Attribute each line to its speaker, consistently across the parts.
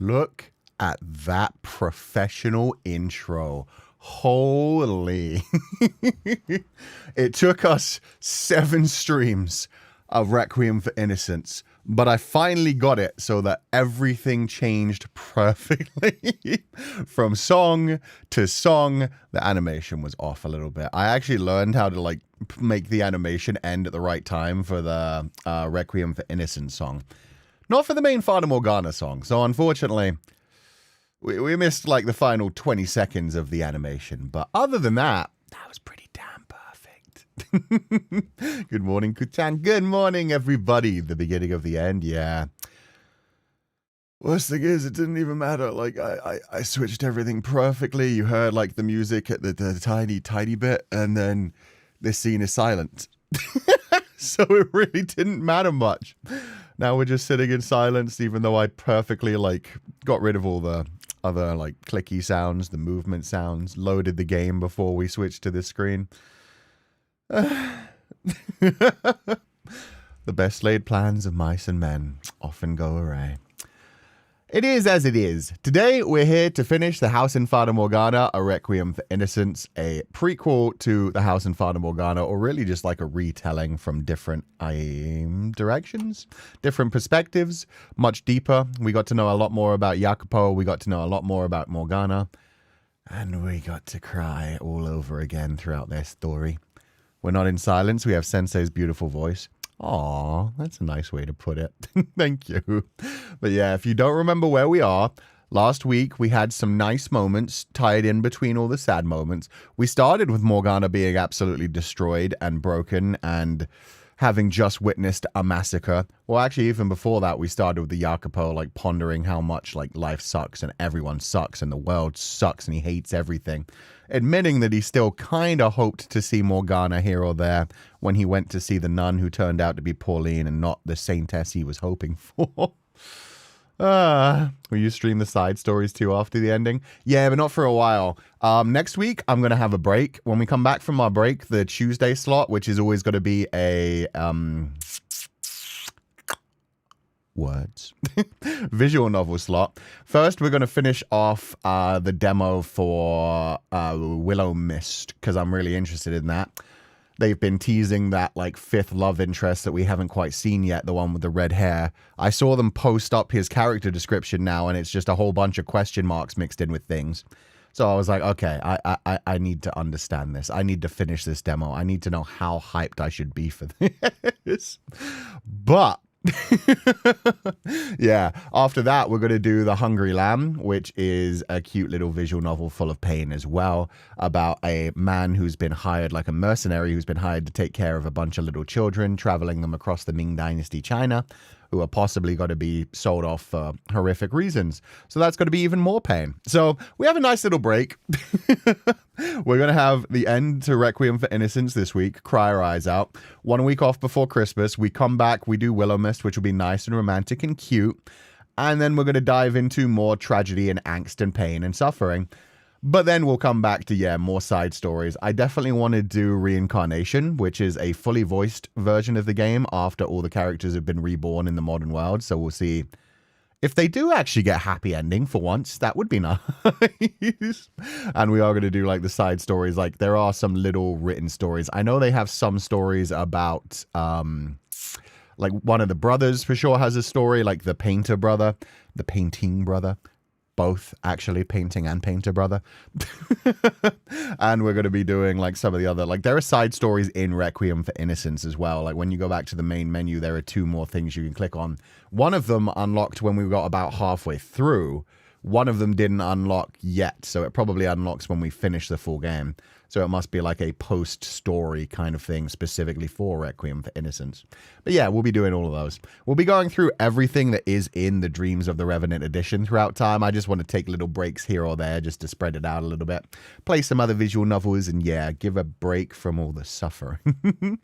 Speaker 1: Look at that professional intro. Holy. It took us 7 streams of Requiem for Innocence, but I finally got it so that everything changed perfectly. From song to song, the animation was off a little bit. I actually learned how to make the animation end at the right time for the Requiem for Innocence song. Not for the main Fata Morgana song. So unfortunately, we missed the final 20 seconds of the animation. But other than that, that was pretty damn perfect. Good morning, Kuchan. Good morning, everybody. The beginning of the end, yeah. Worst thing is, it didn't even matter. I switched everything perfectly. You heard the music at the tiny bit, and then this scene is silent. So it really didn't matter much. Now we're just sitting in silence, even though I perfectly got rid of all the other clicky sounds, the movement sounds, loaded the game before we switched to this screen. The best laid plans of mice and men often go awry. It is as it is. Today, we're here to finish The House in Fata Morgana, a Requiem for Innocence, a prequel to The House in Fata Morgana, or really just like a retelling from different directions, different perspectives, much deeper. We got to know a lot more about Jacopo, we got to know a lot more about Morgana, and we got to cry all over again throughout their story. We're not in silence, we have Sensei's beautiful voice. Aw, that's a nice way to put it. Thank you. But yeah, if you don't remember where we are, last week we had some nice moments tied in between all the sad moments. We started with Morgana being absolutely destroyed and broken and having just witnessed a massacre. Well, actually, even before that, we started with the Jacopo, like, pondering how much, like, life sucks and everyone sucks and the world sucks and he hates everything. Admitting that he still kind of hoped to see Morgana here or there when he went to see the nun who turned out to be Pauline and not the saintess he was hoping for. Will you stream the side stories too after the ending? Yeah, but not for a while. Next week, I'm going to have a break. When we come back from our break, the Tuesday slot, which is always going to be a... visual novel slot. First, we're going to finish off the demo for Willow Mist, because I'm really interested in that. They've been teasing that, like, fifth love interest that we haven't quite seen yet, the one with the red hair. I saw them post up his character description now, and it's just a whole bunch of question marks mixed in with things. So I was like, okay, I need to understand this. I need to finish this demo. I need to know how hyped I should be for this. But... yeah, after that we're going to do The Hungry Lamb, which is a cute little visual novel full of pain as well, about a man who's been hired, like a mercenary who's been hired to take care of a bunch of little children, traveling them across the Ming Dynasty China, who are possibly going to be sold off for horrific reasons. So that's going to be even more pain. So we have a nice little break. We're going to have the end to Requiem for Innocence this week, cry our eyes out. 1 week off before Christmas. We come back, we do Willow Mist, which will be nice and romantic and cute. And then we're going to dive into more tragedy and angst and pain and suffering. But then we'll come back to, yeah, more side stories. I definitely want to do Reincarnation, which is a fully voiced version of the game after all the characters have been reborn in the modern world. So we'll see if they do actually get a happy ending for once. That would be nice. And we are going to do, like, the side stories. Like, there are some little written stories. I know they have some stories about, like, one of the brothers for sure has a story, like the painter brother, the painting brother. Both, actually, painting and painter brother. And we're going to be doing, like, some of the other, like, there are side stories in Requiem for Innocence as well. Like, when you go back to the main menu, there are 2 more things you can click on. One of them unlocked when we got about halfway through. One of them didn't unlock yet, so it probably unlocks when we finish the full game. So it must be like a post-story kind of thing specifically for Requiem for Innocence. But yeah, we'll be doing all of those. We'll be going through everything that is in the Dreams of the Revenant edition throughout time. I just want to take little breaks here or there just to spread it out a little bit. Play some other visual novels and, yeah, give a break from all the suffering.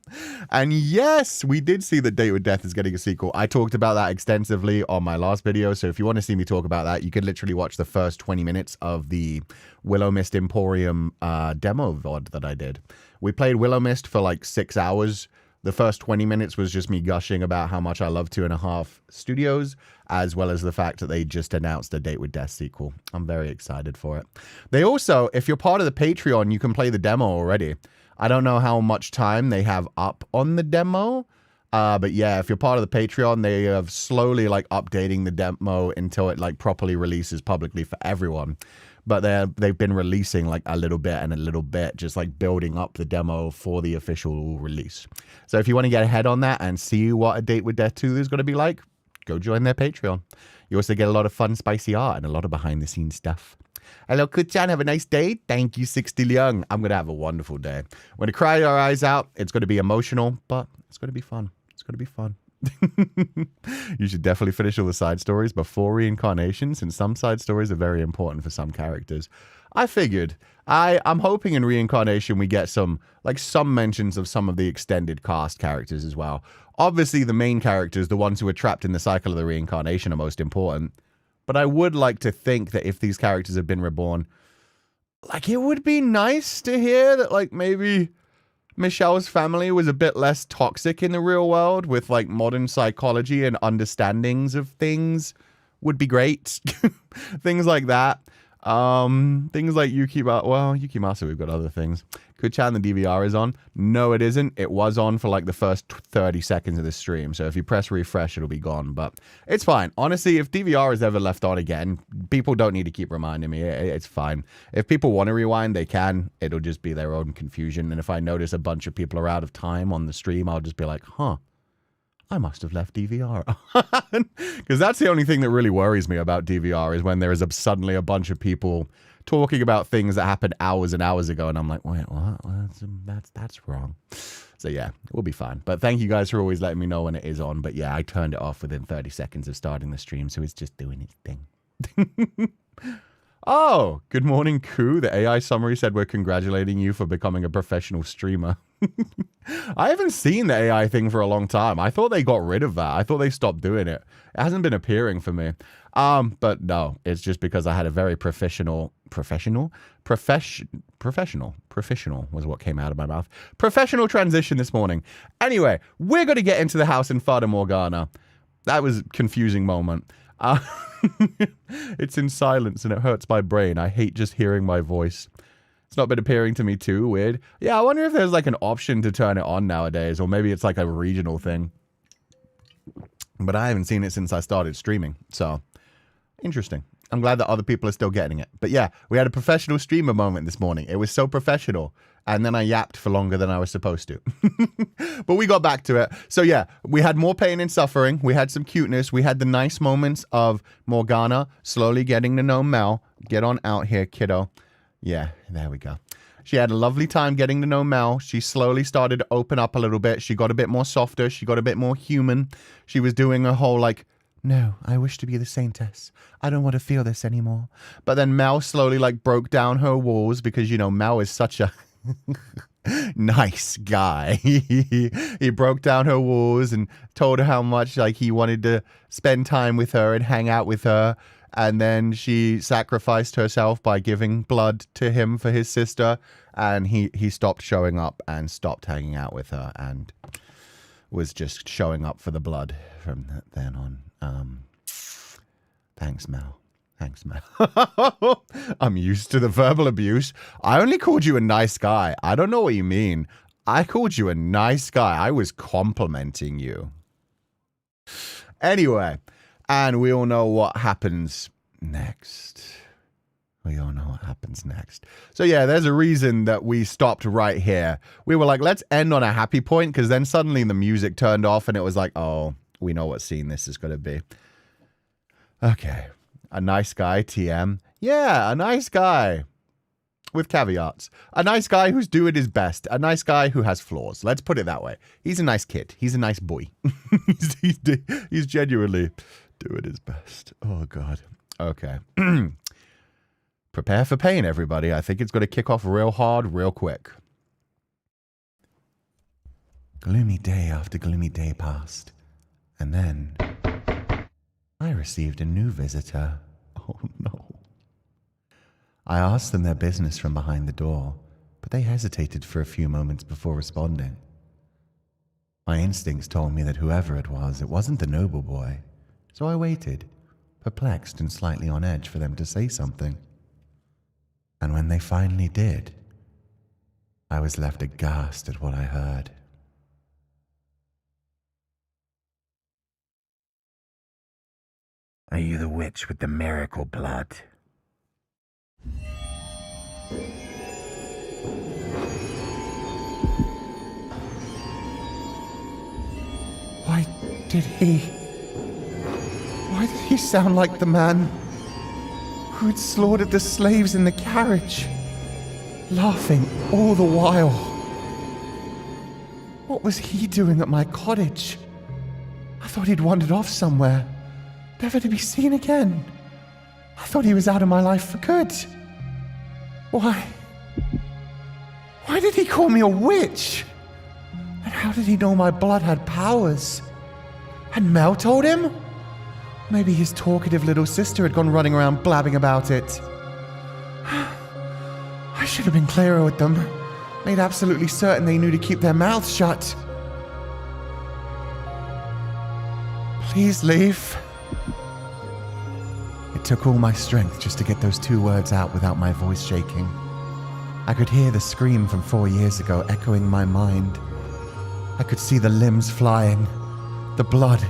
Speaker 1: And yes, we did see that Date with Death is getting a sequel. I talked about that extensively on my last video, so if you want to see me talk about that, you could literally watch the first 20 minutes of the Willow Mist Emporium demo VOD that I did. We played Willow Mist for like 6 hours. The first 20 minutes was just me gushing about how much I love 2.5 Studios, as well as the fact that they just announced a Date with Death sequel. I'm very excited for it. They also, if you're part of the Patreon, you can play the demo already. I don't know how much time they have up on the demo, but yeah, if you're part of the Patreon, they have slowly like updating the demo until it like properly releases publicly for everyone. But they've been releasing like a little bit and a little bit, just like building up the demo for the official release. So if you want to get ahead on that and see what a Date with Death 2 is going to be like, go join their Patreon. You also get a lot of fun, spicy art and a lot of behind-the-scenes stuff. Hello, Kuchan. Have a nice day. Thank you, 60 Leung. I'm going to have a wonderful day. We're going to cry our eyes out. It's going to be emotional, but it's going to be fun. It's going to be fun. You should definitely finish all the side stories before Reincarnation, since some side stories are very important for some characters. I figured. I'm hoping in Reincarnation we get some mentions of some of the extended cast characters as well. Obviously, the main characters, the ones who are trapped in the cycle of the Reincarnation, are most important. But I would like to think that if these characters have been reborn, like, it would be nice to hear that, like, maybe Michelle's family was a bit less toxic in the real world with like modern psychology and understandings of things would be great. Things like that. Things like Yukimasa, we've got other things. Kuchan, the DVR is on. No, it isn't. It was on for like the first 30 seconds of the stream. So if you press refresh, it'll be gone. But it's fine. Honestly, if DVR is ever left on again, people don't need to keep reminding me. It's fine. If people want to rewind, they can. It'll just be their own confusion. And if I notice a bunch of people are out of time on the stream, I'll just be like, huh, I must have left DVR. Because that's the only thing that really worries me about DVR is when there is suddenly a bunch of people talking about things that happened hours and hours ago, and I'm like, wait, what? That's wrong. So yeah, we'll be fine. But thank you guys for always letting me know when it is on. But yeah, I turned it off within 30 seconds of starting the stream, so it's just doing its thing. Oh, good morning, Koo. The AI summary said we're congratulating you for becoming a professional streamer. I haven't seen the AI thing for a long time. I thought they got rid of that. I thought they stopped doing it. It hasn't been appearing for me. But no, it's just because I had a very professional was what came out of my mouth. Professional transition this morning. Anyway, we're going to get into the house in Fata Morgana. That was a confusing moment. It's in silence and it hurts my brain. I hate just hearing my voice. It's not been appearing to me too. Weird. Yeah, I wonder if there's like an option to turn it on nowadays, or maybe it's like a regional thing. But I haven't seen it since I started streaming, so interesting. I'm glad that other people are still getting it. But yeah, we had a professional streamer moment this morning. It was so professional. And then I yapped for longer than I was supposed to. But we got back to it. So yeah, we had more pain and suffering. We had some cuteness. We had the nice moments of Morgana slowly getting to know Mel. Get on out here, kiddo. Yeah, there we go. She had a lovely time getting to know Mel. She slowly started to open up a little bit. She got a bit more softer. She got a bit more human. She was doing a whole like, no, I wish to be the saintess. I don't want to feel this anymore. But then Mel slowly like broke down her walls because, you know, Mel is such a nice guy. He broke down her walls and told her how much like he wanted to spend time with her and hang out with her. And then she sacrificed herself by giving blood to him for his sister. And he stopped showing up and stopped hanging out with her and was just showing up for the blood from then on. Thanks, Mel. Thanks, Mel. I'm used to the verbal abuse. I only called you a nice guy. I don't know what you mean. I called you a nice guy. I was complimenting you. Anyway, and we all know what happens next. We all know what happens next. So yeah, there's a reason that we stopped right here. We were like, let's end on a happy point, because then suddenly the music turned off and it was like, oh, we know what scene this is going to be. Okay. A nice guy, TM. Yeah, a nice guy. With caveats. A nice guy who's doing his best. A nice guy who has flaws. Let's put it that way. He's a nice kid. He's a nice boy. he's genuinely doing his best. Oh, God. Okay. Prepare for pain, everybody. I think it's going to kick off real hard, real quick. Gloomy day after gloomy day passed. And then I received a new visitor. Oh, no. I asked them their business from behind the door, but they hesitated for a few moments before responding. My instincts told me that whoever it wasn't the noble boy, so I waited, perplexed and slightly on edge for them to say something. And when they finally did, I was left aghast at what I heard. Are you the witch with the miracle blood? Why did he sound like the man who had slaughtered the slaves in the carriage, laughing all the while? What was he doing at my cottage? I thought he'd wandered off somewhere, never to be seen again. I thought he was out of my life for good. Why did he call me a witch? And how did he know my blood had powers? Had Mel told him? Maybe his talkative little sister had gone running around blabbing about it. I should have been clearer with them. Made absolutely certain they knew to keep their mouths shut. Please leave. It took all my strength just to get those 2 words out without my voice shaking. I could hear the scream from 4 years ago echoing my mind. I could see the limbs flying, the blood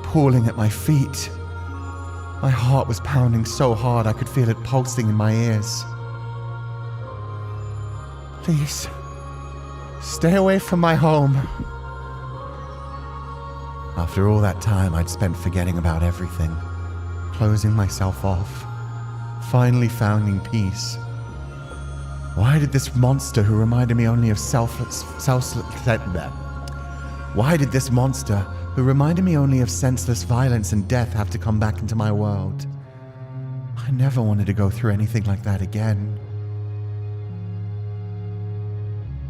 Speaker 1: pooling at my feet. My heart was pounding so hard I could feel it pulsing in my ears. Please, stay away from my home. After all that time I'd spent forgetting about everything, closing myself off, finally finding peace. Why did this monster who reminded me only of senseless violence and death have to come back into my world? I never wanted to go through anything like that again.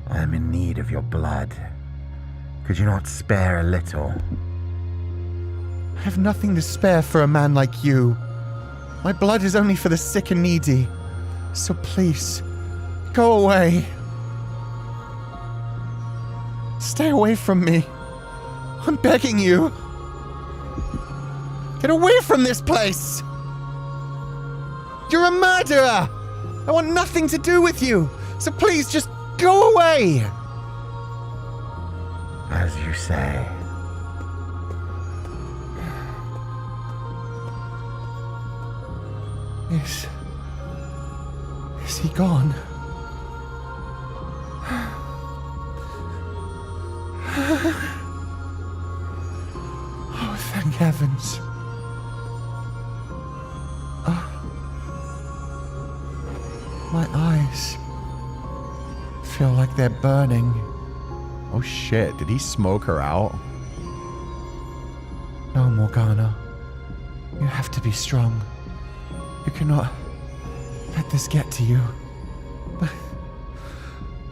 Speaker 2: I am in need of your blood. Could you not spare a little?
Speaker 1: I have nothing to spare for a man like you. My blood is only for the sick and needy. So please, go away. Stay away from me. I'm begging you. Get away from this place. You're a murderer. I want nothing to do with you. So please, just go away.
Speaker 2: As you say.
Speaker 1: Is he gone? Oh, thank heavens. My eyes feel like they're burning. Oh shit, did he smoke her out? No, Morgana. You have to be strong. You cannot let this get to you. But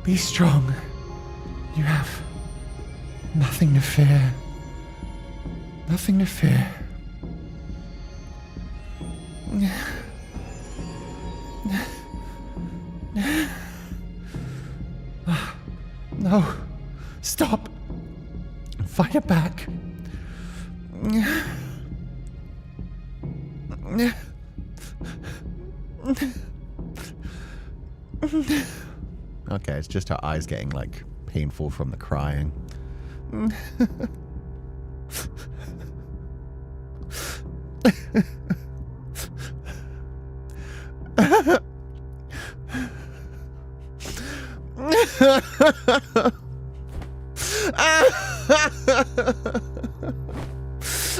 Speaker 1: be strong. You have nothing to fear. Nothing to fear. No. Stop. Fight it back. Okay, it's just her eyes getting, like, painful from the crying.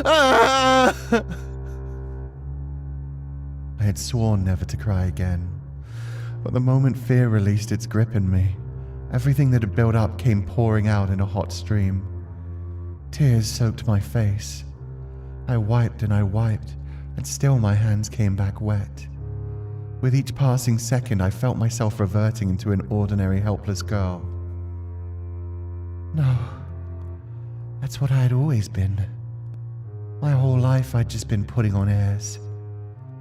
Speaker 1: I had sworn never to cry again, but the moment fear released its grip in me, everything that had built up came pouring out in a hot stream. Tears soaked my face. I wiped, and still my hands came back wet. With each passing second, I felt myself reverting into an ordinary, helpless girl. No, that's what I had always been. My whole life I'd just been putting on airs,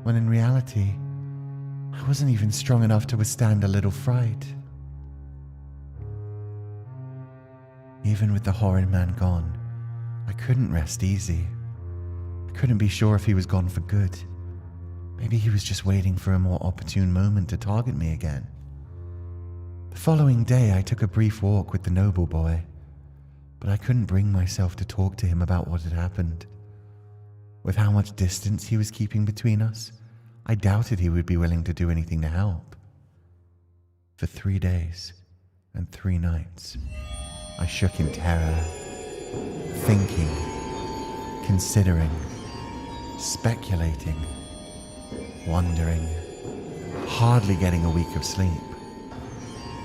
Speaker 1: when in reality, I wasn't even strong enough to withstand a little fright. Even with the horrid man gone, I couldn't rest easy. I couldn't be sure if he was gone for good. Maybe he was just waiting for a more opportune moment to target me again. The following day, I took a brief walk with the noble boy, but I couldn't bring myself to talk to him about what had happened. With how much distance he was keeping between us, I doubted he would be willing to do anything to help. For 3 days and 3 nights, I shook in terror, thinking, considering, speculating, wondering, hardly getting a week of sleep.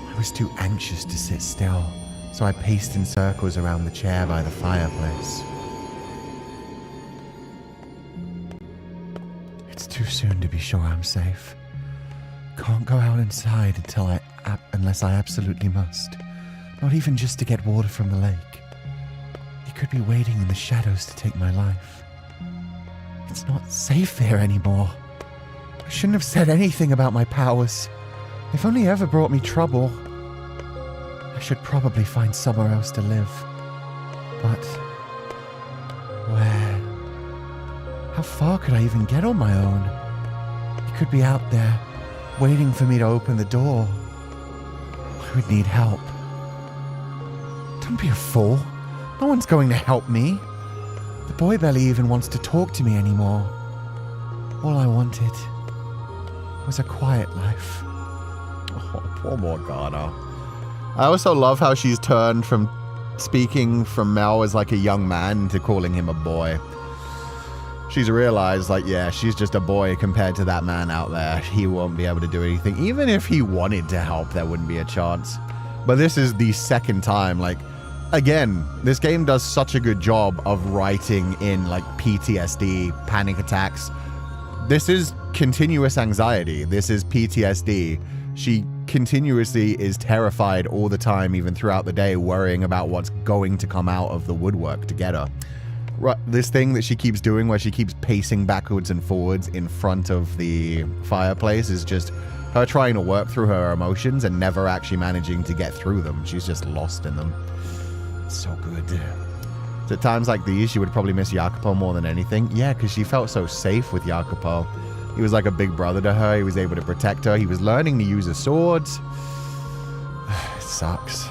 Speaker 1: I was too anxious to sit still, so I paced in circles around the chair by the fireplace. It's too soon to be sure I'm safe. Can't go out inside unless I absolutely must. Not even just to get water from the lake. He could be waiting in the shadows to take my life. It's not safe here anymore. I shouldn't have said anything about my powers. They've only ever brought me trouble. I should probably find somewhere else to live. But where? How far could I even get on my own? He could be out there, waiting for me to open the door. I would need help. Don't be a fool. No one's going to help me. The boy barely even wants to talk to me anymore. All I wanted was a quiet life. Oh, poor Morgana. I also love how she's turned from speaking from Mel as like a young man to calling him a boy. She's realized, like, yeah, she's just a boy compared to that man out there. He won't be able to do anything. Even if he wanted to help, there wouldn't be a chance. But this is the second time, like, again, this game does such a good job of writing in, like, PTSD, panic attacks. This is continuous anxiety. This is PTSD. She continuously is terrified all the time, even throughout the day, worrying about what's going to come out of the woodwork to get her. This thing that she keeps doing where she keeps pacing backwards and forwards in front of the fireplace is just her trying to work through her emotions and never actually managing to get through them. She's just lost in them. So good. So at times like these, she would probably miss Jacopo more than anything. Yeah, because she felt so safe with Jacopo. He was like a big brother to her. He was able to protect her. He was learning to use a sword. It sucks.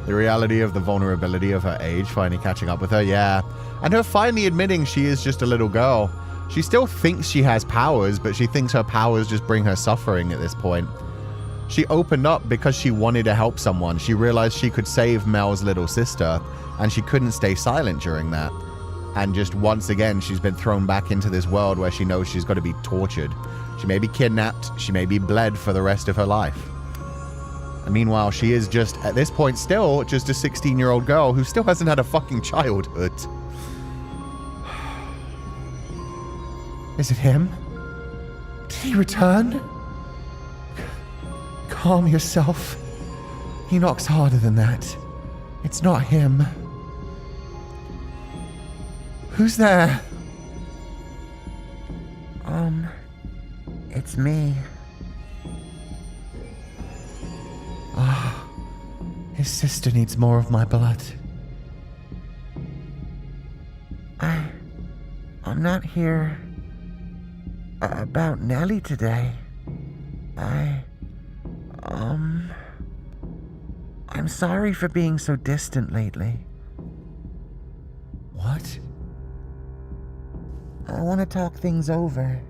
Speaker 1: The reality of the vulnerability of her age finally catching up with her, yeah. And her finally admitting she is just a little girl. She still thinks she has powers, but she thinks her powers just bring her suffering at this point. She opened up because she wanted to help someone. She realized she could save Mel's little sister, and she couldn't stay silent during that. And just once again, she's been thrown back into this world where she knows she's got to be tortured. She may be kidnapped, she may be bled for the rest of her life. And meanwhile, she is just, at this point still, just a 16-year-old girl who still hasn't had a fucking childhood. Is it him? Did he return? Calm yourself. He knocks harder than that. It's not him. Who's there?
Speaker 2: It's me.
Speaker 1: Ah, his sister needs more of my blood.
Speaker 2: I'm not here about Nellie today. I'm sorry for being so distant lately.
Speaker 1: What?
Speaker 2: I want to talk things over.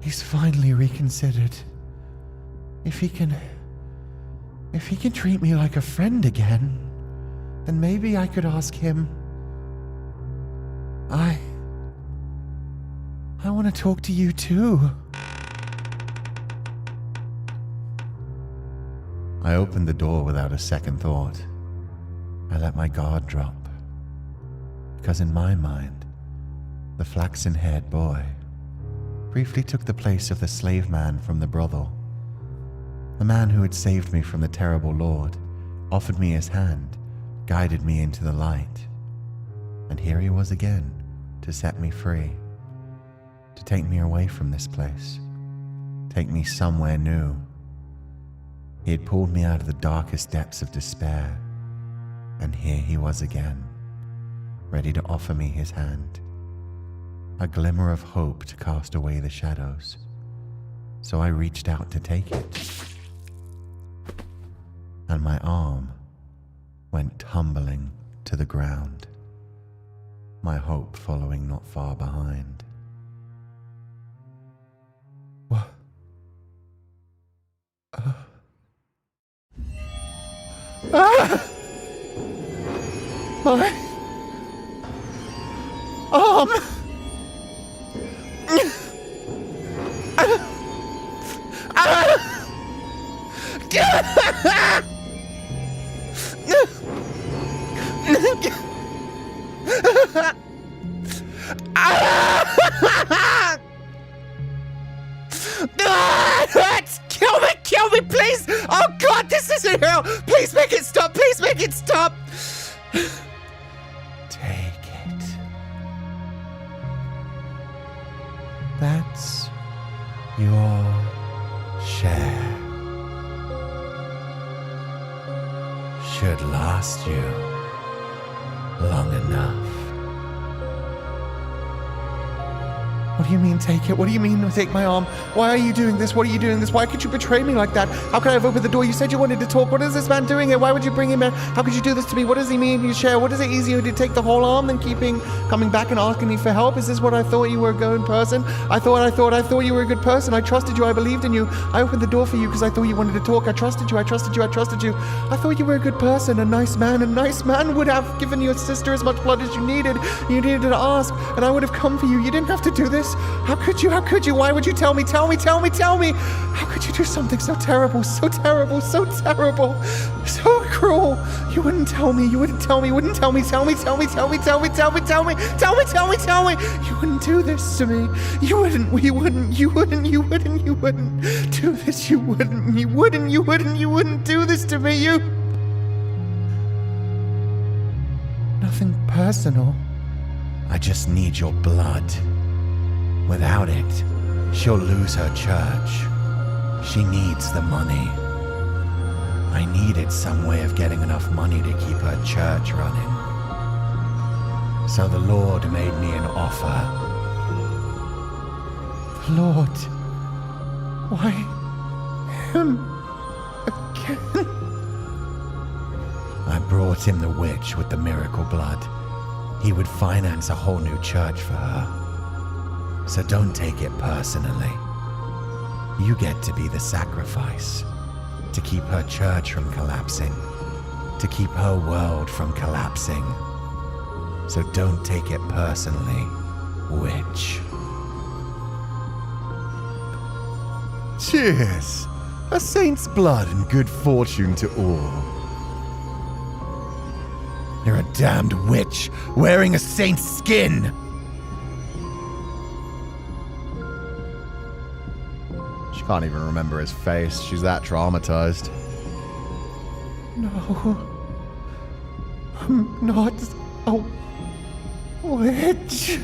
Speaker 1: He's finally reconsidered. If he can treat me like a friend again, then maybe I could ask him. I want to talk to you too. I opened the door without a second thought. I let my guard drop. Because in my mind, the flaxen-haired boy briefly took the place of the slave man from the brothel. The man who had saved me from the terrible lord offered me his hand, guided me into the light. And here he was again, to set me free, to take me away from this place, take me somewhere new. He had pulled me out of the darkest depths of despair, and here he was again, ready to offer me his hand, a glimmer of hope to cast away the shadows. So I reached out to take it, and my arm went tumbling to the ground, my hope following not far behind. What? My arm! Kill me, please! Oh God, this isn't real! Please make it stop! Please make it stop! Take it. That's
Speaker 2: should last you long enough.
Speaker 1: What do you mean, take it? What do you mean, take my arm? Why are you doing this? What are you doing this? Why could you betray me like that? How could I have opened the door? You said you wanted to talk. What is this man doing here? Why would you bring him here? How could you do this to me? What does he mean? You share. What is it easier to take the whole arm than coming back and asking me for help? Is this what I thought you were a good person? I thought you were a good person. I trusted you. I believed in you. I opened the door for you because I thought you wanted to talk. I trusted you. I trusted you. I thought you were a good person, a nice man. A nice man would have given your sister as much blood as you needed. You needed to ask, and I would have come for you. You didn't have to do this. How could you? How could you? Why would you tell me? Tell me. How could you do something so terrible, so terrible, so terrible, so cruel? You wouldn't tell me. You wouldn't tell me. You wouldn't tell me. Tell me. You wouldn't do this to me. You wouldn't do this. You wouldn't do this to me. You. Nothing personal.
Speaker 2: I just need your blood. Without it, she'll lose her church. She needs the money. I needed some way of getting enough money to keep her church running. So the Lord made me an offer.
Speaker 1: The Lord? Why him again?
Speaker 2: I brought him the witch with the miracle blood. He would finance a whole new church for her. So don't take it personally. You get to be the sacrifice, to keep her church from collapsing, to keep her world from collapsing. So don't take it personally, witch.
Speaker 1: Cheers! A saint's blood and good fortune to all.
Speaker 2: You're a damned witch wearing a saint's skin!
Speaker 1: She can't even remember his face. She's that traumatized. No. I'm not a witch.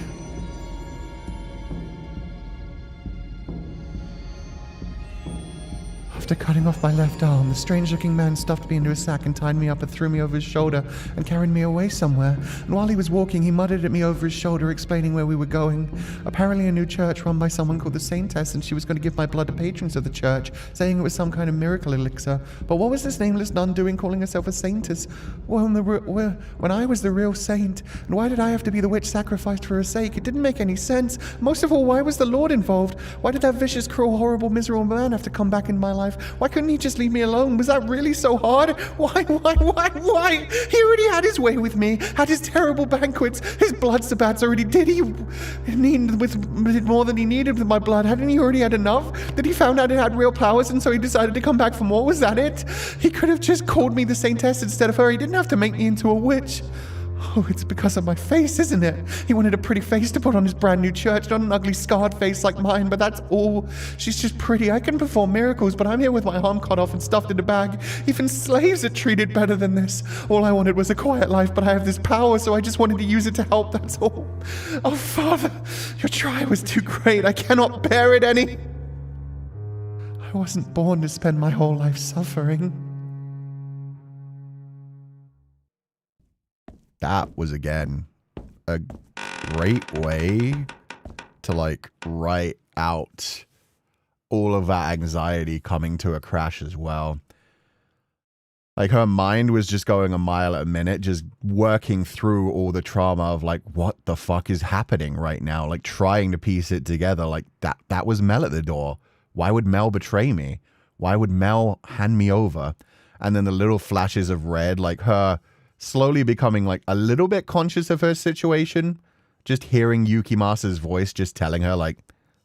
Speaker 1: After cutting off my left arm, the strange-looking man stuffed me into a sack and tied me up and threw me over his shoulder and carried me away somewhere. And while he was walking, he muttered at me over his shoulder, explaining where we were going. Apparently a new church run by someone called the Saintess, and she was going to give my blood to patrons of the church, saying it was some kind of miracle elixir. But what was this nameless nun doing calling herself a saintess when I was the real saint? And why did I have to be the witch sacrificed for her sake? It didn't make any sense. Most of all, why was the Lord involved? Why did that vicious, cruel, horrible, miserable man have to come back in my life? Why couldn't he just leave me alone? Was that really so hard? Why? He already had his way with me, had his terrible banquets, his blood sabbats already did more than he needed with my blood. Hadn't he already had enough? Did he found out it had real powers and so he decided to come back for more? Was that it? He could have just called me the Saintess instead of her. He didn't have to make me into a witch. Oh, it's because of my face, isn't it? He wanted a pretty face to put on his brand new church, not an ugly scarred face like mine, but that's all. She's just pretty. I can perform miracles, but I'm here with my arm cut off and stuffed in a bag. Even slaves are treated better than this. All I wanted was a quiet life, but I have this power, so I just wanted to use it to help, that's all. Oh, Father, your try was too great. I cannot bear it any. I wasn't born to spend my whole life suffering. That was, again, a great way to, write out all of that anxiety coming to a crash as well. Her mind was just going a mile a minute, just working through all the trauma of, what the fuck is happening right now? Trying to piece it together. That was Mel at the door. Why would Mel betray me? Why would Mel hand me over? And then the little flashes of red, her slowly becoming a little bit conscious of her situation, just hearing Yukimasa's voice just telling her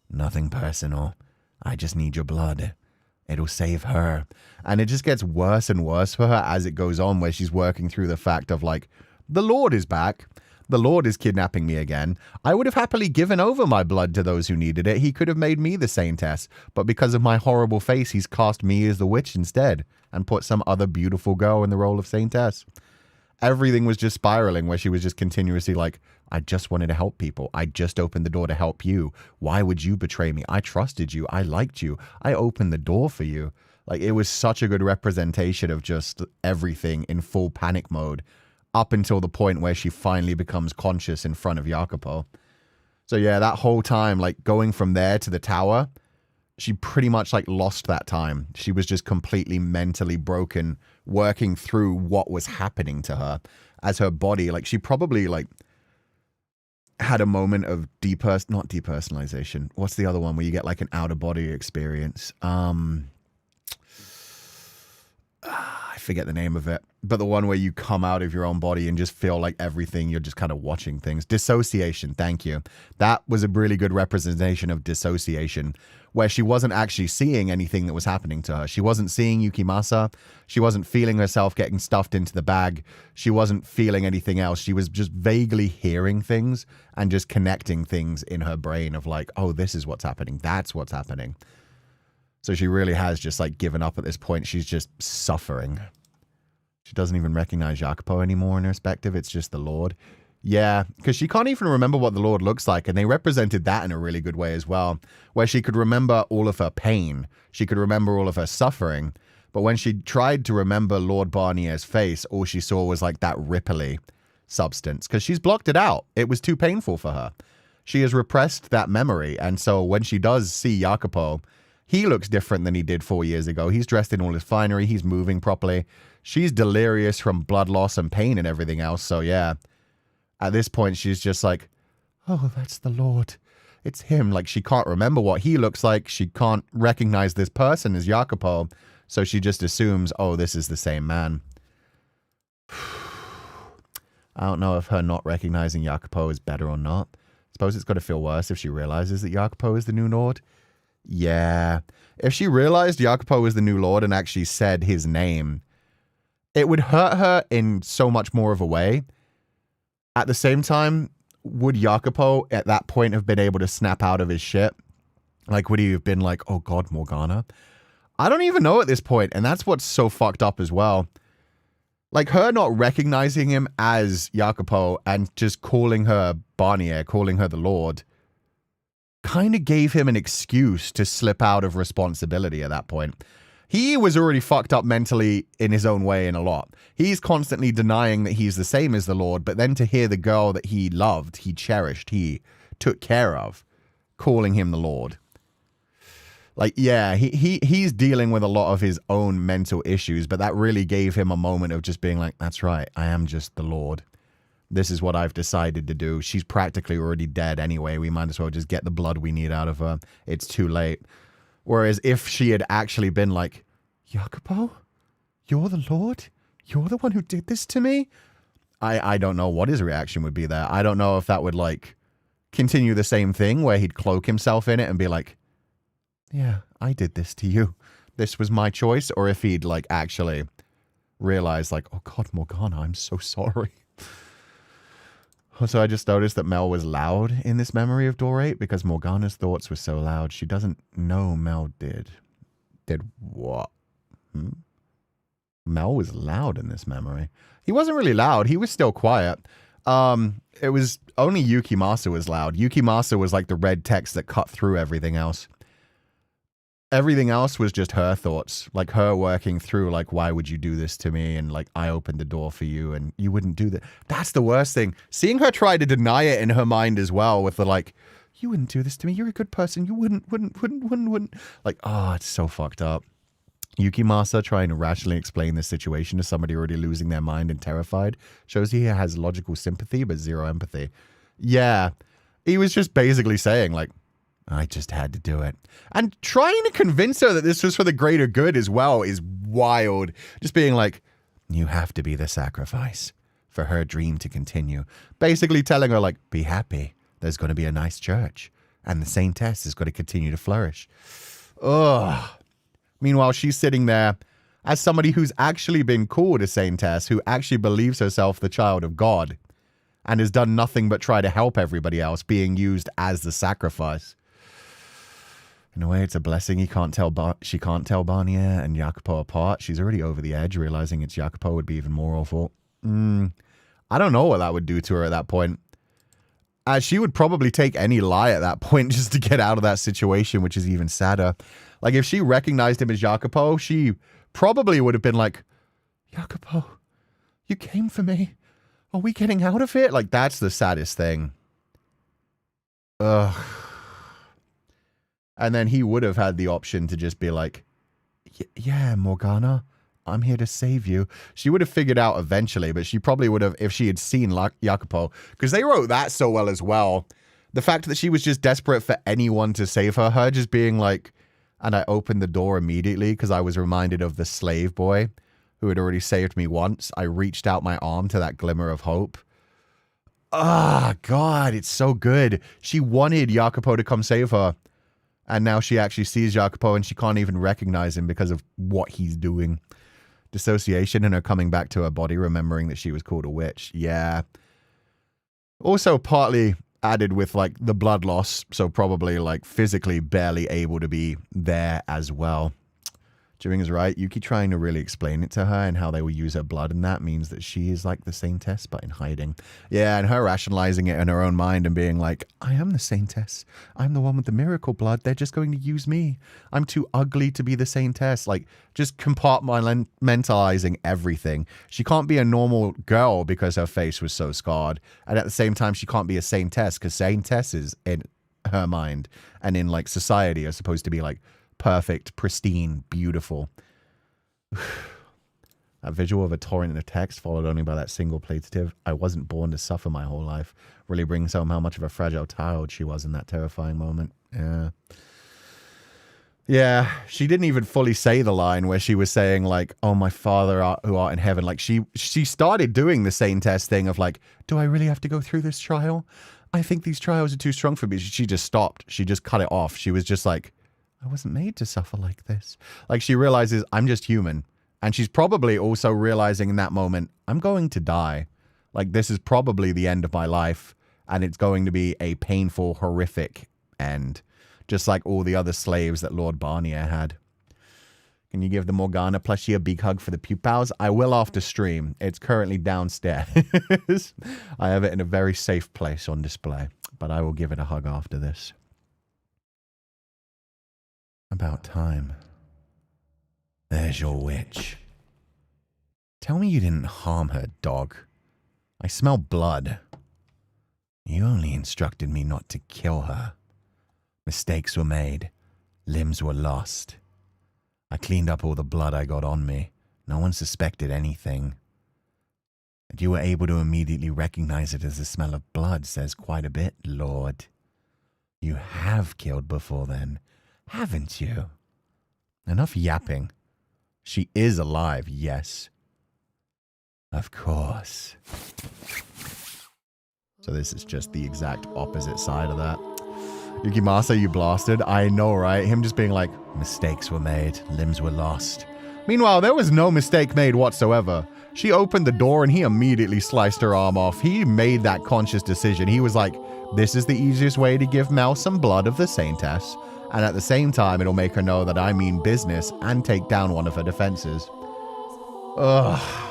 Speaker 1: nothing personal, I just need your blood, it'll save her. And it just gets worse and worse for her as it goes on, where she's working through the fact of the Lord is back, the Lord is kidnapping me again. I would have happily given over my blood to those who needed it. He could have made me the Saintess, but because of my horrible face, he's cast me as the witch instead and put some other beautiful girl in the role of Saintess. Everything was just spiraling, where she was just continuously I just wanted to help people. I just opened the door to help you. Why would you betray me? I trusted you. I liked you. I opened the door for you. Like, it was such a good representation of just everything in full panic mode up until the point where she finally becomes conscious in front of Jacopo. So yeah, that whole time, like going from there to the tower, she pretty much like lost that time. She was just completely mentally broken, working through what was happening to her as her body. Like, she probably like had a moment of not depersonalization. What's the other one where you get like an outer body experience? I forget the name of it, but the one where you come out of your own body and just feel like everything, you're just kind of watching things. Dissociation, thank you. That was a really good representation of dissociation, where she wasn't actually seeing anything that was happening to her. She wasn't seeing Yukimasa. She wasn't feeling herself getting stuffed into the bag. She wasn't feeling anything else. She was just vaguely hearing things and just connecting things in her brain of like, oh, this is what's happening. That's what's happening. So she really has just like given up at this point. She's just suffering. She doesn't even recognize Jacopo anymore in her perspective. It's just the Lord. Yeah, because she can't even remember what the Lord looks like. And they represented that in a really good way as well, where she could remember all of her pain. She could remember all of her suffering. But when she tried to remember Lord Barnier's face, all she saw was like that ripply substance because she's blocked it out. It was too painful for her. She has repressed that memory. And so when she does see Jacopo, he looks different than he did 4 years ago. He's dressed in all his finery. He's moving properly. She's delirious from blood loss and pain and everything else. So yeah, at this point, she's just like, oh, that's the Lord. It's him. Like, she can't remember what he looks like. She can't recognize this person as Jacopo. So she just assumes, oh, this is the same man. I don't know if her not recognizing Jacopo is better or not. I suppose it's got to feel worse if she realizes that Jacopo is the new Lord. Yeah. If she realized Jacopo was the new Lord and actually said his name, it would hurt her in so much more of a way. At the same time, would Jacopo at that point have been able to snap out of his shit? Like, would he have been like, oh God, Morgana? I don't even know at this point, and that's what's so fucked up as well. Like, her not recognizing him as Jacopo and just calling her Barnier, calling her the Lord, kind of gave him an excuse to slip out of responsibility at that point. He was already fucked up mentally in his own way in a lot. He's constantly denying that he's the same as the Lord, but then to hear the girl that he loved, he cherished, he took care of, calling him the Lord. Like, yeah, he's dealing with a lot of his own mental issues, but that really gave him a moment of just being like, that's right, I am just the Lord. This is what I've decided to do. She's practically already dead anyway. We might as well just get the blood we need out of her. It's too late. Whereas if she had actually been like, Jacopo, you're the Lord? You're the one who did this to me? I don't know what his reaction would be there. I don't know if that would like continue the same thing where he'd cloak himself in it and be like, yeah, I did this to you. This was my choice. Or if he'd like actually realize like, oh God, Morgana, I'm so sorry. So I just noticed that Mel was loud in this memory of Door 8 because Morgana's thoughts were so loud. She doesn't know Mel did. Did what? Mel was loud in this memory. He wasn't really loud. He was still quiet. It was only Yukimasa was loud. Yukimasa was like the red text that cut through everything else. Everything else was just her thoughts, like her working through, like, why would you do this to me? And like, I opened the door for you and you wouldn't do that. That's the worst thing. Seeing her try to deny it in her mind as well with the like, you wouldn't do this to me. You're a good person. You wouldn't. Like, oh, it's so fucked up. Yukimasa trying to rationally explain this situation to somebody already losing their mind and terrified shows he has logical sympathy, but zero empathy. Yeah. He was just basically saying like, I just had to do it. And trying to convince her that this was for the greater good as well is wild. Just being like, you have to be the sacrifice for her dream to continue. Basically telling her like, be happy. There's going to be a nice church. And the Saintess is going to continue to flourish. Ugh. Meanwhile, she's sitting there as somebody who's actually been called a Saintess, who actually believes herself the child of God and has done nothing but try to help everybody else, being used as the sacrifice. In a way, it's a blessing. She can't tell Barnier and Jacopo apart. She's already over the edge, realizing it's Jacopo would be even more awful. I don't know what that would do to her at that point. She would probably take any lie at that point just to get out of that situation, which is even sadder. Like, if she recognized him as Jacopo, she probably would have been like, Jacopo, you came for me. Are we getting out of it? Like, that's the saddest thing. Ugh. And then he would have had the option to just be like, yeah, Morgana, I'm here to save you. She would have figured out eventually, but she probably would have if she had seen Jacopo. Because they wrote that so well as well. The fact that she was just desperate for anyone to save her. Her just being like, and I opened the door immediately because I was reminded of the slave boy who had already saved me once. I reached out my arm to that glimmer of hope. Ah, God, it's so good. She wanted Jacopo to come save her. And now she actually sees Jacopo and she can't even recognize him because of what he's doing. Dissociation and her coming back to her body, remembering that she was called a witch. Yeah. Also partly added with like the blood loss. So probably like physically barely able to be there as well. Jimmy is right. You keep trying to really explain it to her and how they will use her blood, and that means that she is like the Saintess, but in hiding. Yeah, and her rationalizing it in her own mind and being like, I am the Saintess. I'm the one with the miracle blood. They're just going to use me. I'm too ugly to be the Saintess. Like, just compartmentalizing everything. She can't be a normal girl because her face was so scarred. And at the same time, she can't be a Saintess because Saintesses in her mind and in like society are supposed to be like perfect, pristine, beautiful. That visual of a torrent of text followed only by that single plaintive, I wasn't born to suffer my whole life, really brings home how much of a fragile child she was in that terrifying moment. Yeah, she didn't even fully say the line where she was saying like, oh, my Father who art in heaven. Like she started doing the Saintess thing of like, do I really have to go through this trial? I think these trials are too strong for me. She just stopped. She just cut it off. She was just like, I wasn't made to suffer like this. Like she realizes I'm just human. And she's probably also realizing in that moment, I'm going to die. Like this is probably the end of my life. And it's going to be a painful, horrific end. Just like all the other slaves that Lord Barnier had. Can you give the Morgana plushie a big hug for the Pupals? I will after stream. It's currently downstairs. I have it in a very safe place on display. But I will give it a hug after this. About time. There's your witch. Tell me you didn't harm her, dog. I smell blood. You only instructed me not to kill her. Mistakes were made. Limbs were lost. I cleaned up all the blood I got on me. No one suspected anything. And you were able to immediately recognize it as the smell of blood says quite a bit, Lord. You have killed before then, haven't you? Enough yapping. She is alive, yes. Of course. So this is just the exact opposite side of that. Yukimasa, you blasted. I know, right? Him just being like, mistakes were made, limbs were lost. Meanwhile, there was no mistake made whatsoever. She opened the door and he immediately sliced her arm off. He made that conscious decision. He was like, this is the easiest way to give Mel some blood of the Saintess. And at the same time, it'll make her know that I mean business and take down one of her defenses. Ugh.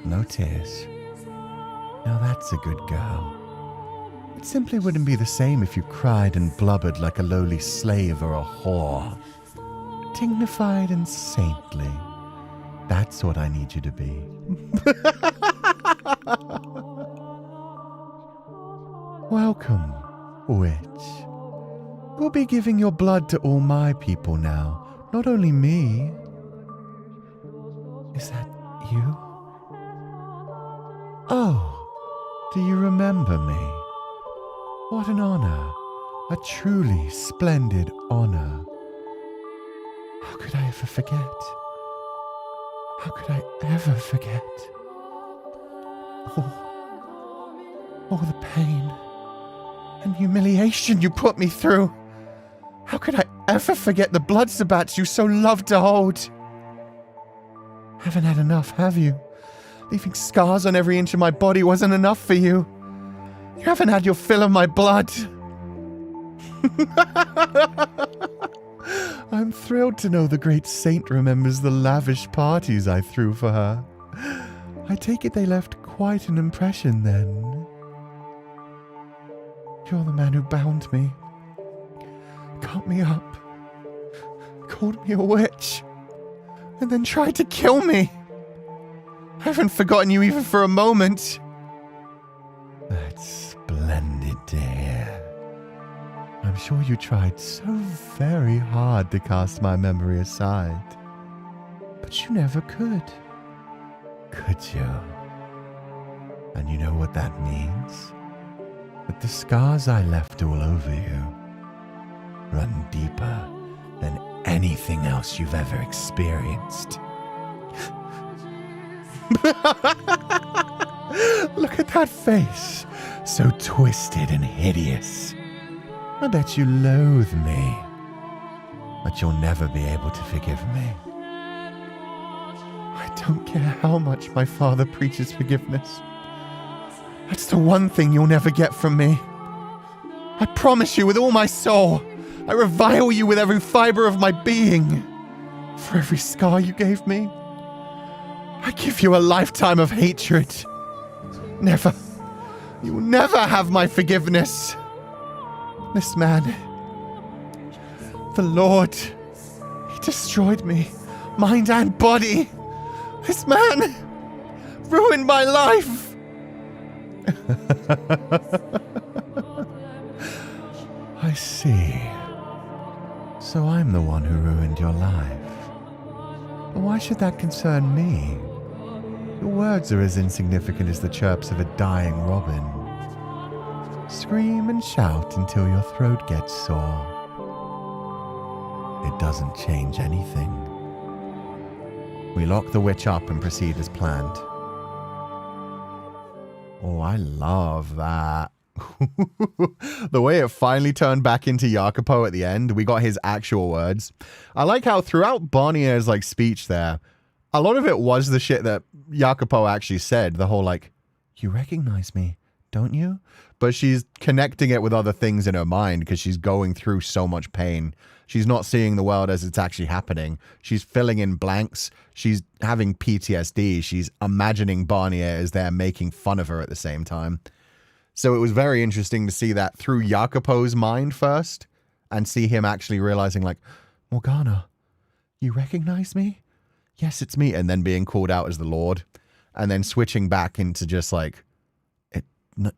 Speaker 1: No tears. Now that's a good girl. It simply wouldn't be the same if you cried and blubbered like a lowly slave or a whore. Dignified and saintly. That's what I need you to be. Welcome, witch. We'll be giving your blood to all my people now, not only me. Is that you? Oh, do you remember me? What an honor. A truly splendid honor. How could I ever forget? How could I ever forget? All the pain and humiliation you put me through. How could I ever forget the blood sabbats you so loved to hold? Haven't had enough, have you? Leaving scars on every inch of my body wasn't enough for you. You haven't had your fill of my blood. I'm thrilled to know the great saint remembers the lavish parties I threw for her. I take it they left quite an impression then. You're the man who bound me, cut me up, called me a witch, and then tried to kill me. I haven't forgotten you even for a moment. That's splendid to hear. I'm sure you tried so very hard to cast my memory aside, but you never could. Could you? And you know what that means? That the scars I left all over you run deeper than anything else you've ever experienced. Look at that face, so twisted and hideous. I bet you loathe me, but you'll never be able to forgive me. I don't care how much my father preaches forgiveness. That's the one thing you'll never get from me. I promise you with all my soul, I revile you with every fiber of my being. For every scar you gave me, I give you a lifetime of hatred. Never, you'll never have my forgiveness. This man, the Lord, he destroyed me, mind and body. This man ruined my life. I see. So I'm the one who ruined your life. But why should that concern me? Your words are as insignificant as the chirps of a dying robin. Scream and shout until your throat gets sore. It doesn't change anything. We lock the witch up and proceed as planned. Oh, I love that. The way it finally turned back into Jacopo at the end, we got his actual words. I like how throughout Barnier's like speech there, a lot of it was the shit that Jacopo actually said. The whole like, you recognize me, don't you? But she's connecting it with other things in her mind because she's going through so much pain. She's not seeing the world as it's actually happening. She's filling in blanks. She's having PTSD. She's imagining Barnier as there making fun of her at the same time. So it was very interesting to see that through Jacopo's mind first and see him actually realizing like, Morgana, you recognize me? Yes, it's me. And then being called out as the Lord and then switching back into just like, it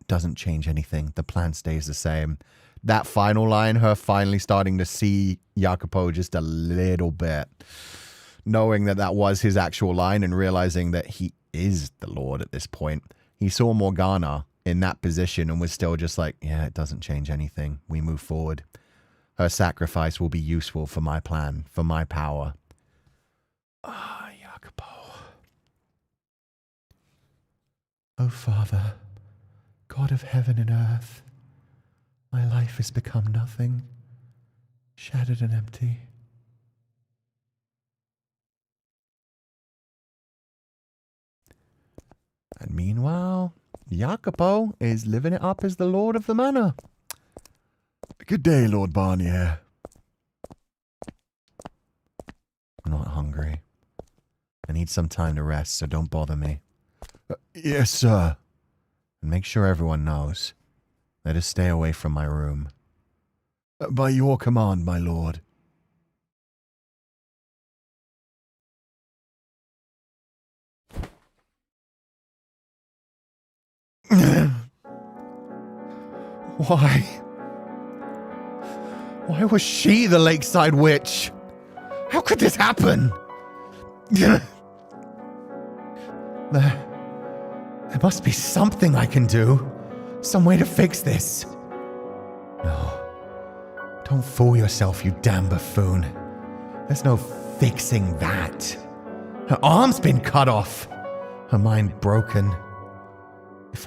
Speaker 1: doesn't change anything. The plan stays the same. That final line, her finally starting to see Jacopo just a little bit, knowing that that was his actual line and realizing that he is the Lord at this point. He saw Morgana in that position and was still just like, yeah, it doesn't change anything. We move forward. Her sacrifice will be useful for my plan, for my power. Ah, Jacopo. Oh, Father, God of heaven and earth, my life has become nothing, shattered and empty. And meanwhile, Jacopo is living it up as the Lord of the Manor. Good day, Lord Barnier. I'm not hungry. I need some time to rest, so don't bother me. Yes, sir. And make sure everyone knows. Let us stay away from my room. By your command, my lord. Why? Why was she the lakeside witch? How could this happen? There must be something I can do. Some way to fix this. No. Don't fool yourself, you damn buffoon. There's no fixing that. Her arm's been cut off. Her mind broken. If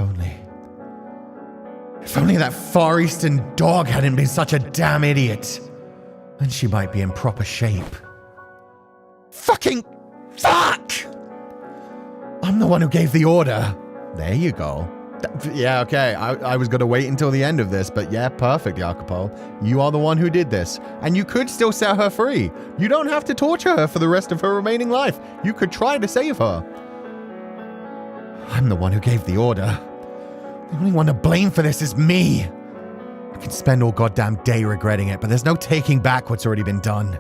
Speaker 1: only that Far Eastern dog hadn't been such a damn idiot.
Speaker 2: And she might be in proper shape. Fucking fuck! I'm the one who gave the order.
Speaker 1: There you go. Yeah, okay. I was going to wait until the end of this, but yeah, perfect, Jacopo. You are the one who did this. And you could still set her free. You don't have to torture her for the rest of her remaining life. You could try to save her.
Speaker 2: I'm the one who gave the order. The only one to blame for this is me. I can spend all goddamn day regretting it, but there's no taking back what's already been done.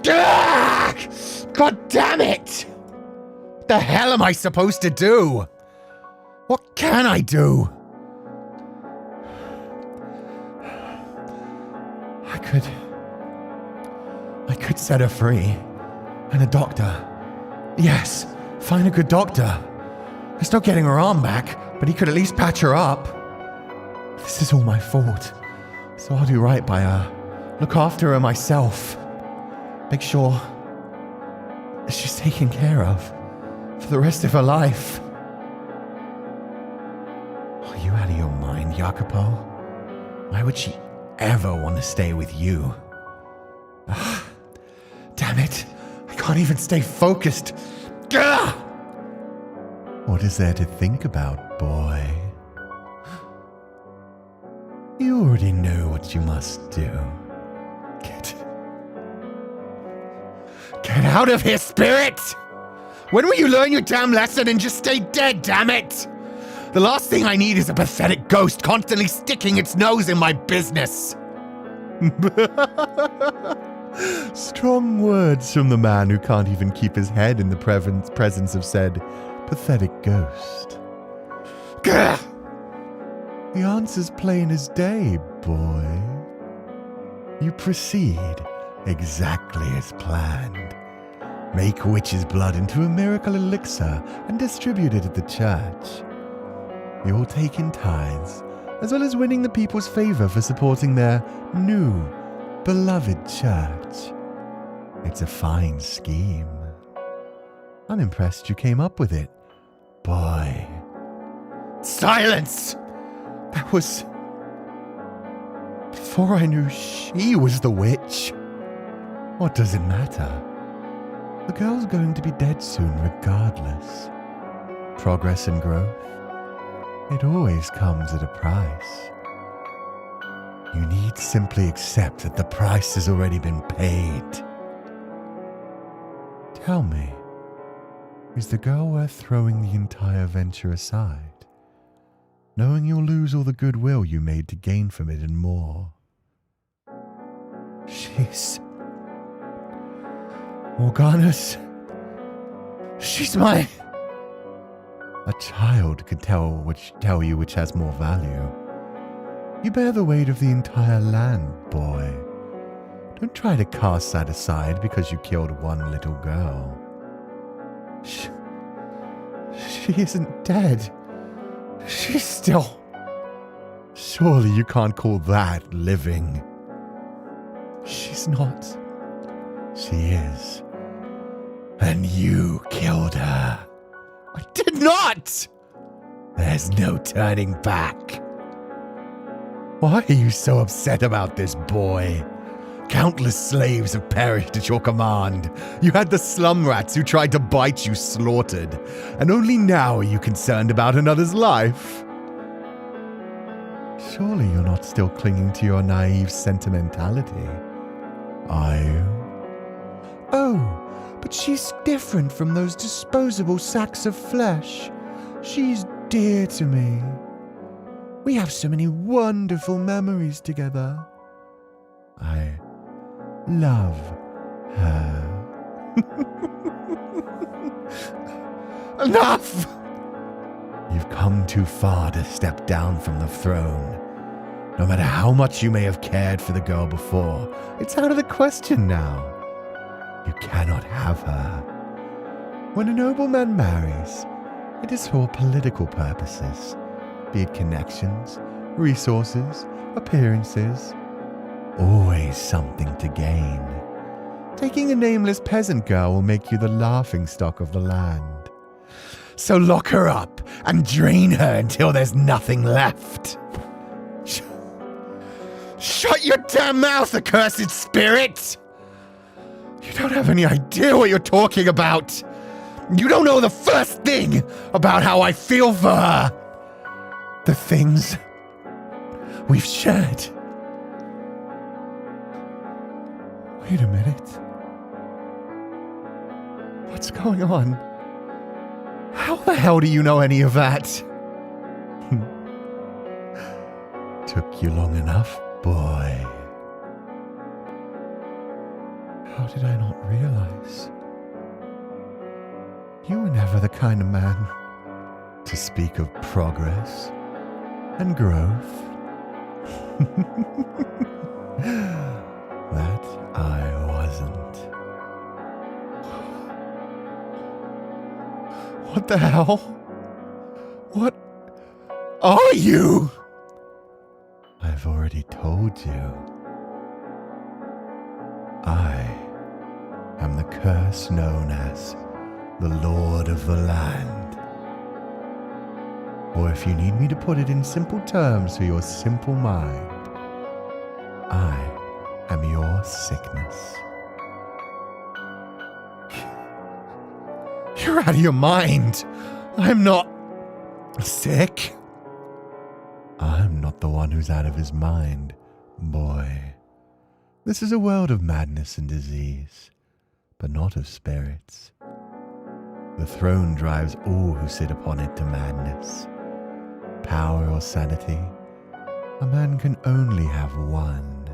Speaker 2: Ugh! God damn it! What the hell am I supposed to do? What can I do? I could set her free. And a doctor. Yes, find a good doctor. There's no getting her arm back, but he could at least patch her up. This is all my fault. So I'll do right by her. Look after her myself. Make sure she's taken care of for the rest of her life. Are you out of your mind, Jacopo? Why would she ever want to stay with you? Ugh, damn it. I can't even stay focused. Gah!
Speaker 1: What is there to think about, boy? You already know what you must do.
Speaker 2: Get out of here, spirit! When will you learn your damn lesson and just stay dead, damn it? The last thing I need is a pathetic ghost constantly sticking its nose in my business.
Speaker 1: Strong words from the man who can't even keep his head in the presence of said pathetic ghost.
Speaker 2: Gah!
Speaker 1: The answer's plain as day, boy. You proceed exactly as planned. Make witch's blood into a miracle elixir and distribute it at the church. You'll take in tithes, as well as winning the people's favor for supporting their new, beloved church. It's a fine scheme. I'm impressed you came up with it, boy.
Speaker 2: Silence! That was before I knew she was the witch.
Speaker 1: What does it matter? The girl's going to be dead soon regardless. Progress and growth, it always comes at a price. You need simply accept that the price has already been paid. Tell me, is the girl worth throwing the entire venture aside, knowing you'll lose all the goodwill you made to gain from it and more?
Speaker 2: She's Morgana's. She's my...
Speaker 1: A child could tell you which has more value. You bear the weight of the entire land, boy. Don't try to cast that aside because you killed one little girl.
Speaker 2: She isn't dead. She's still...
Speaker 1: Surely you can't call that living.
Speaker 2: She's not.
Speaker 1: She is. And you killed her.
Speaker 2: I did not!
Speaker 1: There's no turning back. Why are you so upset about this, boy? Countless slaves have perished at your command. You had the slum rats who tried to bite you slaughtered. And only now are you concerned about another's life? Surely you're not still clinging to your naive sentimentality, are you?
Speaker 2: Oh, but she's different from those disposable sacks of flesh. She's dear to me. We have so many wonderful memories together.
Speaker 1: I love her.
Speaker 2: Enough!
Speaker 1: You've come too far to step down from the throne. No matter how much you may have cared for the girl before, it's out of the question now. You cannot have her. When a nobleman marries, it is for political purposes, be it connections, resources, appearances. Always something to gain. Taking a nameless peasant girl will make you the laughingstock of the land.
Speaker 2: So lock her up and drain her until there's nothing left.
Speaker 1: Shut your damn mouth, accursed spirit! You don't have any idea what you're talking about. You don't know the first thing about how I feel for her. The things we've shared. Wait a minute. What's going on? How the hell do you know any of that?
Speaker 2: Took you long enough, boy.
Speaker 1: How did I not realize? You were never the kind of man
Speaker 2: To speak of progress and growth. That I wasn't.
Speaker 1: What the hell? What are you?
Speaker 2: I've already told you. I am the curse known as the Lord of the Land. Or if you need me to put it in simple terms for your simple mind, I am your sickness.
Speaker 1: You're out of your mind. I'm not sick.
Speaker 2: I'm not the one who's out of his mind, boy. This is a world of madness and disease, but not of spirits. The throne drives all who sit upon it to madness. Power or sanity, a man can only have one,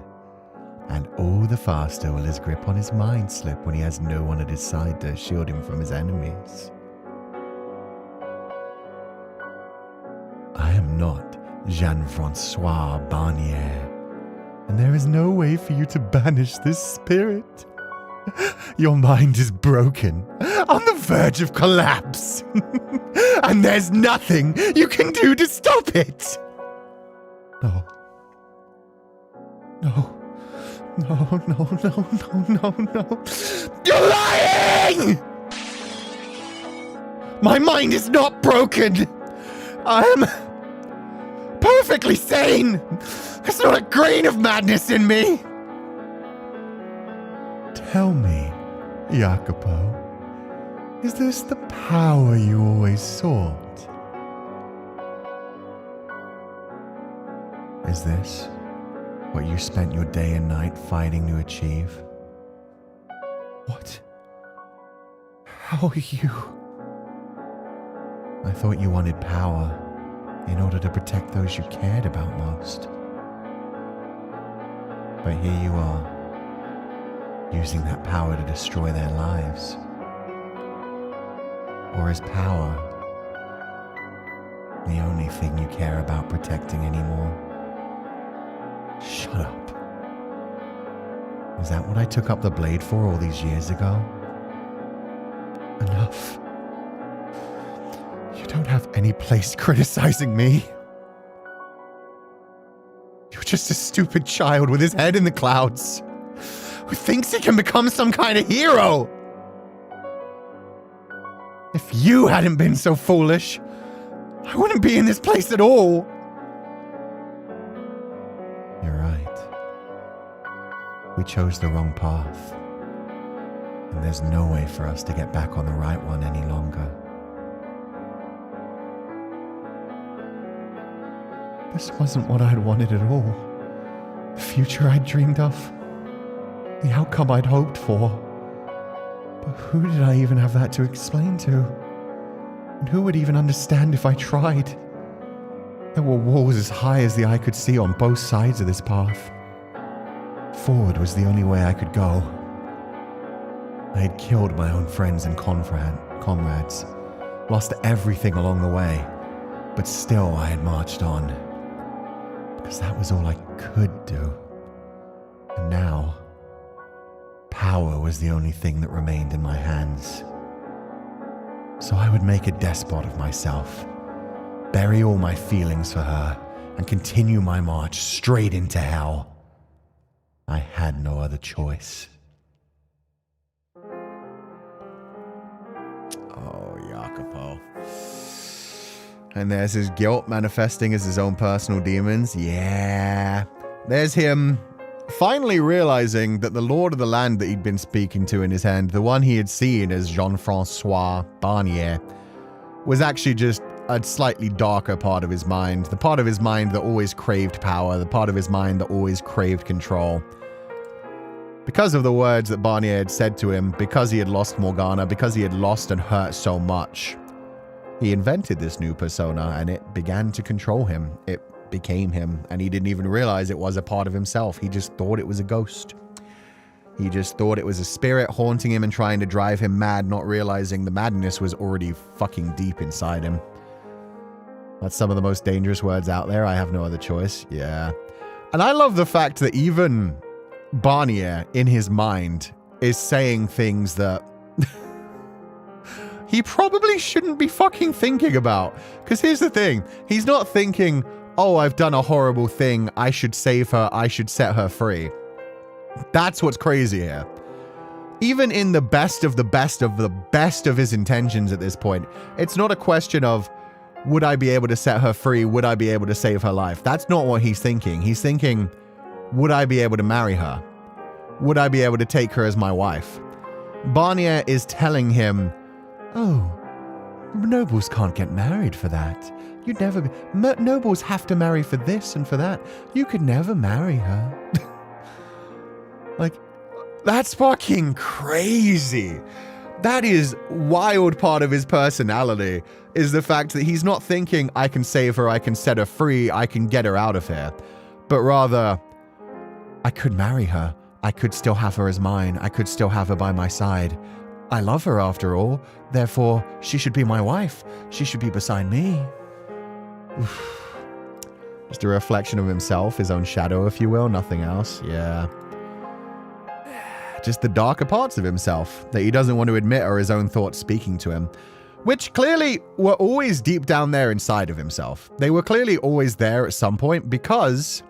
Speaker 2: and all the faster will his grip on his mind slip when he has no one at his side to shield him from his enemies. I am not Jean-Francois Barnier, and there is no way for you to banish this spirit. Your mind is broken, on the verge of collapse, and there's nothing you can do to stop it. No. No. No, no, no, no, no, no. You're lying! My mind is not broken. I am perfectly sane. There's not a grain of madness in me. Tell me, Jacopo, is this the power you always sought? Is this what you spent your day and night fighting to achieve? What? How are you? I thought you wanted power in order to protect those you cared about most. But here you are, using that power to destroy their lives. Or is power the only thing you care about protecting anymore? Shut up. Is that what I took up the blade for all these years ago? Enough. You don't have any place criticizing me. You're just a stupid child with his head in the clouds, who thinks he can become some kind of hero. If you hadn't been so foolish, I wouldn't be in this place at all. You're right. We chose the wrong path, and there's no way for us to get back on the right one any longer. This wasn't what I'd wanted at all. The future I'd dreamed of. The outcome I'd hoped for. But who did I even have that to explain to? And who would even understand if I tried? There were walls as high as the eye could see on both sides of this path. Forward was the only way I could go. I had killed my own friends and comrades, lost everything along the way, but still I had marched on. Because that was all I could do. And now, power was the only thing that remained in my hands. So I would make a despot of myself, bury all my feelings for her, and continue my march straight into hell. I had no other choice. Oh, Jacopo. And there's his guilt manifesting as his own personal demons. Yeah.
Speaker 1: There's him finally realizing that the lord of the land that he'd been speaking to in his hand, the one he had seen as Jean-Francois Barnier, was actually just a slightly darker part of his mind. The part of his mind that always craved power, the part of his mind that always craved control. Because of the words that Barnier had said to him, because he had lost Morgana, because he had lost and hurt so much, he invented this new persona and it began to control him. It became him, and he didn't even realize it was a part of himself. He just thought it was a ghost. He just thought it was a spirit haunting him and trying to drive him mad, not realizing the madness was already fucking deep inside him. That's some of the most dangerous words out there. I have no other choice. Yeah. And I love the fact that even Barnier, in his mind, is saying things that he probably shouldn't be fucking thinking about. Because here's the thing. He's not thinking, oh, I've done a horrible thing. I should save her. I should set her free. That's what's crazy here. Even in the best of the best of the best of his intentions at this point, it's not a question of, would I be able to set her free? Would I be able to save her life? That's not what he's thinking. He's thinking, would I be able to marry her? Would I be able to take her as my wife? Barnier is telling him, oh, nobles can't get married for that. You'd never be. Nobles have to marry for this and for that. You could never marry her. Like, that's fucking crazy. That is wild part of his personality, is the fact that he's not thinking, I can save her, I can set her free, I can get her out of here. But rather, I could marry her. I could still have her as mine. I could still have her by my side. I love her after all. Therefore, she should be my wife. She should be beside me. Oof. Just a reflection of himself, his own shadow, if you will, nothing else. Yeah. Just the darker parts of himself that he doesn't want to admit are his own thoughts speaking to him, which clearly were always deep down there inside of himself. They were clearly always there at some point because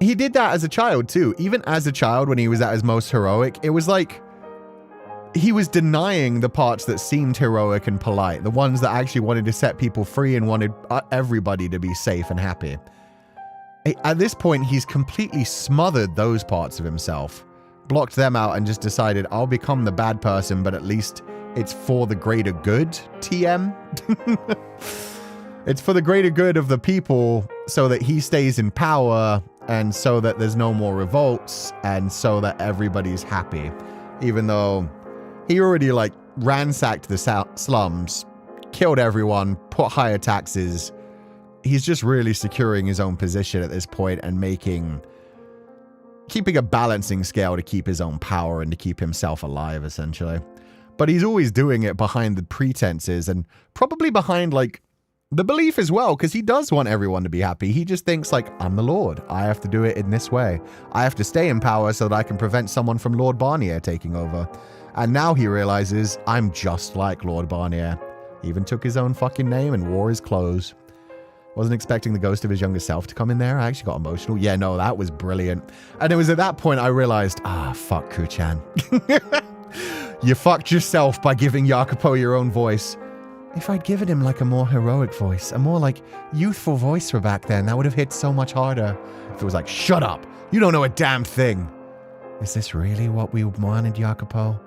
Speaker 1: he did that as a child too. Even as a child, when he was at his most heroic, it was like he was denying the parts that seemed heroic and polite, the ones that actually wanted to set people free and wanted everybody to be safe and happy. At this point, he's completely smothered those parts of himself, blocked them out, and just decided, I'll become the bad person, but at least it's for the greater good, TM. It's for the greater good of the people so that he stays in power and so that there's no more revolts and so that everybody's happy. Even though he already, like, ransacked the slums, killed everyone, put higher taxes. He's just really securing his own position at this point and keeping a balancing scale to keep his own power and to keep himself alive, essentially. But he's always doing it behind the pretenses and probably behind, like, the belief as well, because he does want everyone to be happy. He just thinks, like, I'm the Lord. I have to do it in this way. I have to stay in power so that I can prevent someone from Lord Barnier taking over. And now he realizes, I'm just like Lord Barnier. He even took his own fucking name and wore his clothes. Wasn't expecting the ghost of his younger self to come in there. I actually got emotional. Yeah, no, that was brilliant. And it was at that point I realized, fuck Kuchan. You fucked yourself by giving Jacopo your own voice. If I'd given him like a more heroic voice, a more like youthful voice for back then, that would have hit so much harder. If it was like, shut up, you don't know a damn thing. Is this really what we wanted, Jacopo?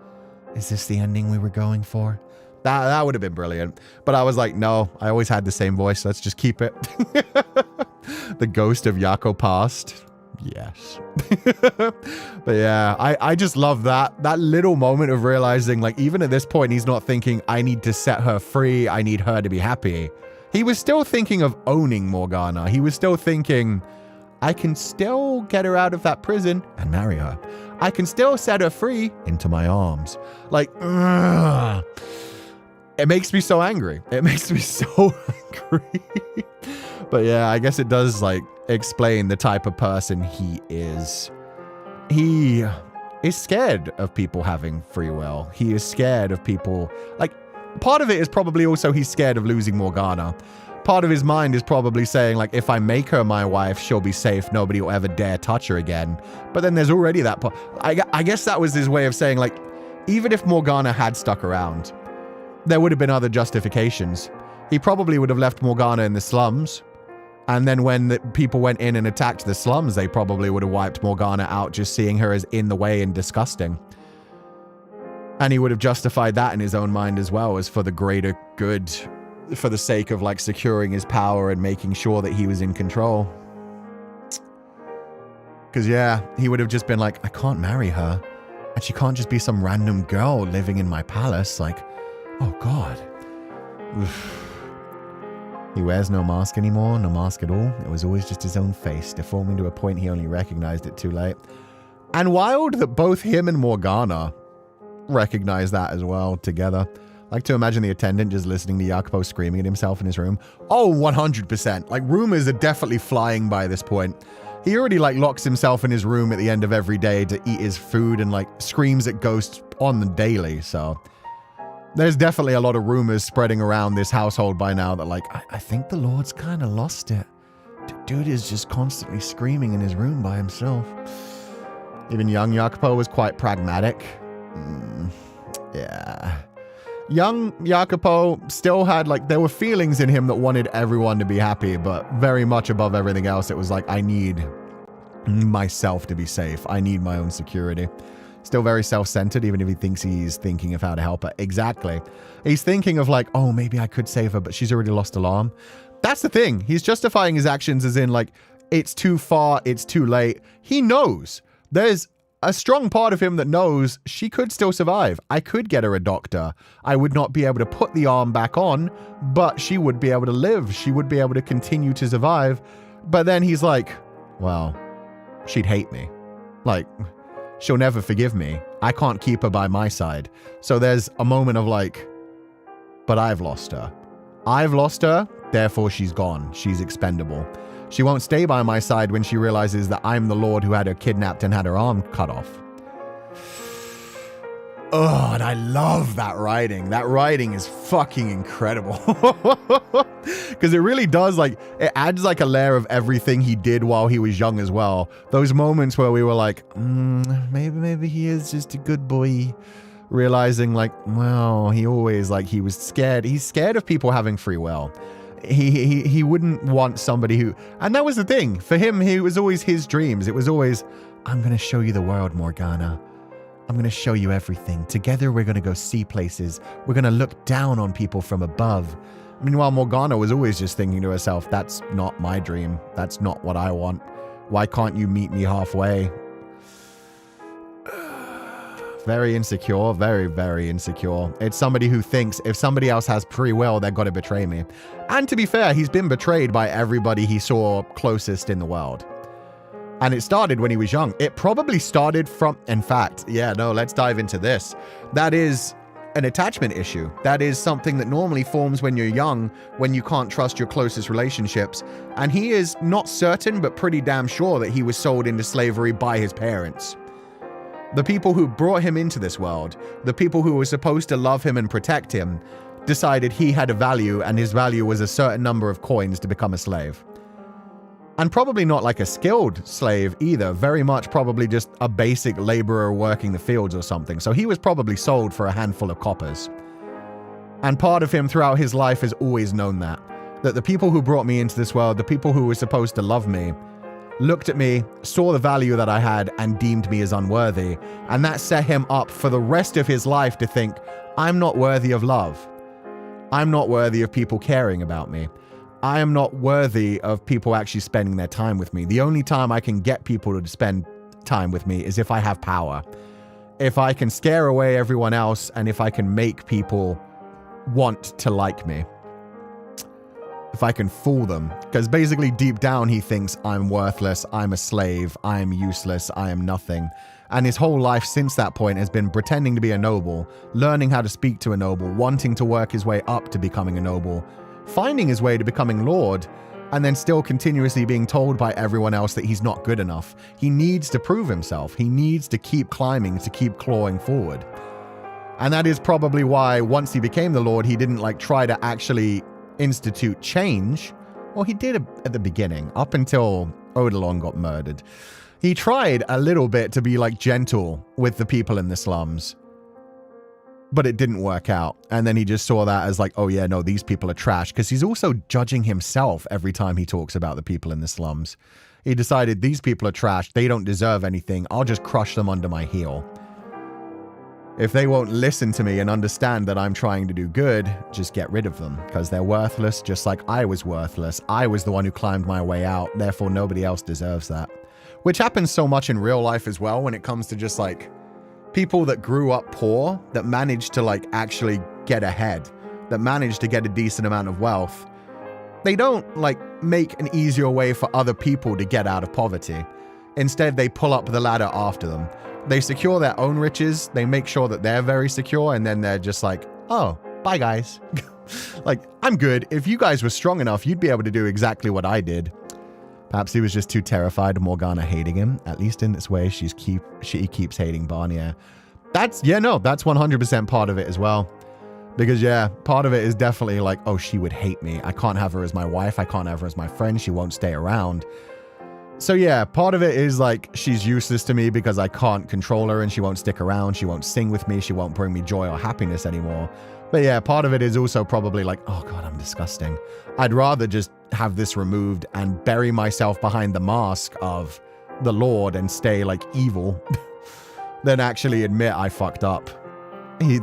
Speaker 1: Is this the ending we were going for? That would have been brilliant. But I was like, no, I always had the same voice. Let's just keep it. The ghost of Jaco past. Yes. But yeah, I just love that little moment of realizing, like, even at this point, he's not thinking, I need to set her free. I need her to be happy. He was still thinking of owning Morgana. He was still thinking, I can still get her out of that prison and marry her. I can still set her free into my arms. Like, ugh. It makes me so angry. It makes me so angry. But yeah, I guess it does, like, explain the type of person he is. He is scared of people having free will. He is scared of people, like, part of it is probably also he's scared of losing Morgana. Part of his mind is probably saying, like, if I make her my wife, she'll be safe. Nobody will ever dare touch her again. But then there's already that part. I guess that was his way of saying, like, even if Morgana had stuck around, there would have been other justifications. He probably would have left Morgana in the slums And then when the people went in and attacked the slums, they probably would have wiped Morgana out, just seeing her as in the way and disgusting. And he would have justified that in his own mind as well, as for the greater good, for the sake of like securing his power and making sure that he was in control. Because yeah, he would have just been like, I can't marry her. And she can't just be some random girl living in my palace. Like, oh God. Oof. He wears no mask anymore, no mask at all. It was always just his own face, deforming to a point he only recognized it too late. And wild that both him and Morgana recognize that as well together. Like to imagine the attendant just listening to Jacopo screaming at himself in his room. Oh, 100%. Like rumors are definitely flying by this point. He already like locks himself in his room at the end of every day to eat his food and like screams at ghosts on the daily, so... There's definitely a lot of rumors spreading around this household by now that like, I think the Lord's kind of lost it. Dude is just constantly screaming in his room by himself. Even young Jacopo was quite pragmatic. Yeah. Young Jacopo still had like, there were feelings in him that wanted everyone to be happy, but very much above everything else, it was like, I need myself to be safe. I need my own security. Still very self-centered, even if he thinks he's thinking of how to help her. Exactly. He's thinking of like, oh, maybe I could save her, but she's already lost alarm. That's the thing. He's justifying his actions as in like, it's too far, it's too late. He knows. There's a strong part of him that knows she could still survive. I could get her a doctor. I would not be able to put the arm back on, but she would be able to live. She would be able to continue to survive. But then he's like, well, she'd hate me. Like... she'll never forgive me. I can't keep her by my side. So there's a moment of like, but I've lost her. I've lost her, therefore she's gone. She's expendable. She won't stay by my side when she realizes that I'm the Lord who had her kidnapped and had her arm cut off. Oh, and I love that writing. That writing is fucking incredible. Because it really does, like, it adds like a layer of everything he did while he was young as well. Those moments where we were like, maybe he is just a good boy. Realizing like, well, he always, like, he was scared. He's scared of people having free will. He wouldn't want somebody who, and that was the thing. For him, it was always his dreams. It was always, I'm going to show you the world, Morgana. I'm going to show you everything. Together, we're going to go see places. We're going to look down on people from above. Meanwhile, Morgana was always just thinking to herself, that's not my dream. That's not what I want. Why can't you meet me halfway? Very insecure, very, very insecure. It's somebody who thinks if somebody else has free will, they've got to betray me. And to be fair, he's been betrayed by everybody he saw closest in the world. And it started when he was young. It probably started from, in fact, yeah, no, let's dive into this. That is an attachment issue. That is something that normally forms when you're young, when you can't trust your closest relationships. And he is not certain, but pretty damn sure that he was sold into slavery by his parents. The people who brought him into this world, the people who were supposed to love him and protect him, decided he had a value and his value was a certain number of coins to become a slave. And probably not like a skilled slave either, very much probably just a basic laborer working the fields or something. So he was probably sold for a handful of coppers. And part of him throughout his life has always known that the people who brought me into this world, the people who were supposed to love me, looked at me, saw the value that I had, and deemed me as unworthy. And that set him up for the rest of his life to think, I'm not worthy of love. I'm not worthy of people caring about me. I am not worthy of people actually spending their time with me. The only time I can get people to spend time with me is if I have power. If I can scare away everyone else, and if I can make people want to like me. If I can fool them. Because basically deep down he thinks I'm worthless, I'm a slave, I am useless, I am nothing. And his whole life since that point has been pretending to be a noble, learning how to speak to a noble, wanting to work his way up to becoming a noble, finding his way to becoming Lord, and then still continuously being told by everyone else that he's not good enough. He needs to prove himself. He needs to keep climbing, to keep clawing forward. And that is probably why once he became the Lord, he didn't like try to actually institute change. Well, he did at the beginning, up until Odilon got murdered. He tried a little bit to be like gentle with the people in the slums. but it didn't work out. And then he just saw that as like, oh yeah, no, these people are trash. Because he's also judging himself every time he talks about the people in the slums. He decided these people are trash. They don't deserve anything. I'll just crush them under my heel. If they won't listen to me and understand that I'm trying to do good, just get rid of them. Because they're worthless, just like I was worthless. I was the one who climbed my way out. Therefore, nobody else deserves that. Which happens so much in real life as well when it comes to just like people that grew up poor, that managed to like actually get ahead, that managed to get a decent amount of wealth. They don't like make an easier way for other people to get out of poverty. Instead, they pull up the ladder after them. They secure their own riches. They make sure that they're very secure. And then they're just like, oh, bye guys. Like, I'm good. If you guys were strong enough, you'd be able to do exactly what I did. Perhaps he was just too terrified of Morgana hating him. At least in this way, she keeps hating Barnier. That's 100% part of it as well. Because, yeah, part of it is definitely like, oh, she would hate me. I can't have her as my wife. I can't have her as my friend. She won't stay around. So, yeah, part of it is like, she's useless to me because I can't control her and she won't stick around. She won't sing with me. She won't bring me joy or happiness anymore. But, yeah, part of it is also probably like, oh, God, I'm disgusting. I'd rather just have this removed and bury myself behind the mask of the Lord and stay like evil than actually admit I fucked up.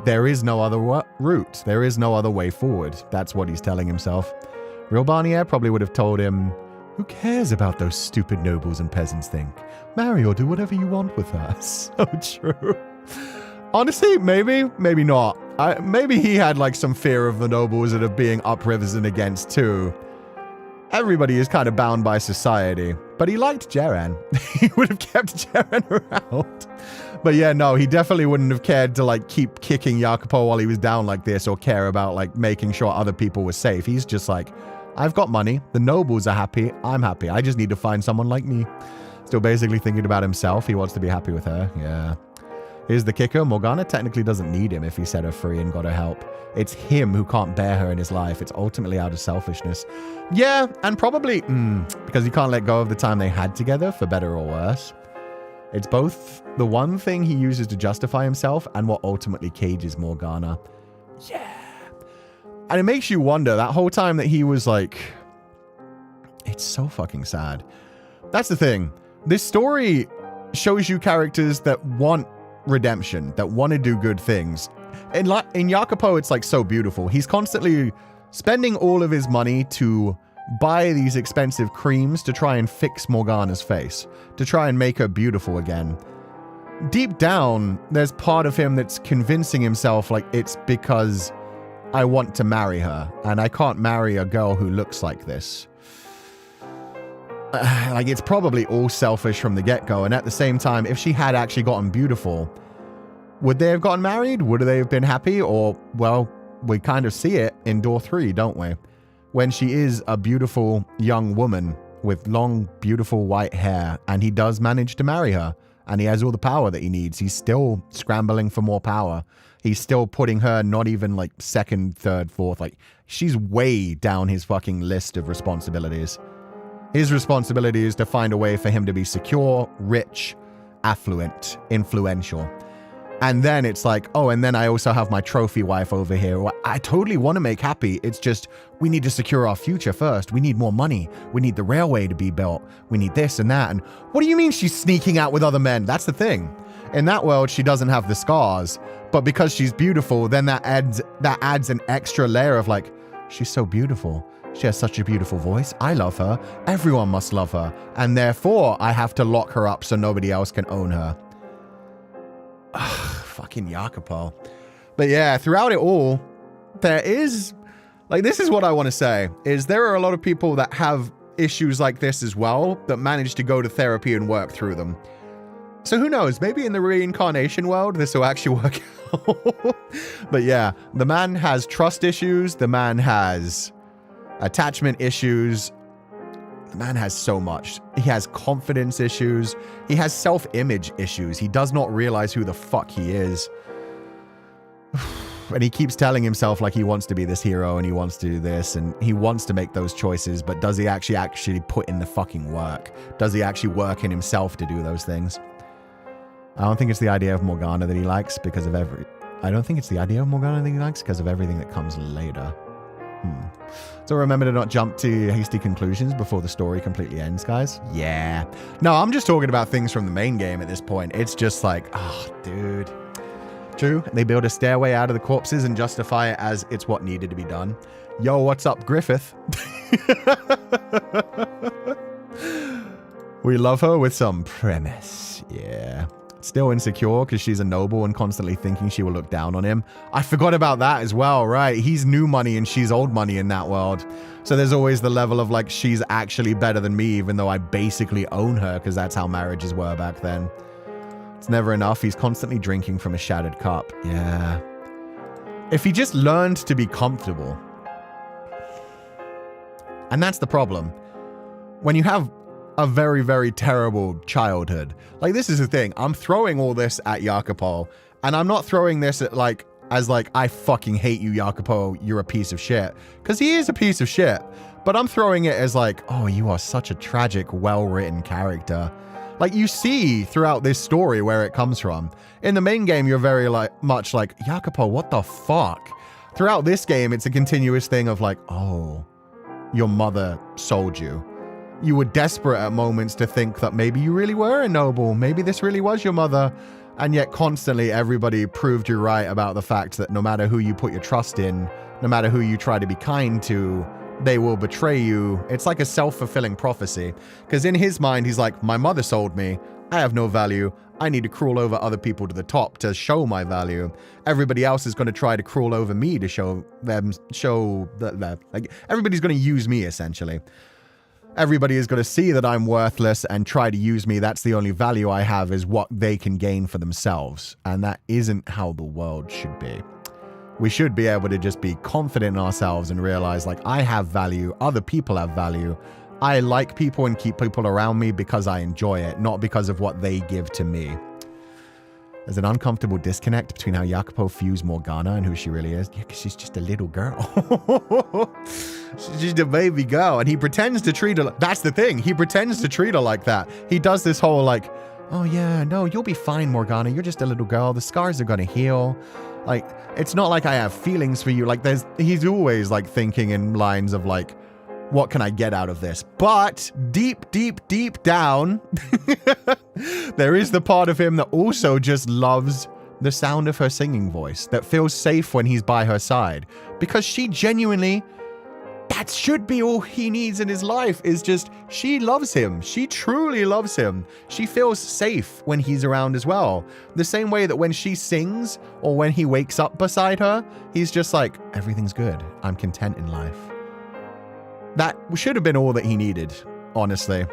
Speaker 1: There is no other route. There is no other way forward. That's what he's telling himself. Real Barnier probably would have told him, who cares about those stupid nobles and peasants think? Marry or do whatever you want with her. So true. Honestly, maybe not. Maybe he had like some fear of the nobles that are being uprisen against too. Everybody is kind of bound by society. But he liked Jeren. He would have kept Jeren around. But yeah, no, he definitely wouldn't have cared to like keep kicking Jacopo while he was down like this or care about like making sure other people were safe. He's just like, I've got money. The nobles are happy. I'm happy. I just need to find someone like me. Still basically thinking about himself. He wants to be happy with her. Yeah. Here's the kicker. Morgana technically doesn't need him if he set her free and got her help. It's him who can't bear her in his life. It's ultimately out of selfishness. Yeah, and probably because he can't let go of the time they had together, for better or worse. It's both the one thing he uses to justify himself and what ultimately cages Morgana. Yeah. And it makes you wonder, that whole time that he was like... It's so fucking sad. That's the thing. This story shows you characters that want redemption, that want to do good things. In Jacopo, it's like so beautiful. He's constantly spending all of his money to buy these expensive creams to try and fix Morgana's face, to try and make her beautiful again. Deep down, there's part of him that's convincing himself like it's because I want to marry her, and I can't marry a girl who looks like this. Like, it's probably all selfish from the get-go, and at the same time, if she had actually gotten beautiful, would they have gotten married? Would they have been happy? Or, well, we kind of see it in Door 3, don't we? When she is a beautiful young woman with long, beautiful white hair, and he does manage to marry her, and he has all the power that he needs. He's still scrambling for more power. He's still putting her not even like second, third, fourth. Like, she's way down his fucking list of responsibilities. His responsibility is to find a way for him to be secure, rich, affluent, influential. And then it's like, oh, and then I also have my trophy wife over here who I totally want to make happy. It's just, we need to secure our future first. We need more money. We need the railway to be built. We need this and that. And what do you mean she's sneaking out with other men? That's the thing. In that world, she doesn't have the scars. But because she's beautiful, then that adds an extra layer of like, she's so beautiful. She has such a beautiful voice. I love her. Everyone must love her. And therefore, I have to lock her up so nobody else can own her. Ugh, fucking Jacopo. But yeah, throughout it all, there is... Like, this is what I want to say, is there are a lot of people that have issues like this as well, that manage to go to therapy and work through them. So who knows, maybe in the reincarnation world, this will actually work out. But yeah, the man has trust issues. The man has attachment issues. The man has so much. He has confidence issues. He has self-image issues. He does not realize who the fuck he is. And he keeps telling himself like he wants to be this hero and he wants to do this and he wants to make those choices, but does he actually put in the fucking work? Does he actually work in himself to do those things? I don't think it's the idea of Morgana that he likes because of I don't think it's the idea of Morgana that he likes because of everything that comes later. So remember to not jump to hasty conclusions before the story completely ends, guys. Yeah. No, I'm just talking about things from the main game at this point. It's just like, oh, dude. True, they build a stairway out of the corpses and justify it as it's what needed to be done. Yo, what's up, Griffith? We love her with some premise. Yeah. Still insecure because she's a noble and constantly thinking she will look down on him. I forgot about that as well, right? He's new money and she's old money in that world. So there's always the level of like, she's actually better than me, even though I basically own her because that's how marriages were back then. It's never enough. He's constantly drinking from a shattered cup. Yeah. If he just learned to be comfortable. And that's the problem. When you have a very, very terrible childhood. Like, this is the thing. I'm throwing all this at Jacopo, and I'm not throwing this at as I fucking hate you, Jacopo, you're a piece of shit. Because he is a piece of shit. But I'm throwing it as like, oh, you are such a tragic, well-written character. Like, you see throughout this story where it comes from. In the main game, you're very much like, Jacopo, what the fuck? Throughout this game, it's a continuous thing of like, oh, your mother sold you. You were desperate at moments to think that maybe you really were a noble. Maybe this really was your mother. And yet constantly everybody proved you right about the fact that no matter who you put your trust in, no matter who you try to be kind to, they will betray you. It's like a self-fulfilling prophecy. Because in his mind, he's like, my mother sold me. I have no value. I need to crawl over other people to the top to show my value. Everybody else is going to try to crawl over me to show that like, everybody's going to use me, essentially. Everybody is going to see that I'm worthless and try to use me. That's the only value I have, is what they can gain for themselves. And that isn't how the world should be. We should be able to just be confident in ourselves and realize, like, I have value. Other people have value. I like people and keep people around me because I enjoy it, not because of what they give to me. There's an uncomfortable disconnect between how Jacopo views Morgana and who she really is. Yeah, because she's just a little girl. She's just a baby girl. And he pretends to treat her. That's the thing. He pretends to treat her like that. He does this whole like, oh yeah, no, you'll be fine, Morgana. You're just a little girl. The scars are going to heal. Like, it's not like I have feelings for you. Like, he's always like thinking in lines of like, what can I get out of this? But deep, deep, deep down, there is the part of him that also just loves the sound of her singing voice, that feels safe when he's by her side. Because she genuinely, that should be all he needs in his life, is just, she loves him. She truly loves him. She feels safe when he's around as well. The same way that when she sings or when he wakes up beside her, he's just like, everything's good. I'm content in life. That should have been all that he needed, honestly.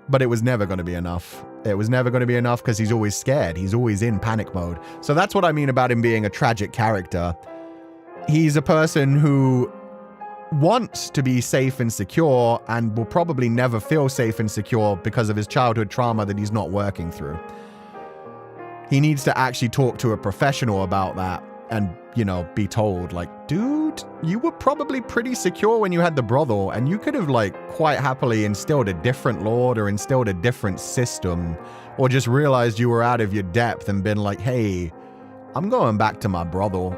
Speaker 1: But it was never going to be enough. It was never going to be enough because he's always scared. He's always in panic mode. So that's what I mean about him being a tragic character. He's a person who wants to be safe and secure and will probably never feel safe and secure because of his childhood trauma that he's not working through. He needs to actually talk to a professional about that and, you know, be told, like, dude, you were probably pretty secure when you had the brothel, and you could have, like, quite happily instilled a different lord or instilled a different system, or just realized you were out of your depth and been like, hey, I'm going back to my brothel.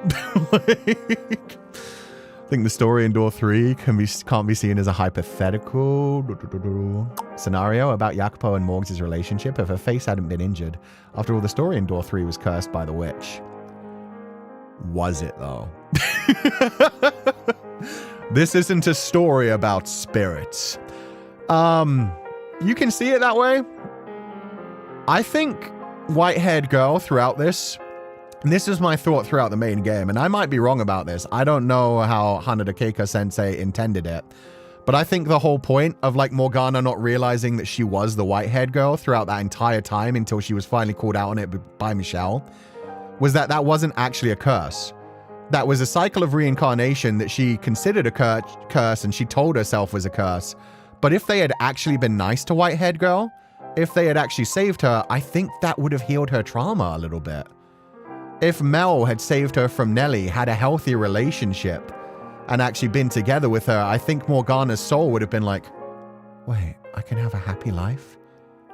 Speaker 1: Like, I think the story in Door 3 can't be seen as a hypothetical scenario about Jacopo and Morgs' relationship if her face hadn't been injured. After all, the story in Door 3 was cursed by the witch. Was it, though? This isn't a story about spirits. You can see it that way. I think white-haired girl throughout this, and this is my thought throughout the main game, and I might be wrong about this. I don't know how Hanada Keika-sensei intended it, but I think the whole point of, like, Morgana not realizing that she was the white-haired girl throughout that entire time until she was finally called out on it by Michelle was that that wasn't actually a curse. That was a cycle of reincarnation that she considered a curse and she told herself was a curse. But if they had actually been nice to white-haired girl, if they had actually saved her, I think that would have healed her trauma a little bit. If Mel had saved her from Nelly, had a healthy relationship, and actually been together with her, I think Morgana's soul would have been like, wait, I can have a happy life?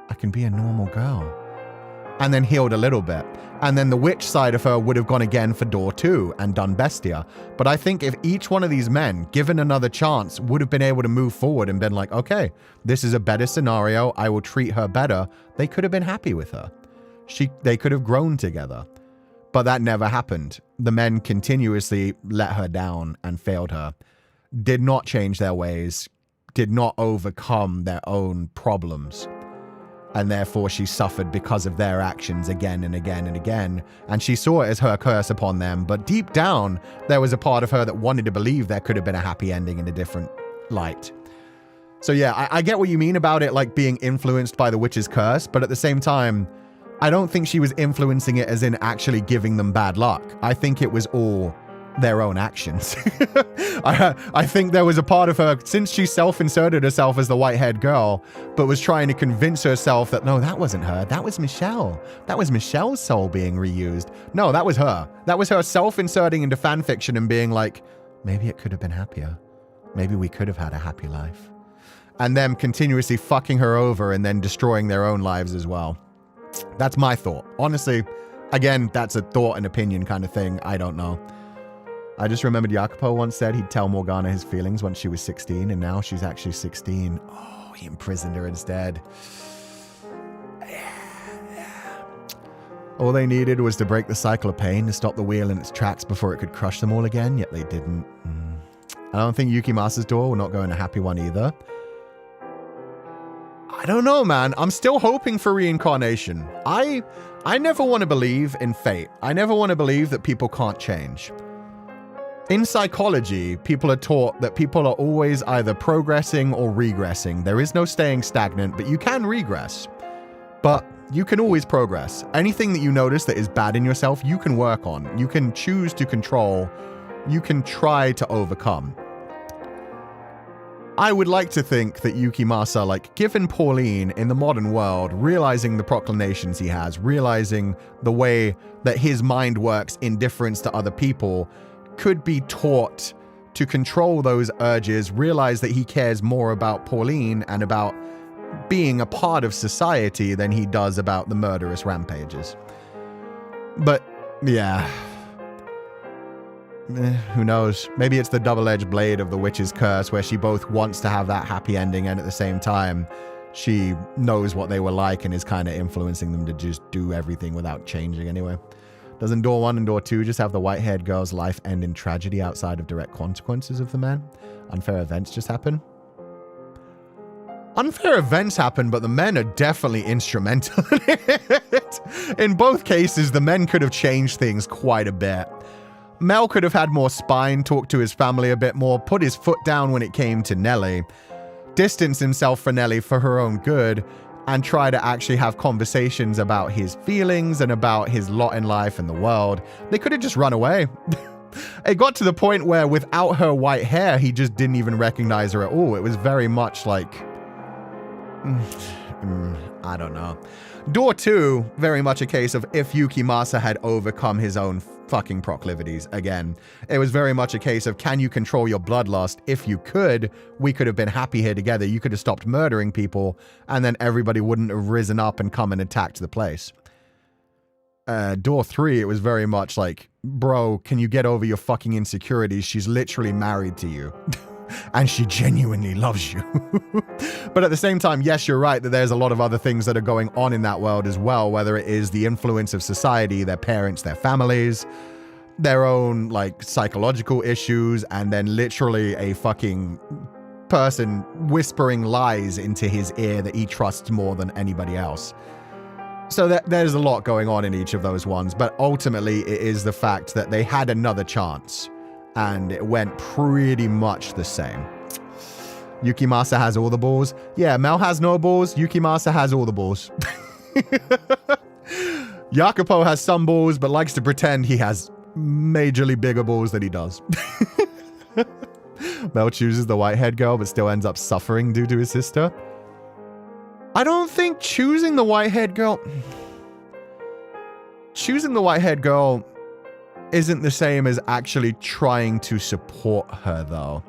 Speaker 1: I can be a normal girl. and then healed a little bit. And then the witch side of her would have gone again for door 2 and done Bestia. But I think if each one of these men, given another chance, would have been able to move forward and been like, okay, this is a better scenario, I will treat her better, they could have been happy with her. They could have grown together. But that never happened. The men continuously let her down and failed her. Did not change their ways, did not overcome their own problems. And therefore she suffered because of their actions again and again and again. And she saw it as her curse upon them. But deep down, there was a part of her that wanted to believe there could have been a happy ending in a different light. So yeah, I get what you mean about it like being influenced by the witch's curse. But at the same time, I don't think she was influencing it as in actually giving them bad luck. I think it was all their own actions. I think there was a part of her, since she self-inserted herself as the white-haired girl, but was trying to convince herself that, no, that wasn't her. That was Michelle. That was Michelle's soul being reused. No, that was her. That was her self-inserting into fan fiction and being like, maybe it could have been happier. Maybe we could have had a happy life. And them continuously fucking her over and then destroying their own lives as well. That's my thought. Honestly, again, that's a thought and opinion kind of thing. I don't know. I just remembered Jacopo once said he'd tell Morgana his feelings once she was 16, and now she's actually 16. Oh, he imprisoned her instead. All they needed was to break the cycle of pain to stop the wheel in its tracks before it could crush them all again, yet they didn't. I don't think Yukimasa's door will not go in a happy one either. I don't know, man. I'm still hoping for reincarnation. I never want to believe in fate. I never want to believe that people can't change. In psychology, people are taught that people are always either progressing or regressing. There is no staying stagnant, but you can regress. But you can always progress. Anything that you notice that is bad in yourself, you can work on. You can choose to control. You can try to overcome. I would like to think that Yukimasa, like, given Pauline in the modern world, realizing the proclamations he has, realizing the way that his mind works in difference to other people, could be taught to control those urges, realize that he cares more about Pauline and about being a part of society than he does about the murderous rampages. But, yeah. Who knows? Maybe it's the double-edged blade of the witch's curse where she both wants to have that happy ending and at the same time she knows what they were like and is kind of influencing them to just do everything without changing anyway. Doesn't door 1 and door 2 just have the white-haired girl's life end in tragedy outside of direct consequences of the man? Unfair events just happen? Unfair events happen, but the men are definitely instrumental in it. In both cases, the men could have changed things quite a bit. Mel could have had more spine, talked to his family a bit more, put his foot down when it came to Nellie, distance himself from Nellie for her own good, and try to actually have conversations about his feelings and about his lot in life and the world. They could have just run away. It got to the point where without her white hair, he just didn't even recognize her at all. It was very much like... I don't know. Door 2, very much a case of if Yukimasa had overcome his own fucking proclivities again. It was very much a case of, can you control your bloodlust? If you could, we could have been happy here together. You could have stopped murdering people, and then everybody wouldn't have risen up and come and attacked the place. Door 3, it was very much like, bro, can you get over your fucking insecurities? She's literally married to you. And she genuinely loves you. But at the same time, yes, you're right that there's a lot of other things that are going on in that world as well, whether it is the influence of society, their parents, their families, their own, like, psychological issues, and then literally a fucking person whispering lies into his ear that he trusts more than anybody else. So there's a lot going on in each of those ones, but ultimately it is the fact that they had another chance. And it went pretty much the same. Yukimasa has all the balls. Yeah, Mel has no balls. Yukimasa has all the balls. Jacopo has some balls, but likes to pretend he has majorly bigger balls than he does. Mel chooses the white-haired girl, but still ends up suffering due to his sister. I don't think choosing the white-haired girl... Choosing the white-haired girl... isn't the same as actually trying to support her, though.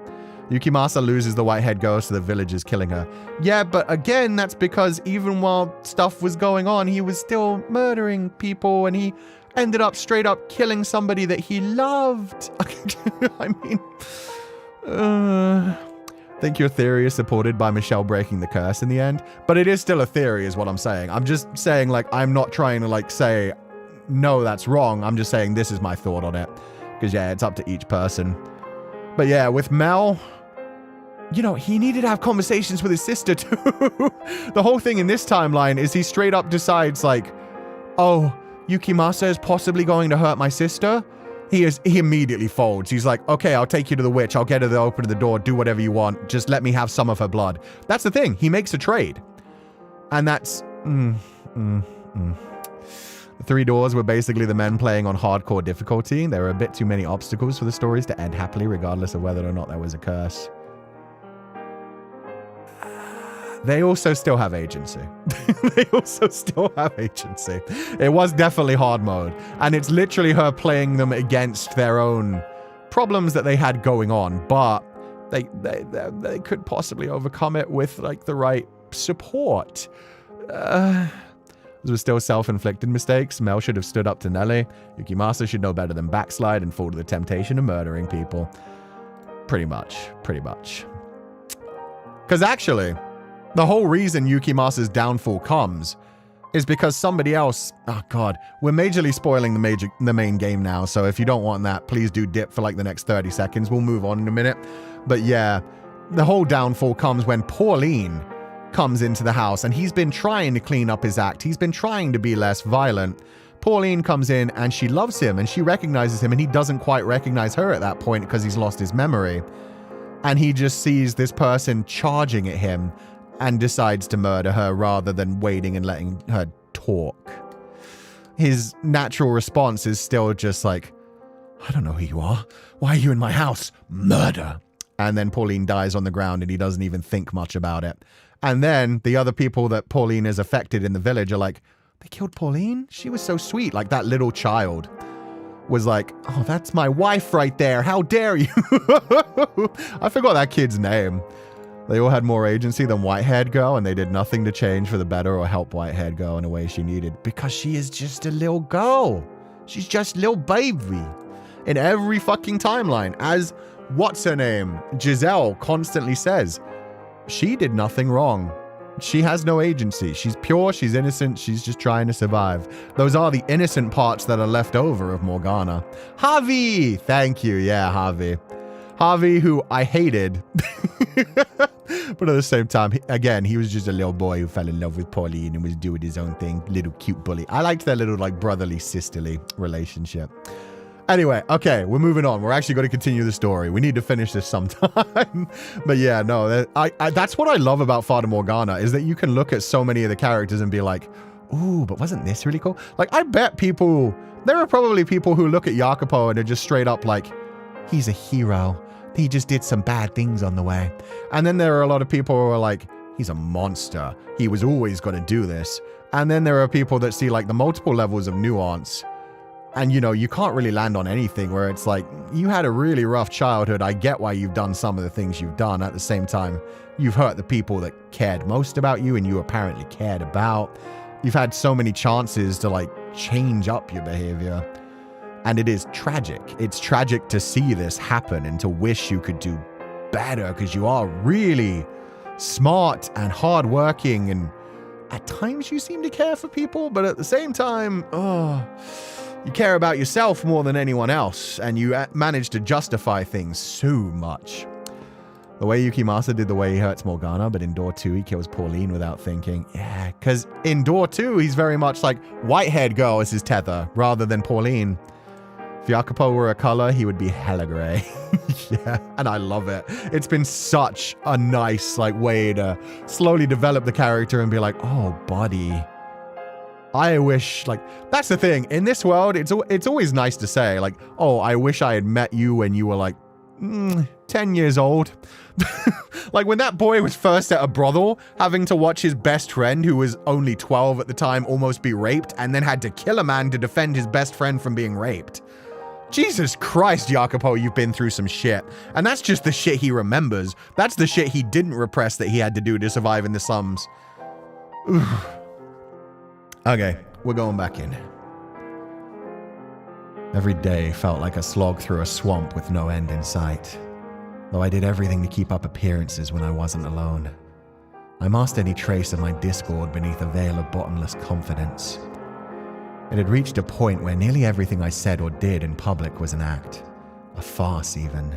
Speaker 1: Yukimasa loses the white-haired girl, so the villagers killing her. Yeah, but again, that's because even while stuff was going on, he was still murdering people, and he ended up straight up killing somebody that he loved. I mean, I think your theory is supported by Michelle breaking the curse in the end, but it is still a theory is what I'm saying. I'm just saying, like, I'm not trying to, like, say, no, that's wrong. I'm just saying this is my thought on it. Because, yeah, it's up to each person. But, yeah, with Mel, you know, he needed to have conversations with his sister, too. The whole thing in this timeline is he straight up decides, like, oh, Yukimasa is possibly going to hurt my sister. He immediately folds. He's like, okay, I'll take you to the witch. I'll get her to open the door. Do whatever you want. Just let me have some of her blood. That's the thing. He makes a trade. And that's... The 3 doors were basically the men playing on hardcore difficulty. There were a bit too many obstacles for the stories to end happily, regardless of whether or not there was a curse. They also still have agency. They also still have agency. It was definitely hard mode. And it's literally her playing them against their own problems that they had going on. But they could possibly overcome it with, like, the right support. Those were still self-inflicted mistakes. Mel should have stood up to Nelly. Yukimasa should know better than backslide and fall to the temptation of murdering people. Pretty much. Because actually, the whole reason Yukimasa's downfall comes is because somebody else... Oh, God. We're majorly spoiling the main game now, so if you don't want that, please do dip for, like, the next 30 seconds. We'll move on in a minute. But, yeah, the whole downfall comes when Pauline comes into the house, and he's been trying to clean up his act. He's been trying to be less violent. Pauline comes in, and she loves him, and she recognizes him, and he doesn't quite recognize her at that point because he's lost his memory. And he just sees this person charging at him and decides to murder her rather than waiting and letting her talk. His natural response is still just like, I don't know who you are. Why are you in my house? Murder. And then Pauline dies on the ground, and he doesn't even think much about it. And then the other people that Pauline has affected in the village are like, they killed Pauline? She was so sweet. Like, that little child was like, oh, that's my wife right there. How dare you? I forgot that kid's name. They all had more agency than white-haired girl, and they did nothing to change for the better or help white-haired girl in a way she needed. Because she is just a little girl. She's just a little baby. In every fucking timeline. As, what's her name? Giselle constantly says, she did nothing wrong. She has no agency. She's pure, she's innocent, she's just trying to survive. Those are the innocent parts that are left over of Morgana. Javi! Thank you, yeah, Javi. Javi, who I hated. But at the same time, again, he was just a little boy who fell in love with Pauline and was doing his own thing. Little cute bully. I liked their little, like, brotherly, sisterly relationship. Anyway, okay, we're moving on. We're actually going to continue the story. We need to finish this sometime. But yeah, no, that's what I love about Fata Morgana, is that you can look at so many of the characters and be like, ooh, but wasn't this really cool? Like, I bet there are probably people who look at Jacopo and are just straight up like, he's a hero. He just did some bad things on the way. And then there are a lot of people who are like, he's a monster. He was always going to do this. And then there are people that see, like, the multiple levels of nuance. And, you know, you can't really land on anything where it's like, you had a really rough childhood. I get why you've done some of the things you've done. At the same time, you've hurt the people that cared most about you and you apparently cared about. You've had so many chances to, like, change up your behavior. And it is tragic. It's tragic to see this happen and to wish you could do better because you are really smart and hardworking. And at times you seem to care for people, but at the same time, you care about yourself more than anyone else, and you manage to justify things so much. The way Yukimasa did the way he hurts Morgana, but in Door 2 he kills Pauline without thinking. Yeah, because in Door 2 he's very much like white-haired girl is his tether, rather than Pauline. If Jacopo were a color, he would be hella gray. Yeah, and I love it. It's been such a nice, like, way to slowly develop the character and be like, oh, buddy. I wish, like, that's the thing. In this world, it's always nice to say, like, oh, I wish I had met you when you were, like, 10 years old. Like, when that boy was first at a brothel, having to watch his best friend, who was only 12 at the time, almost be raped, and then had to kill a man to defend his best friend from being raped. Jesus Christ, Jacopo, you've been through some shit. And that's just the shit he remembers. That's the shit he didn't repress that he had to do to survive in the slums. Okay, we're going back in. Every day felt like a slog through a swamp with no end in sight. Though I did everything to keep up appearances when I wasn't alone. I masked any trace of my discord beneath a veil of bottomless confidence. It had reached a point where nearly everything I said or did in public was an act. A farce, even.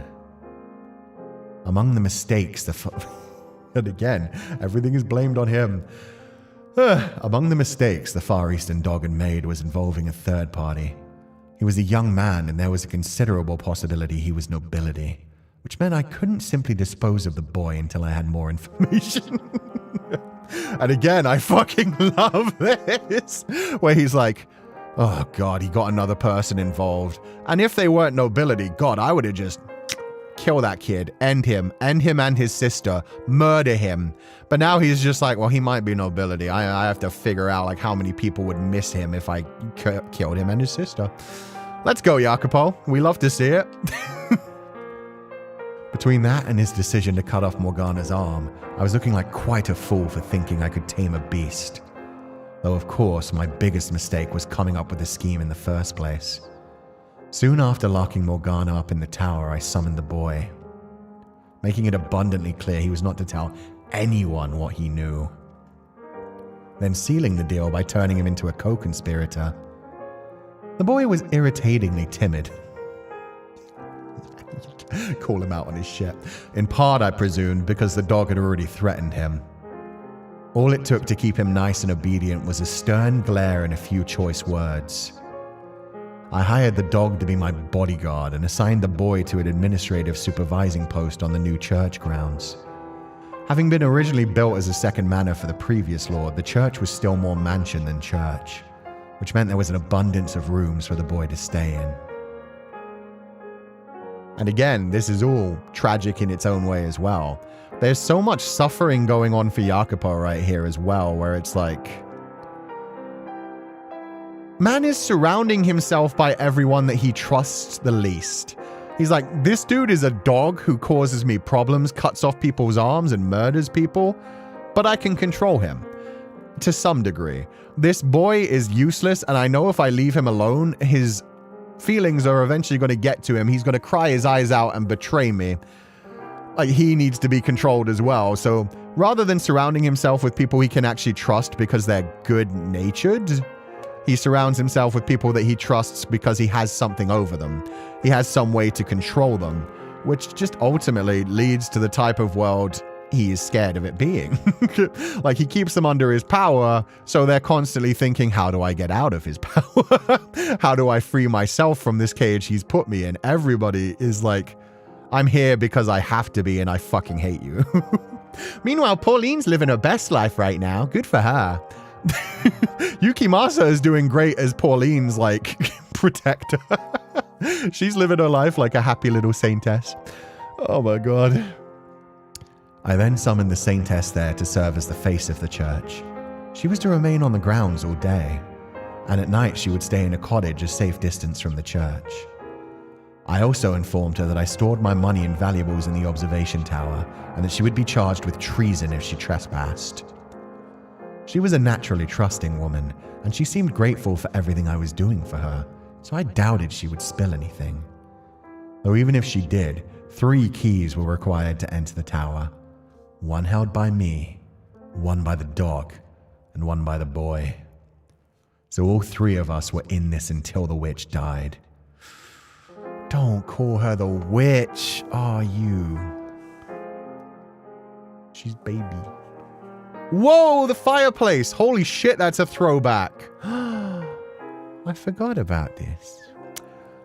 Speaker 1: Among the mistakes, and again, everything is blamed on him. Among the mistakes, the Far Eastern dog and maid was involving a third party. He was a young man, and there was a considerable possibility he was nobility, which meant I couldn't simply dispose of the boy until I had more information. And again, I fucking love this, where he's like, oh God, he got another person involved. And if they weren't nobility, God, I would have just kill that kid, end him and his sister, murder him. But now he's just like, well, he might be nobility. I have to figure out like how many people would miss him if I killed him and his sister. Let's go, Jacopo. We love to see it. Between that and his decision to cut off Morgana's arm, I was looking like quite a fool for thinking I could tame a beast. Though, of course, my biggest mistake was coming up with a scheme in the first place. Soon after locking Morgana up in the tower, I summoned the boy, making it abundantly clear he was not to tell anyone what he knew. Then sealing the deal by turning him into a co-conspirator. The boy was irritatingly timid. Call him out on his shit. In part, I presumed, because the dog had already threatened him. All it took to keep him nice and obedient was a stern glare and a few choice words. I hired the dog to be my bodyguard and assigned the boy to an administrative supervising post on the new church grounds. Having been originally built as a second manor for the previous lord, the church was still more mansion than church, which meant there was an abundance of rooms for the boy to stay in. And again, this is all tragic in its own way as well. There's so much suffering going on for Jacopo right here as well, where it's like, man is surrounding himself by everyone that he trusts the least. He's like, this dude is a dog who causes me problems, cuts off people's arms and murders people, but I can control him to some degree. This boy is useless, and I know if I leave him alone, his feelings are eventually going to get to him. He's going to cry his eyes out and betray me. Like, he needs to be controlled as well. So rather than surrounding himself with people he can actually trust because they're good-natured, he surrounds himself with people that he trusts because he has something over them. He has some way to control them, which just ultimately leads to the type of world he is scared of it being. Like, he keeps them under his power, so they're constantly thinking, how do I get out of his power? How do I free myself from this cage he's put me in? Everybody is like, I'm here because I have to be and I fucking hate you. Meanwhile, Pauline's living her best life right now. Good for her. Yukimasa is doing great as Pauline's, like, protector. She's living her life like a happy little saintess. Oh my god. I then summoned the saintess there to serve as the face of the church. She was to remain on the grounds all day, and at night she would stay in a cottage a safe distance from the church. I also informed her that I stored my money and valuables in the observation tower, and that she would be charged with treason if she trespassed. She was a naturally trusting woman, and she seemed grateful for everything I was doing for her, so I doubted she would spill anything. Though even if she did, 3 keys were required to enter the tower. 1 held by me, 1 by the dog, and 1 by the boy. So all 3 of us were in this until the witch died. Don't call her the witch, are you? She's baby. Whoa, the fireplace! Holy shit, that's a throwback. I forgot about this.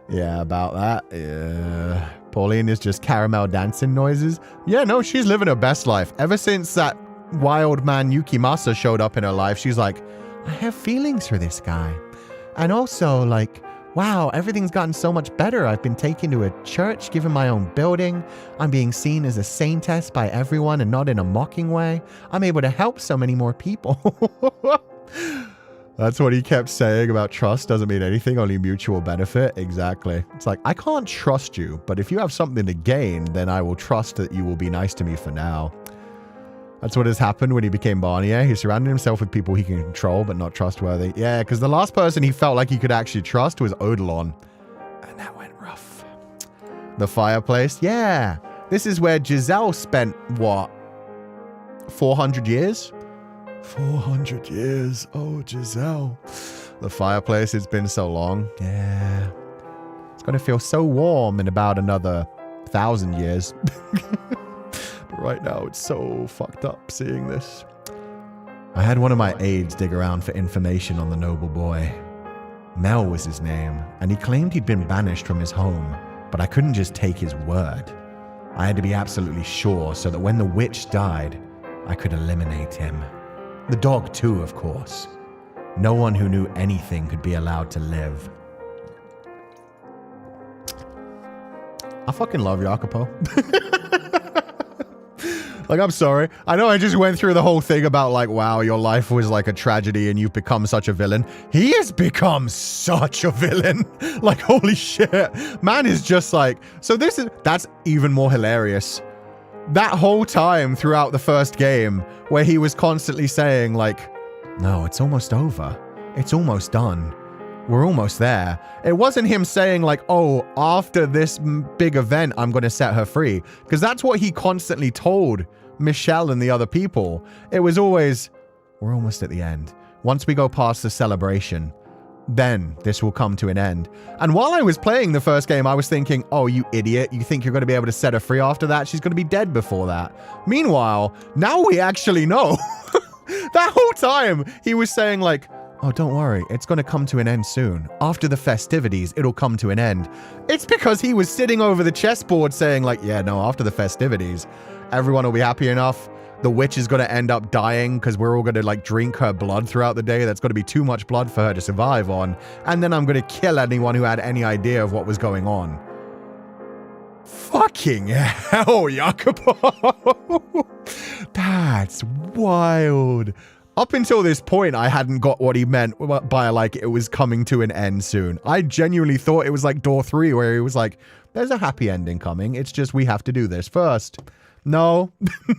Speaker 1: Yeah, about that. Pauline is just caramel dancing noises. Yeah, no, she's living her best life. Ever since that wild man Yukimasa showed up in her life, she's like, I have feelings for this guy. And also, like, wow, everything's gotten so much better. I've been taken to a church, given my own building. I'm being seen as a saintess by everyone and not in a mocking way. I'm able to help so many more people. That's what he kept saying about trust doesn't mean anything, only mutual benefit. Exactly. It's like, I can't trust you, but if you have something to gain, then I will trust that you will be nice to me for now. That's what has happened when he became Barnier. He surrounded himself with people he can control, but not trustworthy. Yeah, because the last person he felt like he could actually trust was Odilon. And that went rough. The fireplace. Yeah. This is where Giselle spent, what, 400 years? 400 years. Oh, Giselle. The fireplace, it's been so long. Yeah. It's going to feel so warm in about another 1,000 years. But right now, it's so fucked up seeing this. I had one of my aides dig around for information on the noble boy. Mel was his name, and he claimed he'd been banished from his home, but I couldn't just take his word. I had to be absolutely sure so that when the witch died, I could eliminate him. The dog too, of course. No one who knew anything could be allowed to live. I fucking love Jacopo. Like, I'm sorry. I know I just went through the whole thing about like, wow, your life was like a tragedy and you've become such a villain. He has become such a villain. Like, holy shit. Man is just like, so that's even more hilarious. That whole time throughout the first game where he was constantly saying like, no, it's almost over. It's almost done. We're almost there. It wasn't him saying like, oh, after this big event, I'm going to set her free. Because that's what he constantly told Michelle and the other people. It was always, we're almost at the end. Once we go past the celebration, then this will come to an end. And while I was playing the first game, I was thinking, oh, you idiot. You think you're going to be able to set her free after that? She's going to be dead before that. Meanwhile, now we actually know. That whole time, he was saying like, oh, don't worry. It's going to come to an end soon. After the festivities, it'll come to an end. It's because he was sitting over the chessboard saying like, yeah, no, after the festivities, everyone will be happy enough. The witch is going to end up dying because we're all going to like drink her blood throughout the day. That's going to be too much blood for her to survive on. And then I'm going to kill anyone who had any idea of what was going on. Fucking hell, Jacopo. That's wild. Up until this point, I hadn't got what he meant by like it was coming to an end soon. I genuinely thought it was like Door 3 where he was like, there's a happy ending coming. It's just we have to do this first. No,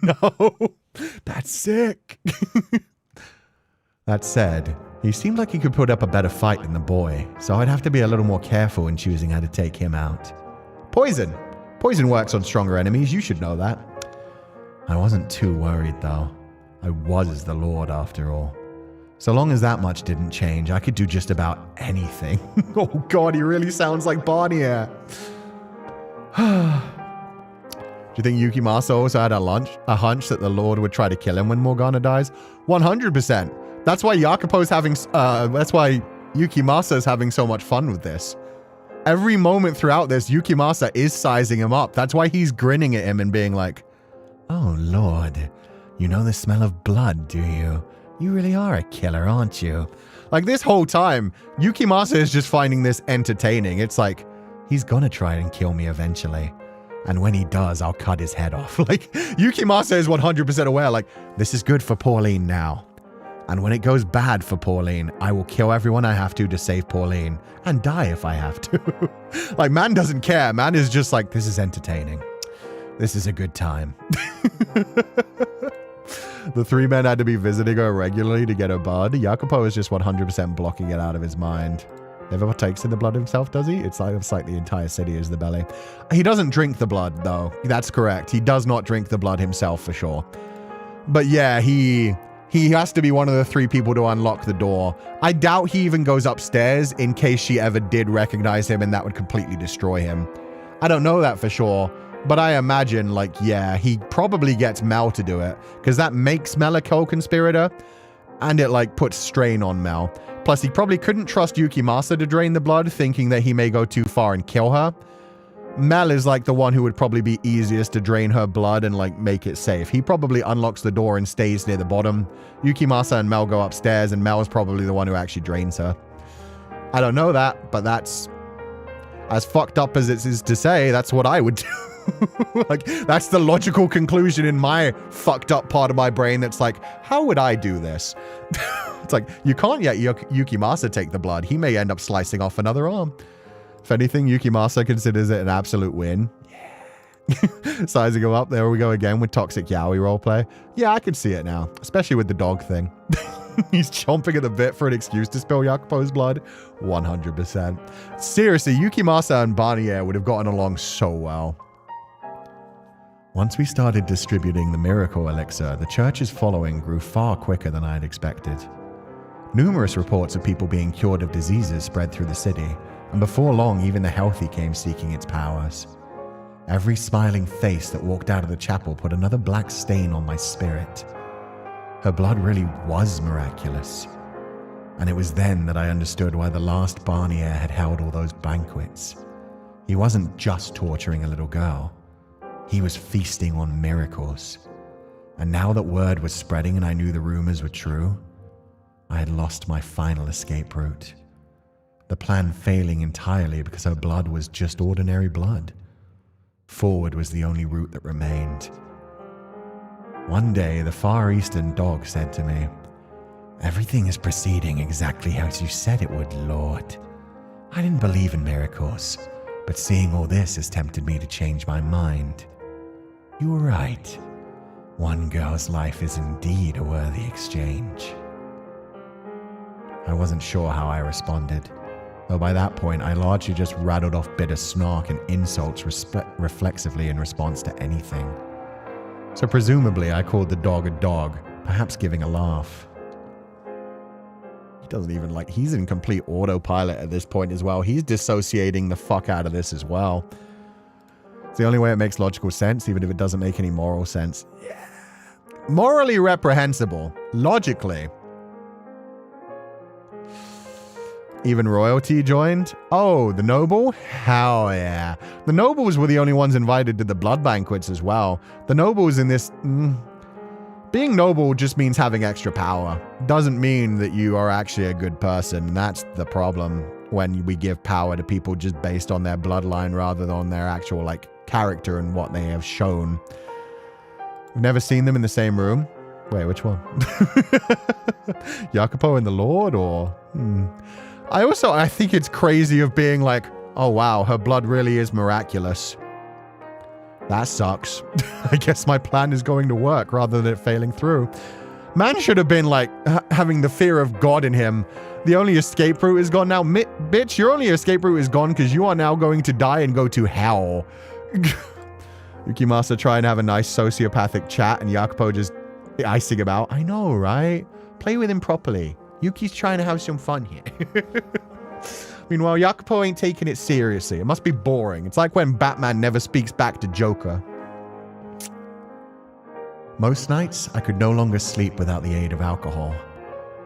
Speaker 1: no, that's sick. That said, he seemed like he could put up a better fight than the boy, so I'd have to be a little more careful in choosing how to take him out. Poison. Poison works on stronger enemies, you should know that. I wasn't too worried though. I was the Lord after all. So long as that much didn't change, I could do just about anything. Oh god, he really sounds like Barnier. Do you think Yukimasa also had a hunch that the Lord would try to kill him when Morgana dies? 100%. That's why that's why Yukimasa is having so much fun with this. Every moment throughout this, Yukimasa is sizing him up. That's why he's grinning at him and being like, oh Lord, you know the smell of blood, do you? You really are a killer, aren't you? Like this whole time, Yukimasa is just finding this entertaining. It's like, he's gonna try and kill me eventually. And when he does, I'll cut his head off. Like, Yukimasa is 100% aware, like, this is good for Pauline now. And when it goes bad for Pauline, I will kill everyone I have to save Pauline. And die if I have to. Like, man doesn't care. Man is just like, this is entertaining. This is a good time. The three men had to be visiting her regularly to get her blood. Jacopo is just 100% blocking it out of his mind. Never partakes in the blood himself, does he? It's like the entire city is the belly. He doesn't drink the blood, though. That's correct. He does not drink the blood himself, for sure. But yeah, he has to be one of the three people to unlock the door. I doubt he even goes upstairs in case she ever did recognize him and that would completely destroy him. I don't know that for sure, but I imagine, like, yeah, he probably gets Mel to do it because that makes Mel a co-conspirator and it, like, puts strain on Mel. Plus, he probably couldn't trust Yukimasa to drain the blood, thinking that he may go too far and kill her. Mel is like the one who would probably be easiest to drain her blood and like make it safe. He probably unlocks the door and stays near the bottom. Yukimasa and Mel go upstairs and Mel is probably the one who actually drains her. I don't know that, but that's as fucked up as it is to say, that's what I would do. Like, that's the logical conclusion in my fucked up part of my brain that's like, how would I do this? It's like, you can't yet Yukimasa take the blood. He may end up slicing off another arm. If anything, Yukimasa considers it an absolute win. Yeah. Sizing him up. There we go again with toxic yaoi roleplay. Yeah, I can see it now. Especially with the dog thing. He's chomping at the bit for an excuse to spill Yakupo's blood. 100%. Seriously, Yukimasa and Barnier would have gotten along so well. Once we started distributing the miracle elixir, the church's following grew far quicker than I had expected. Numerous reports of people being cured of diseases spread through the city, and before long even the healthy came seeking its powers. Every smiling face that walked out of the chapel put another black stain on my spirit. Her blood really was miraculous. And it was then that I understood why the last Barnier had held all those banquets. He wasn't just torturing a little girl. He was feasting on miracles. And now that word was spreading and I knew the rumors were true, I had lost my final escape route. The plan failing entirely because her blood was just ordinary blood. Forward was the only route that remained. One day, the Far Eastern dog said to me, "Everything is proceeding exactly as you said it would, Lord. I didn't believe in miracles, but seeing all this has tempted me to change my mind. You were right. One girl's life is indeed a worthy exchange." I wasn't sure how I responded, though by that point I largely just rattled off bitter snark and insults reflexively in response to anything. So presumably I called the dog, perhaps giving a laugh. He doesn't even he's in complete autopilot at this point as well. He's dissociating the fuck out of this as well. It's the only way it makes logical sense, even if it doesn't make any moral sense. Yeah. Morally reprehensible. Logically. Even royalty joined? Oh, the noble? Hell yeah. The nobles were the only ones invited to the blood banquets as well. The nobles in this... Being noble just means having extra power. Doesn't mean that you are actually a good person. That's the problem when we give power to people just based on their bloodline rather than on their actual, character and what they have shown. We've never seen them in the same room. Wait, which one? Jacopo and the Lord, or... I think it's crazy of being like, oh wow, her blood really is miraculous. That sucks. I guess my plan is going to work rather than it failing through. Man should have been having the fear of God in him. The only escape route is gone now. Bitch, your only escape route is gone because you are now going to die and go to hell. Yukimasa try and have a nice sociopathic chat and Jacopo just icing about. I know, right? Play with him properly. Yuki's trying to have some fun here. Meanwhile, Jacopo ain't taking it seriously. It must be boring. It's like when Batman never speaks back to Joker. Most nights, I could no longer sleep without the aid of alcohol.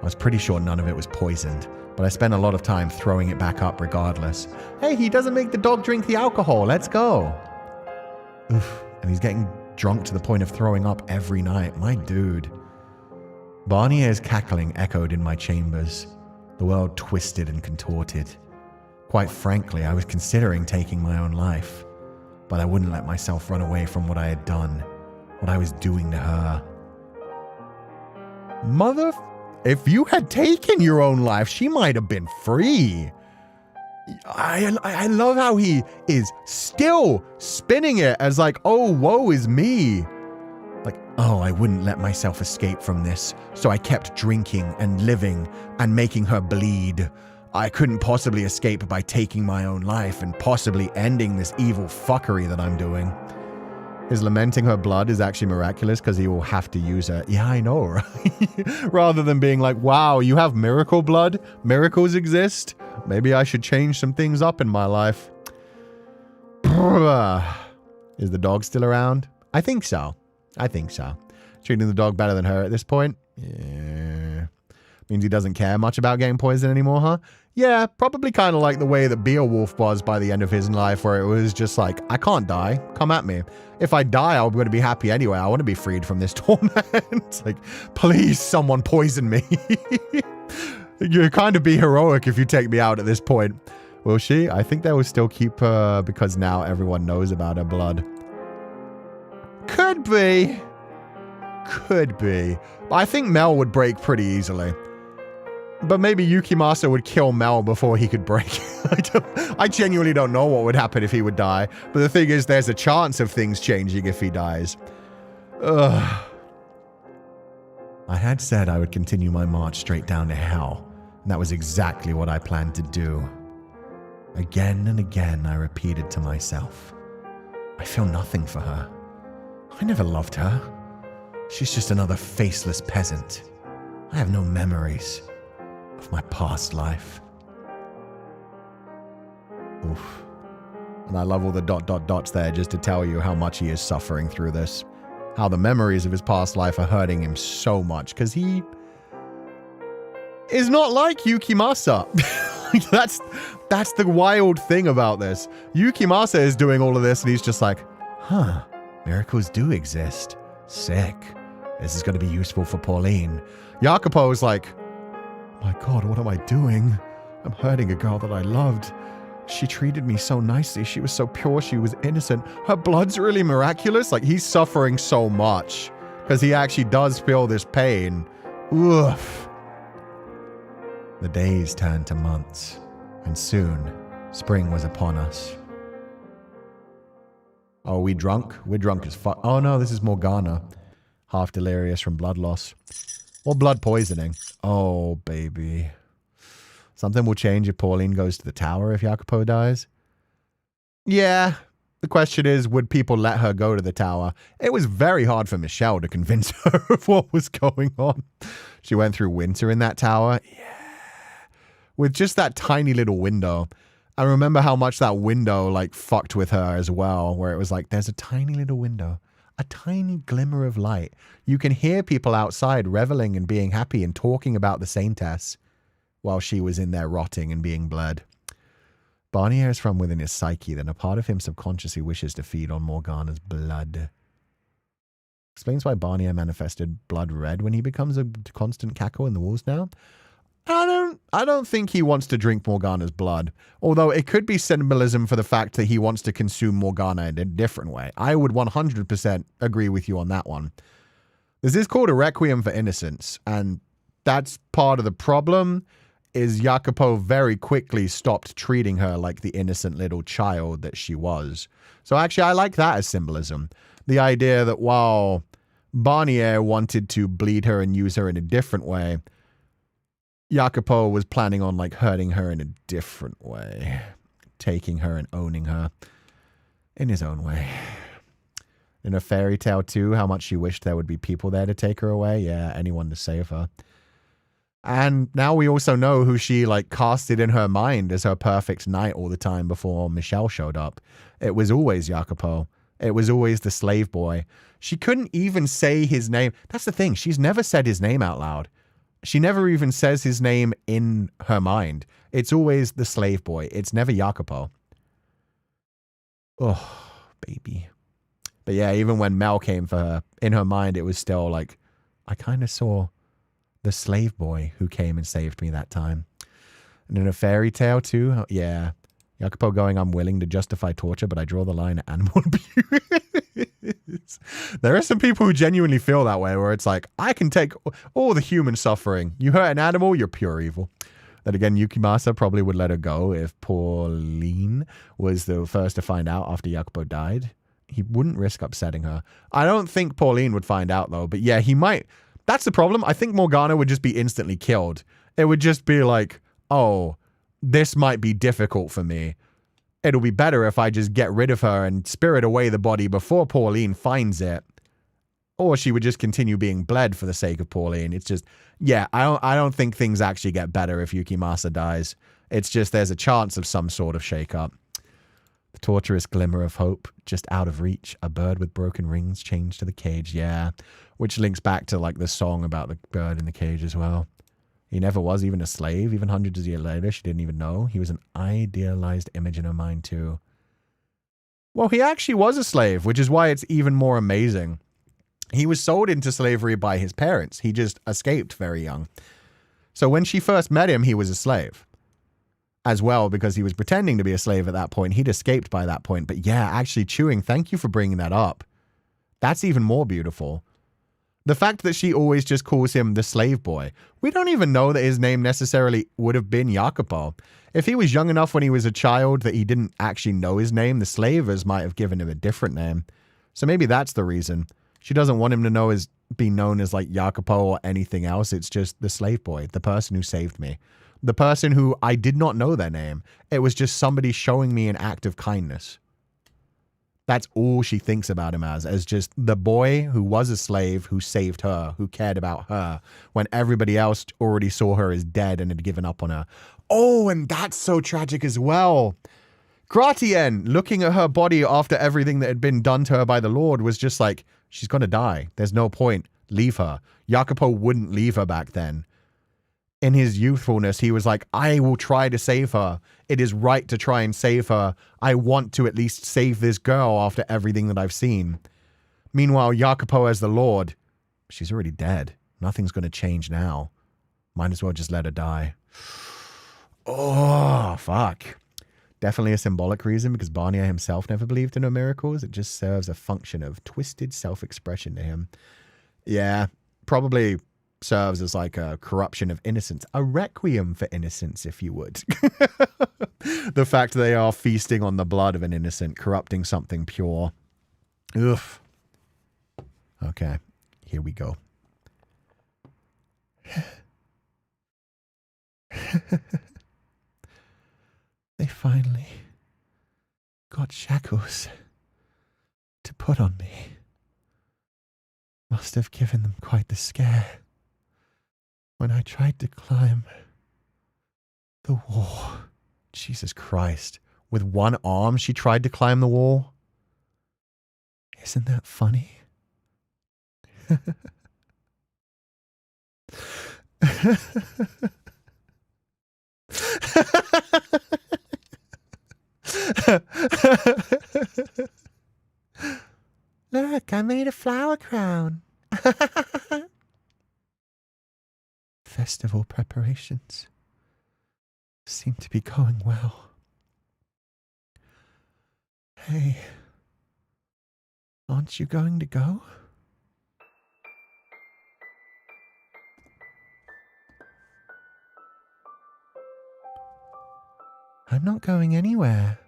Speaker 1: I was pretty sure none of it was poisoned, but I spent a lot of time throwing it back up regardless. Hey, he doesn't make the dog drink the alcohol. Let's go. Oof, and he's getting drunk to the point of throwing up every night. My dude. Barnier's cackling echoed in my chambers. The world twisted and contorted. Quite frankly, I was considering taking my own life, but I wouldn't let myself run away from what I had done, what I was doing to her. If you had taken your own life, she might have been free. I love how he is still spinning it as oh, woe is me. Oh, I wouldn't let myself escape from this, so I kept drinking and living and making her bleed. I couldn't possibly escape by taking my own life and possibly ending this evil fuckery that I'm doing. His lamenting her blood is actually miraculous because he will have to use her. Yeah, I know, right? Rather than being wow, you have miracle blood? Miracles exist? Maybe I should change some things up in my life. Is the dog still around? I think so. Treating the dog better than her at this point? Yeah. Means he doesn't care much about getting poisoned anymore, huh? Yeah, probably kind of like the way that Beowulf was by the end of his life, where it was just I can't die. Come at me. If I die, I'm going to be happy anyway. I want to be freed from this torment. Please, someone poison me. You kind of be heroic if you take me out at this point. Will she? I think they will still keep her because now everyone knows about her blood. Could be. But I think Mel would break pretty easily. But maybe Yukimasa would kill Mel before he could break. I genuinely don't know what would happen if he would die. But the thing is, there's a chance of things changing if he dies. Ugh.
Speaker 2: I had said I would continue my march straight down to hell, and that was exactly what I planned to do. Again and again, I repeated to myself, I feel nothing for her. I never loved her. She's just another faceless peasant. I have no memories of my past life.
Speaker 1: Oof. And I love all the ... dots there just to tell you how much he is suffering through this. How the memories of his past life are hurting him so much because he is not like Yukimasa. That's the wild thing about this. Yukimasa is doing all of this and he's just like, huh, miracles do exist. Sick. This is going to be useful for Pauline. Jacopo's like, my God, what am I doing? I'm hurting a girl that I loved. She treated me so nicely. She was so pure. She was innocent. Her blood's really miraculous. Like, he's suffering so much because he actually does feel this pain. Oof.
Speaker 2: The days turned to months, and soon spring was upon us.
Speaker 1: Oh, we drunk? We're drunk as fuck. Oh no, this is Morgana. Half delirious from blood loss. Or blood poisoning. Oh, baby. Something will change if Pauline goes to the tower if Jacopo dies. Yeah. The question is, would people let her go to the tower? It was very hard for Michelle to convince her of what was going on. She went through winter in that tower. Yeah. With just that tiny little window. I remember how much that window, like, fucked with her as well, where it was like, there's a tiny little window. A tiny glimmer of light. You can hear people outside reveling and being happy and talking about the saintess while she was in there rotting and being bled. Barnier is from within his psyche, then a part of him subconsciously wishes to feed on Morgana's blood. Explains why Barnier manifested blood red when he becomes a constant cackle in the walls now. I don't think he wants to drink Morgana's blood, although it could be symbolism for the fact that he wants to consume Morgana in a different way. I would 100% agree with you on that one. This is called a Requiem for Innocence, and that's part of the problem, is Jacopo very quickly stopped treating her like the innocent little child that she was. So actually, I like that as symbolism. The idea that while Barnier wanted to bleed her and use her in a different way, Jacopo was planning on, like, hurting her in a different way. Taking her and owning her in his own way. In a fairy tale too, how much she wished there would be people there to take her away. Yeah, anyone to save her. And now we also know who she, like, casted in her mind as her perfect knight all the time before Michelle showed up. It was always Jacopo. It was always the slave boy. She couldn't even say his name. That's the thing. She's never said his name out loud. She never even says his name in her mind. It's always the slave boy. It's never Jacopo. Oh, baby. But yeah, even when Mel came for her, in her mind, it was still like, I kind of saw the slave boy who came and saved me that time. And in a fairy tale too, yeah. Jacopo going, I'm willing to justify torture, but I draw the line at animal abuse. There are some people who genuinely feel that way, where it's like, I can take all the human suffering. You hurt an animal, you're pure evil. Then again, Yukimasa probably would let her go if Pauline was the first to find out after Jacopo died. He wouldn't risk upsetting her. I don't think Pauline would find out, though. But yeah, he might. That's the problem. I think Morgana would just be instantly killed. It would just be like, oh, this might be difficult for me. It'll be better if I just get rid of her and spirit away the body before Pauline finds it. Or she would just continue being bled for the sake of Pauline. It's just, yeah, I don't think things actually get better if Yukimasa dies. It's just there's a chance of some sort of shake-up. The torturous glimmer of hope, just out of reach. A bird with broken rings chained to the cage, yeah. Which links back to, like, the song about the bird in the cage as well. He never was even a slave. Even hundreds of years later, she didn't even know. He was an idealized image in her mind, too. Well, he actually was a slave, which is why it's even more amazing. He was sold into slavery by his parents. He just escaped very young. So when she first met him, he was a slave. As well, because he was pretending to be a slave at that point. He'd escaped by that point. But yeah, actually, Chewing, thank you for bringing that up. That's even more beautiful. The fact that she always just calls him the slave boy. We don't even know that his name necessarily would have been Jacopo. If he was young enough when he was a child that he didn't actually know his name, the slavers might have given him a different name. So maybe that's the reason. She doesn't want him to be known as like Jacopo or anything else. It's just the slave boy, the person who saved me. The person who I did not know their name. It was just somebody showing me an act of kindness. That's all she thinks about him as just the boy who was a slave, who saved her, who cared about her, when everybody else already saw her as dead and had given up on her. Oh, and that's so tragic as well. Gratien, looking at her body after everything that had been done to her by the Lord, was just like, she's going to die. There's no point. Leave her. Jacopo wouldn't leave her back then. In his youthfulness, he was like, I will try to save her. It is right to try and save her. I want to at least save this girl after everything that I've seen. Meanwhile, Jacopo as the Lord, she's already dead. Nothing's going to change now. Might as well just let her die. Oh, fuck. Definitely a symbolic reason because Barnier himself never believed in her miracles. It just serves a function of twisted self-expression to him. Yeah, probably serves as like a corruption of innocence, a requiem for innocence, if you would. The fact they are feasting on the blood of an innocent, corrupting something pure. Oof. Okay, here we go. They finally got shackles to put on me. Must have given them quite the scare when I tried to climb the wall. Jesus Christ. With one arm, she tried to climb the wall. Isn't that funny? Look, I made a flower crown. Festival preparations seem to be going well. Hey, aren't you going to go? I'm not going anywhere.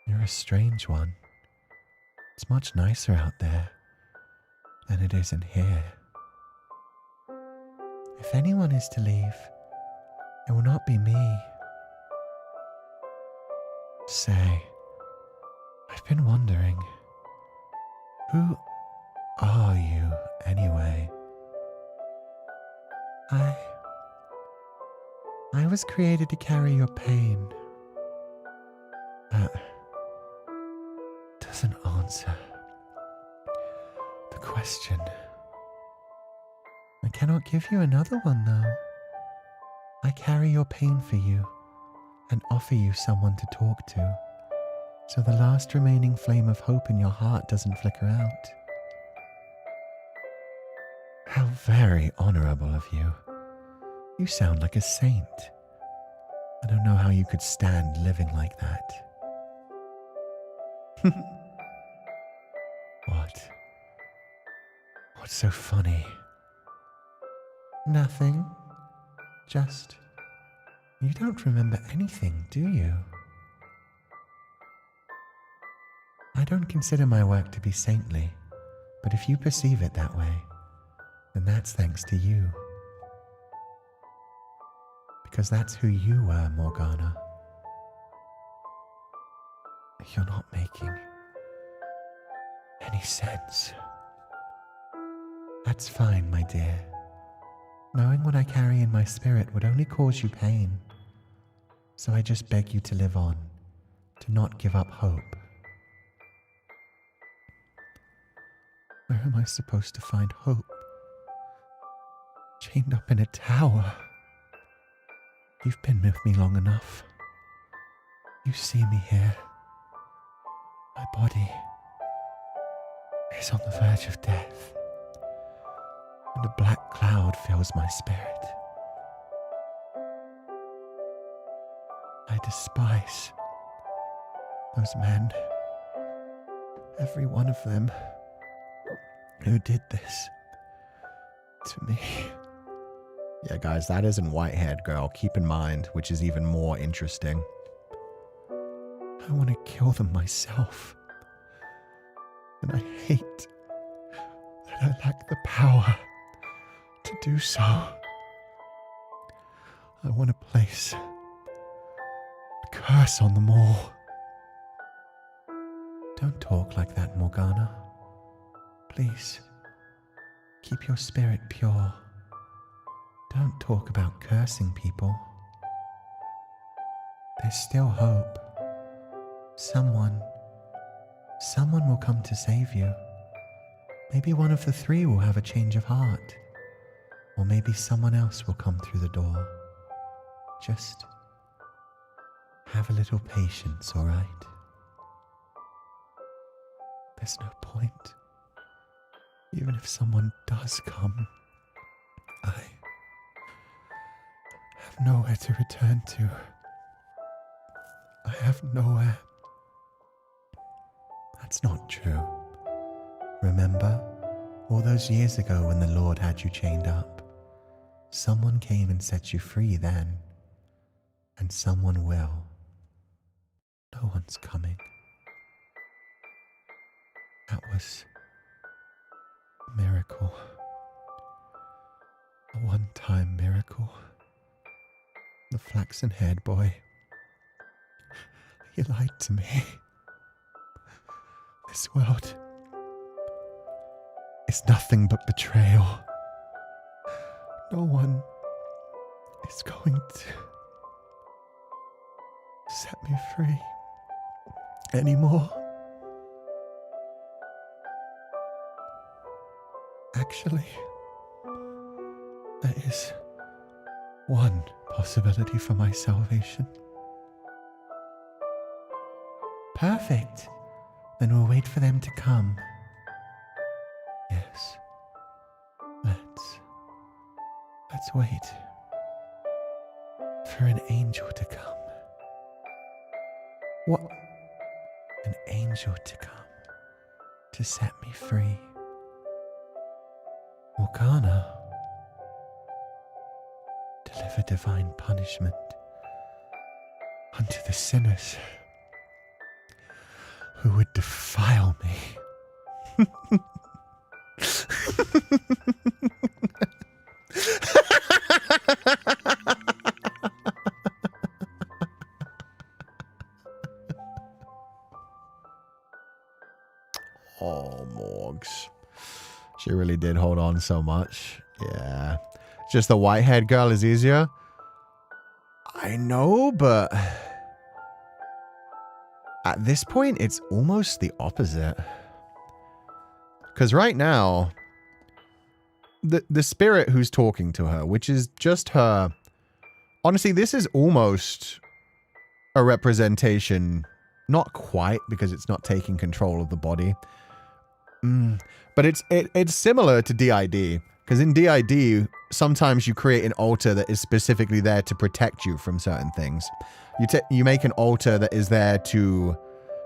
Speaker 1: You're a strange one. It's much nicer out there than it is in here. If anyone is to leave, it will not be me. Say, I've been wondering, who are you anyway? I was created to carry your pain. That doesn't answer the question. I cannot give you another one, though. I carry your pain for you and offer you someone to talk to, so the last remaining flame of hope in your heart doesn't flicker out. How very honorable of you. You sound like a saint. I don't know how you could stand living like that. What? What's so funny? Nothing. Just, you don't remember anything, do you? I don't consider my work to be saintly, but if you perceive it that way, then that's thanks to you. Because that's who you were, Morgana. You're not making any sense. That's fine, my dear. Knowing what I carry in my spirit would only cause you pain. So I just beg you to live on, to not give up hope. Where am I supposed to find hope? Chained up in a tower. You've been with me long enough. You see me here. My body is on the verge of death, and a black cloud fills my spirit. I despise those men, every one of them.
Speaker 2: Who did this to me?
Speaker 1: Yeah, guys, that isn't white-haired girl. Keep in mind, which is even more interesting.
Speaker 2: I want to kill them myself. And I hate that I lack the power to do so. I want to place a curse on them all. Don't talk like that, Morgana. Please, keep your spirit pure. Don't talk about cursing people. There's still hope. Someone will come to save you. Maybe one of the three will have a change of heart. Or maybe someone else will come through the door. Just have a little patience, all right? There's no point. Even if someone does come, I have nowhere to return to. I have nowhere. That's not true. Remember, all those years ago when the Lord had you chained up, someone came and set you free then, and someone will. No one's coming. That was a miracle. A one-time miracle. The flaxen-haired boy. He lied to me. This world is nothing but betrayal. No one is going to set me free anymore. Actually, there is one possibility for my salvation. Perfect. Then we'll wait for them to come. Yes. Let's wait for an angel to come. What? An angel to come to set me free. Morgana, deliver divine punishment unto the sinners who would defile me.
Speaker 1: Oh, Morgs. She really did hold on so much. Yeah. Just the white-haired girl is easier? I know, but at this point, it's almost the opposite. Because right now, the spirit who's talking to her, which is just her... Honestly, this is almost a representation. Not quite, because it's not taking control of the body. But it's similar to DID. Because in DID, sometimes you create an altar that is specifically there to protect you from certain things. You make an altar that is there to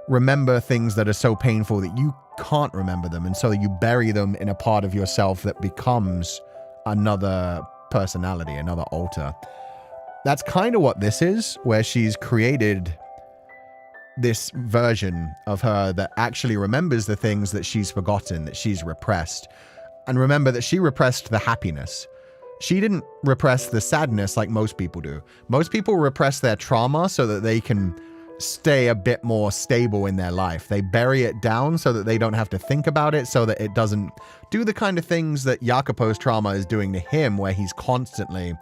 Speaker 1: remember things that are so painful that you can't remember them, and so you bury them in a part of yourself that becomes another personality, another altar. That's kind of what this is, where she's created this version of her that actually remembers the things that she's forgotten, that she's repressed. And remember that she repressed the happiness. She didn't repress the sadness like most people do. Most people repress their trauma so that they can stay a bit more stable in their life. They bury it down so that they don't have to think about it, so that it doesn't do the kind of things that Jacopo's trauma is doing to him, where he's constantly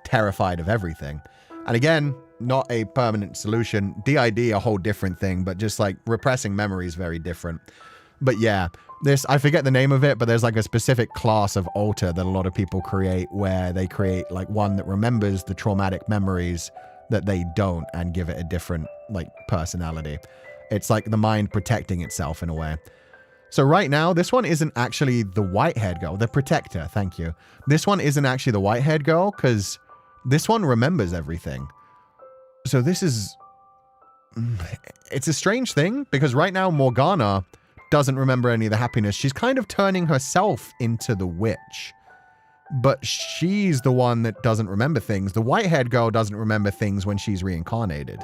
Speaker 1: terrified of everything. And again, not a permanent solution. DID, a whole different thing, but just like repressing memory is very different. But yeah, this, I forget the name of it, but there's like a specific class of altar that a lot of people create, where they create like one that remembers the traumatic memories that they don't and give it a different like personality. It's like the mind protecting itself in a way. So right now, this one isn't actually the white-haired girl, the protector, thank you. This one isn't actually the white-haired girl, because this one remembers everything. So this is... It's a strange thing, because right now Morgana doesn't remember any of the happiness. She's kind of turning herself into the witch. But she's the one that doesn't remember things. The white-haired girl doesn't remember things when she's reincarnated.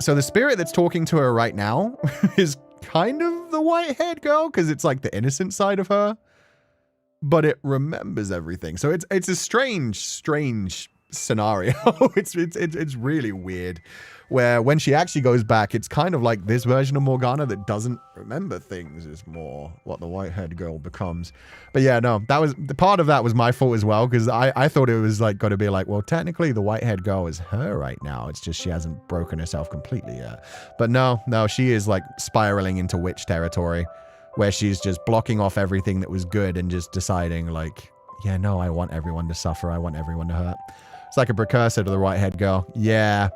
Speaker 1: So the spirit that's talking to her right now is kind of the white-haired girl, because it's like the innocent side of her. But it remembers everything. So it's a strange scenario. It's really weird. Where when she actually goes back, it's kind of like this version of Morgana that doesn't remember things is more what the white-haired girl becomes. But yeah, no, that was the part of that was my fault as well, because I thought it was like going to be like, well, technically the white-haired girl is her right now. It's just she hasn't broken herself completely yet. But no, she is like spiraling into witch territory, where she's just blocking off everything that was good and just deciding like, yeah, no, I want everyone to suffer. I want everyone to hurt. It's like a precursor to the white-haired girl. Yeah.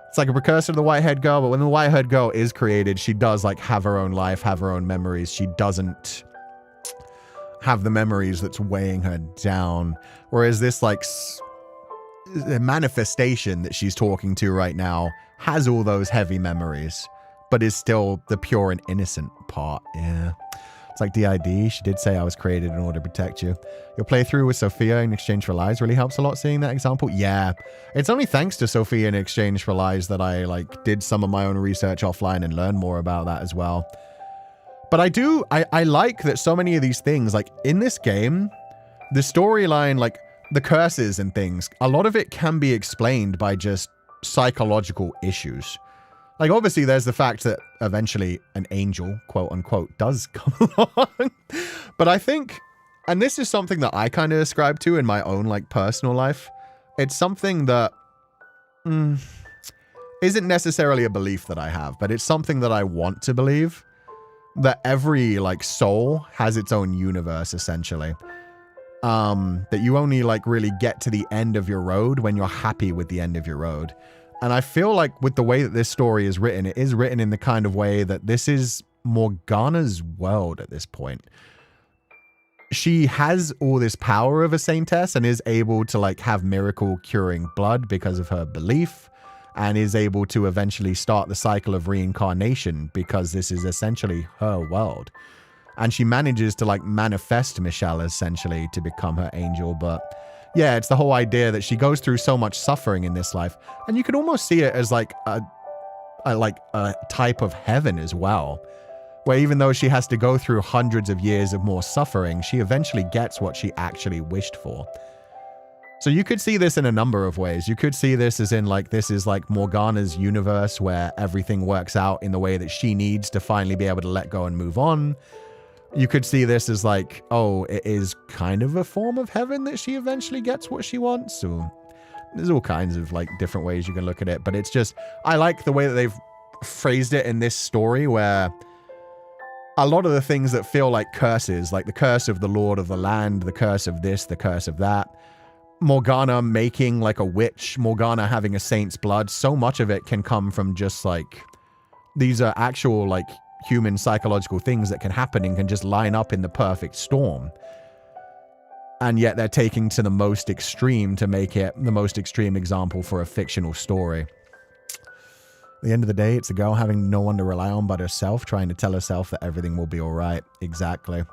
Speaker 1: It's like a precursor to the white-haired girl, but when the white-haired girl is created, she does like have her own life, have her own memories. She doesn't have the memories that's weighing her down. Whereas this like manifestation that she's talking to right now has all those heavy memories, but is still the pure and innocent part. Yeah. It's like DID. She did say I was created in order to protect you. Your playthrough with Sophia in Exchange for Lies really helps a lot seeing that example. Yeah. It's only thanks to Sophia in Exchange for Lies that I like did some of my own research offline and learned more about that as well. But I like that so many of these things, like in this game, the storyline, like the curses and things, a lot of it can be explained by just psychological issues. Like, obviously, there's the fact that eventually an angel, quote unquote, does come along. But I think, and this is something that I kind of ascribe to in my own, like, personal life. It's something that isn't necessarily a belief that I have, but it's something that I want to believe. That every, like, soul has its own universe, essentially. That you only, like, really get to the end of your road when you're happy with the end of your road. And I feel like with the way that this story is written, it is written in the kind of way that this is Morgana's world at this point. She has all this power of a saintess and is able to like have miracle curing blood because of her belief, and is able to eventually start the cycle of reincarnation because this is essentially her world. And she manages to like manifest Michelle essentially to become her angel, but yeah, it's the whole idea that she goes through so much suffering in this life. And you could almost see it as like a type of heaven as well. Where even though she has to go through hundreds of years of more suffering, she eventually gets what she actually wished for. So you could see this in a number of ways. You could see this as in like, this is like Morgana's universe where everything works out in the way that she needs to finally be able to let go and move on. You could see this as like, oh, it is kind of a form of heaven that she eventually gets what she wants. So there's all kinds of like different ways you can look at it. But it's just, I like the way that they've phrased it in this story where a lot of the things that feel like curses, like the curse of the Lord of the Land, the curse of this, the curse of that, Morgana making like a witch, Morgana having a saint's blood, so much of it can come from just like, these are actual like human psychological things that can happen and can just line up in the perfect storm. And yet they're taking to the most extreme to make it the most extreme example for a fictional story. At the end of the day, it's a girl having no one to rely on but herself, trying to tell herself that everything will be all right. Exactly.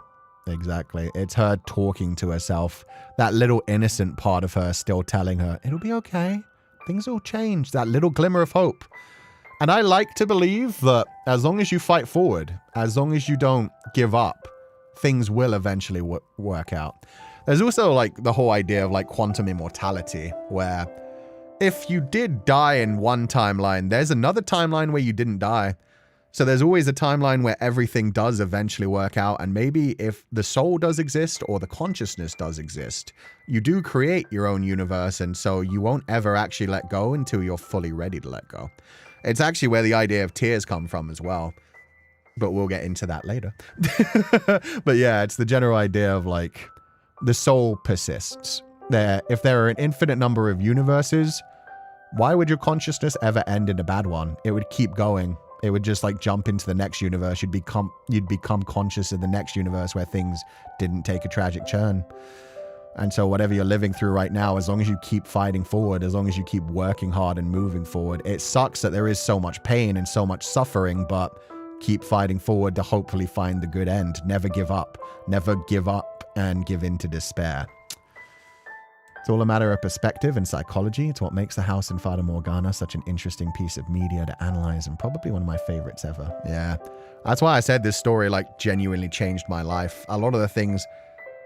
Speaker 1: It's her talking to herself. That little innocent part of her still telling her, it'll be okay. Things will change. That little glimmer of hope. And I like to believe that as long as you fight forward, as long as you don't give up, things will eventually work out. There's also like the whole idea of like quantum immortality, where if you did die in one timeline, there's another timeline where you didn't die. So there's always a timeline where everything does eventually work out. And maybe if the soul does exist or the consciousness does exist, you do create your own universe. And so you won't ever actually let go until you're fully ready to let go. It's actually where the idea of tears come from as well. But we'll get into that later. But yeah, it's the general idea of like the soul persists. If there are an infinite number of universes, why would your consciousness ever end in a bad one? It would keep going. It would just like jump into the next universe. You'd become conscious of the next universe where things didn't take a tragic turn. And so whatever you're living through right now, as long as you keep fighting forward, as long as you keep working hard and moving forward, it sucks that there is so much pain and so much suffering, but keep fighting forward to hopefully find the good end. Never give up. Never give up and give in to despair. It's all a matter of perspective and psychology. It's what makes the house in Fata Morgana such an interesting piece of media to analyze, and probably one of my favorites ever. Yeah. That's why I said this story, like, genuinely changed my life. A lot of the things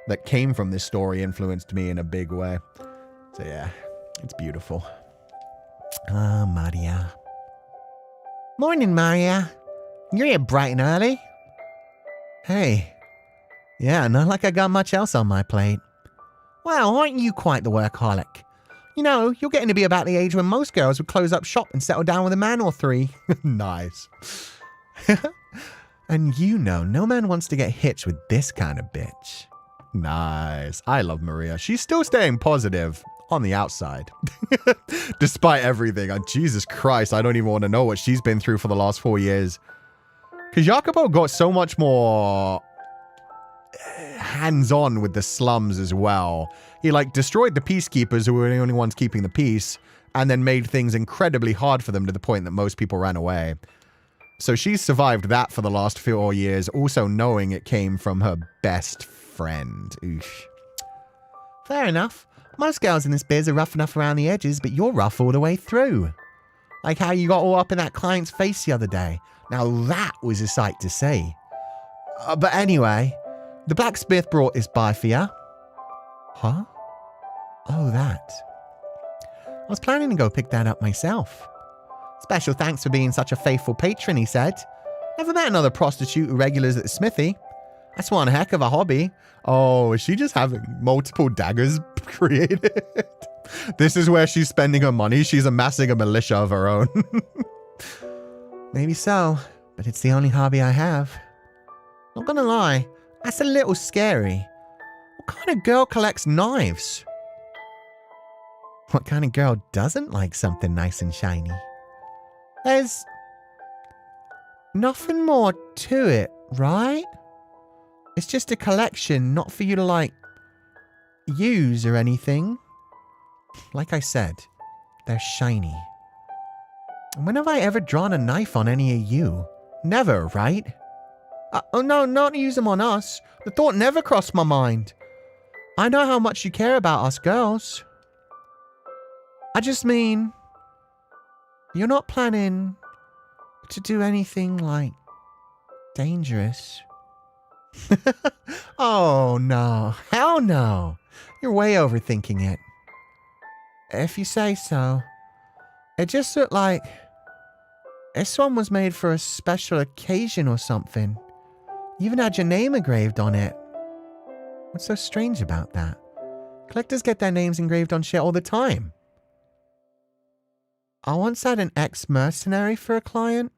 Speaker 1: that came from this story influenced me in a big way. So yeah, it's beautiful. Ah, Maria. Morning, Maria. You're here bright and early. Hey. Yeah, not like I got much else on my plate. Well, aren't you quite the workaholic? You know, you're getting to be about the age when most girls would close up shop and settle down with a man or three. Nice. And you know, no man wants to get hitched with this kind of bitch. Nice. I love Maria. She's still staying positive on the outside. Despite everything. Oh, Jesus Christ, I don't even want to know what she's been through for the last 4 years. Because Jacopo got so much more hands-on with the slums as well. He, like, destroyed the peacekeepers who were the only ones keeping the peace, and then made things incredibly hard for them to the point that most people ran away. So she's survived that for the last 4 years, also knowing it came from her best friend. Oof. Fair enough. Most girls in this biz are rough enough around the edges, but you're rough all the way through. Like how you got all up in that client's face the other day. Now that was a sight to see. But anyway, the blacksmith brought this by for ya. Huh? Oh, that. I was planning to go pick that up myself. Special thanks for being such a faithful patron, he said. Never met another prostitute who regulars at the smithy. That's one heck of a hobby. Oh, is she just having multiple daggers created? This is where she's spending her money. She's amassing a militia of her own. Maybe so, but it's the only hobby I have. Not gonna lie, that's a little scary. What kind of girl collects knives? What kind of girl doesn't like something nice and shiny? There's nothing more to it, right? It's just a collection, not for you to, like, use or anything. Like I said, they're shiny. When have I ever drawn a knife on any of you? Never, right? Oh no, not to use them on us. The thought never crossed my mind. I know how much you care about us girls. I just mean, you're not planning to do anything, like, dangerous. Oh no, hell no. You're way overthinking it. If you say so. It just looked like this one was made for a special occasion or something. You even had your name engraved on it. What's so strange about that? Collectors get their names engraved on shit all the time. I once had an ex-mercenary for a client,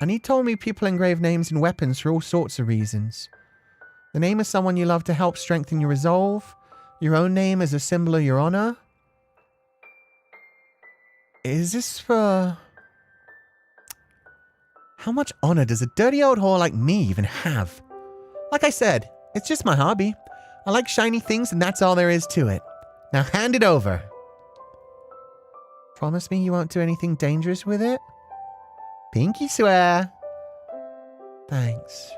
Speaker 1: and he told me people engrave names in weapons for all sorts of reasons. The name of someone you love to help strengthen your resolve, your own name as a symbol of your honor. Is this for... How much honor does a dirty old whore like me even have? Like I said, it's just my hobby. I like shiny things and that's all there is to it. Now hand it over. Promise me you won't do anything dangerous with it? Pinky swear. Thanks.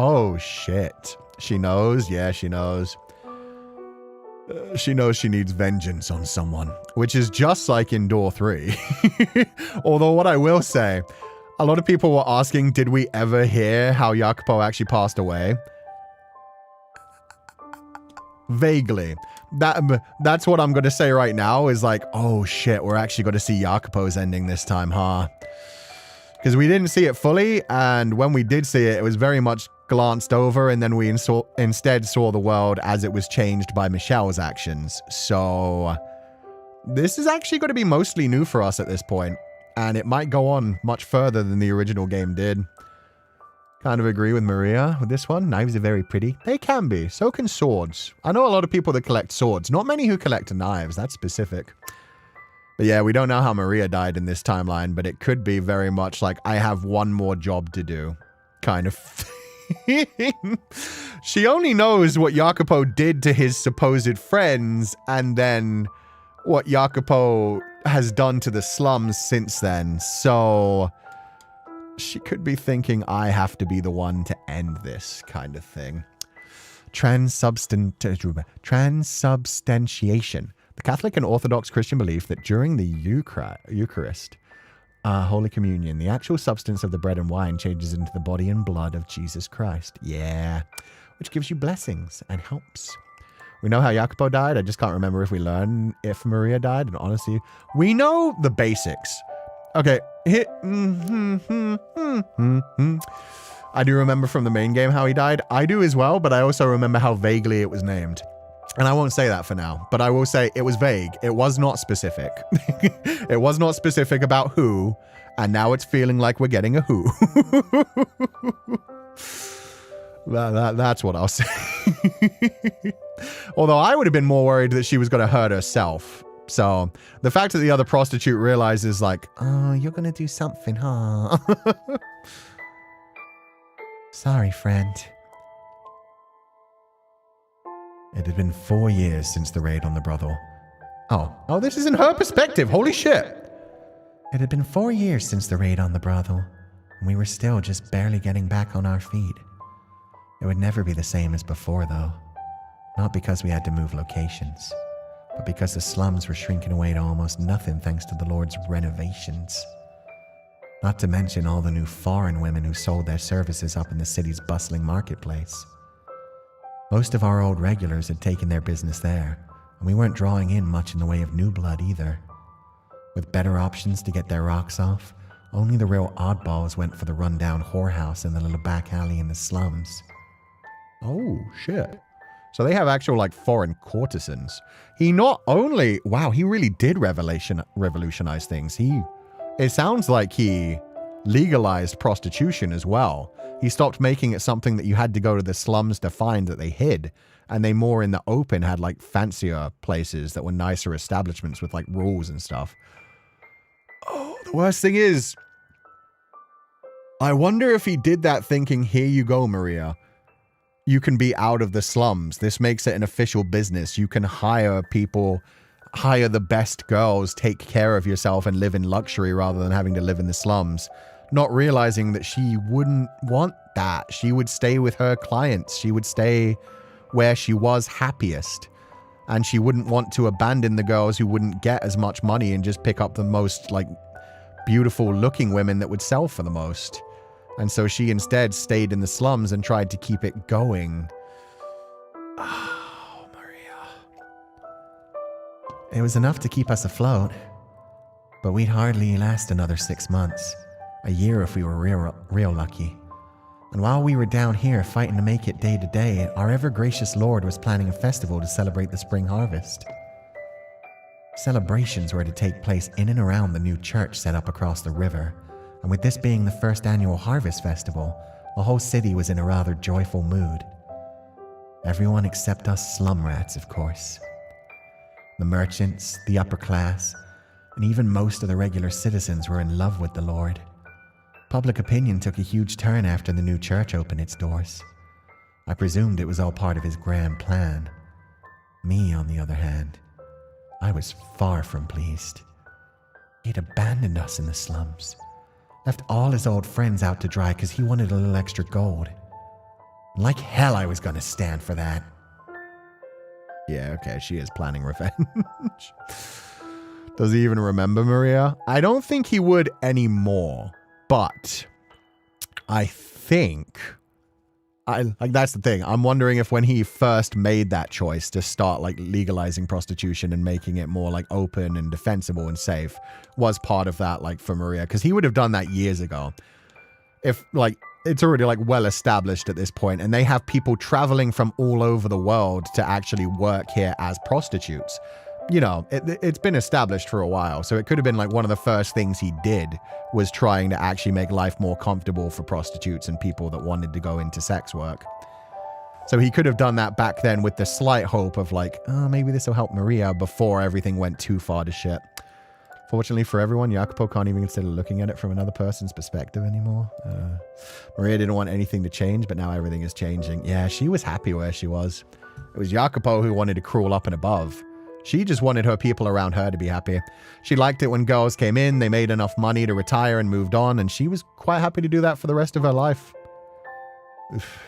Speaker 1: Oh shit. She knows? Yeah, she knows. She knows she needs vengeance on someone, which is just like in Door 3. Although what I will say, a lot of people were asking, did we ever hear how Jacopo actually passed away? Vaguely. That's what I'm going to say right now is like, oh shit, we're actually going to see Jacopo's ending this time, huh? Because we didn't see it fully, and when we did see it, it was very much glanced over, and then we instead saw the world as it was changed by Michelle's actions. So this is actually going to be mostly new for us at this point, and it might go on much further than the original game did. Kind of agree with Maria with this one. Knives are very pretty. They can be. So can swords. I know a lot of people that collect swords. Not many who collect knives. That's specific. But yeah, we don't know how Maria died in this timeline, but it could be very much like, I have one more job to do. Kind of thing. She only knows what Jacopo did to his supposed friends, and then what Jacopo has done to the slums since then. So She could be thinking, I have to be the one to end this kind of thing. Transubstantiation. The Catholic and Orthodox Christian belief that during the Eucharist, Holy Communion, the actual substance of the bread and wine changes into the body and blood of Jesus Christ. Yeah. Which gives you blessings and helps. We know how Jacopo died. I just can't remember if we learned if Maria died. And honestly, we know the basics. Okay. I do remember from the main game how he died. I do as well, but I also remember how vaguely it was named. And I won't say that for now, but I will say it was vague. It was not specific. It was not specific about who, and now it's feeling like we're getting a who. That's what I'll say. Although I would have been more worried that she was going to hurt herself. So the fact that the other prostitute realizes like, oh, you're going to do something, huh? Sorry, friend. It had been 4 years since the raid on the brothel. Oh, this is in her perspective. Holy shit. It had been 4 years since the raid on the brothel, and we were still just barely getting back on our feet. It would never be the same as before, though. Not because we had to move locations, but because the slums were shrinking away to almost nothing thanks to the Lord's renovations. Not to mention all the new foreign women who sold their services up in the city's bustling marketplace. Most of our old regulars had taken their business there, and we weren't drawing in much in the way of new blood either. With better options to get their rocks off, only the real oddballs went for the rundown whorehouse in the little back alley in the slums. Oh, shit. So they have actual, like, foreign courtesans. He not only... Wow, he really did revolutionize things. It sounds like he legalized prostitution as well. He stopped making it something that you had to go to the slums to find that they hid. And they more in the open had, like, fancier places that were nicer establishments with, like, rules and stuff. Oh, the worst thing is... I wonder if he did that thinking, here you go, Maria. You can be out of the slums. This makes it an official business. You can hire people, hire the best girls, take care of yourself and live in luxury rather than having to live in the slums. Not realizing that she wouldn't want that. She would stay with her clients. She would stay where she was happiest. And she wouldn't want to abandon the girls who wouldn't get as much money and just pick up the most, like, beautiful looking women that would sell for the most. And so she instead stayed in the slums and tried to keep it going. Oh, Maria. It was enough to keep us afloat. But we'd hardly last another 6 months. A year if we were real lucky. And while we were down here fighting to make it day to day, our ever-gracious Lord was planning a festival to celebrate the spring harvest. Celebrations were to take place in and around the new church set up across the river. And with this being the first annual harvest festival, the whole city was in a rather joyful mood. Everyone except us slum rats, of course. The merchants, the upper class, and even most of the regular citizens were in love with the Lord. Public opinion took a huge turn after the new church opened its doors. I presumed it was all part of his grand plan. Me, on the other hand, I was far from pleased. He'd abandoned us in the slums. Left all his old friends out to dry because he wanted a little extra gold. Like hell I was going to stand for that. Yeah, okay, she is planning revenge. Does he even remember Maria? I don't think he would anymore, but I think... that's the thing. I'm wondering if when he first made that choice to start like legalizing prostitution and making it more like open and defensible and safe was part of that, like for Maria, because he would have done that years ago. If like it's already like well established at this point, and they have people traveling from all over the world to actually work here as prostitutes. You know, it's been established for a while, so it could have been like one of the first things he did was trying to actually make life more comfortable for prostitutes and people that wanted to go into sex work. So he could have done that back then with the slight hope of like, oh, maybe this will help Maria before everything went too far to shit. Fortunately for everyone, Jacopo can't even consider looking at it from another person's perspective anymore. Maria didn't want anything to change, but now everything is changing. Yeah, she was happy where she was. It was Jacopo who wanted to crawl up and above. She just wanted her people around her to be happy. She liked it when girls came in, they made enough money to retire and moved on, and she was quite happy to do that for the rest of her life. Oof.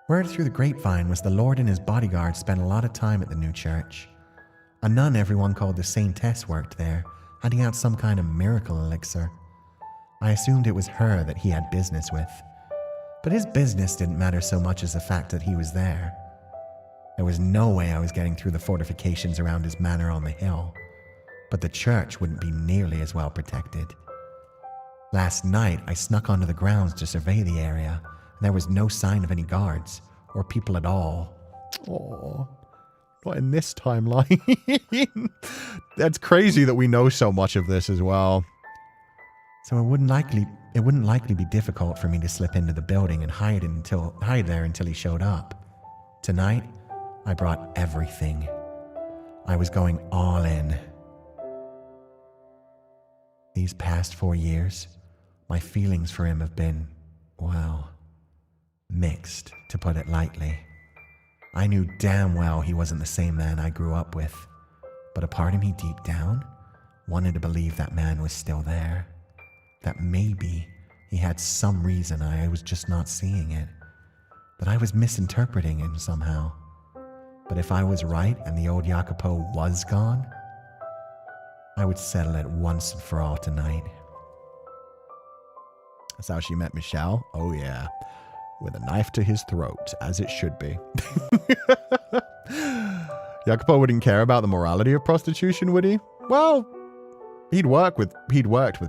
Speaker 2: Word through the grapevine was the Lord and his bodyguard spent a lot of time at the new church. A nun everyone called the Saintess worked there, handing out some kind of miracle elixir. I assumed it was her that he had business with. But his business didn't matter so much as the fact that he was there. There was no way I was getting through the fortifications around his manor on the hill, but the church wouldn't be nearly as well protected. Last night, I snuck onto the grounds to survey the area, and there was no sign of any guards, or people at all.
Speaker 1: Oh, not in this timeline. That's crazy that we know so much of this as well.
Speaker 2: So it wouldn't likely be difficult for me to slip into the building and hide there until he showed up. Tonight, I brought everything. I was going all in. These past 4 years, my feelings for him have been, well, mixed, to put it lightly. I knew damn well he wasn't the same man I grew up with, but a part of me deep down wanted to believe that man was still there. That maybe he had some reason I was just not seeing it. That I was misinterpreting him somehow. But if I was right and the old Jacopo was gone, I would settle it once and for all tonight.
Speaker 1: That's how she met Michelle? Oh yeah. With a knife to his throat, as it should be. Jacopo wouldn't care about the morality of prostitution, would he? Well, he'd worked with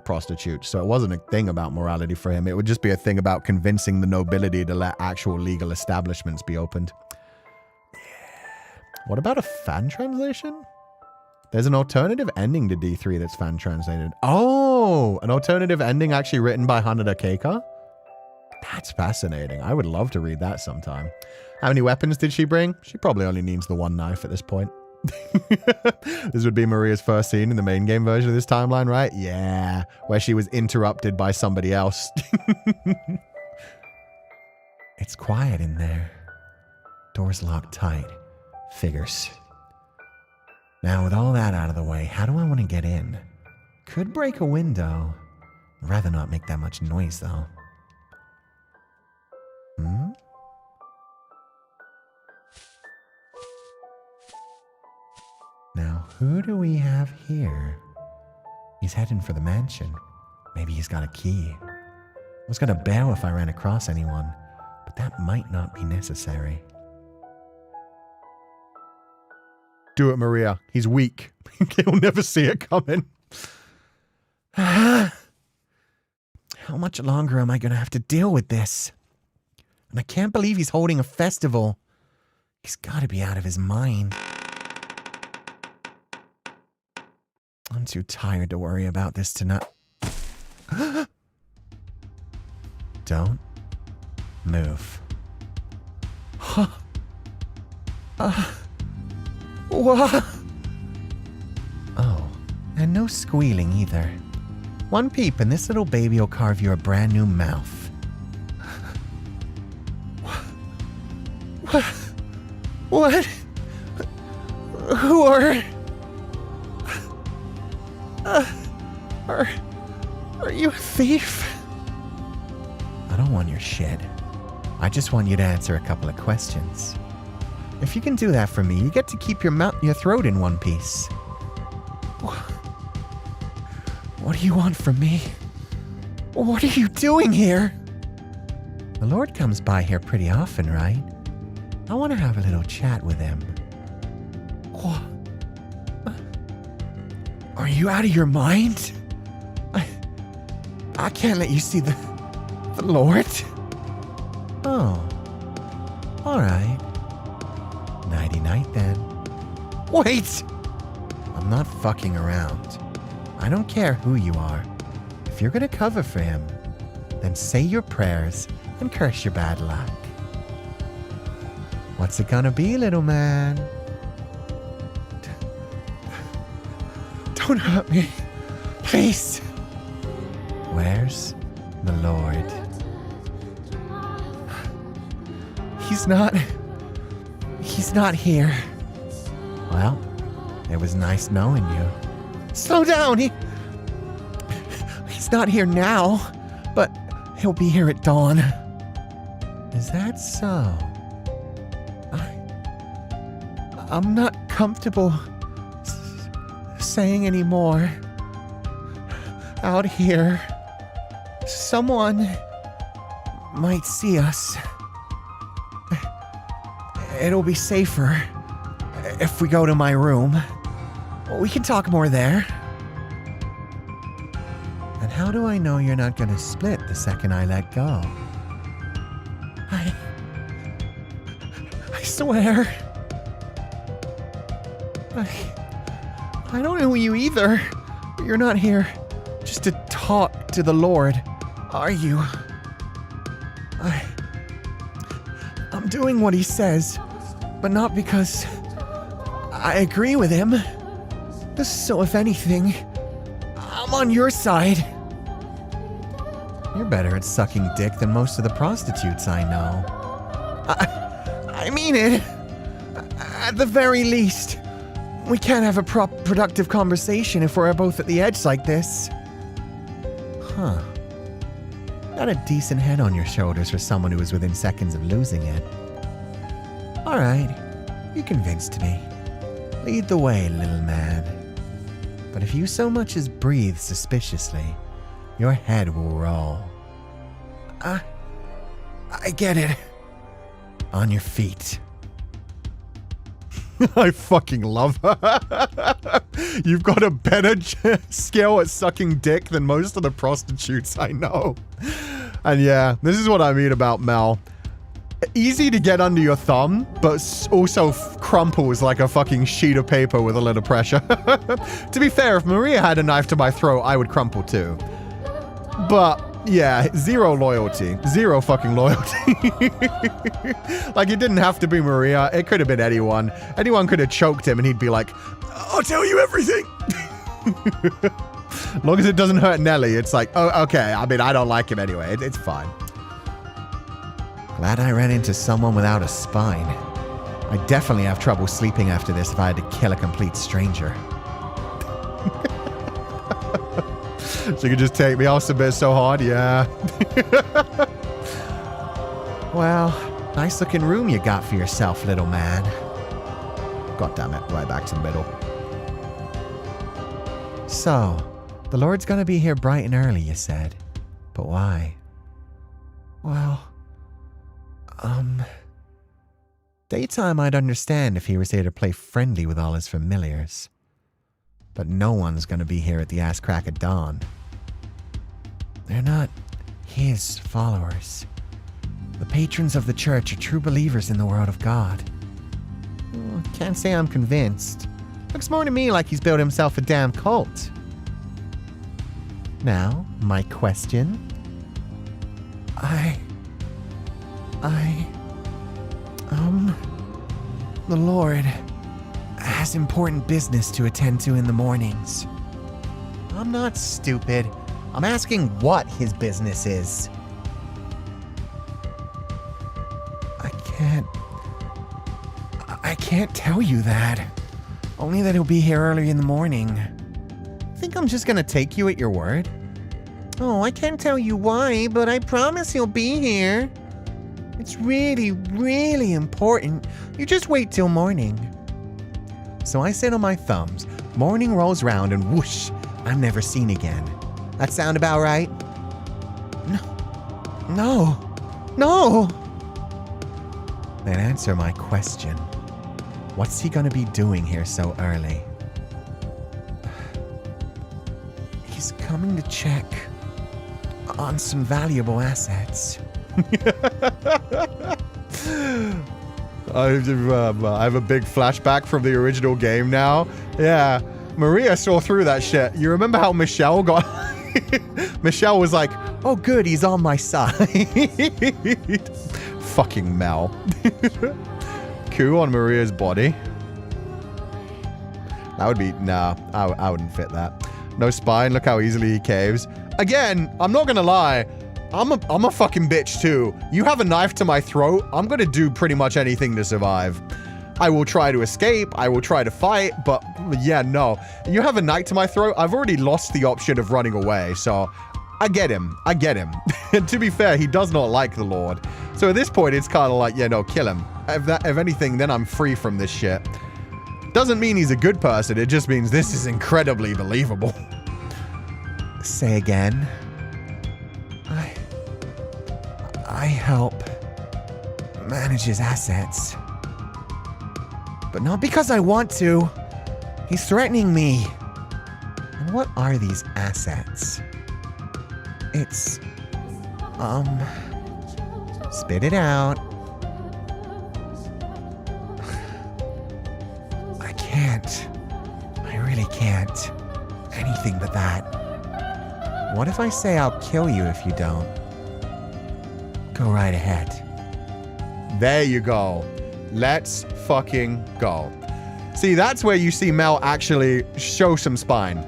Speaker 1: prostitutes, so it wasn't a thing about morality for him. It would just be a thing about convincing the nobility to let actual legal establishments be opened. Yeah. What about a fan translation? There's an alternative ending to D3 that's fan translated. Oh, an alternative ending actually written by Hanada Keika? That's fascinating. I would love to read that sometime. How many weapons did she bring? She probably only needs the one knife at this point. This would be Maria's first scene in the main game version of this timeline, right? Yeah, where she was interrupted by somebody else.
Speaker 2: It's quiet in there. Doors locked tight. Figures. Now, with all that out of the way, how do I want to get in? Could break a window. I'd rather not make that much noise, though. Now, who do we have here? He's heading for the mansion. Maybe he's got a key. I was gonna bail if I ran across anyone, but that might not be necessary.
Speaker 1: Do it, Maria. He's weak. He'll never see it coming.
Speaker 2: How much longer am I gonna have to deal with this? And I can't believe he's holding a festival. He's gotta be out of his mind. I'm too tired to worry about this tonight. Don't move. What? Oh, and no squealing either. One peep and this little baby will carve you a brand new mouth. What? Who are you a thief? I don't want your shit. I just want you to answer a couple of questions. If you can do that for me, you get to keep your throat in one piece. What do you want from me? What are you doing here? The Lord comes by here pretty often, right? I want to have a little chat with him. What? Are you out of your mind? I can't let you see the Lord. Oh. All right. Nighty-night then. Wait! I'm not fucking around. I don't care who you are. If you're gonna cover for him, then say your prayers and curse your bad luck. What's it gonna be, little man? Don't hurt me. Please. Where's the Lord? He's not here. Well, it was nice knowing you.
Speaker 1: Slow down! He's not here now, but he'll be here at dawn.
Speaker 2: Is that so?
Speaker 1: I'm not comfortable saying any more. Out here, someone might see us. It'll be safer if we go to my room. We can talk more there.
Speaker 2: And how do I know you're not going to split the second I let go?
Speaker 1: I swear. I don't know you either. You're not here just to talk to the Lord, are you? I'm doing what he says, but not because I agree with him. So if anything, I'm on your side.
Speaker 2: You're better at sucking dick than most of the prostitutes I know.
Speaker 1: I mean it. At the very least, we can't have a productive conversation if we're both at the edge like this.
Speaker 2: Huh. Got a decent head on your shoulders for someone who was within seconds of losing it. Alright, you convinced me. Lead the way, little man. But if you so much as breathe suspiciously, your head will roll.
Speaker 1: I get it.
Speaker 2: On your feet.
Speaker 1: I fucking love her. You've got a better skill at sucking dick than most of the prostitutes I know. And yeah, this is what I mean about Mel. Easy to get under your thumb, but also crumples like a fucking sheet of paper with a little pressure. To be fair, if Maria had a knife to my throat, I would crumple too. But yeah, zero loyalty. Zero fucking loyalty. Like, it didn't have to be Maria. It could have been anyone. Anyone could have choked him and he'd be like, I'll tell you everything. As long as it doesn't hurt Nelly, it's like, oh, okay. I mean, I don't like him anyway. It's fine.
Speaker 2: Glad I ran into someone without a spine. I'd definitely have trouble sleeping after this if I had to kill a complete stranger.
Speaker 1: So you could just take me off a bit so hard, yeah.
Speaker 2: Well, nice looking room you got for yourself, little man.
Speaker 1: God damn it, right back to the middle.
Speaker 2: So, the Lord's gonna be here bright and early, you said. But why?
Speaker 1: Well,
Speaker 2: daytime I'd understand if he was here to play friendly with all his familiars. But no one's gonna be here at the ass crack of dawn. They're not his followers. The patrons of the church are true believers in the word of God.
Speaker 1: Can't say I'm convinced. Looks more to me like he's built himself a damn cult.
Speaker 2: Now, my question.
Speaker 1: The Lord has important business to attend to in the mornings.
Speaker 2: I'm not stupid. I'm asking what his business is.
Speaker 1: I can't tell you that. Only that he'll be here early in the morning.
Speaker 2: Think I'm just gonna take you at your word?
Speaker 1: Oh, I can't tell you why, but I promise he'll be here. It's really, really important. You just wait till morning.
Speaker 2: So I sit on my thumbs, morning rolls round, and whoosh, I'm never seen again. That sound about right?
Speaker 1: No.
Speaker 2: Then answer my question. What's he gonna be doing here so early?
Speaker 1: He's coming to check on some valuable assets. I have a big flashback from the original game now. Yeah, Maria saw through that shit. You remember how Michelle got... Michelle was like, oh good, he's on my side. Fucking Mel. Coup on Maria's body. That would be... Nah, I wouldn't fit that. No spine, look how easily he caves. Again, I'm not gonna lie. I'm a fucking bitch too. You have a knife to my throat, I'm gonna do pretty much anything to survive. I will try to escape. I will try to fight. But yeah, no. You have a knife to my throat. I've already lost the option of running away. So I get him. I get him. And to be fair, he does not like the Lord. So at this point, it's kind of like, yeah, no, kill him. If anything, then I'm free from this shit. Doesn't mean he's a good person. It just means this is incredibly believable.
Speaker 2: Say again. I help manage his assets. But not because I want to. He's threatening me. And what are these assets? It's... Spit it out. I can't. I really can't. Anything but that. What if I say I'll kill you if you don't? Go right ahead.
Speaker 1: There you go. Let's fucking go. See, that's where you see Mel actually show some spine.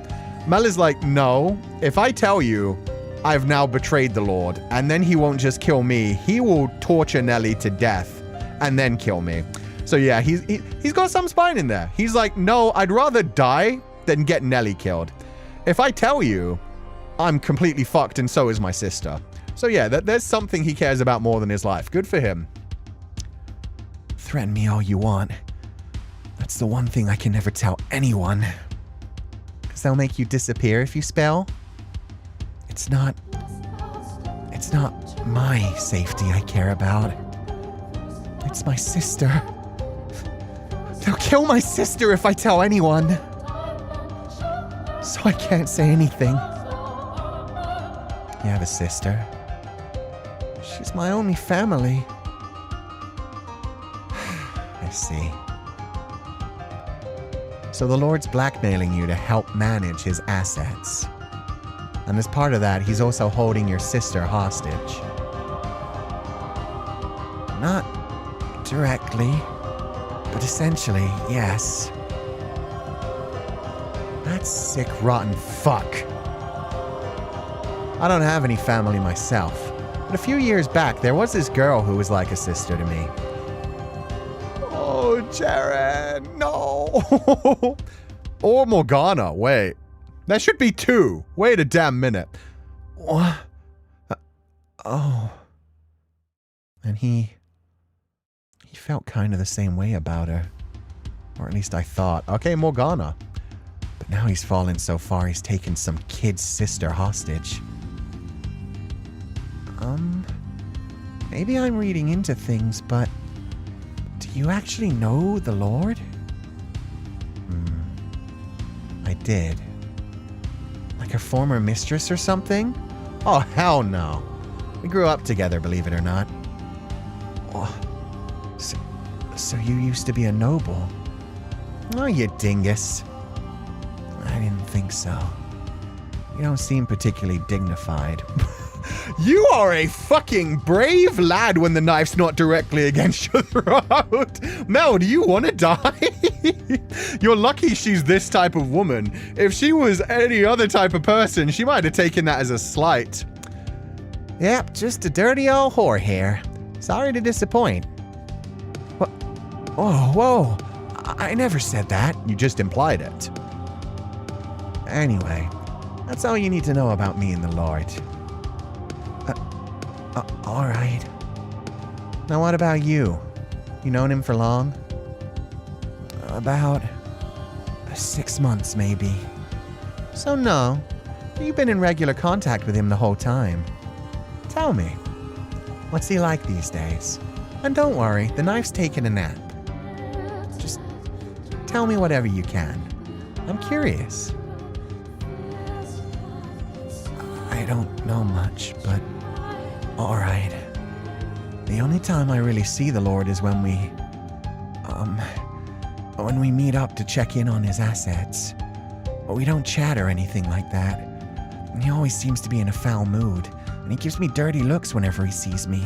Speaker 1: Mel is like, no, if I tell you I've now betrayed the Lord, and then he won't just kill me, he will torture Nelly to death and then kill me. So yeah, he's got some spine in there. He's like, no, I'd rather die than get Nelly killed. If I tell you, I'm completely fucked and so is my sister. So yeah, there's something he cares about more than his life. Good for him.
Speaker 2: Threaten me all you want. That's the one thing I can never tell anyone.
Speaker 1: Because they'll make you disappear if you spell?
Speaker 2: It's not my safety I care about. It's my sister. They'll kill my sister if I tell anyone. So I can't say anything. You have a sister? She's my only family. I see. So the Lord's blackmailing you to help manage his assets. And as part of that, he's also holding your sister hostage. Not directly, but essentially, yes. That sick, rotten fuck. I don't have any family myself, but a few years back, there was this girl who was like a sister to me.
Speaker 1: Oh, Jared, no. Or Morgana, wait. There should be two. Wait a damn minute.
Speaker 2: What? Oh. And he felt kind of the same way about her. Or at least I thought.
Speaker 1: Okay, Morgana.
Speaker 2: But now he's fallen so far he's taken some kid's sister hostage. Maybe I'm reading into things, but do you actually know the Lord? I did. Like a former mistress or something?
Speaker 1: Oh, hell no. We grew up together, believe it or not.
Speaker 2: Oh, so you used to be a noble?
Speaker 1: Oh, you dingus.
Speaker 2: I didn't think so. You don't seem particularly dignified.
Speaker 1: You are a fucking brave lad when the knife's not directly against your throat. Mel, do you want to die? You're lucky she's this type of woman. If she was any other type of person, she might have taken that as a slight.
Speaker 2: Yep, just a dirty old whore here. Sorry to disappoint. What? Oh, whoa. I never said that.
Speaker 1: You just implied it.
Speaker 2: Anyway, that's all you need to know about me and the Lord. All right. Now what about you? You known him for long? About 6 months, maybe. So no, you've been in regular contact with him the whole time. Tell me, what's he like these days? And don't worry, the knife's taken a nap. Just tell me whatever you can. I'm curious. I don't know much, but all right. The only time I really see the Lord is when we meet up to check in on his assets. But we don't chat or anything like that. And he always seems to be in a foul mood, and he gives me dirty looks whenever he sees me.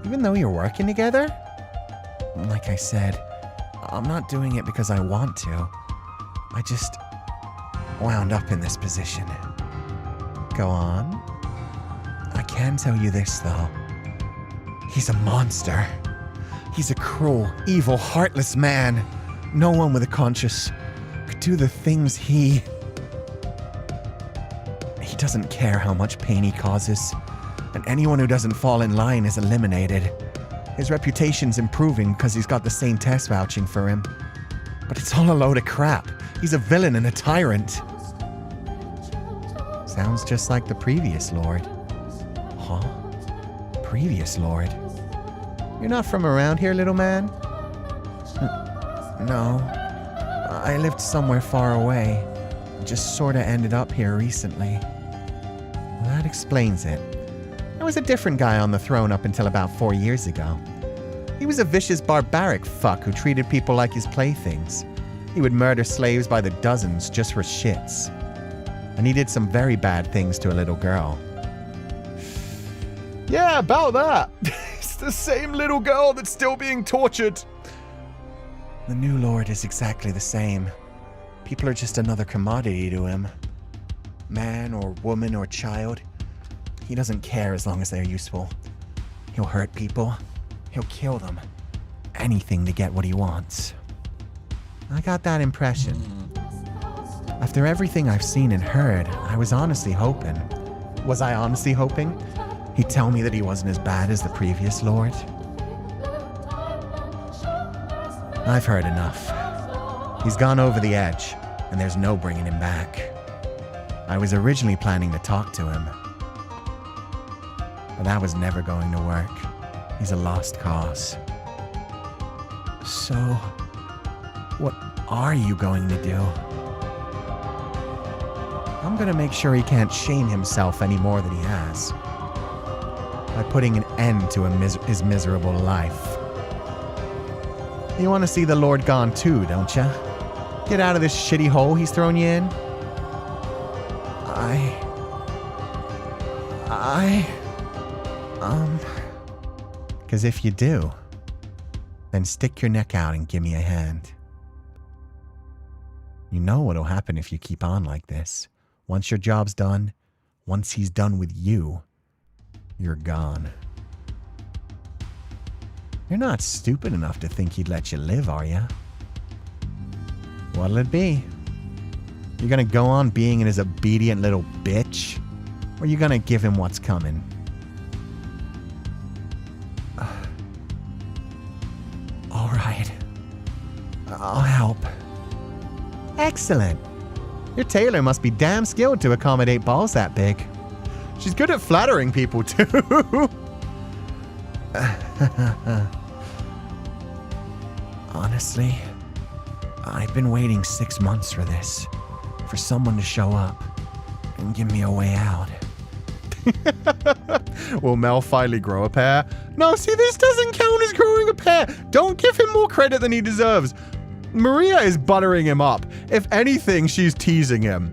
Speaker 2: Even though you're working together? Like I said, I'm not doing it because I want to. I just wound up in this position. Go on. I can tell you this, though. He's a monster. He's a cruel, evil, heartless man. No one with a conscience could do the things he doesn't care how much pain he causes. And anyone who doesn't fall in line is eliminated. His reputation's improving because he's got the same test vouching for him. But it's all a load of crap. He's a villain and a tyrant. Sounds just like the previous Lord. Huh? Previous Lord? You're not from around here, little man? No. I lived somewhere far away. Just sorta ended up here recently. Well, that explains it. There was a different guy on the throne up until about 4 years ago. He was a vicious, barbaric fuck who treated people like his playthings. He would murder slaves by the dozens just for shits. And he did some very bad things to a little girl.
Speaker 1: Yeah, about that. It's the same little girl that's still being tortured.
Speaker 2: The new Lord is exactly the same. People are just another commodity to him. Man or woman or child. He doesn't care as long as they're useful. He'll hurt people. He'll kill them. Anything to get what he wants. I got that impression. After everything I've seen and heard, I was honestly hoping. Was I honestly hoping he'd tell me that he wasn't as bad as the previous Lord? I've heard enough. He's gone over the edge, and there's no bringing him back. I was originally planning to talk to him, but that was never going to work. He's a lost cause. So, what are you going to do? I'm going to make sure he can't shame himself any more than he has. By putting an end to his miserable life. You want to see the Lord gone too, don't you? Get out of this shitty hole he's thrown you in? Because if you do, then stick your neck out and give me a hand. You know what'll happen if you keep on like this. Once your job's done, once he's done with you, you're gone. You're not stupid enough to think he'd let you live, are you? What'll it be? You're gonna go on being his obedient little bitch? Or you gonna give him what's coming? Alright. I'll help. Excellent. Your tailor must be damn skilled to accommodate balls that big.
Speaker 1: She's good at flattering people too.
Speaker 2: Honestly, I've been waiting 6 months for this. For someone to show up and give me a way out.
Speaker 1: Will Mel finally grow a pair? No, see, this doesn't count as growing a pair. Don't give him more credit than he deserves. Maria is buttering him up. If anything, she's teasing him.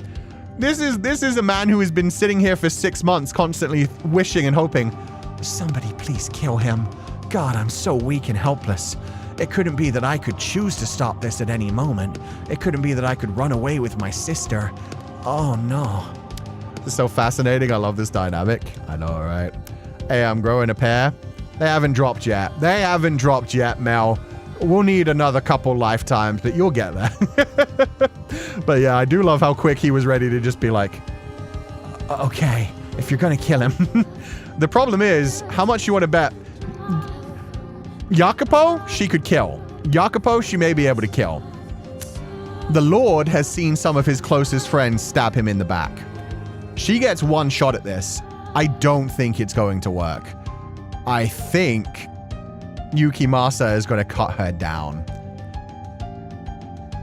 Speaker 1: This is a man who has been sitting here for 6 months, constantly wishing and hoping.
Speaker 2: Somebody please kill him. God, I'm so weak and helpless. It couldn't be that I could choose to stop this at any moment. It couldn't be that I could run away with my sister. Oh no.
Speaker 1: It's so fascinating. I love this dynamic. I know, right? Hey, I'm growing a pair. They haven't dropped yet. They haven't dropped yet, Mel. We'll need another couple lifetimes, but you'll get there. But yeah, I do love how quick he was ready to just be like,
Speaker 2: okay, if you're gonna kill him.
Speaker 1: The problem is, how much you want to bet? Jacopo, she could kill. Jacopo, she may be able to kill. The Lord has seen some of his closest friends stab him in the back. She gets one shot at this. I don't think it's going to work. I think Yukimasa is going to cut her down.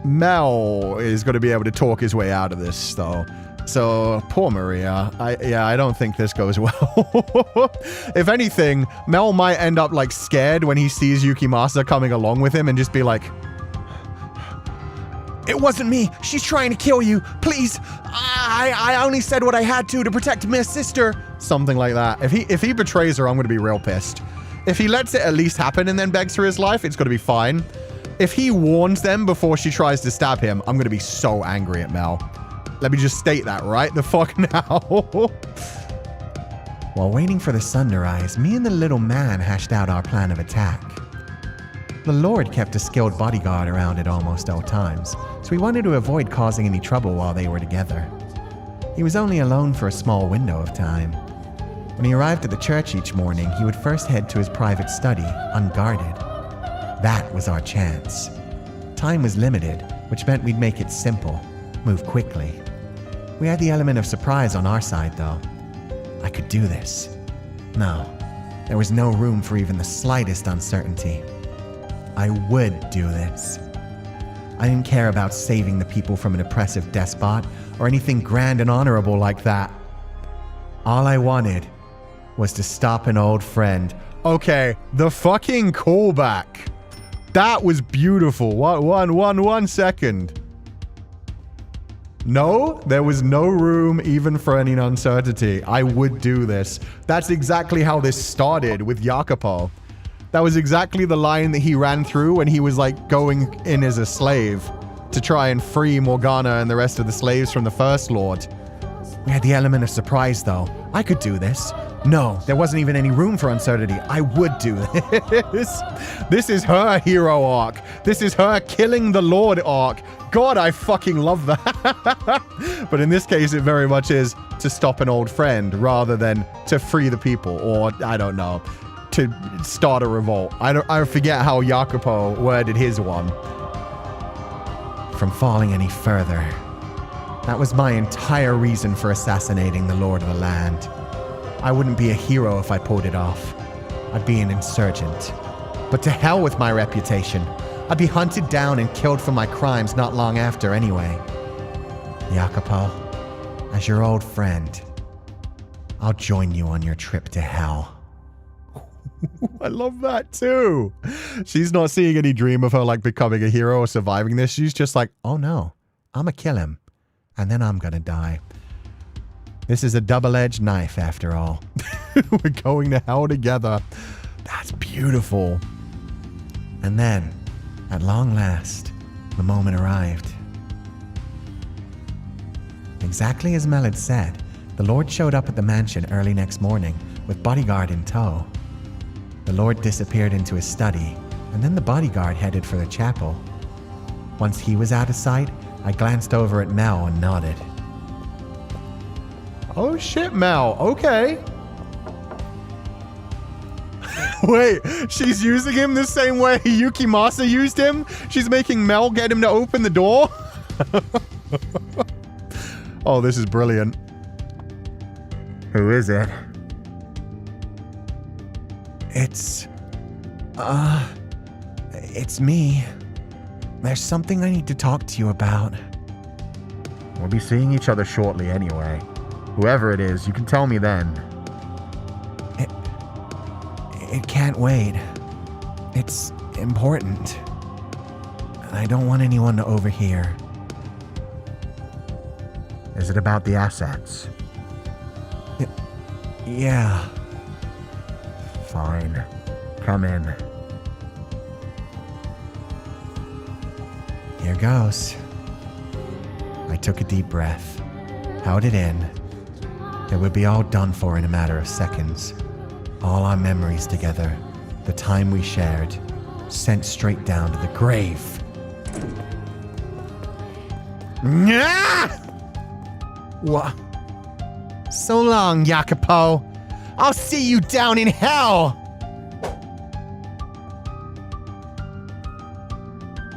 Speaker 1: Mel is going to be able to talk his way out of this, though. So, poor Maria. I don't think this goes well. If anything, Mel might end up, like, scared when he sees Yukimasa coming along with him and just be like,
Speaker 2: it wasn't me. She's trying to kill you. Please. I only said what I had to protect my sister.
Speaker 1: Something like that. If he betrays her, I'm going to be real pissed. If he lets it at least happen and then begs for his life, it's going to be fine. If he warns them before she tries to stab him, I'm going to be so angry at Mel. Let me just state that right the fuck now.
Speaker 2: While waiting for the sun to rise, me and the little man hashed out our plan of attack. The Lord kept a skilled bodyguard around at almost all times, so we wanted to avoid causing any trouble while they were together. He was only alone for a small window of time. When he arrived at the church each morning, he would first head to his private study, unguarded. That was our chance. Time was limited, which meant we'd make it simple, move quickly. We had the element of surprise on our side, though. I could do this. No, there was no room for even the slightest uncertainty. I would do this. I didn't care about saving the people from an oppressive despot or anything grand and honorable like that. All I wanted was to stop an old friend.
Speaker 1: Okay, the fucking callback. That was beautiful. One second. No, there was no room even for any uncertainty. I would do this. That's exactly how this started with Jacopo. That was exactly the line that he ran through when he was like going in as a slave to try and free Morgana and the rest of the slaves from the First Lord.
Speaker 2: We had the element of surprise, though. I could do this. No, there wasn't even any room for uncertainty. I would do this.
Speaker 1: This is her hero arc. This is her killing the Lord arc. God, I fucking love that. But in this case, it very much is to stop an old friend rather than to free the people, or I don't know, to start a revolt. I forget how Jacopo worded his one.
Speaker 2: From falling any further. That was my entire reason for assassinating the Lord of the Land. I wouldn't be a hero if I pulled it off. I'd be an insurgent. But to hell with my reputation. I'd be hunted down and killed for my crimes not long after anyway. Jacopo, as your old friend, I'll join you on your trip to hell.
Speaker 1: I love that too. She's not seeing any dream of her like becoming a hero or surviving this. She's just like, oh no, I'ma kill him. And then I'm gonna die. This is a double-edged knife after all. We're going to hell together. That's beautiful.
Speaker 2: And then, at long last, the moment arrived. Exactly as Mel had said, the Lord showed up at the mansion early next morning with bodyguard in tow. The Lord disappeared into his study, and then the bodyguard headed for the chapel. Once he was out of sight, I glanced over at Mel and nodded.
Speaker 1: Oh shit, Mel. Okay. Wait, she's using him the same way Yukimasa used him? She's making Mel get him to open the door? Oh, this is brilliant.
Speaker 2: Who is it? It's me. There's something I need to talk to you about.
Speaker 1: We'll be seeing each other shortly anyway. Whoever it is, you can tell me then.
Speaker 2: It can't wait. It's important. And I don't want anyone to overhear.
Speaker 1: Is it about the assets?
Speaker 2: Yeah.
Speaker 1: Fine. Come in.
Speaker 2: Here goes. I took a deep breath, held it in. It would be all done for in a matter of seconds. All our memories together, the time we shared, sent straight down to the grave. What? So long, Jacopo. I'll see you down in hell!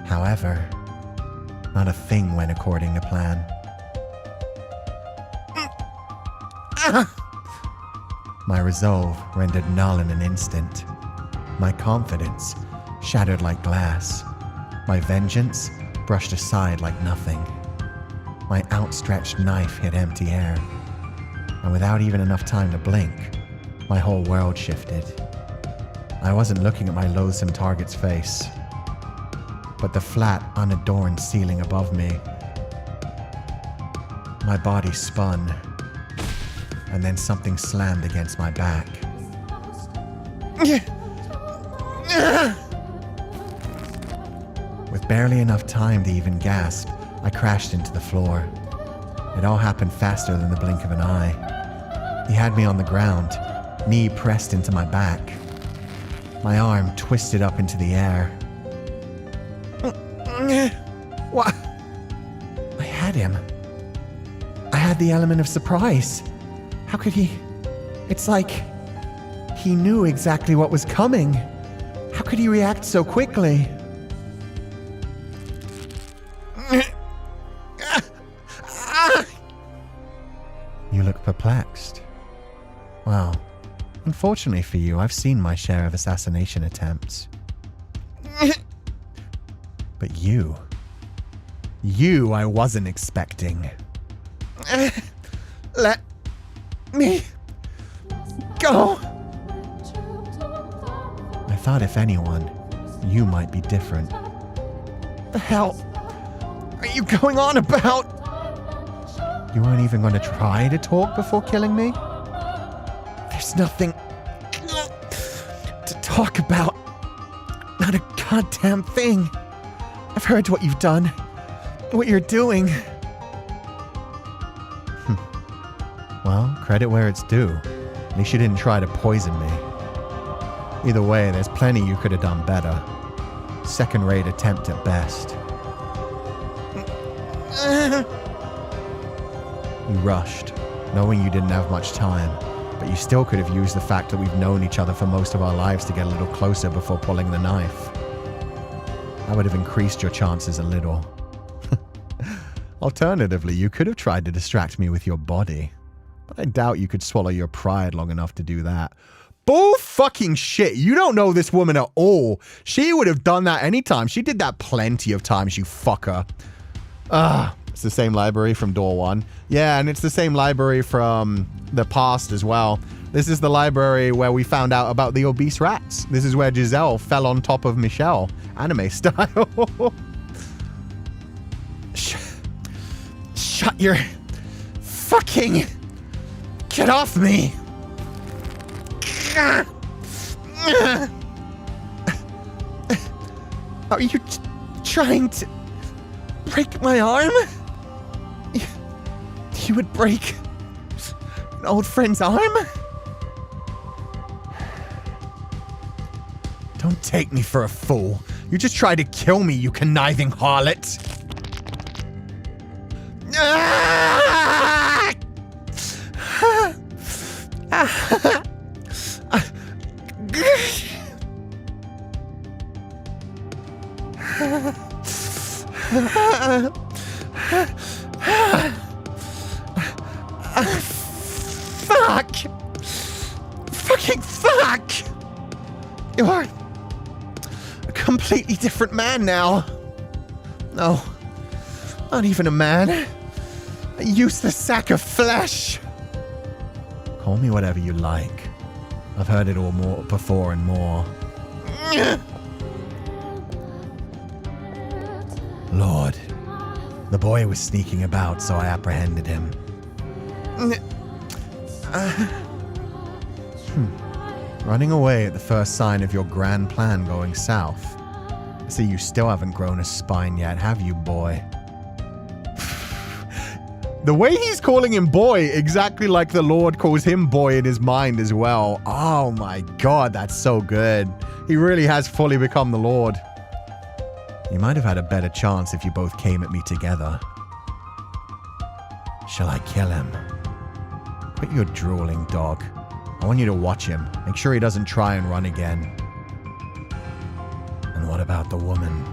Speaker 2: However, not a thing went according to plan. My resolve rendered null in an instant. My confidence shattered like glass. My vengeance brushed aside like nothing. My outstretched knife hit empty air. And without even enough time to blink, my whole world shifted. I wasn't looking at my loathsome target's face, but the flat, unadorned ceiling above me. My body spun, and then something slammed against my back. With barely enough time to even gasp, I crashed into the floor. It all happened faster than the blink of an eye. He had me on the ground, knee pressed into my back. My arm twisted up into the air, What? I had him. I had the element of surprise. How could he... It's like... He knew exactly what was coming. How could he react so quickly? You look perplexed. Well, unfortunately for you, I've seen my share of assassination attempts. But you I wasn't expecting. Let me go. I thought if anyone, you might be different. The hell are you going on about? You weren't even going to try to talk before killing me? There's nothing to talk about. Not a goddamn thing. I've heard what you've done. What you're doing. Well, credit where it's due. At least you didn't try to poison me. Either way, there's plenty you could have done better. Second-rate attempt at best. You rushed, knowing you didn't have much time, but you still could have used the fact that we've known each other for most of our lives to get a little closer before pulling the knife. I would have increased your chances a little. Alternatively, you could have tried to distract me with your body, but I doubt you could swallow your pride long enough to do that. Bull fucking shit. You don't know this woman at all. She would have done that anytime. She did that plenty of times, you fucker. It's the same library from door 1. Yeah, and it's the same library from the past as well. This is the library where we found out about the obese rats. This is where Giselle fell on top of Michelle, anime style. Shut your fucking... Get off me! Are you trying to break my arm? You would break an old friend's arm? Don't take me for a fool. You just tried to kill me, you conniving harlot. Fuck! Fucking fuck! You're a completely different man now. No, not even a man. A useless sack of flesh. Call me whatever you like. I've heard it all more before and more. Lord, the boy was sneaking about, so I apprehended him. Running away at the first sign of your grand plan going south. I see you still haven't grown a spine yet, have you, boy? The way he's calling him boy, exactly like the Lord calls him boy in his mind as well. Oh my god, that's so good. He really has fully become the Lord. You might have had a better chance if you both came at me together. Shall I kill him? Quit your drooling, dog. I want you to watch him. Make sure he doesn't try and run again. And what about the woman?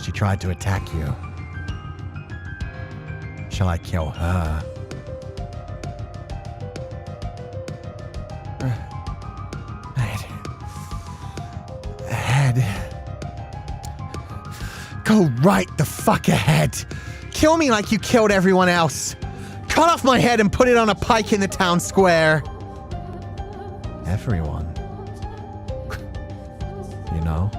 Speaker 2: She tried to attack you. Shall I kill her? Head. Go right the fuck ahead. Kill me like you killed everyone else. Cut off my head and put it on a pike in the town square. Everyone. You know,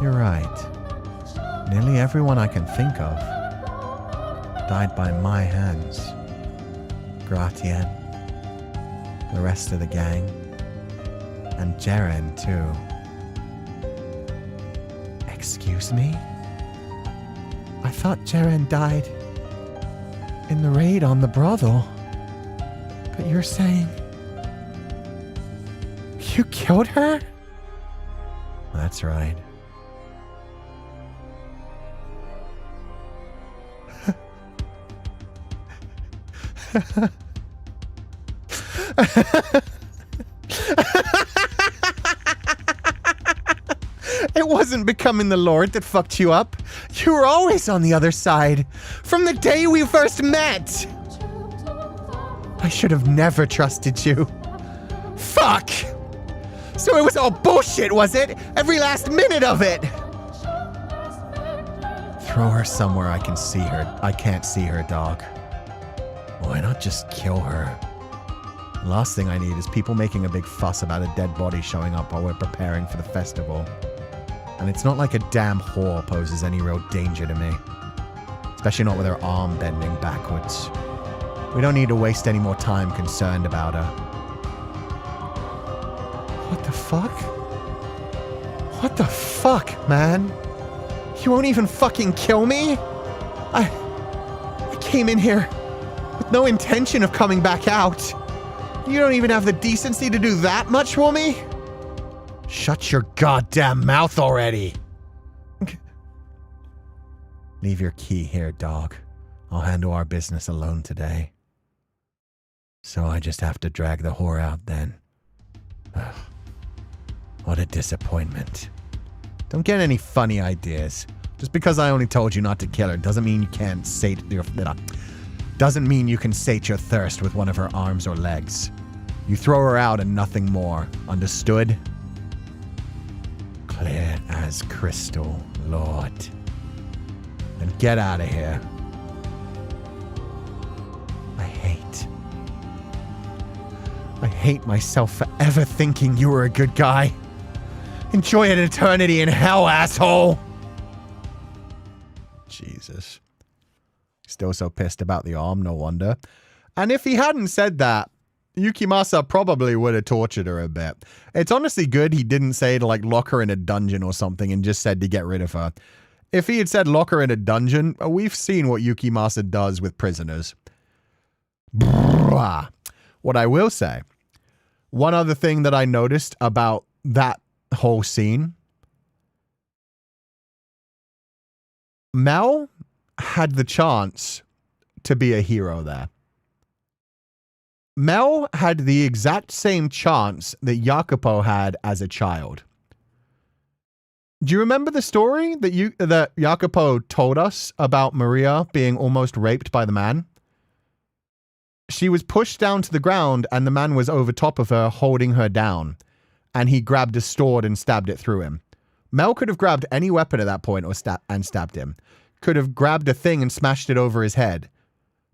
Speaker 2: you're right. Nearly everyone I can think of died by my hands. Gratien, the rest of the gang, and Jaren too. Excuse me? I thought Jaren died in the raid on the brothel. But you're saying you killed her? That's right. It wasn't becoming the Lord that fucked you up. You were always on the other side. From the day we first met. I should have never trusted you. Fuck! So it was all bullshit, was it? Every last minute of it! Throw her somewhere I can see her. I can't see her, dog. Why not just kill her? The last thing I need is people making a big fuss about a dead body showing up while we're preparing for the festival. And it's not like a damn whore poses any real danger to me. Especially not with her arm bending backwards. We don't need to waste any more time concerned about her. What the fuck? What the fuck, man? You won't even fucking kill me? I came in here with no intention of coming back out. You don't even have the decency to do that much for me? Shut your goddamn mouth already! Leave your key here, dog. I'll handle our business alone today. So I just have to drag the whore out then. Ugh. What a disappointment. Don't get any funny ideas. Just because I only told you not to kill her doesn't mean you can't sate your... Doesn't mean you can sate your thirst with one of her arms or legs. You throw her out and nothing more. Understood? Clear as crystal, Lord. Then get out of here. I hate myself for ever thinking you were a good guy. Enjoy an eternity in hell, asshole! Jesus. Still so pissed about the arm, no wonder. And if he hadn't said that, Yukimasa probably would have tortured her a bit. It's honestly good he didn't say to, like, lock her in a dungeon or something and just said to get rid of her. If he had said lock her in a dungeon, we've seen what Yukimasa does with prisoners. Blah. What I will say, one other thing that I noticed about that whole scene, Mel had the chance to be a hero there. Mel had the exact same chance that Jacopo had as a child. Do you remember the story that Jacopo told us about Maria being almost raped by the man? She was pushed down to the ground and the man was over top of her holding her down. And he grabbed a sword and stabbed it through him. Mel could have grabbed any weapon at that point and stabbed him. Could have grabbed a thing and smashed it over his head.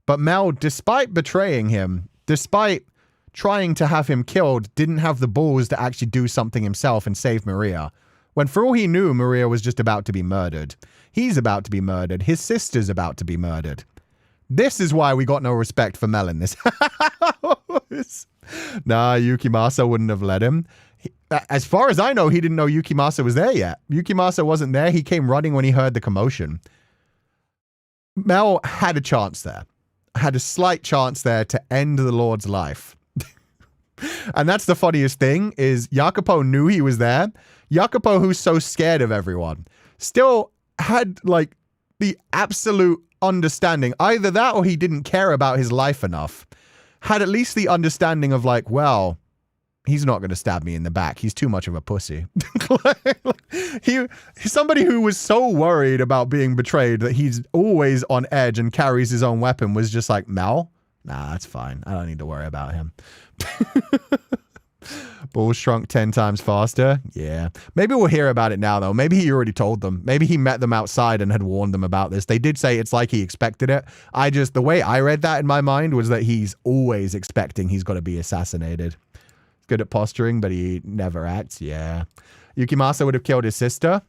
Speaker 2: But Mel, despite betraying him, despite trying to have him killed, didn't have the balls to actually do something himself and save Maria. When for all he knew, Maria was just about to be murdered. He's about to be murdered. His sister's about to be murdered. This is why we got no respect for Mel in this house. Nah, Yukimasa wouldn't have let him. As far as I know, he didn't know Yukimasa was there yet. Yukimasa wasn't there. He came running when he heard the commotion. Mel had a chance there. Had a slight chance there to end the Lord's life. And that's the funniest thing, is Jacopo knew he was there. Jacopo, who's so scared of everyone, still had, like, the absolute understanding. Either that or he didn't care about his life enough. Had at least the understanding of, like, well, he's not going to stab me in the back. He's too much of a pussy. Somebody who was so worried about being betrayed that he's always on edge and carries his own weapon was just like, Mel? Nah, that's fine. I don't need to worry about him. Balls shrunk 10 times faster. Yeah. Maybe we'll hear about it now, though. Maybe he already told them. Maybe he met them outside and had warned them about this. They did say it's like he expected it. The way I read that in my mind was that he's always expecting he's got to be assassinated. Good at posturing, but he never acts. Yeah. Yukimasa would have killed his sister.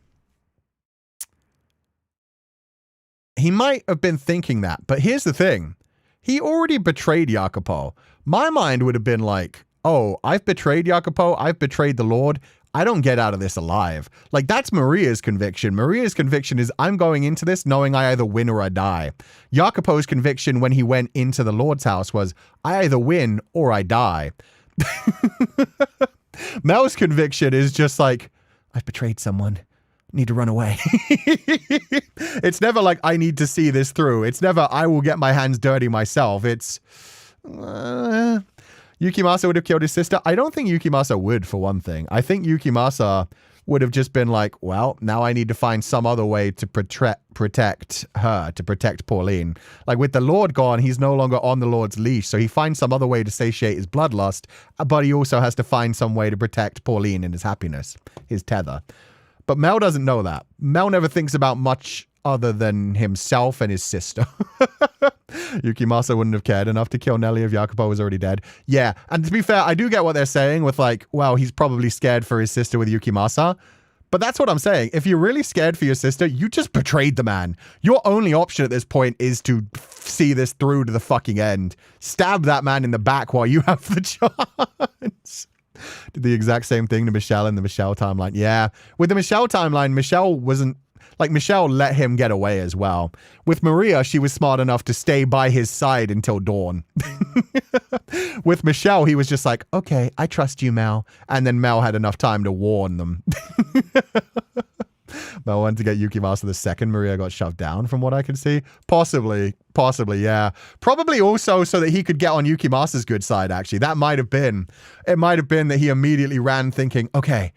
Speaker 2: He might have been thinking that, but here's the thing. He already betrayed Jacopo. My mind would have been like, oh, I've betrayed Jacopo. I've betrayed the Lord. I don't get out of this alive. Like, that's Maria's conviction. Maria's conviction is, I'm going into this knowing I either win or I die. Jacopo's conviction when he went into the Lord's house was, I either win or I die. Mel's conviction is just like, I've betrayed someone. Need to run away. It's never like, I need to see this through. It's never, I will get my hands dirty myself. It's,
Speaker 1: Yukimasa would have killed his sister. I don't think Yukimasa would, for one thing. I think Yukimasa would have just been like, well, now I need to find some other way to protect her, to protect Pauline. Like, with the Lord gone, he's no longer on the Lord's leash, so he finds some other way to satiate his bloodlust, but he also has to find some way to protect Pauline and his happiness, his tether. But Mel doesn't know that. Mel never thinks about much other than himself and his sister. Yukimasa wouldn't have cared enough to kill Nelly if Jacopo was already dead. Yeah, and to be fair, I do get what they're saying with like, well, he's probably scared for his sister with Yukimasa. But that's what I'm saying. If you're really scared for your sister, you just betrayed the man. Your only option at this point is to see this through to the fucking end. Stab that man in the back while you have the chance. Did the exact same thing to Michelle in the Michelle timeline. Yeah. With the Michelle timeline, Michelle wasn't... Like, Michelle let him get away as well. With Maria, she was smart enough to stay by his side until dawn. With Michelle, he was just like, okay, I trust you, Mel. And then Mel had enough time to warn them. Mel wanted to get Yukimasa the second. Maria got shoved down, from what I can see. Possibly, yeah. Probably also so that he could get on Yukimasa's good side, actually. That might have been. It might have been that he immediately ran thinking, okay,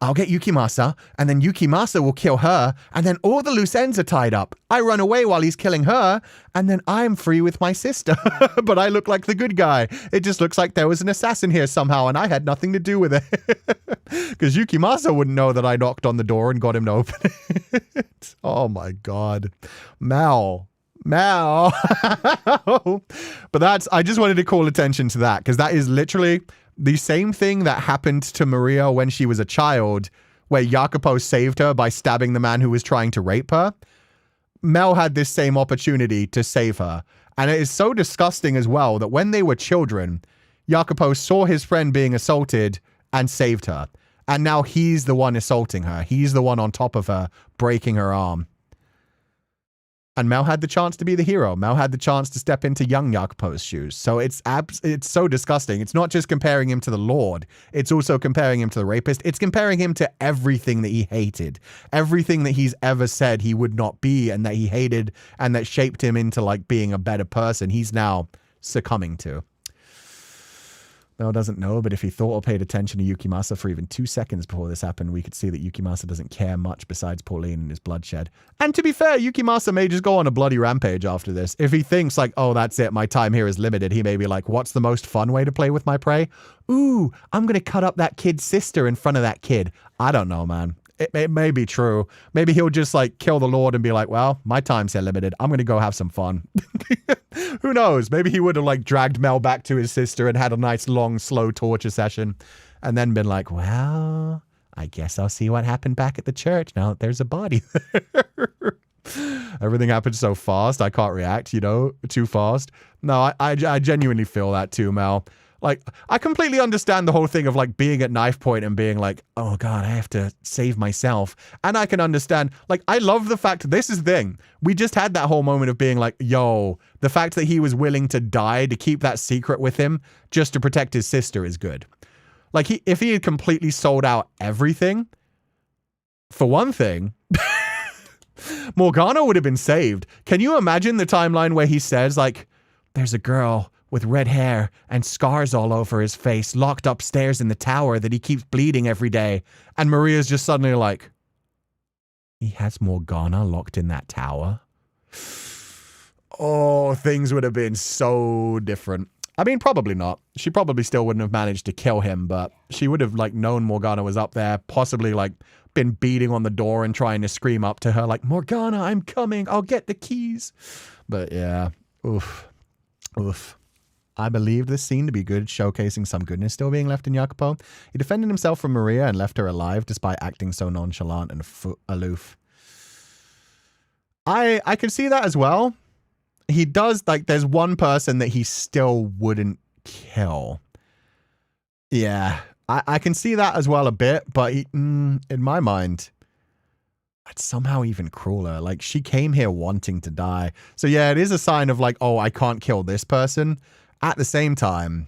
Speaker 1: I'll get Yukimasa, and then Yukimasa will kill her, and then all the loose ends are tied up. I run away while he's killing her, and then I'm free with my sister. But I look like the good guy. It just looks like there was an assassin here somehow, and I had nothing to do with it. Because Yukimasa wouldn't know that I knocked on the door and got him to open it. Oh my God. Mal. But I just wanted to call attention to that, because that is literally... the same thing that happened to Maria when she was a child, where Jacopo saved her by stabbing the man who was trying to rape her. Mel had this same opportunity to save her. And it is so disgusting as well that when they were children, Jacopo saw his friend being assaulted and saved her. And now he's the one assaulting her. He's the one on top of her, breaking her arm. And Mel had the chance to be the hero. Mel had the chance to step into young Jacopo's shoes. So it's so disgusting. It's not just comparing him to the Lord. It's also comparing him to the rapist. It's comparing him to everything that he hated. Everything that he's ever said he would not be and that he hated and that shaped him into like being a better person. He's now succumbing to. Mel doesn't know, but if he thought or paid attention to Yukimasa for even 2 seconds before this happened, we could see that Yukimasa doesn't care much besides Pauline and his bloodshed. And to be fair, Yukimasa may just go on a bloody rampage after this. If he thinks like, oh, that's it, my time here is limited, he may be like, what's the most fun way to play with my prey? Ooh, I'm going to cut up that kid's sister in front of that kid. I don't know, man. It may be true. Maybe he'll just like kill the Lord and be like, well, my time's here limited. I'm going to go have some fun. Who knows? Maybe he would have like dragged Mel back to his sister and had a nice long slow torture session and then been like, well, I guess I'll see what happened back at the church now that there's a body there. Everything happened so fast. I can't react, you know, too fast. No, I genuinely feel that too, Mel. Like, I completely understand the whole thing of, like, being at knife point and being like, oh, God, I have to save myself. And I can understand, like, I love the fact, this is the thing. We just had that whole moment of being like, yo, the fact that he was willing to die to keep that secret with him just to protect his sister is good. Like, if he had completely sold out everything, for one thing, Morgana would have been saved. Can you imagine the timeline where he says, like, there's a girl with red hair and scars all over his face, locked upstairs in the tower that he keeps bleeding every day. And Maria's just suddenly like, he has Morgana locked in that tower? Oh, things would have been so different. I mean, probably not. She probably still wouldn't have managed to kill him, but she would have like known Morgana was up there, possibly like been beating on the door and trying to scream up to her like, Morgana, I'm coming. I'll get the keys. But yeah, oof. I believed this scene to be good, showcasing some goodness still being left in Jacopo. He defended himself from Maria and left her alive despite acting so nonchalant and aloof. I can see that as well. He does, like, there's one person that he still wouldn't kill. Yeah, I can see that as well a bit, but in my mind, it's somehow even crueler. Like, she came here wanting to die. So yeah, it is a sign of like, oh, I can't kill this person. At the same time,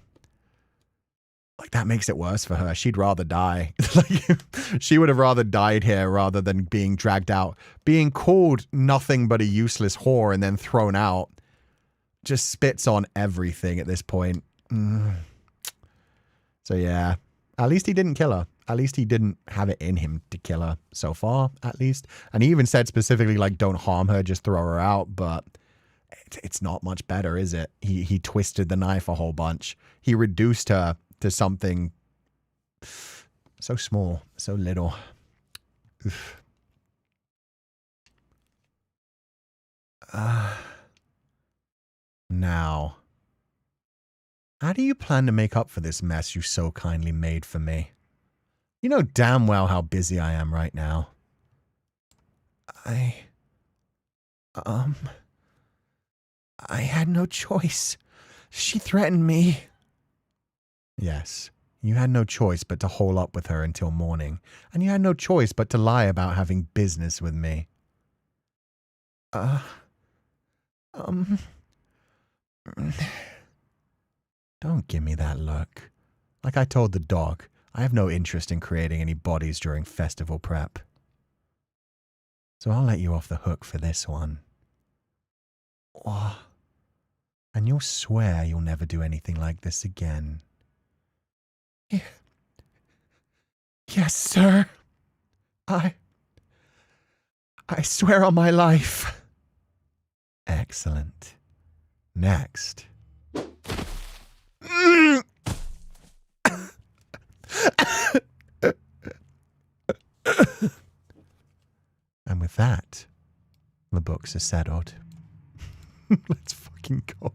Speaker 1: like, that makes it worse for her. She'd rather die. Like, she would have rather died here rather than being dragged out. Being called nothing but a useless whore and then thrown out. just spits on everything at this point. So yeah, at least he didn't kill her. At least he didn't have it in him to kill her so far, at least. And he even said specifically, like, don't harm her, just throw her out. But it's not much better, is it? He twisted the knife a whole bunch. He reduced her to something so small, so little. Oof. Now, how do you plan to make up for this mess you so kindly made for me? You know damn well how busy I am right now. I had no choice. She threatened me. Yes, you had no choice but to hole up with her until morning, and you had no choice but to lie about having business with me. Don't give me that look. Like I told the dog, I have no interest in creating any bodies during festival prep. So I'll let you off the hook for this one. Oh. And you'll swear you'll never do anything like this again. Yes, sir. I swear on my life. Excellent. Next. And with that, the books are settled. Let's fucking go.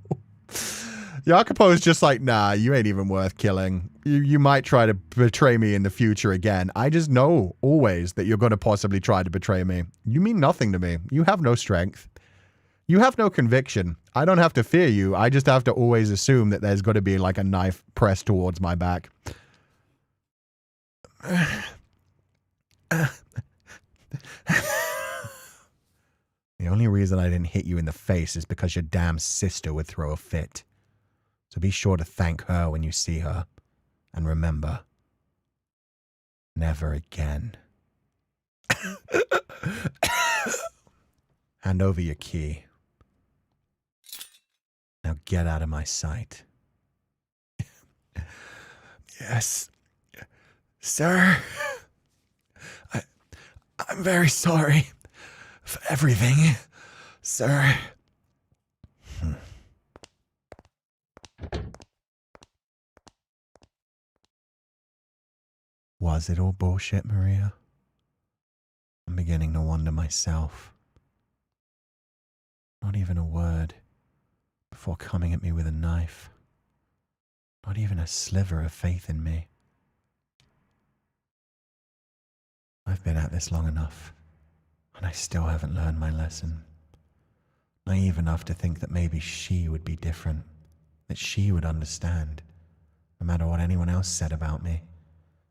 Speaker 1: Jacopo's just like, nah, you ain't even worth killing. You might try to betray me in the future again. I just know always that you're going to possibly try to betray me. You mean nothing to me. You have no strength. You have no conviction. I don't have to fear you. I just have to always assume that there's got to be like a knife pressed towards my back. The only reason I didn't hit you in the face is because your damn sister would throw a fit. So be sure to thank her when you see her. And remember, never again. Hand over your key. Now get out of my sight. Yes, sir. I'm very sorry for everything, sir. Was it all bullshit, Maria? I'm beginning to wonder myself. Not even a word before coming at me with a knife. Not even a sliver of faith in me. I've been at this long enough, and I still haven't learned my lesson. Naive enough to think that maybe she would be different, that she would understand, no matter what anyone else said about me.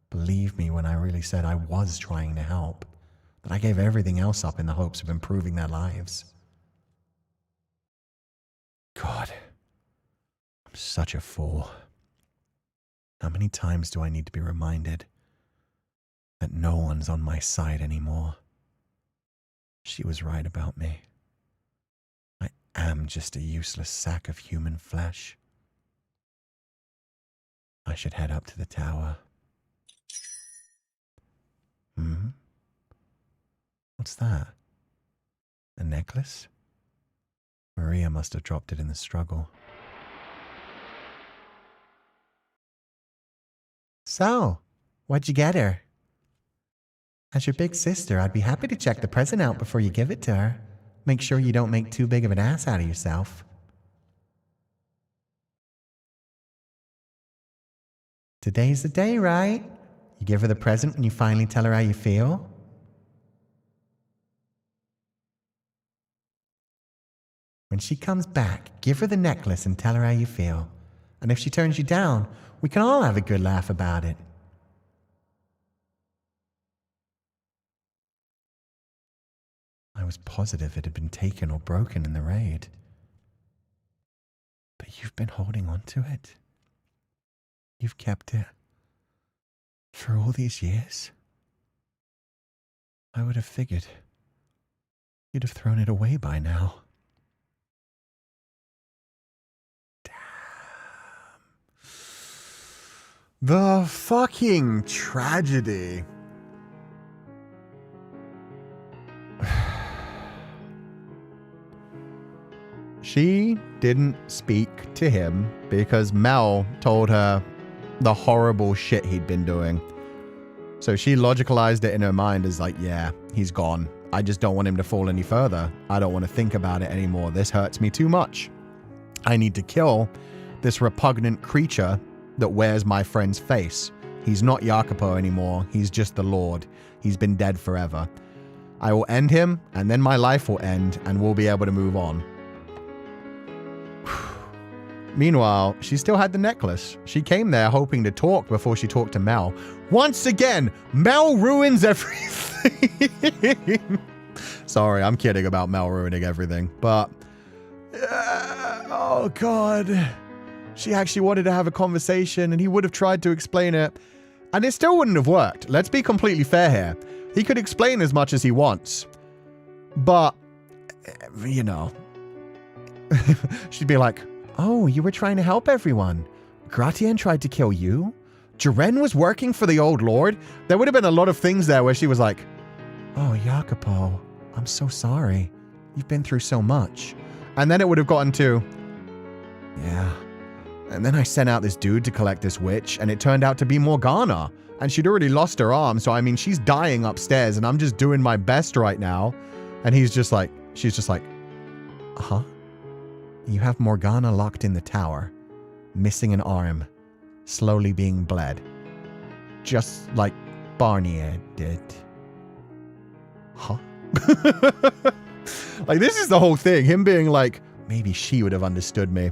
Speaker 1: Believe me when I really said I was trying to help, that I gave everything else up in the hopes of improving their lives. God, I'm such a fool. How many times do I need to be reminded that no one's on my side anymore? She was right about me. I am just a useless sack of human flesh. I should head up to the tower. What's that? A necklace? Maria must have dropped it in the struggle. So, what'd you get her? As your big sister, I'd be happy to check the present out before you give it to her. Make sure you don't make too big of an ass out of yourself. Today's the day, right? You give her the present when you finally tell her how you feel? When she comes back, give her the necklace and tell her how you feel. And if she turns you down, we can all have a good laugh about it. I was positive it had been taken or broken in the raid. But you've been holding on to it. You've kept it. For all these years. I would have figured you'd have thrown it away by now. The fucking tragedy. She didn't speak to him because Mel told her the horrible shit he'd been doing. So she logicalized it in her mind as like, yeah, he's gone. I just don't want him to fall any further. I don't want to think about it anymore. This hurts me too much. I need to kill this repugnant creature that wears my friend's face. He's not Jacopo anymore. He's just the Lord. He's been dead forever. I will end him, and then my life will end, and we'll be able to move on. Meanwhile, she still had the necklace. She came there hoping to talk before she talked to Mel. Once again, Mel ruins everything. Sorry, I'm kidding about Mel ruining everything, but... oh, God. She actually wanted to have a conversation, and he would have tried to explain it, and it still wouldn't have worked. Let's be completely fair here. He could explain as much as he wants, but, you know, she'd be like, oh, you were trying to help everyone. Gratien tried to kill you? Jaren was working for the old lord? There would have been a lot of things there where she was like, oh, Jacopo, I'm so sorry. You've been through so much. And then it would have gotten to, yeah. And then I sent out this dude to collect this witch, and it turned out to be Morgana. And she'd already lost her arm, so I mean, she's dying upstairs, and I'm just doing my best right now. And he's just like, she's just like, huh? You have Morgana locked in the tower, missing an arm, slowly being bled. Just like Barnier did. Huh? Like, this is the whole thing. Him being like, maybe she would have understood me.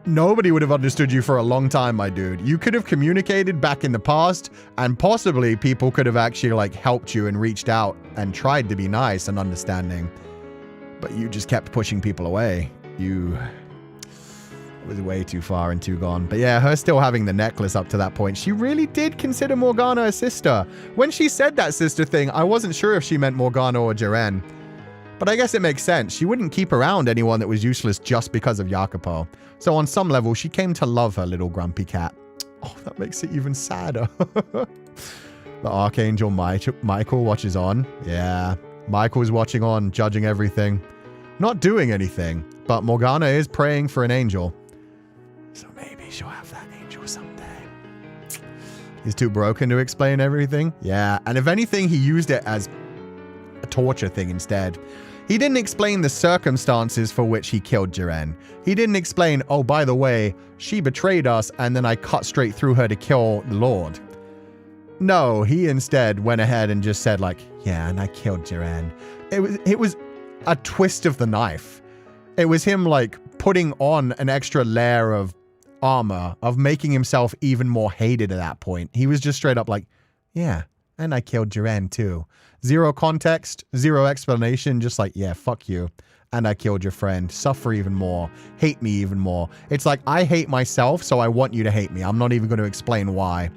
Speaker 1: Nobody would have understood you for a long time, my dude. You could have communicated back in the past, and possibly people could have actually, like, helped you and reached out and tried to be nice and understanding. But you just kept pushing people away. You was way too far and too gone. But yeah, her still having the necklace up to that point, she really did consider Morgana a sister. When she said that sister thing, I wasn't sure if she meant Morgana or Jaren. But I guess it makes sense. She wouldn't keep around anyone that was useless just because of Jacopo. So on some level, she came to love her little grumpy cat. Oh, that makes it even sadder. The Archangel Michael watches on. Yeah, Michael's watching on, judging everything. Not doing anything, but Morgana is praying for an angel. So maybe she'll have that angel someday. He's too broken to explain everything. Yeah, and if anything, he used it as a torture thing instead. He didn't explain the circumstances for which he killed Jaren. He didn't explain, oh, by the way, she betrayed us and then I cut straight through her to kill the Lord. No, he instead went ahead and just said like, yeah, and I killed Jaren. It was a twist of the knife. It was him like putting on an extra layer of armor, of making himself even more hated at that point. He was just straight up like, yeah, and I killed Jaren too. Zero context, zero explanation, just like, yeah, fuck you. And I killed your friend. Suffer even more. Hate me even more. It's like, I hate myself, so I want you to hate me. I'm not even going to explain why.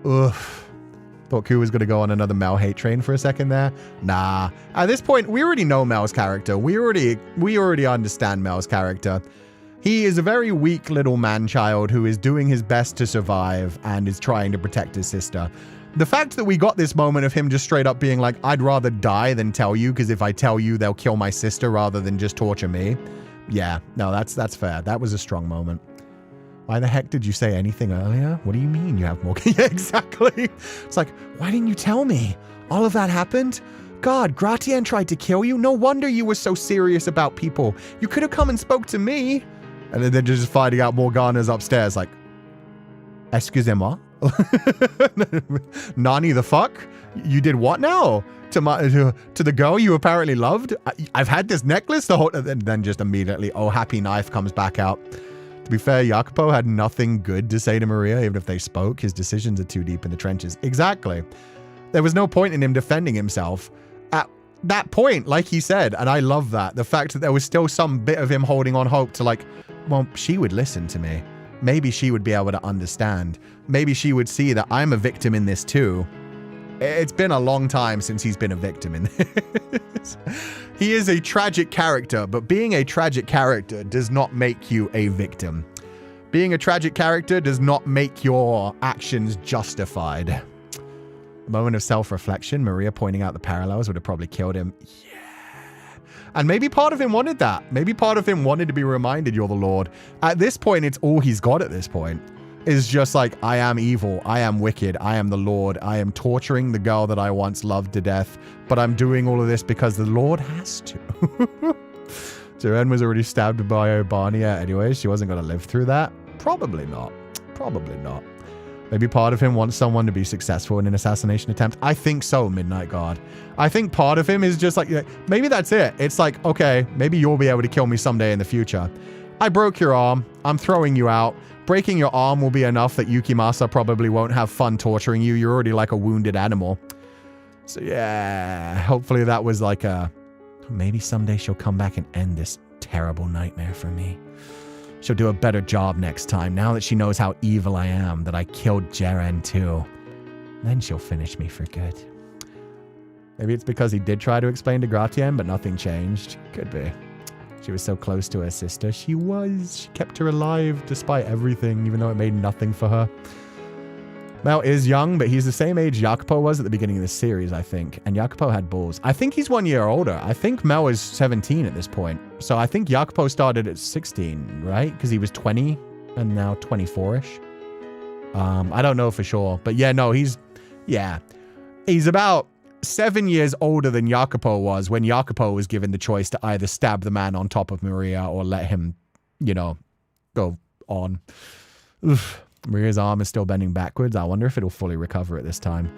Speaker 1: Ugh. Thought Ku was going to go on another Mel hate train for a second there. Nah. At this point, we already know Mel's character. We already understand Mel's character. He is a very weak little man-child who is doing his best to survive and is trying to protect his sister. The fact that we got this moment of him just straight up being like, I'd rather die than tell you, because if I tell you, they'll kill my sister rather than just torture me. Yeah, no, that's fair. That was a strong moment. Why the heck did you say anything earlier? What do you mean you have more? Yeah, exactly. It's like, why didn't you tell me? All of that happened? God, Gratien tried to kill you? No wonder you were so serious about people. You could have come and spoke to me. And then they're just finding out Morgana's upstairs like, excusez-moi? Nani the fuck? You did what now? To the girl you apparently loved? I've had this necklace the whole... And then just immediately, oh, happy knife comes back out. To be fair, Jacopo had nothing good to say to Maria, even if they spoke. His decisions are too deep in the trenches. Exactly. There was no point in him defending himself. At that point, like he said, and I love that, the fact that there was still some bit of him holding on hope to like, well, she would listen to me. Maybe she would be able to understand. Maybe she would see that I'm a victim in this too. It's been a long time since he's been a victim in this. He is a tragic character, but being a tragic character does not make you a victim. Being a tragic character does not make your actions justified. A moment of self-reflection, Maria pointing out the parallels would have probably killed him. Yeah. And maybe part of him wanted that. Maybe part of him wanted to be reminded you're the Lord. At this point, it's all he's got at this point. Is just like, I am evil, I am wicked, I am the Lord, I am torturing the girl that I once loved to death, but I'm doing all of this because the Lord has to. Joanne was already stabbed by Obania anyway, she wasn't going to live through that. Probably not. Probably not. Maybe part of him wants someone to be successful in an assassination attempt. I think so, Midnight Guard. I think part of him is just like, maybe that's it. It's like, okay, maybe you'll be able to kill me someday in the future. I broke your arm, I'm throwing you out. Breaking your arm will be enough that Yukimasa probably won't have fun torturing you. You're already like a wounded animal. So yeah, hopefully that was like a... Maybe someday she'll come back and end this terrible nightmare for me. She'll do a better job next time, now that she knows how evil I am, that I killed Jaren too. Then she'll finish me for good. Maybe it's because he did try to explain to Gratien, but nothing changed. Could be. She was so close to her sister. She kept her alive despite everything, even though it made nothing for her. Mel is young, but he's the same age Jacopo was at the beginning of the series, I think. And Jacopo had balls. I think he's 1 year older. I think Mel is 17 at this point. So I think Jacopo started at 16, right? Because he was 20 and now 24-ish. I don't know for sure. But yeah, no, he's about 7 years older than Jacopo was when Jacopo was given the choice to either stab the man on top of Maria or let him, go on. Oof. Maria's arm is still bending backwards. I wonder if it'll fully recover at this time.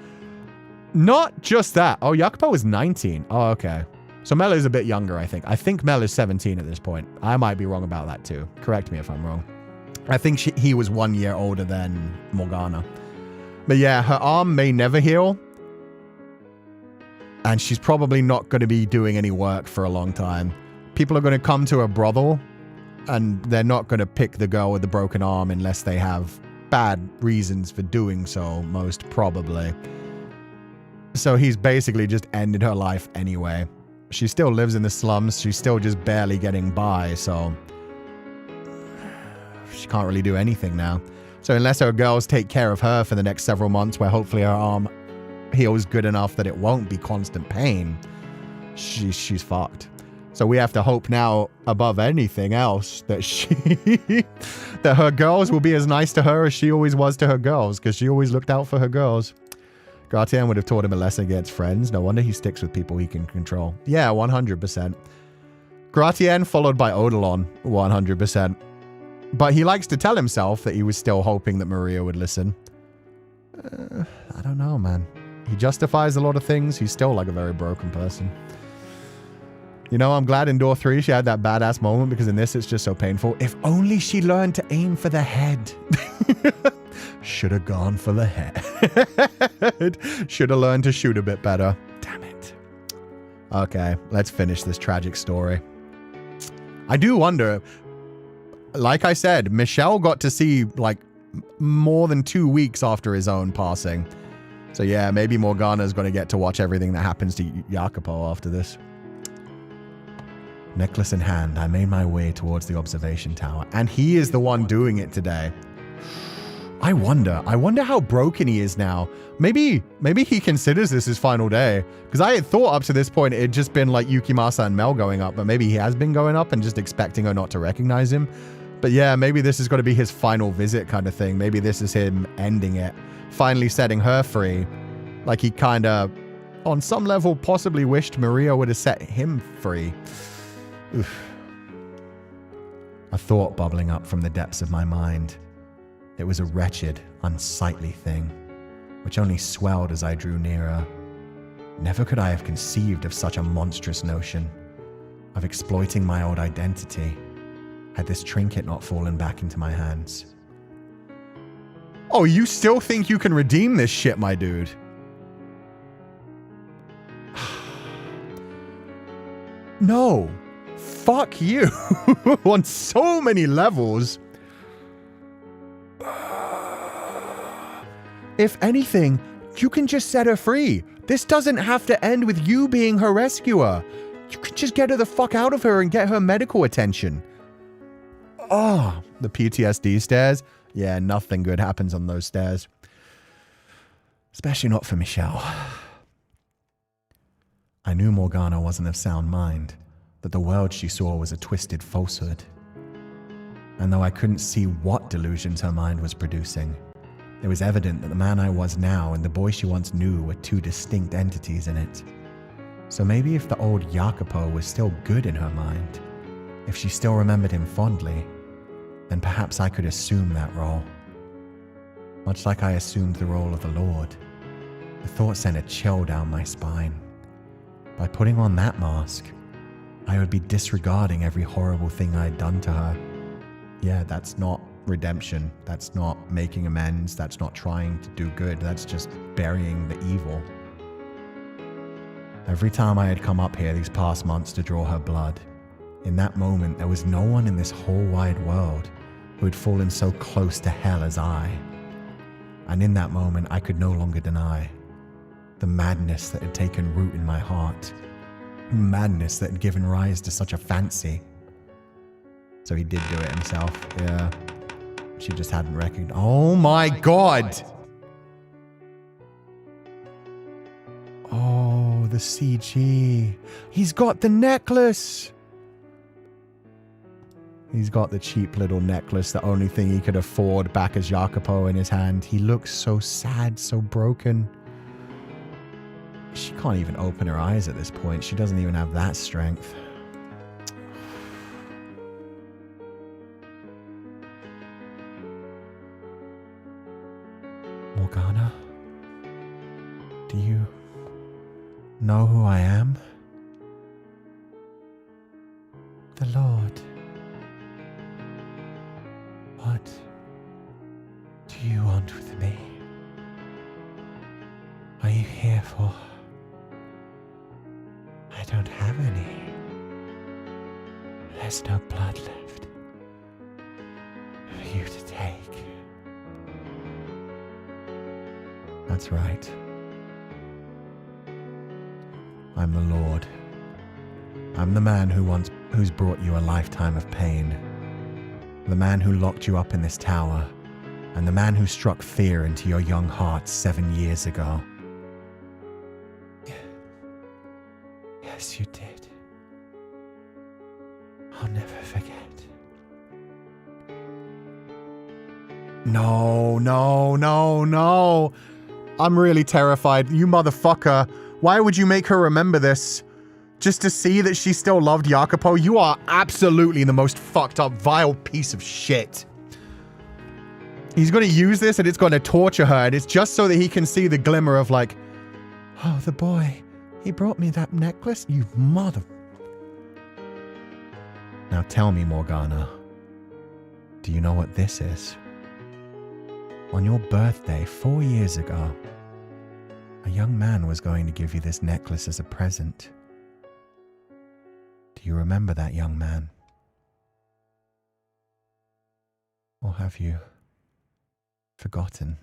Speaker 1: Not just that. Oh, Jacopo was 19. Oh, okay. So Mel is a bit younger, I think. I think Mel is 17 at this point. I might be wrong about that too. Correct me if I'm wrong. I think he was 1 year older than Morgana. But yeah, her arm may never heal. And she's probably not going to be doing any work for a long time. People are going to come to a brothel, and they're not going to pick the girl with the broken arm unless they have bad reasons for doing so, most probably. So he's basically just ended her life anyway. She still lives in the slums. She's still just barely getting by, so she can't really do anything now. So unless her girls take care of her for the next several months, where hopefully her arm heals good enough that it won't be constant pain, she's fucked. So we have to hope now, above anything else, that that her girls will be as nice to her as she always was to her girls, because she always looked out for her girls. Gratien would have taught him a lesson against friends. No wonder he sticks with people he can control. Yeah, 100%. Gratien followed by Odilon, 100%. But he likes to tell himself that he was still hoping that Maria would listen. I don't know, man. He justifies a lot of things. He's still like a very broken person. I'm glad in Door 3 she had that badass moment, because in this it's just so painful. If only she learned to aim for the head. Should have gone for the head. Should have learned to shoot a bit better. Damn it. Okay, let's finish this tragic story. I do wonder, like I said, Michelle got to see like more than 2 weeks after his own passing. So yeah, maybe Morgana's going to get to watch everything that happens to Jacopo after this. Necklace in hand, I made my way towards the observation tower, and he is the one doing it today. I wonder how broken he is now. Maybe he considers this his final day, because I had thought up to this point it had just been like Yukimasa and Mel going up, but maybe he has been going up and just expecting her not to recognize him. But yeah, maybe this is going to be his final visit kind of thing. Maybe this is him ending it, finally setting her free. Like he kind of, on some level, possibly wished Maria would have set him free. Oof. A thought bubbling up from the depths of my mind. It was a wretched, unsightly thing, which only swelled as I drew nearer. Never could I have conceived of such a monstrous notion, of exploiting my old identity, had this trinket not fallen back into my hands. Oh, you still think you can redeem this shit, my dude? No. Fuck you. On so many levels. If anything, you can just set her free. This doesn't have to end with you being her rescuer. You can just get her the fuck out of her and get her medical attention. Oh, the PTSD stairs. Yeah, nothing good happens on those stairs. Especially not for Michelle. I knew Morgana wasn't of sound mind, that the world she saw was a twisted falsehood. And though I couldn't see what delusions her mind was producing, it was evident that the man I was now and the boy she once knew were two distinct entities in it. So maybe if the old Jacopo was still good in her mind, if she still remembered him fondly, then perhaps I could assume that role. Much like I assumed the role of the Lord, the thought sent a chill down my spine. By putting on that mask, I would be disregarding every horrible thing I had done to her. Yeah, that's not redemption. That's not making amends. That's not trying to do good. That's just burying the evil. Every time I had come up here these past months to draw her blood, in that moment there was no one in this whole wide world who had fallen so close to hell as I. And in that moment I could no longer deny the madness that had taken root in my heart. Madness that had given rise to such a fancy. So he did do it himself, yeah. She just hadn't recognized. Oh my God! Oh, the CG. He's got the necklace! He's got the cheap little necklace, the only thing he could afford, back as Jacopo in his hand. He looks so sad, so broken. She can't even open her eyes at this point. She doesn't even have that strength. Morgana? Do you know who I am? The Lord. What do you want with me? Are you here for... I don't have any. There's no blood left for you to take. That's right. I'm the Lord. I'm the man who's brought you a lifetime of pain. The man who locked you up in this tower, and the man who struck fear into your young heart 7 years ago. Yes, you did. I'll never forget. No, no, no, no. I'm really terrified. You motherfucker. Why would you make her remember this? Just to see that she still loved Jacopo? You are absolutely the most fucked up, vile piece of shit. He's going to use this and it's going to torture her, and it's just so that he can see the glimmer of like, oh, the boy, he brought me that necklace? You mother... Now tell me, Morgana, do you know what this is? On your birthday 4 years ago, a young man was going to give you this necklace as a present. Do you remember that young man? Or have you forgotten?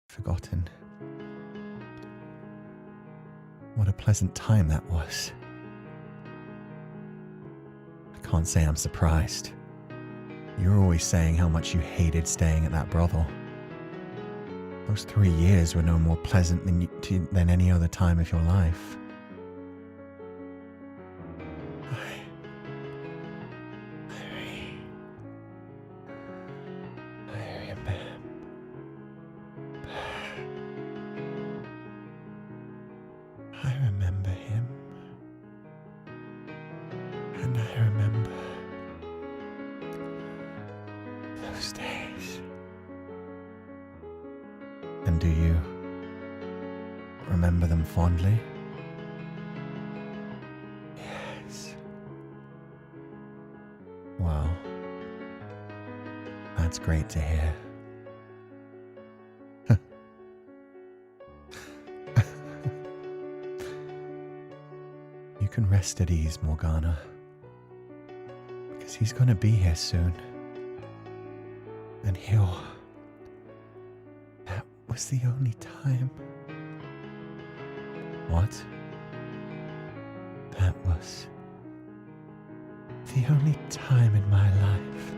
Speaker 1: Forgotten? What a pleasant time that was. I can't say I'm surprised. You were always saying how much you hated staying at that brothel. Those 3 years were no more pleasant than any other time of your life. I remember him. And I remember those days. And do you remember them fondly? Yes. Well, that's great to hear. You can rest at ease, Morgana, because he's going to be here soon. And he'll... That was the only time. What? That was
Speaker 2: The only time in my life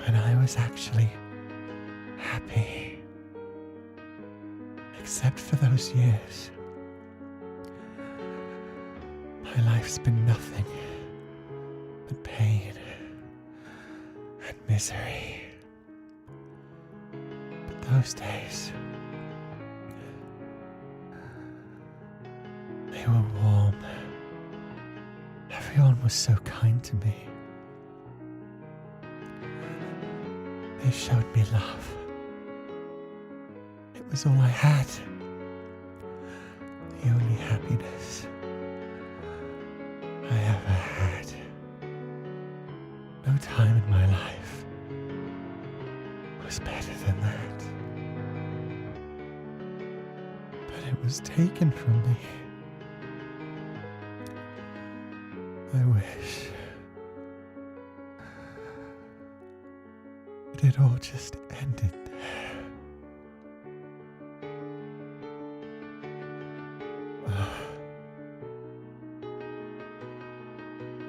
Speaker 2: when I was actually happy, except for those years. My life's been nothing but pain and misery. But those days, they were warm. Everyone was so kind to me. They showed me love. It was all I had. The only happiness I ever had. No time in my life was better than that. But it was taken from me. I wish it had all just ended there.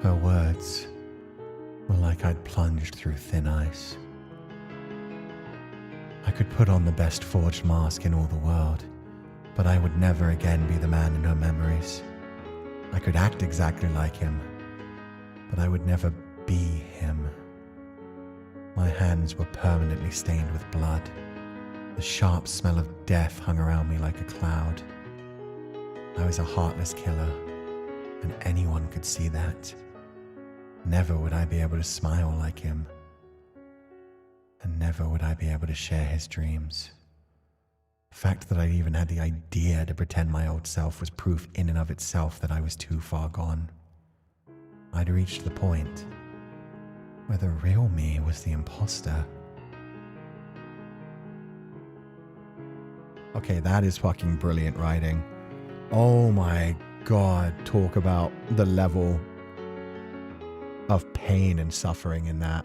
Speaker 2: Her words were like I'd plunged through thin ice. I could put on the best forged mask in all the world, but I would never again be the man in her memories. I could act exactly like him, but I would never be him. My hands were permanently stained with blood. The sharp smell of death hung around me like a cloud. I was a heartless killer, and anyone could see that. Never would I be able to smile like him, and never would I be able to share his dreams. The fact that I even had the idea to pretend my old self was proof in and of itself that I was too far gone. I'd reached the point where the real me was the imposter. Okay, that is fucking brilliant writing. Oh my god, talk about the level of pain and suffering in that.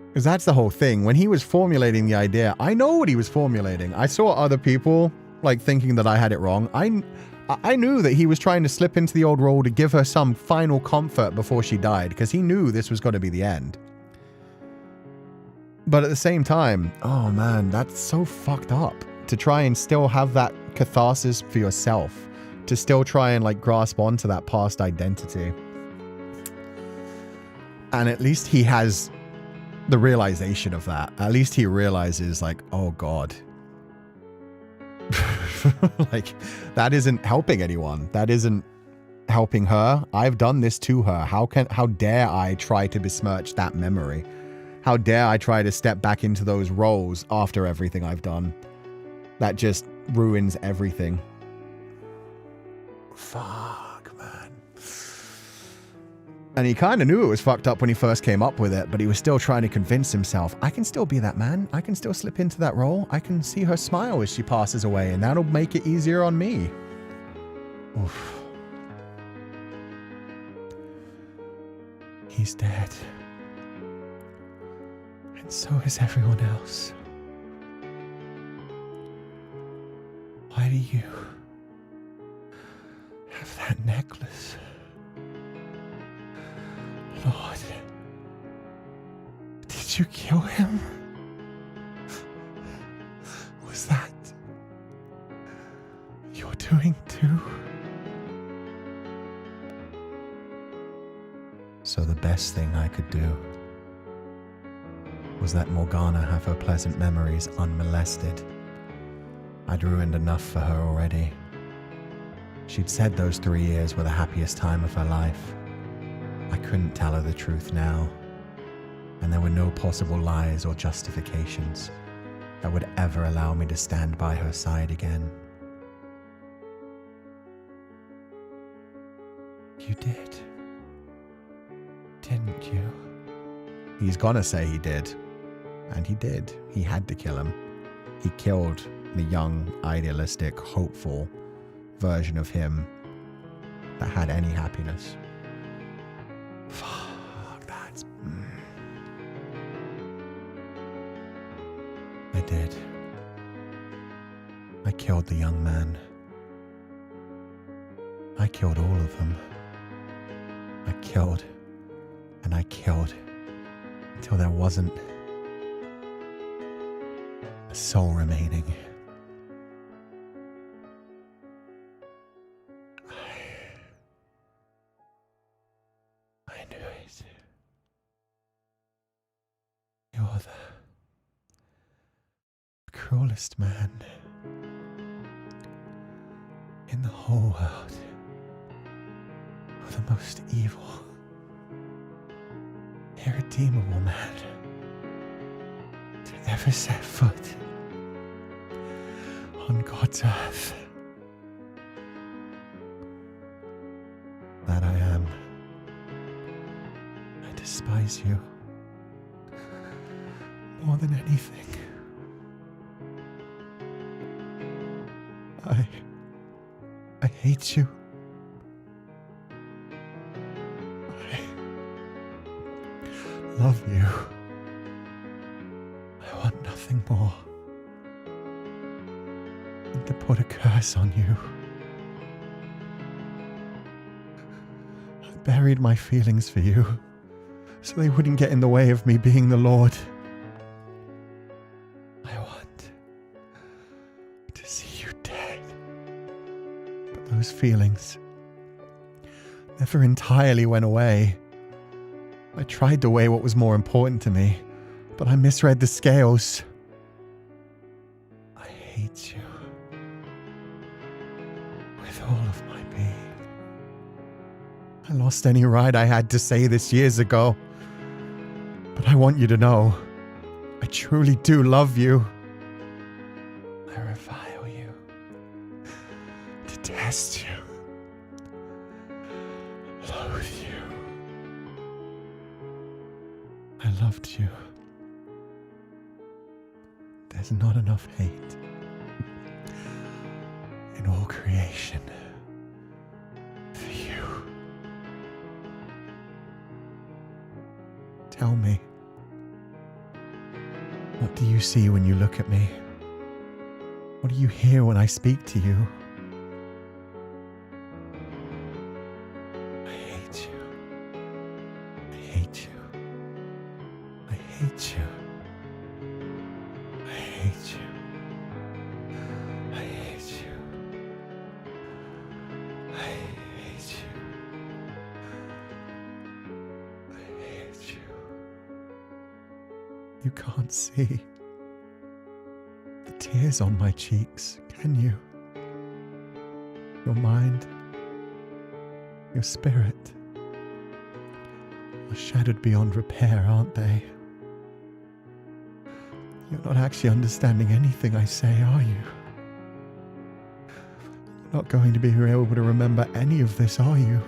Speaker 2: Because that's the whole thing. When he was formulating the idea, I know what he was formulating. I saw other people like thinking that I had it wrong. I knew that he was trying to slip into the old role to give her some final comfort before she died, because he knew this was going to be the end. But at the same time, oh man, that's so fucked up. To try and still have that catharsis for yourself. To still try and like grasp onto that past identity. And at least he has the realization of that. At least he realizes like, oh God. Like, that isn't helping anyone. That isn't helping her. I've done this to her. How dare I try to besmirch that memory? How dare I try to step back into those roles after everything I've done? That just ruins everything. Fuck, man. And he kind of knew it was fucked up when he first came up with it, but he was still trying to convince himself, I can still be that man. I can still slip into that role. I can see her smile as she passes away, and that'll make it easier on me. Oof. He's dead. And so is everyone else. Why do you have that necklace? Lord, did you kill him? Was that your doing too? So the best thing I could do was let Morgana have her pleasant memories unmolested. I'd ruined enough for her already. She'd said those 3 years were the happiest time of her life. I couldn't tell her the truth now, and there were no possible lies or justifications that would ever allow me to stand by her side again. You did, didn't you? He's gonna say he did, and he did. He had to kill him. He killed the young, idealistic, hopeful version of him that had any happiness. Fuck, that's... I did. I killed the young man. I killed all of them. I killed, and I killed, until there wasn't a soul remaining. I knew it. You're the cruelest man in the whole world. You're the most evil, irredeemable man to ever set foot on God's earth. That I am. I despise you more than anything. I hate you. I love you. I want nothing more than to put a curse on you. I buried my feelings for you so they wouldn't get in the way of me being the Lord. I want to see you dead. But those feelings never entirely went away. I tried to weigh what was more important to me, but I misread the scales. I hate you with all of my being. I lost any right I had to say this years ago, but I want you to know, I truly do love you. I revile you, detest you, loathe you. I loved you. There's not enough hate in all creation for you. Tell me, what do you see when you look at me? What do you hear when I speak to you? I hate you. I hate you. I hate you. I hate you. I hate you. I hate you. I hate you. You can't see the tears on my cheeks, can you? Your mind, your spirit are shattered beyond repair, aren't they? You're not actually understanding anything I say, are you? You're not going to be able to remember any of this, are you?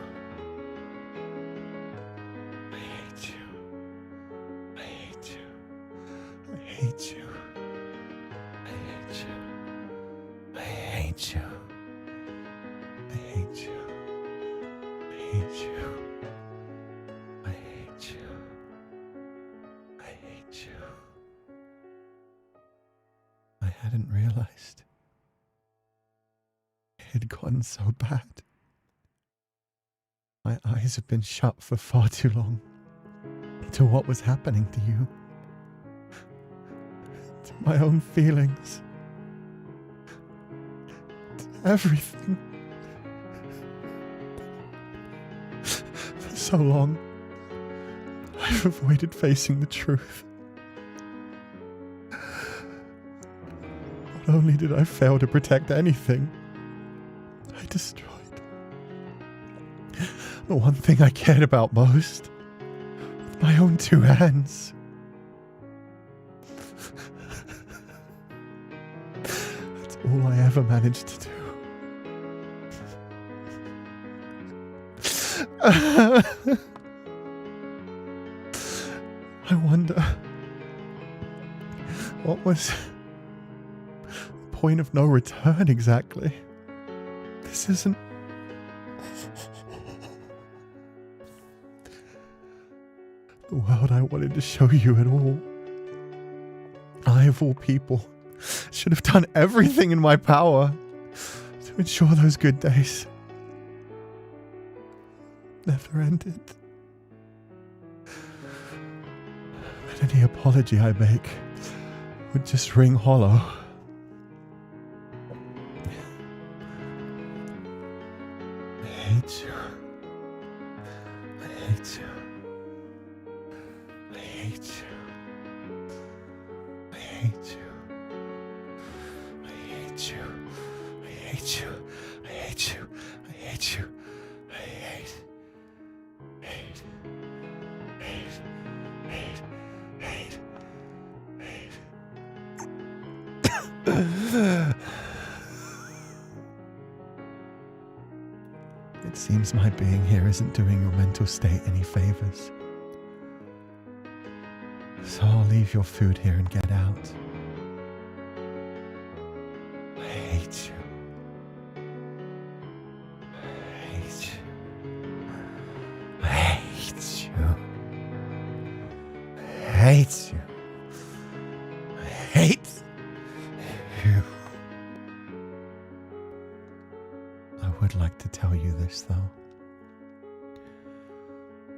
Speaker 2: I hate you. I hate you. I hate you. I hate you. I hate you. I hate you. I hate you. I hate you. I hate you. I hadn't realized it had gone so bad. My eyes have been shut for far too long to what was happening to you, to my own feelings, to everything. For so long, I've avoided facing the truth. Not only did I fail to protect anything, I destroyed the one thing I cared about most with my own two hands. That's all I ever managed to do. I wonder, what was the point of no return exactly? This isn't... the world I wanted to show you at all. I, of all people, should have done everything in my power to ensure those good days.
Speaker 1: never ended. And any apology I make would just ring hollow. I hate you. I hate you. I hate you. I hate you. I hate you. I hate you. I hate you. I hate you. I hate. Hate. Hate. Hate. Hate. Hate. It seems my being here isn't doing your mental state any favors. So I'll leave your food here and get out. I hate you. I hate you. I hate you. I hate you. I hate you. I would like to tell you this, though.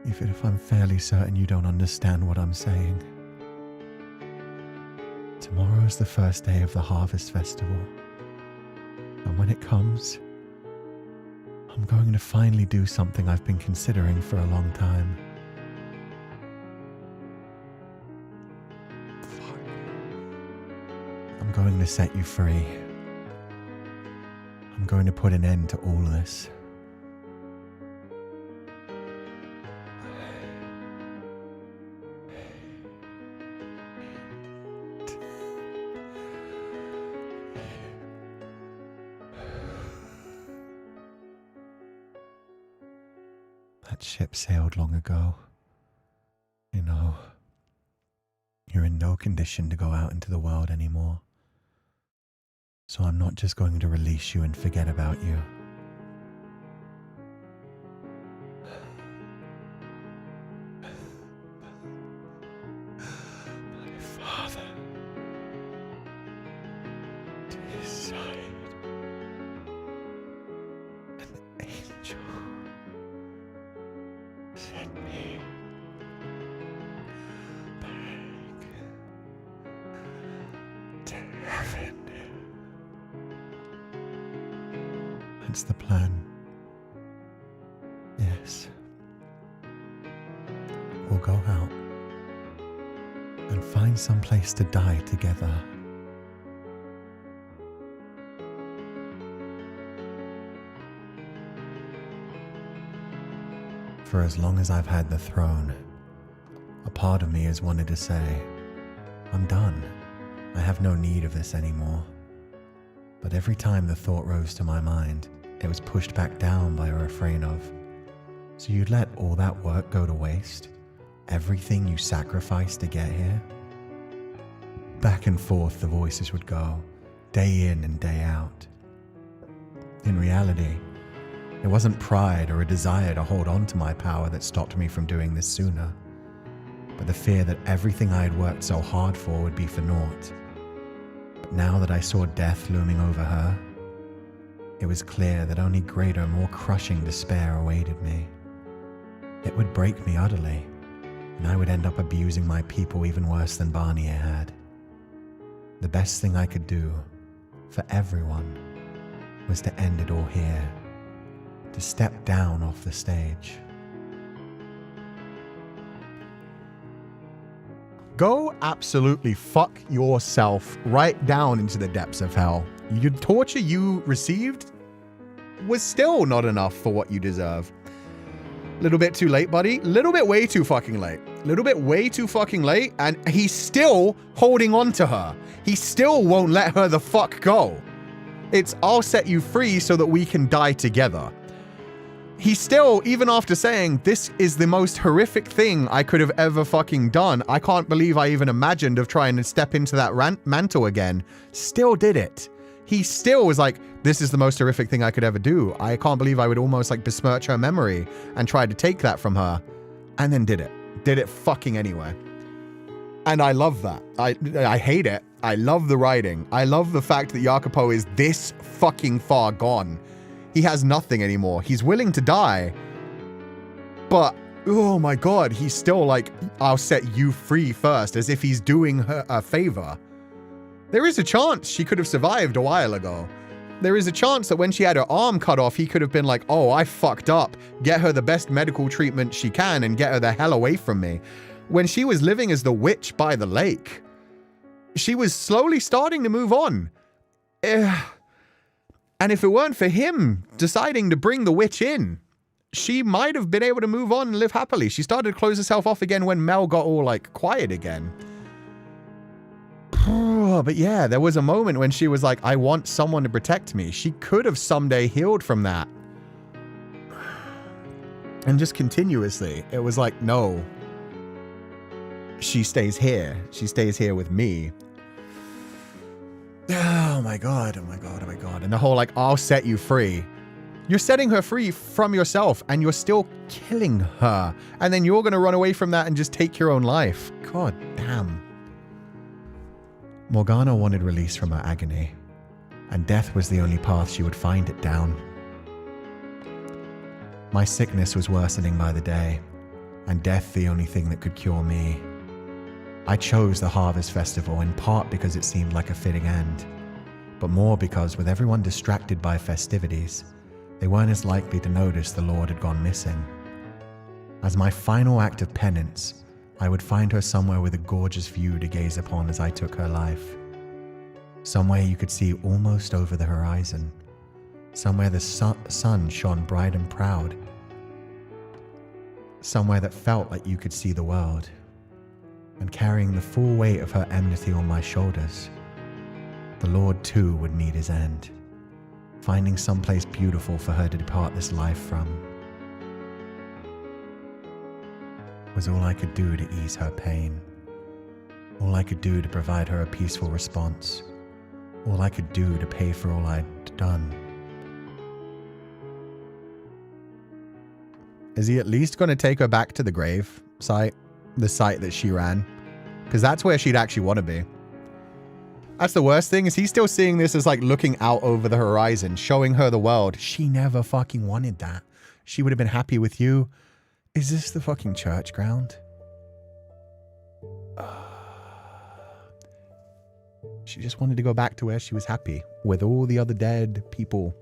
Speaker 1: Even if I'm fairly certain you don't understand what I'm saying. Tomorrow is the first day of the Harvest Festival. And when it comes, I'm going to finally do something I've been considering for a long time. Fuck. I'm going to set you free. I'm going to put an end to all this. That ship sailed long ago. You know, you're in no condition to go out into the world anymore. So I'm not just going to release you and forget about you. My father decided an angel sent me back to heaven. That's the plan. Yes. We'll go out and find some place to die together. For as long as I've had the throne, a part of me has wanted to say, I'm done. I have no need of this anymore. But every time the thought rose to my mind, it was pushed back down by a refrain of, so you'd let all that work go to waste? Everything you sacrificed to get here? Back and forth the voices would go, day in and day out. In reality, it wasn't pride or a desire to hold on to my power that stopped me from doing this sooner, but the fear that everything I had worked so hard for would be for naught. But now that I saw death looming over her, it was clear that only greater, more crushing despair awaited me. It would break me utterly, and I would end up abusing my people even worse than Barnier had. The best thing I could do, for everyone, was to end it all here, to step down off the stage. Go absolutely fuck yourself right down into the depths of hell. The torture you received was still not enough for what you deserve. Little bit too late, buddy. Little bit way too fucking late. Little bit way too fucking late, and he's still holding on to her. He still won't let her the fuck go. It's, I'll set you free so that we can die together. He still, even after saying, this is the most horrific thing I could have ever fucking done. I can't believe I even imagined of trying to step into that mantle again. Still did it. He still was like, this is the most horrific thing I could ever do. I can't believe I would almost like besmirch her memory and try to take that from her. And then did it. Did it fucking anyway. And I love that. I hate it. I love the writing. I love the fact that Jacopo is this fucking far gone. He has nothing anymore. He's willing to die. But, oh my God, he's still like, I'll set you free first, as if he's doing her a favor. There is a chance she could have survived a while ago. There is a chance that when she had her arm cut off, he could have been like, oh, I fucked up. Get her the best medical treatment she can and get her the hell away from me. When she was living as the witch by the lake, she was slowly starting to move on. And if it weren't for him deciding to bring the witch in, she might have been able to move on and live happily. She started to close herself off again when Mel got all like quiet again. But yeah, there was a moment when she was like, I want someone to protect me. She could have someday healed from that. And just continuously, it was like, no. She stays here. She stays here with me. Oh my God, oh my God, oh my God. And the whole like, I'll set you free. You're setting her free from yourself and you're still killing her. And then you're going to run away from that and just take your own life. God damn.
Speaker 2: Morgana wanted release from her agony, and death was the only path she would find it down. My sickness was worsening by the day, and death the only thing that could cure me. I chose the Harvest Festival in part because it seemed like a fitting end, but more because with everyone distracted by festivities, they weren't as likely to notice the Lord had gone missing. As my final act of penance, I would find her somewhere with a gorgeous view to gaze upon as I took her life. Somewhere you could see almost over the horizon. Somewhere the sun shone bright and proud. Somewhere that felt like you could see the world. And carrying the full weight of her enmity on my shoulders, the Lord too would meet his end, finding someplace beautiful for her to depart this life from. Was all I could do to ease her pain. All I could do to provide her a peaceful response. All I could do to pay for all I'd done.
Speaker 1: Is he at least going to take her back to the grave site? The site that she ran? Because that's where she'd actually want to be. That's the worst thing, is he's still seeing this as like looking out over the horizon, showing her the world. She never fucking wanted that. She would have been happy with you. Is this the fucking church ground? She just wanted to go back to where she was happy with all the other dead people.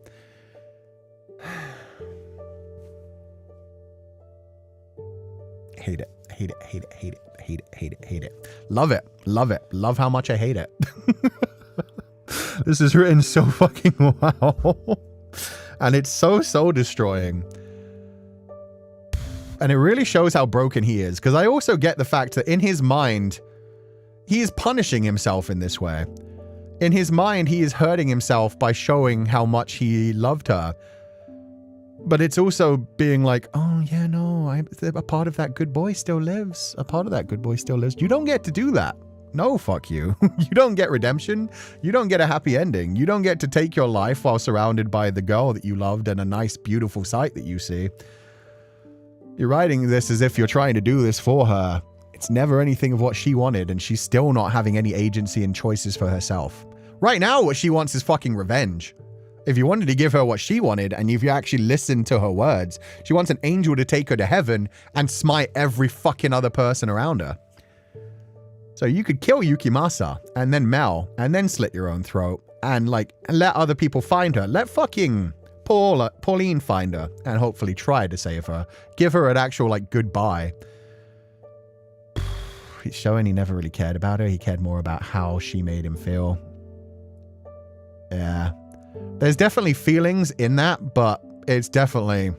Speaker 1: Hate it, hate it, hate it, hate it, hate it, hate it, hate it. Love it, love it, love how much I hate it. This is written so fucking well. And it's so soul destroying. And it really shows how broken he is, because I also get the fact that in his mind, he is punishing himself in this way. In his mind, he is hurting himself by showing how much he loved her. But it's also being like, oh yeah, no, a part of that good boy still lives. A part of that good boy still lives. You don't get to do that. No, fuck you. You don't get redemption. You don't get a happy ending. You don't get to take your life while surrounded by the girl that you loved and a nice, beautiful sight that you see. You're writing this as if you're trying to do this for her. It's never anything of what she wanted, and she's still not having any agency and choices for herself. Right now, what she wants is fucking revenge. If you wanted to give her what she wanted, and if you actually listened to her words, she wants an angel to take her to heaven and smite every fucking other person around her. So you could kill Yukimasa, and then Mel, and then slit your own throat, and like, let other people find her. Let fucking Pauline find her and hopefully try to save her. Give her an actual like goodbye. He's showing he never really cared about her. He cared more about how she made him feel. Yeah. There's definitely feelings in that, but it's definitely...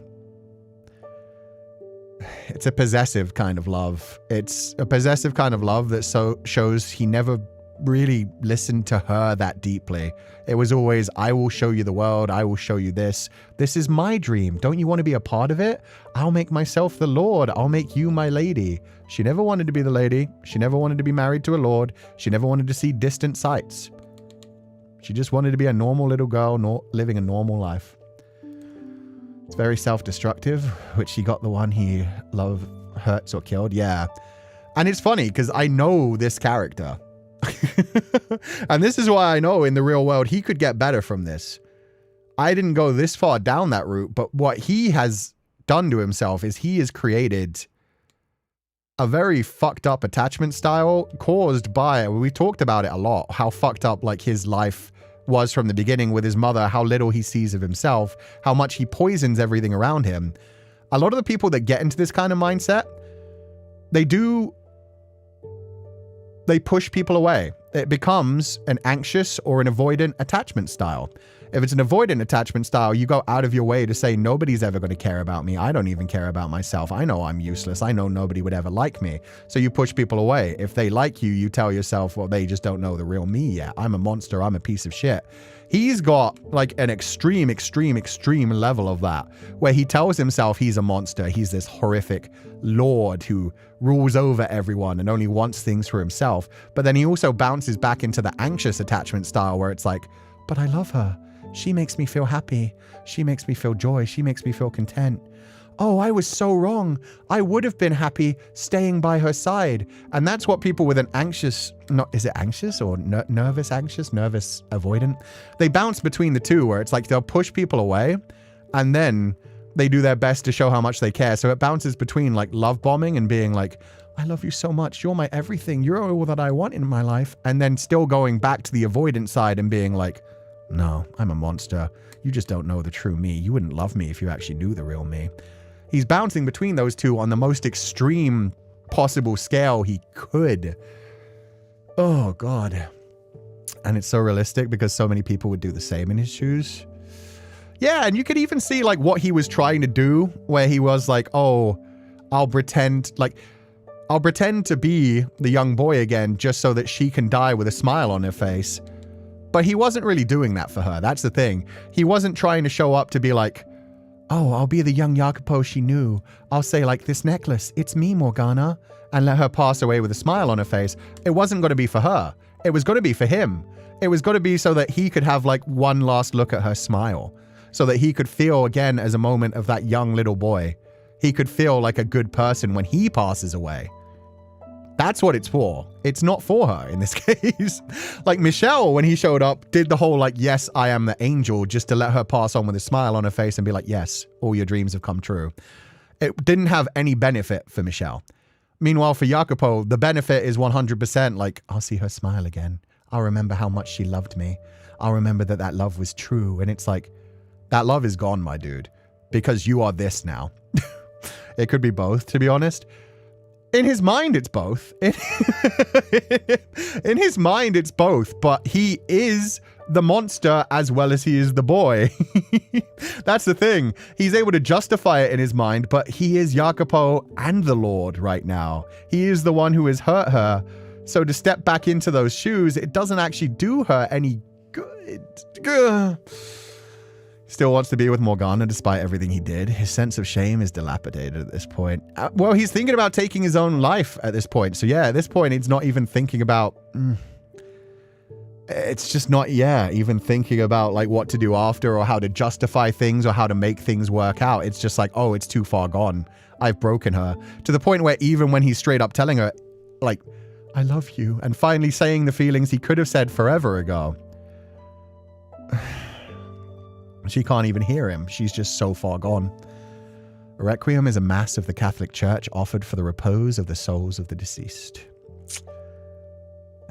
Speaker 1: It's a possessive kind of love. It's a possessive kind of love that shows he never really listened to her that deeply. It was always, I will show you the world. I will show you this. This is my dream. Don't you want to be a part of it? I'll make myself the Lord. I'll make you my lady. She never wanted to be the lady. She never wanted to be married to a lord. She never wanted to see distant sights. She just wanted to be a normal little girl, living a normal life. It's very self-destructive, which he got the one he loved, hurts, or killed. Yeah. And it's funny because I know this character. And this is why I know in the real world he could get better from this. I didn't go this far down that route, but what he has done to himself is he has created a very fucked up attachment style caused by, we talked about it a lot, how fucked up like his life was from the beginning with his mother, how little he sees of himself, how much he poisons everything around him. A lot of the people that get into this kind of mindset, they push people away. It becomes an anxious or an avoidant attachment style. If it's an avoidant attachment style, you go out of your way to say, nobody's ever going to care about me. I don't even care about myself. I know I'm useless. I know nobody would ever like me. So you push people away. If they like you, you tell yourself, well, they just don't know the real me yet. I'm a monster. I'm a piece of shit. He's got like an extreme level of that, where he tells himself he's a monster. He's this horrific lord who rules over everyone and only wants things for himself. But then he also bounces back into the anxious attachment style where it's like, but I love her. She makes me feel happy. She makes me feel joy. She makes me feel content. Oh, I was so wrong. I would have been happy staying by her side. And that's what people with an anxious, is it anxious or nervous avoidant? They bounce between the two where it's like they'll push people away and then they do their best to show how much they care. So it bounces between like love bombing and being like, I love you so much. You're my everything. You're all that I want in my life. And then still going back to the avoidant side and being like, no, I'm a monster. You just don't know the true me. You wouldn't love me if you actually knew the real me. He's bouncing between those two on the most extreme possible scale he could. Oh, God. And it's so realistic because so many people would do the same in his shoes. Yeah, and you could even see like what he was trying to do, where he was like, oh, I'll pretend to be the young boy again just so that she can die with a smile on her face. But he wasn't really doing that for her. That's the thing. He wasn't trying to show up to be like, oh, I'll be the young Jacopo she knew. I'll say like, this necklace, it's me, Morgana, and let her pass away with a smile on her face. It wasn't going to be for her. It was going to be for him. It was going to be so that he could have like one last look at her smile, so that he could feel again as a moment of that young little boy. He could feel like a good person when he passes away. That's what it's for. It's not for her in this case. Like Michelle, when he showed up, did the whole like, yes, I am the angel, just to let her pass on with a smile on her face and be like, yes, all your dreams have come true. It didn't have any benefit for Michelle. Meanwhile, for Jacopo, the benefit is 100% like, I'll see her smile again. I'll remember how much she loved me. I'll remember that that love was true. And it's like, that love is gone, my dude, because you are this now. It could be both, to be honest. In his mind, it's both. In his mind, it's both, but he is the monster as well as he is the boy. That's the thing. He's able to justify it in his mind, but he is Jacopo and the Lord right now. He is the one who has hurt her. So to step back into those shoes, it doesn't actually do her any good. Still wants to be with Morgana despite everything he did. His sense of shame is dilapidated at this point. Well, he's thinking about taking his own life at this point. So yeah, at this point, he's not even thinking about... It's just not, even thinking about like what to do after or how to justify things or how to make things work out. It's just like, oh, it's too far gone. I've broken her. To the point where even when he's straight up telling her, like, I love you, and finally saying the feelings he could have said forever ago... She can't even hear him. She's just so far gone. Requiem is a mass of the Catholic Church offered for the repose of the souls of the deceased.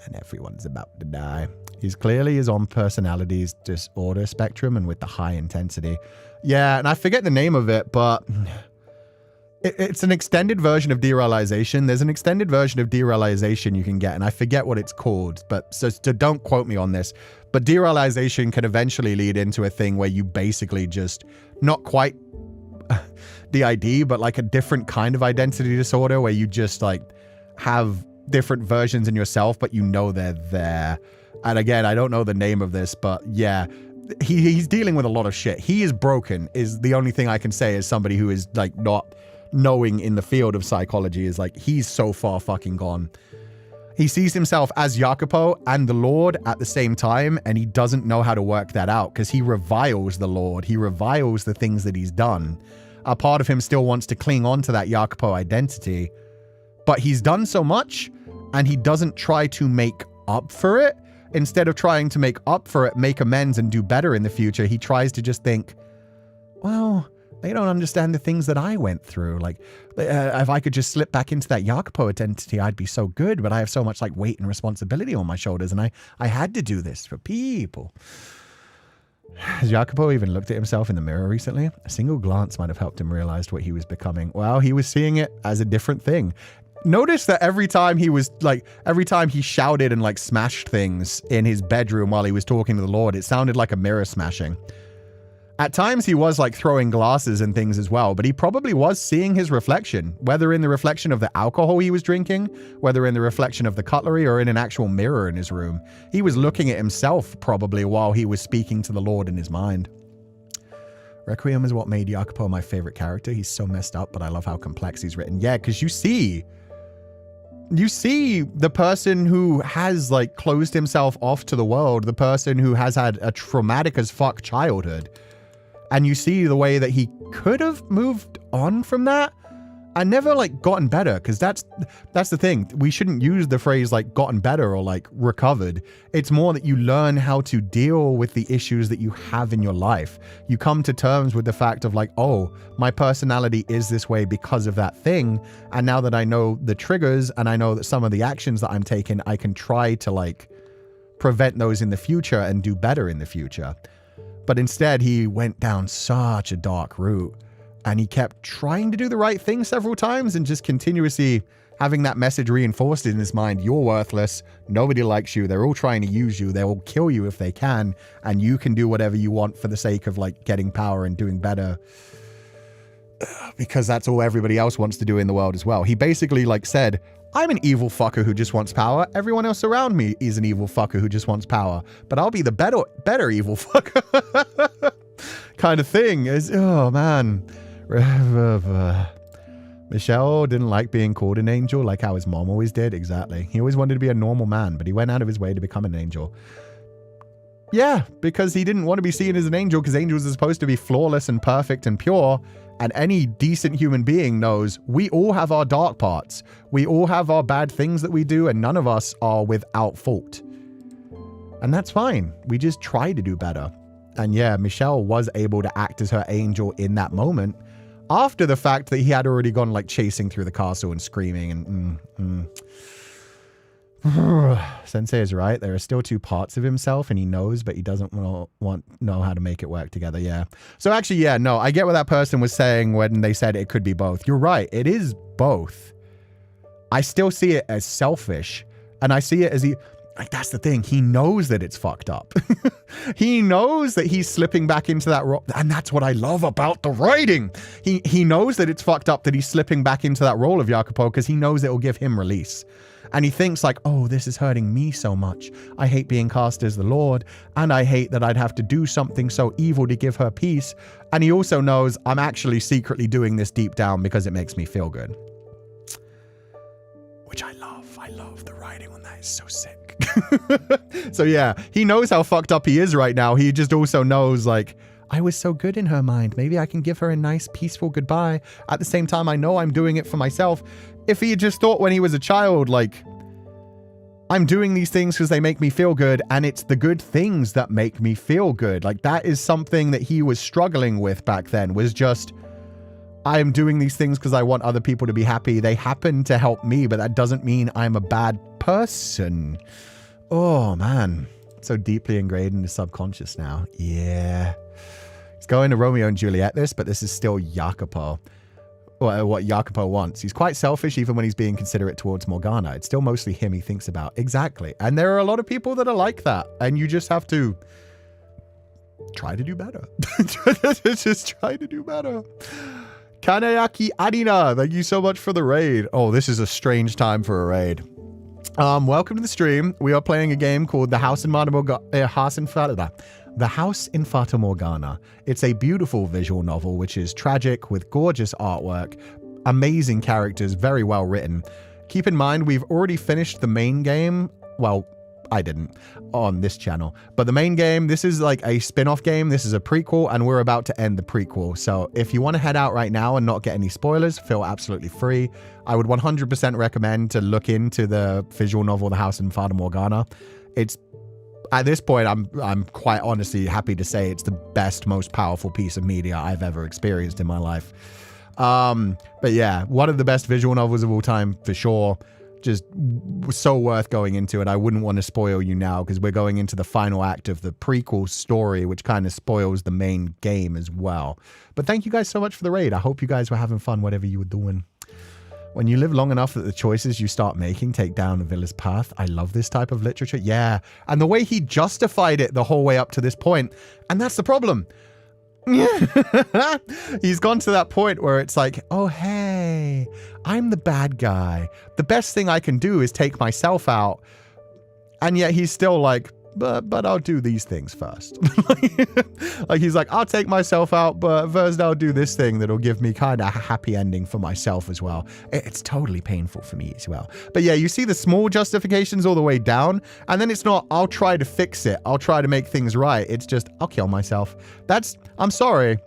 Speaker 1: And everyone's about to die. He's clearly is on personalities disorder spectrum and with the high intensity. Yeah, and I forget the name of it, but it's an extended version of derealization. There's an extended version of derealization you can get, and I forget what it's called, but so don't quote me on this. But derealization can eventually lead into a thing where you basically just, not quite DID, but like a different kind of identity disorder where you just like have different versions in yourself, but you know they're there. And again, I don't know the name of this, but yeah, he's dealing with a lot of shit. He is broken, is the only thing I can say as somebody who is like not knowing in the field of psychology. Is like, he's so far fucking gone. He sees himself as Jacopo and the Lord at the same time, and he doesn't know how to work that out because he reviles the Lord. He reviles the things that he's done. A part of him still wants to cling on to that Jacopo identity, but he's done so much and he doesn't try to make up for it. Instead of trying to make up for it, make amends and do better in the future, he tries to just think, well,
Speaker 2: They don't understand the things that I went through. Like, if I could just slip back into that Jacopo identity, I'd be so good. But I have so much like weight and responsibility on my shoulders, and I had to do this for people. Has Jacopo even looked at himself in the mirror recently? A single glance might have helped him realize what he was becoming. Well, he was seeing it as a different thing. Notice that every time he shouted and like smashed things in his bedroom while he was talking to the Lord, it sounded like a mirror smashing. At times he was like throwing glasses and things as well, but he probably was seeing his reflection, whether in the reflection of the alcohol he was drinking, whether in the reflection of the cutlery, or in an actual mirror in his room. He was looking at himself probably while he was speaking to the Lord in his mind. Requiem is what made Jacopo my favorite character. He's so messed up, but I love how complex he's written. Yeah, because you see the person who has like closed himself off to the world, the person who has had a traumatic as fuck childhood. And you see the way that he could have moved on from that and never like gotten better, because that's the thing. We shouldn't use the phrase like gotten better or like recovered. It's more that you learn how to deal with the issues that you have in your life. You come to terms with the fact of like, oh, my personality is this way because of that thing. And now that I know the triggers and I know that some of the actions that I'm taking, I can try to like prevent those in the future and do better in the future. But instead, he went down such a dark route, and he kept trying to do the right thing several times and just continuously having that message reinforced in his mind. You're worthless. Nobody likes you. They're all trying to use you. They will kill you if they can. And you can do whatever you want for the sake of like getting power and doing better, because that's all everybody else wants to do in the world as well. He basically like said, I'm an evil fucker who just wants power. Everyone else around me is an evil fucker who just wants power. But I'll be the better evil fucker kind of thing. Oh, man. Michelle didn't like being called an angel like how his mom always did. Exactly. He always wanted to be a normal man, but he went out of his way to become an angel. Yeah, because he didn't want to be seen as an angel, because angels are supposed to be flawless and perfect and pure. And any decent human being knows we all have our dark parts. We all have our bad things that we do, and none of us are without fault. And that's fine. We just try to do better. And yeah, Michelle was able to act as her angel in that moment after the fact that he had already gone like chasing through the castle and screaming and Sensei is right. There are still two parts of himself, and he knows, but he doesn't know how to make it work together. Yeah. So actually, yeah, no, I get what that person was saying when they said it could be both. You're right. It is both. I still see it as selfish, and I see it as like, that's the thing. He knows that it's fucked up. He knows that he's slipping back into that role. And that's what I love about the writing. He knows that it's fucked up that he's slipping back into that role of Jacopo, because he knows it will give him release. And he thinks like, oh, this is hurting me so much. I hate being cast as the Lord, and I hate that I'd have to do something so evil to give her peace. And he also knows I'm actually secretly doing this deep down because it makes me feel good. Which I love. I love the writing on that. It's so sick. So yeah, he knows how fucked up he is right now. He just also knows like, I was so good in her mind. Maybe I can give her a nice, peaceful goodbye. At the same time, I know I'm doing it for myself. If he had just thought when he was a child, like, I'm doing these things because they make me feel good, and it's the good things that make me feel good. Like, that is something that he was struggling with back then, was just, I'm doing these things because I want other people to be happy. They happen to help me, but that doesn't mean I'm a bad person. Oh, man. So deeply ingrained in the subconscious now. Yeah. It's going to Romeo and Juliet this, but this is still Jacopo. Or what Jacopo wants. He's quite selfish even when he's being considerate towards Morgana. It's still mostly him he thinks about. Exactly. And there are a lot of people that are like that. And you just have to try to do better. Just try to do better. Kanayaki Adina, thank you so much for the raid. Oh, this is a strange time for a raid. Welcome to the stream. We are playing a game called The House in Fata Morgana. It's a beautiful visual novel, which is tragic with gorgeous artwork, amazing characters, very well written. Keep in mind, we've already finished the main game. Well, I didn't on this channel, but the main game, this is like a spin-off game. This is a prequel, and we're about to end the prequel. So if you want to head out right now and not get any spoilers, feel absolutely free. I would 100% recommend to look into the visual novel, The House in Fata Morgana. It's
Speaker 1: at this point, I'm quite honestly happy to say it's the best, most powerful piece of media I've ever experienced in my life. But yeah, one of the best visual novels of all time for sure. Just so worth going into it. I wouldn't want to spoil you now because we're going into the final act of the prequel story, which kind of spoils the main game as well. But thank you guys so much for the raid. I hope you guys were having fun, whatever you were doing. When you live long enough that the choices you start making take down a villain's path. I love this type of literature. Yeah. And the way he justified it the whole way up to this point. And that's the problem. He's gone to that point where it's like, oh, hey, I'm the bad guy. The best thing I can do is take myself out. And yet he's still like, but I'll do these things first. Like he's like, I'll take myself out, but first I'll do this thing that'll give me kind of a happy ending for myself as well. It's totally painful for me as well. But yeah, you see the small justifications all the way down, and then it's not, I'll try to fix it. I'll try to make things right. It's just, I'll kill myself. I'm sorry.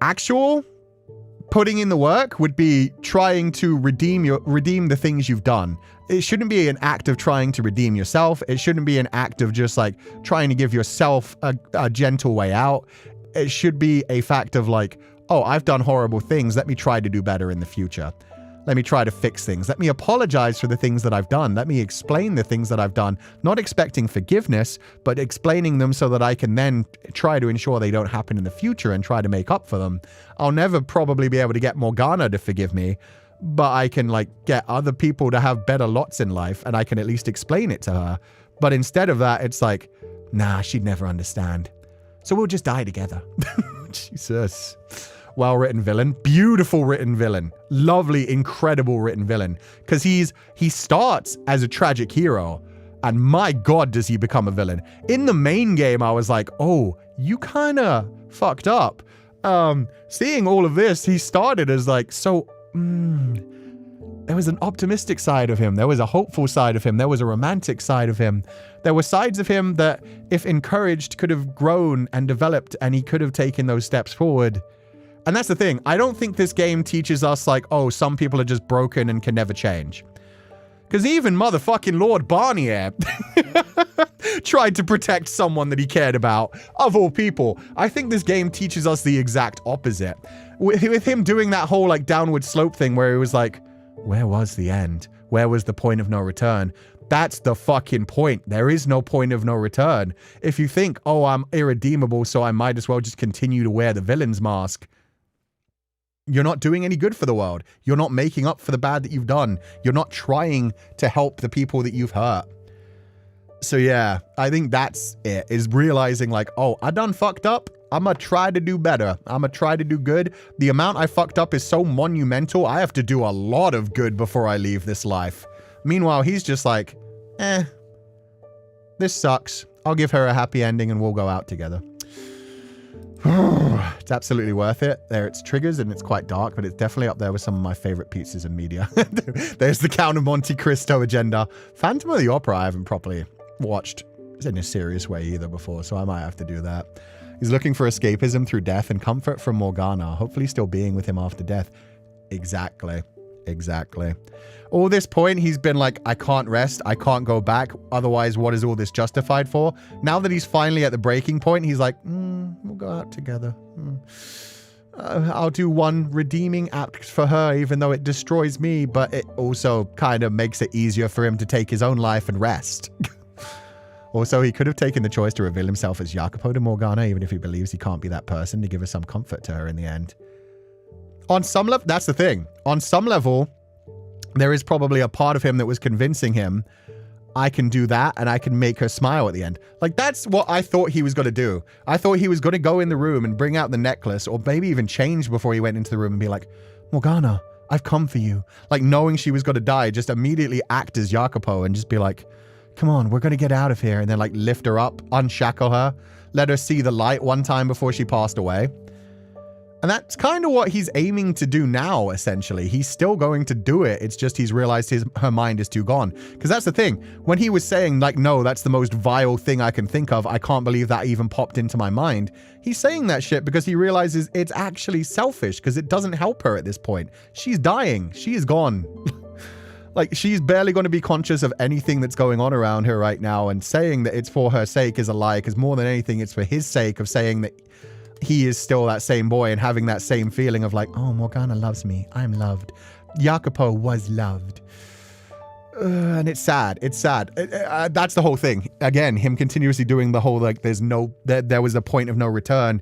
Speaker 1: Actual putting in the work would be trying to redeem the things you've done. It shouldn't be an act of trying to redeem yourself. It shouldn't be an act of just like trying to give yourself a gentle way out. It should be a fact of like, oh, I've done horrible things. Let me try to do better in the future. Let me try to fix things. Let me apologize for the things that I've done. Let me explain the things that I've done, not expecting forgiveness, but explaining them so that I can then try to ensure they don't happen in the future and try to make up for them. I'll never probably be able to get Morgana to forgive me, but I can like get other people to have better lots in life and I can at least explain it to her. But instead of that, it's like, nah, she'd never understand. So we'll just die together. Jesus. Well-written villain, beautiful written villain, lovely, incredible written villain. Because he starts as a tragic hero, and my God, does he become a villain. In the main game, I was like, oh, you kind of fucked up. Seeing all of this, he started as like, there was an optimistic side of him. There was a hopeful side of him. There was a romantic side of him. There were sides of him that, if encouraged, could have grown and developed, and he could have taken those steps forward. And that's the thing. I don't think this game teaches us like, oh, some people are just broken and can never change. Because even motherfucking Lord Barnier tried to protect someone that he cared about, of all people. I think this game teaches us the exact opposite. With him doing that whole like downward slope thing where he was like, where was the end? Where was the point of no return? That's the fucking point. There is no point of no return. If you think, oh, I'm irredeemable, so I might as well just continue to wear the villain's mask, you're not doing any good for the world. You're not making up for the bad that you've done. You're not trying to help the people that you've hurt. So yeah, I think that's it, is realizing like, oh, I done fucked up. I'm gonna try to do better. I'm gonna try to do good. The amount I fucked up is so monumental. I have to do a lot of good before I leave this life. Meanwhile, he's just like, this sucks. I'll give her a happy ending and we'll go out together. It's absolutely worth it. There, it's triggers and it's quite dark, but it's definitely up there with some of my favorite pieces of media. There's the Count of Monte Cristo agenda. Phantom of the Opera I haven't properly watched in a serious way either before, so I might have to do that. He's looking for escapism through death and comfort from Morgana, hopefully still being with him after death. Exactly. All this point, he's been like, I can't rest, I can't go back, otherwise what is all this justified for? Now that he's finally at the breaking point, he's like, we'll go out together. I'll do one redeeming act for her, even though it destroys me, but it also kind of makes it easier for him to take his own life and rest. Also, he could have taken the choice to reveal himself as Jacopo to Morgana, even if he believes he can't be that person, to give her some comfort to her in the end. On some level, that's the thing. On some level, there is probably a part of him that was convincing him, I can do that and I can make her smile at the end. Like, that's what I thought he was going to do. I thought he was going to go in the room and bring out the necklace, or maybe even change before he went into the room and be like, Morgana, I've come for you. Like, knowing she was going to die, just immediately act as Jacopo and just be like, come on, we're going to get out of here. And then like lift her up, unshackle her, let her see the light one time before she passed away. And that's kind of what he's aiming to do now, essentially. He's still going to do it. It's just he's realized her mind is too gone. Because that's the thing. When he was saying, like, no, that's the most vile thing I can think of. I can't believe that even popped into my mind. He's saying that shit because he realizes it's actually selfish because it doesn't help her at this point. She's dying. She is gone. Like, she's barely going to be conscious of anything that's going on around her right now, and saying that it's for her sake is a lie, because more than anything, it's for his sake of saying that he is still that same boy and having that same feeling of like, oh, Morgana loves me. I'm loved. Jacopo was loved. And it's sad. It's sad. That's the whole thing. Again, him continuously doing the whole, like, there was a point of no return.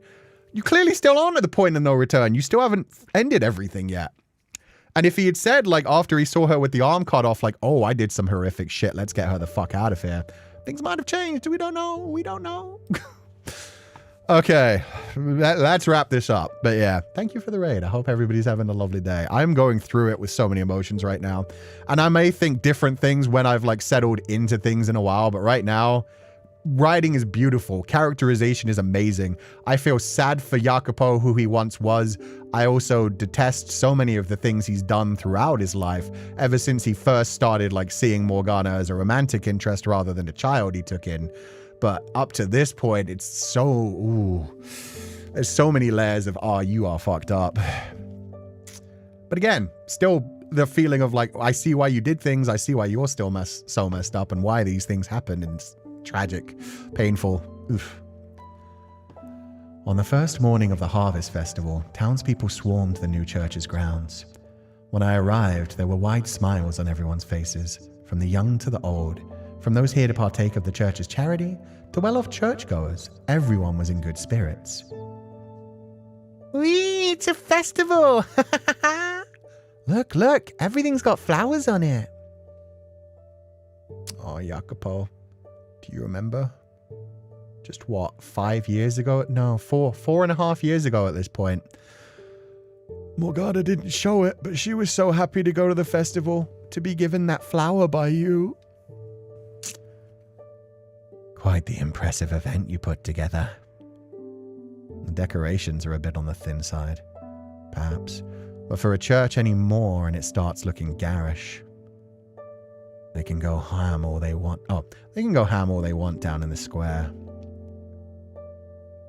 Speaker 1: You clearly still aren't at the point of no return. You still haven't ended everything yet. And if he had said, like, after he saw her with the arm cut off, like, oh, I did some horrific shit, let's get her the fuck out of here, things might have changed. We don't know. We don't know. Okay, let's wrap this up. But yeah, thank you for the raid. I hope everybody's having a lovely day. I'm going through it with so many emotions right now. And I may think different things when I've, like, settled into things in a while. But right now, writing is beautiful. Characterization is amazing. I feel sad for Jacopo, who he once was. I also detest so many of the things he's done throughout his life, ever since he first started, like, seeing Morgana as a romantic interest rather than a child he took in. But up to this point, it's so, ooh, there's so many layers of, oh, you are fucked up. But again, still the feeling of, like, I see why you did things. I see why you're still so messed up and why these things happened. And it's tragic, painful. Oof. On the first morning of the Harvest Festival, townspeople swarmed the new church's grounds. When I arrived, there were wide smiles on everyone's faces, from the young to the old. From those here to partake of the church's charity to well-off churchgoers, everyone was in good spirits. Whee, it's a festival! Look, everything's got flowers on it. Oh, Jacopo, do you remember? Just what, 5 years ago? No, 4.5 years ago at this point. Morgana didn't show it, but she was so happy to go to the festival, to be given that flower by you. Quite the impressive event you put together. The decorations are a bit on the thin side, perhaps, but for a church anymore and it starts looking garish. They can go ham all they want. Oh, they can go ham all they want down in the square.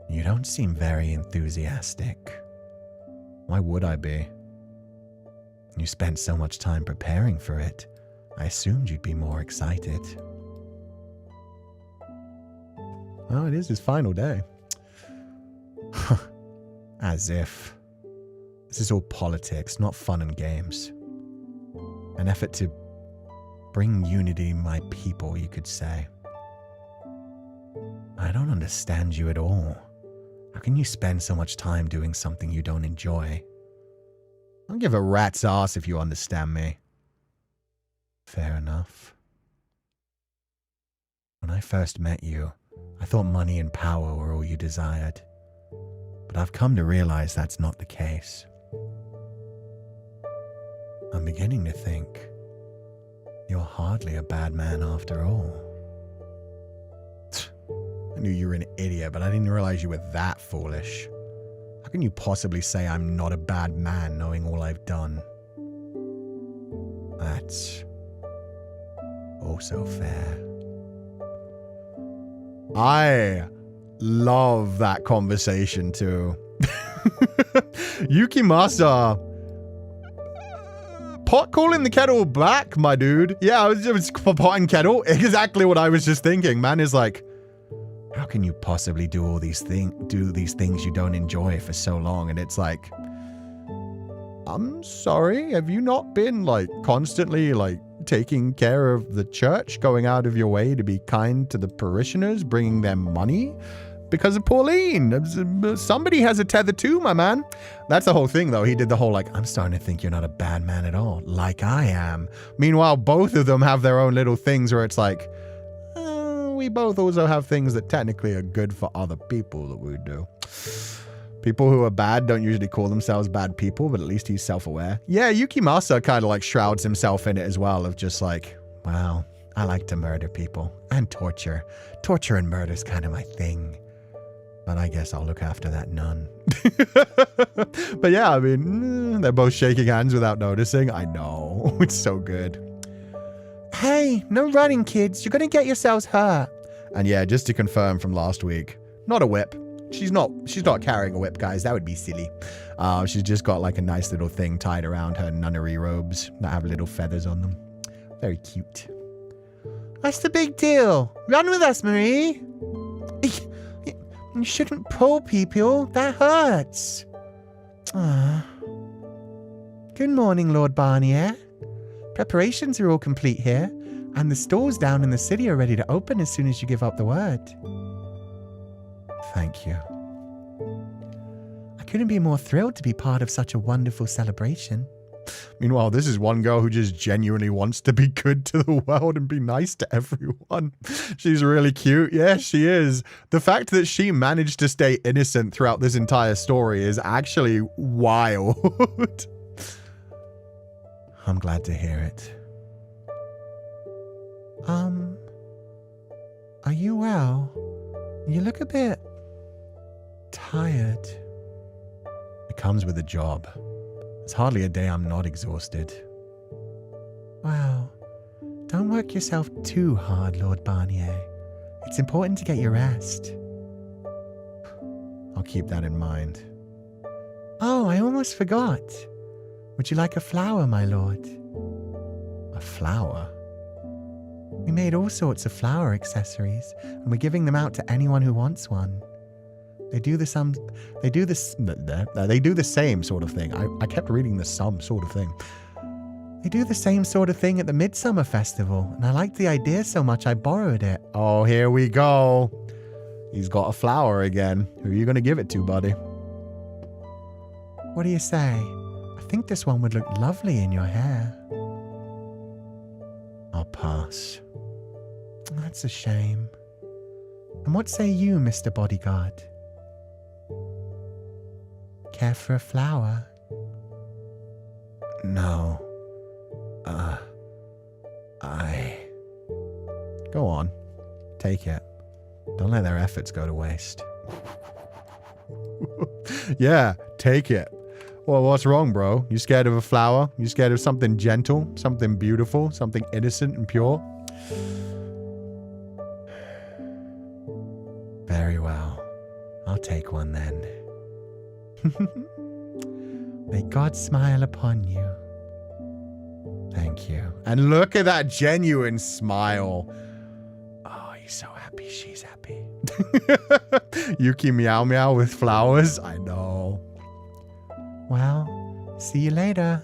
Speaker 1: You don't seem very enthusiastic. Why would I be? You spent so much time preparing for it. I assumed you'd be more excited. Well, it is his final day. As if. This is all politics, not fun and games. An effort to bring unity in my people, you could say. I don't understand you at all. How can you spend so much time doing something you don't enjoy? I don't give a rat's ass if you understand me. Fair enough. When I first met you, I thought money and power were all you desired. But I've come to realize that's not the case. I'm beginning to think you're hardly a bad man after all. I knew you were an idiot, but I didn't realize you were that foolish. How can you possibly say I'm not a bad man knowing all I've done? That's also fair. I love that conversation too. Yukimasa. Pot calling the kettle black, my dude. Yeah, it was pot and kettle. Exactly what I was just thinking. Man is like, how can you possibly do these things you don't enjoy for so long? And it's like, I'm sorry, have you not been like constantly like taking care of the church, going out of your way to be kind to the parishioners, bringing them money? Because of Pauline. Somebody has a tether too, my man. That's the whole thing, though. He did the whole, like, I'm starting to think you're not a bad man at all, like I am. Meanwhile, both of them have their own little things where it's like, we both also have things that technically are good for other people that we do. People who are bad don't usually call themselves bad people, but at least he's self-aware. Yeah, Yukimasa kind of like shrouds himself in it as well, of just like, wow, I like to murder people and torture. Torture and murder is kind of my thing. But I guess I'll look after that nun. But yeah, I mean, they're both shaking hands without noticing. I know. It's so good. Hey, no running, kids. You're going to get yourselves hurt. And yeah, just to confirm from last week, not a whip. She's not carrying a whip, guys. That would be silly. She's just got like a nice little thing tied around her nunnery robes that have little feathers on them. Very cute. What's the big deal? Run with us, Marie. You shouldn't pull people. That hurts. Ah. Good morning, Lord Barnier. Preparations are all complete here, and the stores down in the city are ready to open as soon as you give up the word. Thank you. I couldn't be more thrilled to be part of such a wonderful celebration. Meanwhile, this is one girl who just genuinely wants to be good to the world and be nice to everyone. She's really cute. Yeah, she is. The fact that she managed to stay innocent throughout this entire story is actually wild. I'm glad to hear it. Are you well? You look a bit tired. It comes with a job. There's hardly a day I'm not exhausted. Wow. Don't work yourself too hard, Lord Barnier. It's important to get your rest. I'll keep that in mind. Oh, I almost forgot. Would you like a flower, my lord? A flower? We made all sorts of flower accessories, and we're giving them out to anyone who wants one. They do the same sort of thing. I kept reading the some sort of thing. They do the same sort of thing at the Midsummer Festival, and I liked the idea so much I borrowed it. Oh, here we go. He's got a flower again. Who are you going to give it to, buddy? What do you say? I think this one would look lovely in your hair. I'll pass. That's a shame. And what say you, Mr. Bodyguard? Care for a flower? No. Go on. Take it. Don't let their efforts go to waste. Yeah, take it. Well, what's wrong, bro? You scared of a flower? You scared of something gentle, something beautiful, something innocent and pure? Very well. I'll take one then. May God smile upon you. Thank you. And look at that genuine smile. Oh, he's so happy. She's happy. Yuki Meow Meow with flowers. I know. Well, see you later.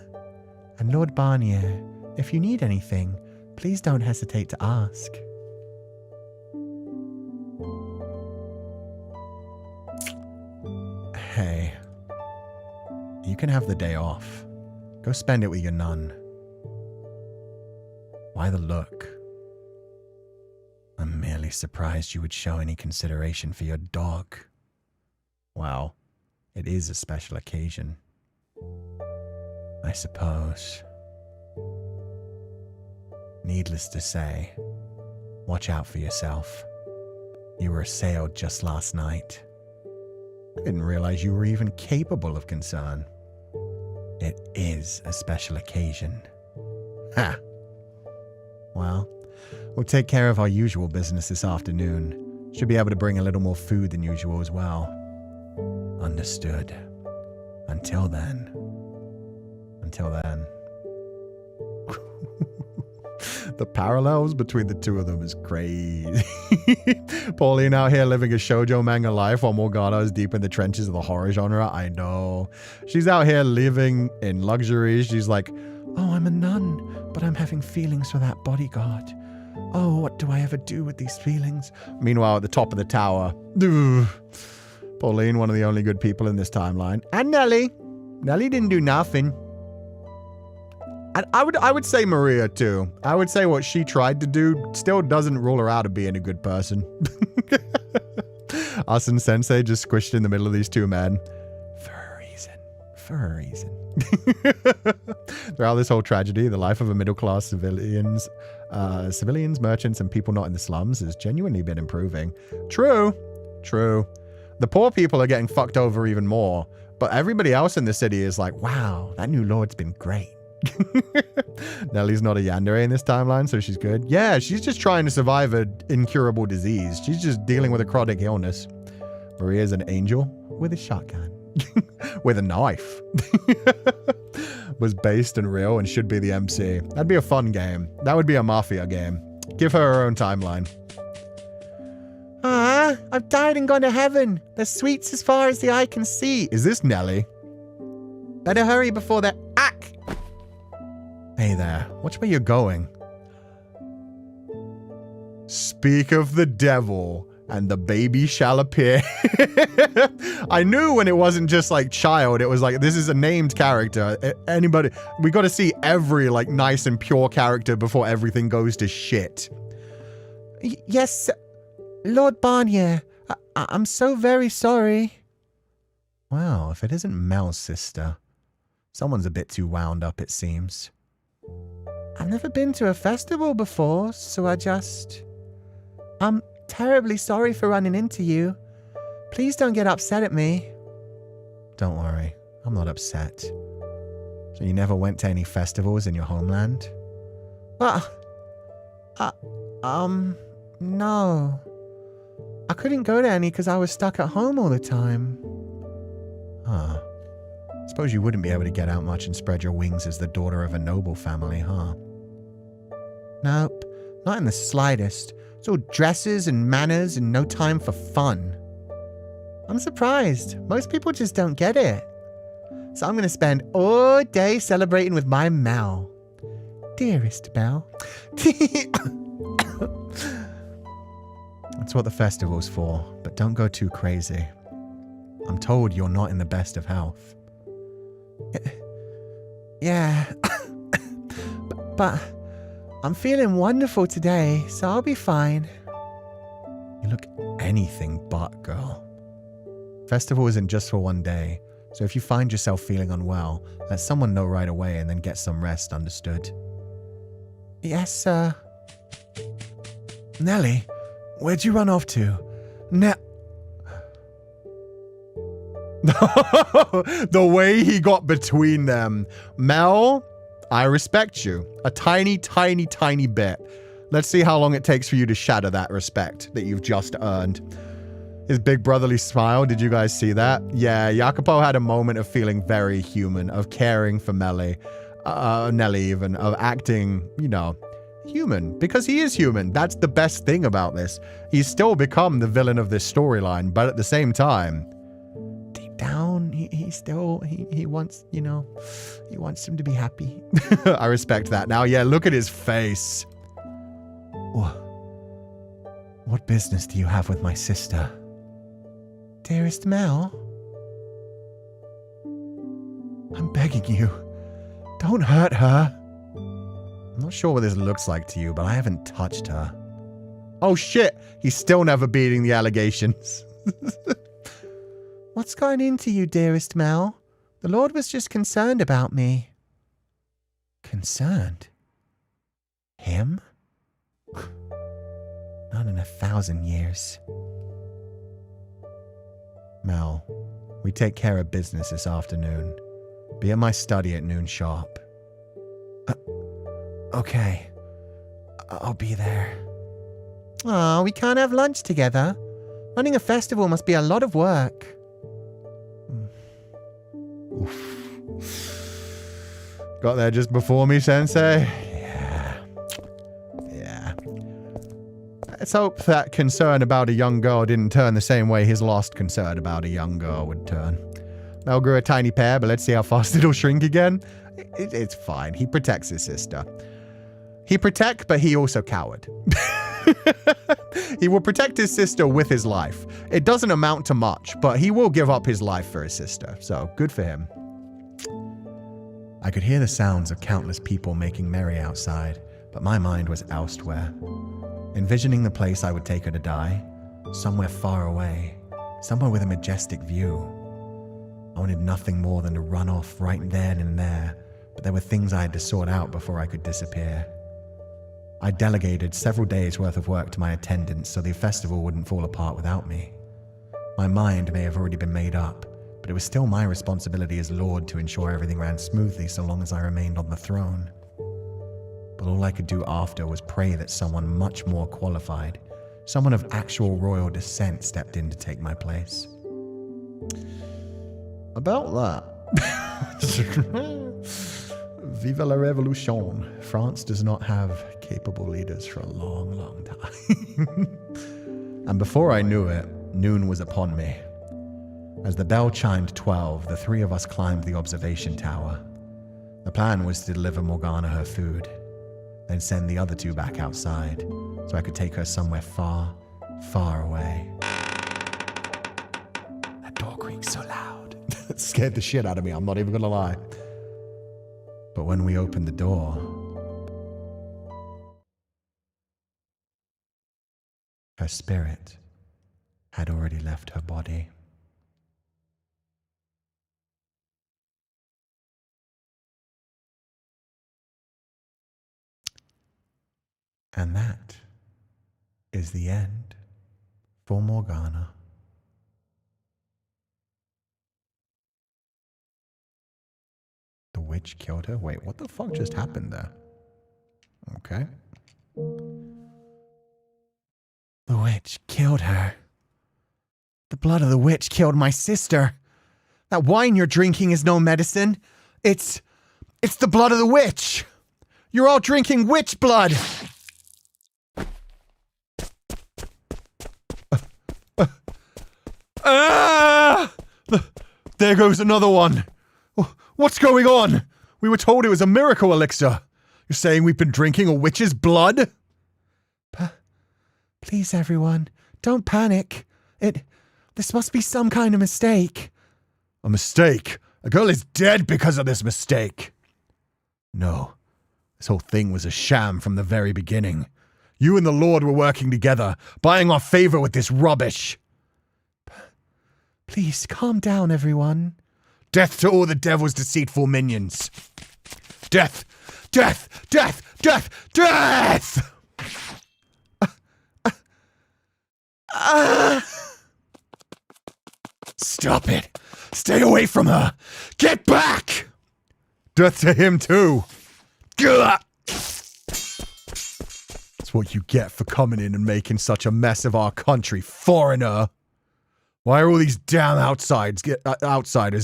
Speaker 1: And Lord Barnier, if you need anything, please don't hesitate to ask. Hey, you can have the day off. Go spend it with your nun. Why the look? I'm merely surprised you would show any consideration for your dog. Well, it is a special occasion. I suppose. Needless to say, watch out for yourself. You were assailed just last night. I didn't realize you were even capable of concern. It is a special occasion. Ha! Well, we'll take care of our usual business this afternoon. Should be able to bring a little more food than usual as well. Understood. Until then. The parallels between the two of them is crazy. Pauline out here living a shoujo manga life while Morgana is deep in the trenches of the horror genre. I know. She's out here living in luxury. She's like, oh, I'm a nun, but I'm having feelings for that bodyguard. Oh, what do I ever do with these feelings? Meanwhile, at the top of the tower, Pauline, one of the only good people in this timeline. And Nelly. Nelly didn't do nothing. And I would say Maria too. I would say what she tried to do still doesn't rule her out of being a good person. Us and Sensei just squished in the middle of these two men. For a reason. Throughout this whole tragedy, the life of a middle-class civilians, merchants, and people not in the slums has genuinely been improving. True. The poor people are getting fucked over even more, but everybody else in the city is like, wow, that new lord's been great. Nelly's not a yandere in this timeline, so she's good. Yeah, she's just trying to survive an incurable disease. She's just dealing with a chronic illness. Maria's an angel with a shotgun. With a knife. was based and real and should be the MC. That'd be a fun game. That would be a Mafia game. Give her her own timeline. Ah, I've died and gone to heaven. The sweets as far as the eye can see. Is this Nelly? Better hurry before they're... Ack! Hey there. Watch where you're going. Speak of the devil, and the baby shall appear. I knew when it wasn't just like child, it was like, this is a named character. Anybody... We got to see every like nice and pure character before everything goes to shit. Yes, Lord Barnier. I'm so very sorry. Well, if it isn't Mel's sister... Someone's a bit too wound up, it seems. I've never been to a festival before, so I'm terribly sorry for running into you. Please don't get upset at me. Don't worry, I'm not upset. So you never went to any festivals in your homeland? Well, no. I couldn't go to any because I was stuck at home all the time. Huh. Suppose you wouldn't be able to get out much and spread your wings as the daughter of a noble family, huh? Nope, not in the slightest. It's all dresses and manners and no time for fun. I'm surprised. Most people just don't get it. So I'm going to spend all day celebrating with my Mel. Dearest Mel. That's what the festival's for, but don't go too crazy. I'm told you're not in the best of health. Yeah, but I'm feeling wonderful today, so I'll be fine. You look anything but, girl. Festival isn't just for one day, so if you find yourself feeling unwell, let someone know right away and then get some rest, understood? Yes, sir. Nelly, where'd you run off to? The way he got between them. Mel, I respect you. A tiny, tiny, tiny bit. Let's see how long it takes for you to shatter that respect that you've just earned. His big brotherly smile, did you guys see that? Yeah, Jacopo had a moment of feeling very human, of caring for Nelly even, of acting, you know, human. Because he is human. That's the best thing about this. He's still become the villain of this storyline, but at the same time, down, he wants, you know, he wants him to be happy. I respect that. Now, yeah, look at his face. What business do you have with my sister? Dearest Mel? I'm begging you, don't hurt her. I'm not sure what this looks like to you, but I haven't touched her. Oh shit, he's still never beating the allegations. What's going into you, dearest Mel? The Lord was just concerned about me. Concerned? Him? Not in 1,000 years. Mel, we take care of business this afternoon. Be at my study at noon sharp. Okay. I'll be there. Oh, we can't have lunch together. Running a festival must be a lot of work. Got there just before me, Sensei? Yeah. Let's hope that concern about a young girl didn't turn the same way his lost concern about a young girl would turn. Mel grew a tiny pair, but let's see how fast it'll shrink again. It's fine. He protects his sister. He protect, but he also coward. He will protect his sister with his life. It doesn't amount to much, but he will give up his life for his sister, so good for him. I could hear the sounds of countless people making merry outside, but my mind was elsewhere. Envisioning the place I would take her to die, somewhere far away, somewhere with a majestic view. I wanted nothing more than to run off right then and there, but there were things I had to sort out before I could disappear. I delegated several days' worth of work to my attendants so the festival wouldn't fall apart without me. My mind may have already been made up, but it was still my responsibility as Lord to ensure everything ran smoothly so long as I remained on the throne. But all I could do after was pray that someone much more qualified, someone of actual royal descent, stepped in to take my place. About that. Vive la Revolution. France does not have capable leaders for a long, long time. And before I knew it, noon was upon me. As the bell chimed 12, the three of us climbed the observation tower. The plan was to deliver Morgana her food, then send the other two back outside, so I could take her somewhere far, far away. That door creaks so loud. It scared the shit out of me, I'm not even gonna lie. But when we opened the door, her spirit had already left her body. And that is the end for Morgana. The witch killed her? Wait, what the fuck just happened there? Okay. The witch killed her. The blood of the witch killed my sister. That wine you're drinking is no medicine. It's the blood of the witch. You're all drinking witch blood. There goes another one. What's going on? We were told it was a miracle elixir. You're saying we've been drinking a witch's blood? Please, everyone, don't panic. This must be some kind of mistake. A mistake? A girl is dead because of this mistake. No, this whole thing was a sham from the very beginning. You and the Lord were working together, buying our favor with this rubbish. Please, calm down, everyone. Death to all the devil's deceitful minions. Death! Death! Death! Death! Death! Stop it! Stay away from her! Get back! Death to him, too! That's what you get for coming in and making such a mess of our country, foreigner! Why are all these damn outsiders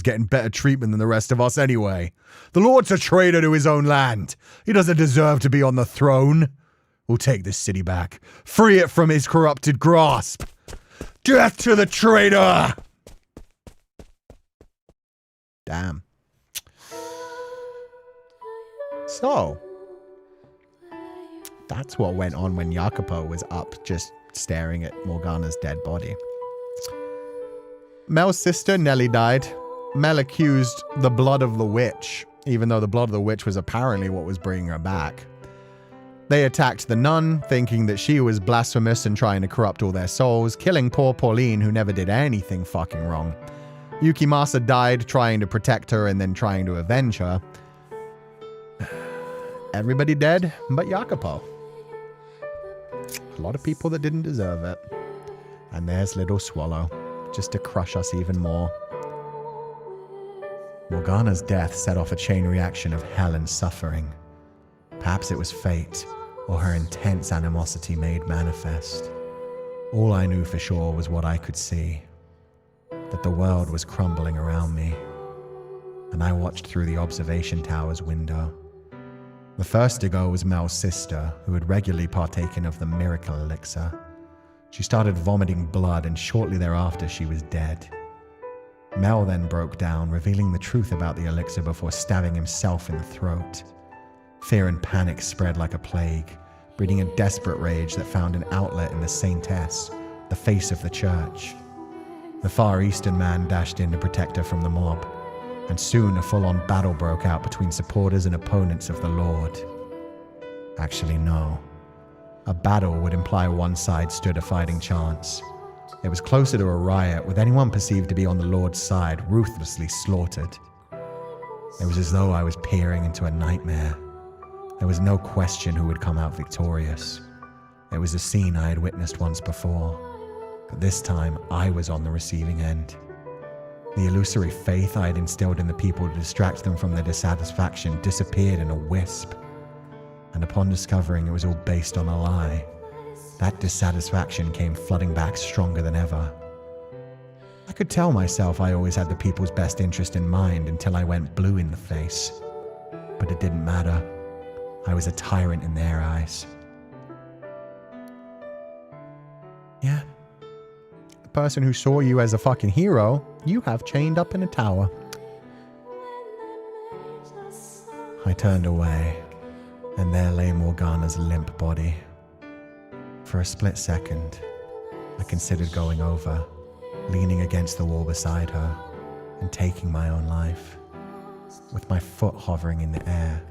Speaker 1: getting better treatment than the rest of us anyway? The Lord's a traitor to his own land. He doesn't deserve to be on the throne. We'll take this city back. Free it from his corrupted grasp. Death to the traitor! Damn. So, that's what went on when Jacopo was up just staring at Morgana's dead body. Mel's sister, Nellie, died. Mel accused the blood of the witch, even though the blood of the witch was apparently what was bringing her back. They attacked the nun, thinking that she was blasphemous and trying to corrupt all their souls, killing poor Pauline, who never did anything fucking wrong. Yukimasa died trying to protect her and then trying to avenge her. Everybody dead but Jacopo. A lot of people that didn't deserve it. And there's little Swallow, just to crush us even more. Morgana's death set off a chain reaction of hell and suffering. Perhaps it was fate, or her intense animosity made manifest. All I knew for sure was what I could see, that the world was crumbling around me, and I watched through the observation tower's window. The first to go was Mel's sister, who had regularly partaken of the miracle elixir. She started vomiting blood, and shortly thereafter she was dead. Mel then broke down, revealing the truth about the elixir before stabbing himself in the throat. Fear and panic spread like a plague, breeding a desperate rage that found an outlet in the saintess, the face of the church. The Far Eastern man dashed in to protect her from the mob, and soon a full-on battle broke out between supporters and opponents of the Lord. Actually, no. A battle would imply one side stood a fighting chance. It was closer to a riot, with anyone perceived to be on the Lord's side ruthlessly slaughtered. It was as though I was peering into a nightmare. There was no question who would come out victorious. It was a scene I had witnessed once before, but this time I was on the receiving end. The illusory faith I had instilled in the people to distract them from their dissatisfaction disappeared in a wisp. And upon discovering it was all based on a lie, that dissatisfaction came flooding back stronger than ever. I could tell myself I always had the people's best interest in mind until I went blue in the face.
Speaker 2: But it didn't matter. I was a tyrant in their eyes.
Speaker 1: Yeah. The person who saw you as a fucking hero, you have chained up in a tower.
Speaker 2: I turned away, and there lay Morgana's limp body. For a split second, I considered going over, leaning against the wall beside her, and taking my own life. With my foot hovering in the air,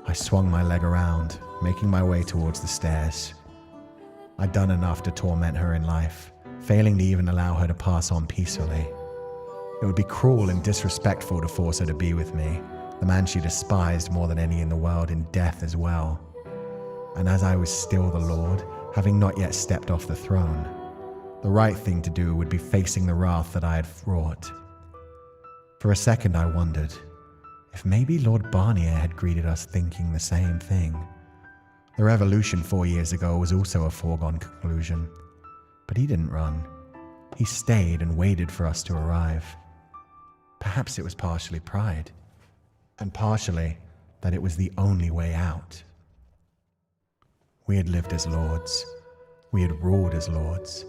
Speaker 2: I swung my leg around, making my way towards the stairs. I'd done enough to torment her in life, failing to even allow her to pass on peacefully. It would be cruel and disrespectful to force her to be with me, the man she despised more than any in the world, in death as well. And as I was still the Lord, having not yet stepped off the throne, the right thing to do would be facing the wrath that I had wrought. For a second I wondered if maybe Lord Barnier had greeted us thinking the same thing. The revolution 4 years ago was also a foregone conclusion, but he didn't run. He stayed and waited for us to arrive. Perhaps it was partially pride, and partially that it was the only way out. We had lived as lords. We had ruled as lords.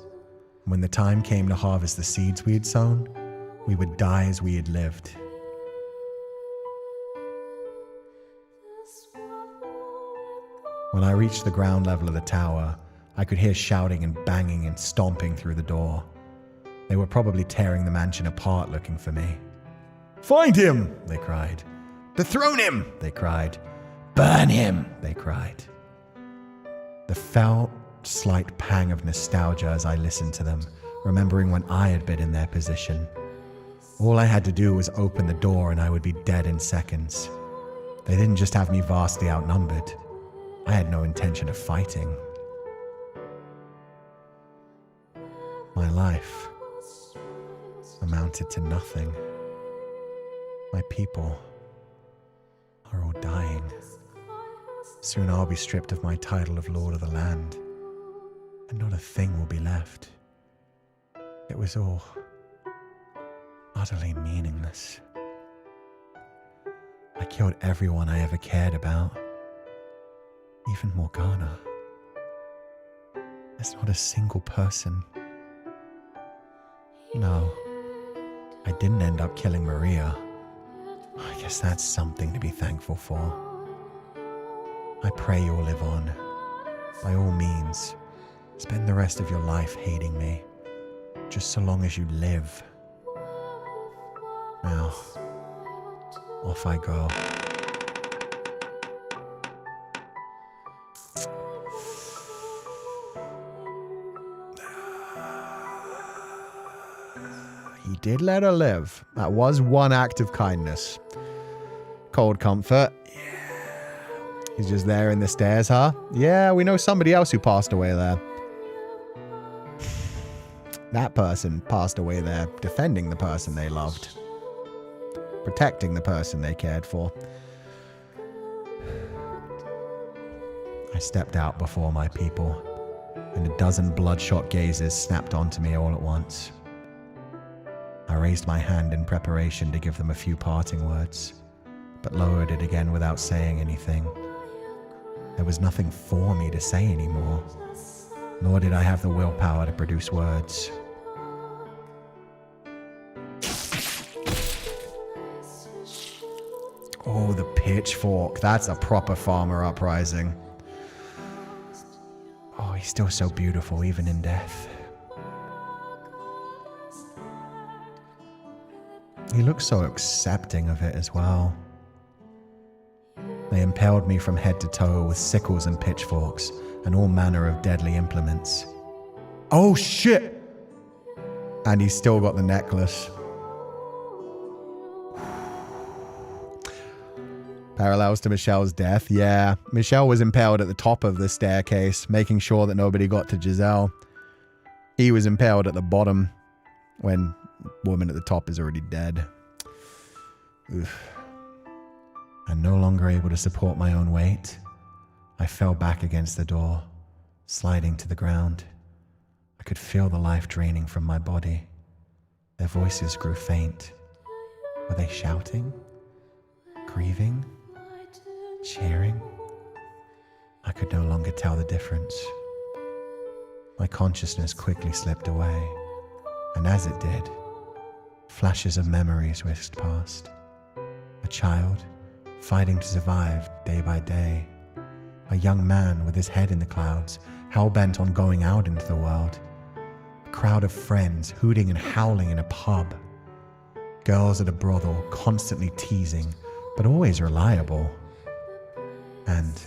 Speaker 2: When the time came to harvest the seeds we had sown, we would die as we had lived. When I reached the ground level of the tower, I could hear shouting and banging and stomping through the door. They were probably tearing the mansion apart looking for me. "Find him!" they cried. "Dethrone him!" they cried. "Burn him!" they cried. The felt slight pang of nostalgia as I listened to them, remembering when I had been in their position. All I had to do was open the door and I would be dead in seconds. They didn't just have me vastly outnumbered. I had no intention of fighting. My life amounted to nothing. My people are all dying. Soon I'll be stripped of my title of Lord of the Land, and not a thing will be left. It was all utterly meaningless. I killed everyone I ever cared about, even Morgana. There's not a single person. No, I didn't end up killing Maria. I guess that's something to be thankful for. I pray you'll live on. By all means, spend the rest of your life hating me, just so long as you live. Now, off I go.
Speaker 1: He did let her live. That was one act of kindness. Cold comfort. Yeah. He's just there in the stairs, huh? Yeah, we know somebody else who passed away there. That person passed away there defending the person they loved. Protecting the person they cared for. I stepped out before my people, and a dozen bloodshot gazes snapped onto me all at once. I raised my hand in preparation to give them a few parting words, but lowered it again without saying anything. There was nothing for me to say anymore, nor did I have the willpower to produce words. Oh, the pitchfork. That's a proper farmer uprising. Oh, he's still so beautiful, even in death. He looks so accepting of it as well. They impaled me from head to toe with sickles and pitchforks and all manner of deadly implements. Oh shit! And he's still got the necklace. Parallels to Michelle's death. Yeah, Michelle was impaled at the top of the staircase, making sure that nobody got to Giselle. He was impaled at the bottom when woman at the top is already dead. Oof. And no longer able to support my own weight, I fell back against the door, sliding to the ground. I could feel the life draining from my body. Their voices grew faint. Were they shouting? Grieving?
Speaker 2: cheering. I could no longer tell the difference. My consciousness quickly slipped away, and as it did, flashes of memories whisked past. A child fighting to survive day by day. A young man with his head in the clouds, hell-bent on going out into the world. A crowd of friends hooting and howling in a pub. Girls at a brothel constantly teasing, but always reliable. And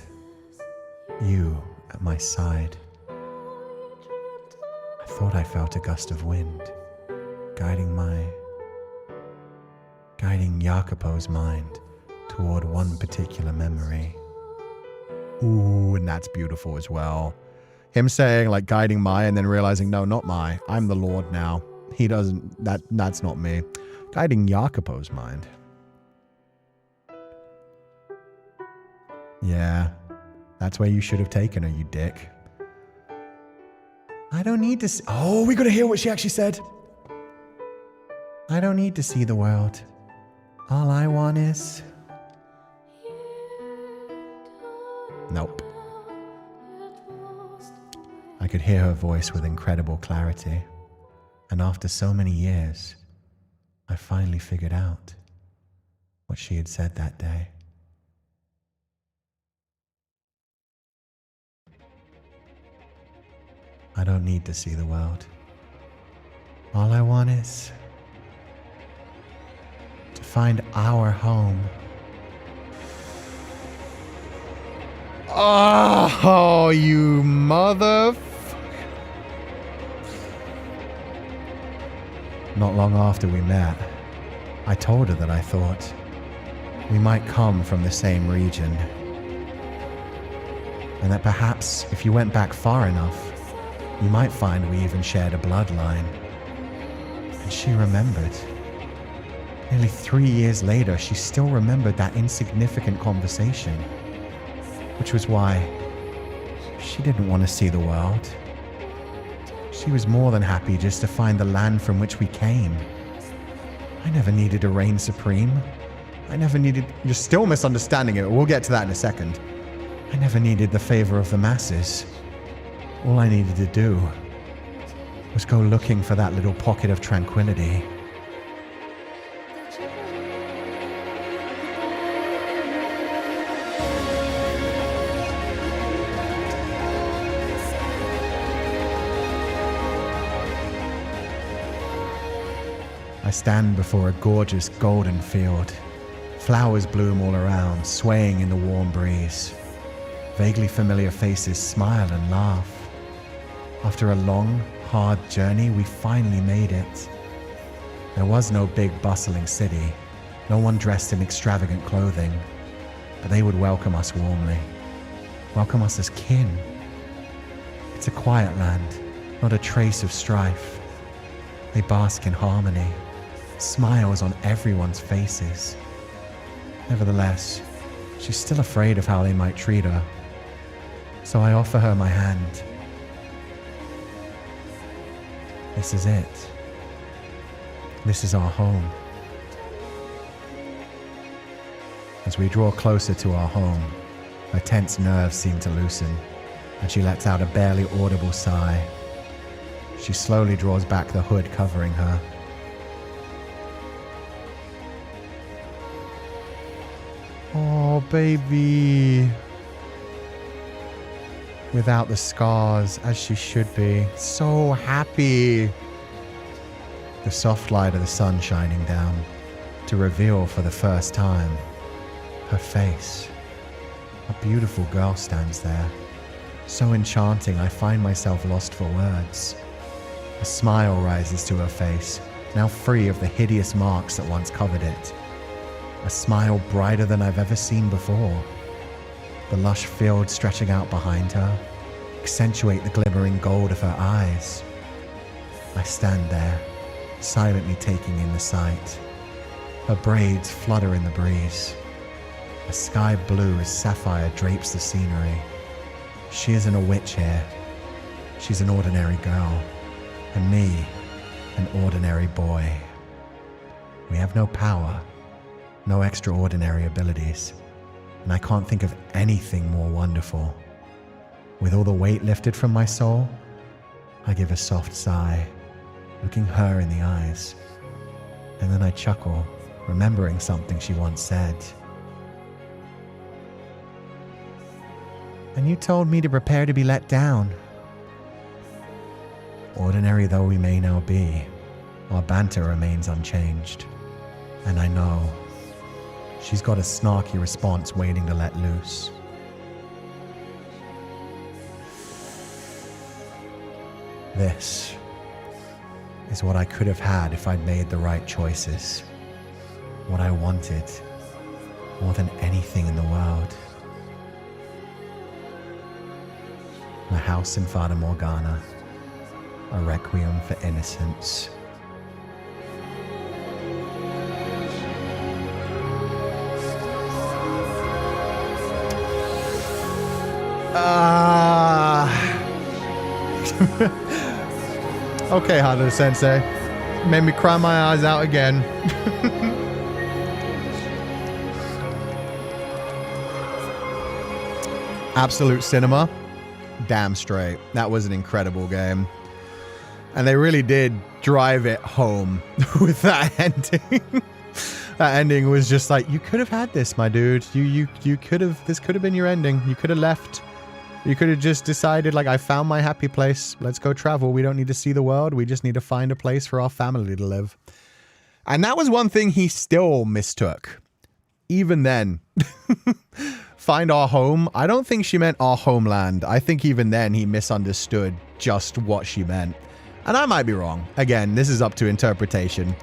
Speaker 2: you at my side. I thought I felt a gust of wind guiding Jacopo's mind toward one particular memory.
Speaker 1: Ooh, and that's beautiful as well. Him saying, like, guiding my, and then realizing, no, not my. I'm the Lord now. He doesn't, that's not me. Guiding Jacopo's mind. Yeah, that's where you should have taken her, you dick. I don't need to see... Oh, we gotta hear what she actually said. I don't need to see the world. All I want is... Nope. I could hear her voice with incredible clarity, and after so many years, I finally figured out what she had said that day. I don't need to see the world. All I want is to find our home. Oh, you mother... Not long after we met, I told her that I thought we might come from the same region, and that perhaps if you went back far enough, you might find we even shared a bloodline. And she remembered. Nearly 3 years later, she still remembered that insignificant conversation, which was why she didn't want to see the world. She was more than happy just to find the land from which we came. I never needed to reign supreme. I never needed... You're still misunderstanding it. We'll get to that in a second. I never needed the favor of the masses. All I needed to do was go looking for that little pocket of tranquility. I stand before a gorgeous golden field. Flowers bloom all around, swaying in the warm breeze. Vaguely familiar faces smile and laugh. After a long, hard journey, we finally made it. There was no big, bustling city, no one dressed in extravagant clothing, but they would welcome us warmly, welcome us as kin. It's a quiet land, not a trace of strife. They bask in harmony, smiles on everyone's faces. Nevertheless, she's still afraid of how they might treat her, so I offer her my hand. This is it. This is our home. As we draw closer to our home, her tense nerves seem to loosen, and she lets out a barely audible sigh. She slowly draws back the hood covering her. Oh, baby. Without the scars, as she should be. So happy. The soft light of the sun shining down to reveal for the first time her face. A beautiful girl stands there. So enchanting, I find myself lost for words. A smile rises to her face, now free of the hideous marks that once covered it. A smile brighter than I've ever seen before. The lush field stretching out behind her accentuate the glimmering gold of her eyes. I stand there, silently taking in the sight. Her braids flutter in the breeze. A sky blue as sapphire drapes the scenery. She isn't a witch here. She's an ordinary girl, and me, an ordinary boy. We have no power, no extraordinary abilities,
Speaker 2: And I can't think of anything more wonderful. With all the weight lifted from my soul, I give a soft sigh, looking her in the eyes. And then I chuckle, remembering something she once said. And you told me to prepare to be let down. Ordinary though we may now be, our banter remains unchanged. And I know she's got a snarky response waiting to let loose. This is what I could have had if I'd made the right choices. What I wanted more than anything in the world. A house in Fata Morgana. A requiem for innocence. Okay, Haruno Sensei. Made me cry my eyes out again. Absolute cinema. Damn straight. That was an incredible game. And they really did drive it home with that ending. That ending was just like, you could have had this, my dude. You could have, this could have been your ending. You could have left. You could have just decided, like, I found my happy place. Let's go travel. We don't need to see the world. We just need to find a place for our family to live. And that was one thing he still mistook. Even then. Find our home. I don't think she meant our homeland. I think even then he misunderstood just what she meant. And I might be wrong. Again, this is up to interpretation.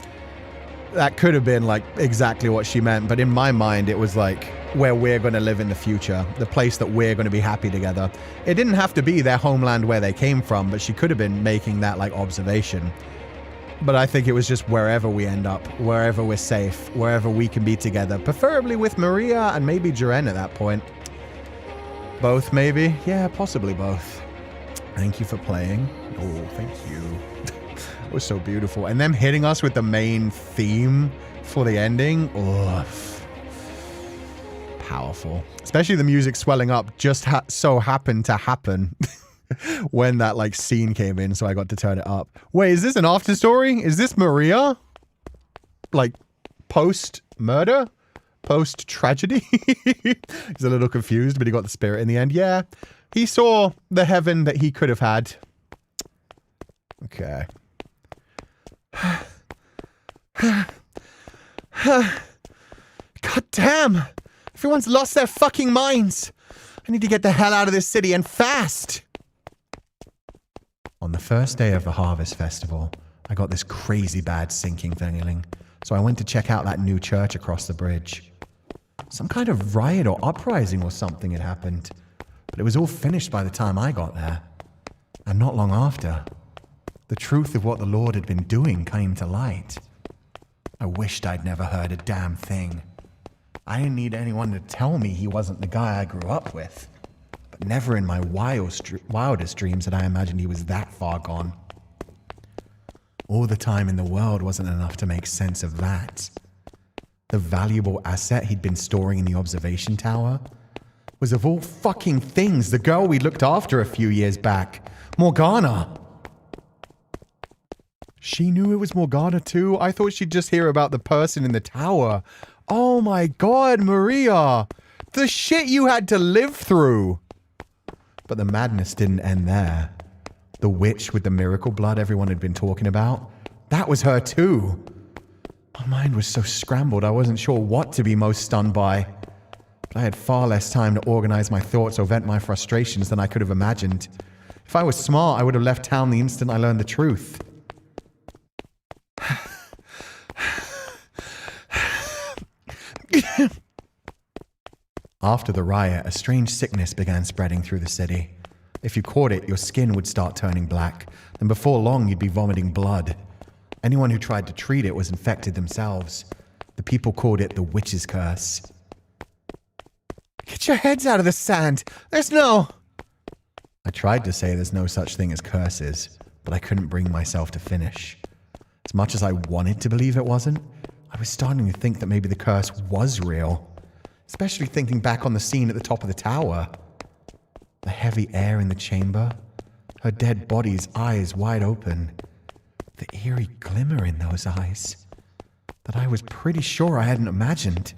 Speaker 2: That could have been like exactly what she meant, but in my mind it was like where we're going to live in the future, the place that we're going to be happy together. It didn't have to be their homeland where they came from, but she could have been making that like observation. But I think it was just wherever we end up, wherever we're safe, wherever we can be together, preferably with Maria and maybe Jiren at that point. Both maybe? Yeah, possibly both. Thank you for playing. Oh, thank you. It was so beautiful. And them hitting us with the main theme for the ending. Oh, powerful. Especially the music swelling up just so happened to happen when that like scene came in, so I got to turn it up. Wait, is this an after story? Is this Maria? Like post-murder? Post-tragedy? He's a little confused, but he got the spirit in the end. Yeah, he saw the heaven that he could have had. Okay. God damn! Everyone's lost their fucking minds! I need to get the hell out of this city and fast! On the first day of the Harvest Festival, I got this crazy bad sinking feeling, so I went to check out that new church across the bridge. Some kind of riot or uprising or something had happened, but it was all finished by the time I got there. And not long after, the truth of what the Lord had been doing came to light. I wished I'd never heard a damn thing. I didn't need anyone to tell me he wasn't the guy I grew up with. But never in my wildest dreams had I imagined he was that far gone. All the time in the world wasn't enough to make sense of that. The valuable asset he'd been storing in the observation tower was, of all fucking things, the girl we looked after a few years back, Morgana. She knew it was Morgana too? I thought she'd just hear about the person in the tower. Oh my god, Maria! The shit you had to live through! But the madness didn't end there. The witch with the miracle blood everyone had been talking about, that was her too. My mind was so scrambled I wasn't sure what to be most stunned by. But I had far less time to organize my thoughts or vent my frustrations than I could have imagined. If I was smart, I would have left town the instant I learned the truth. After the riot, a strange sickness began spreading through the city. If you caught it, your skin would start turning black, and before long you'd be vomiting blood. Anyone who tried to treat it was infected themselves. The people called it the witch's curse. Get your heads out of the sand! There's no... I tried to say there's no such thing as curses, but I couldn't bring myself to finish. As much as I wanted to believe it wasn't, I was starting to think that maybe the curse was real. especially thinking back on the scene at the top of the tower. The heavy air in the chamber, her dead body's eyes wide open, the eerie glimmer in those eyes that I was pretty sure I hadn't imagined.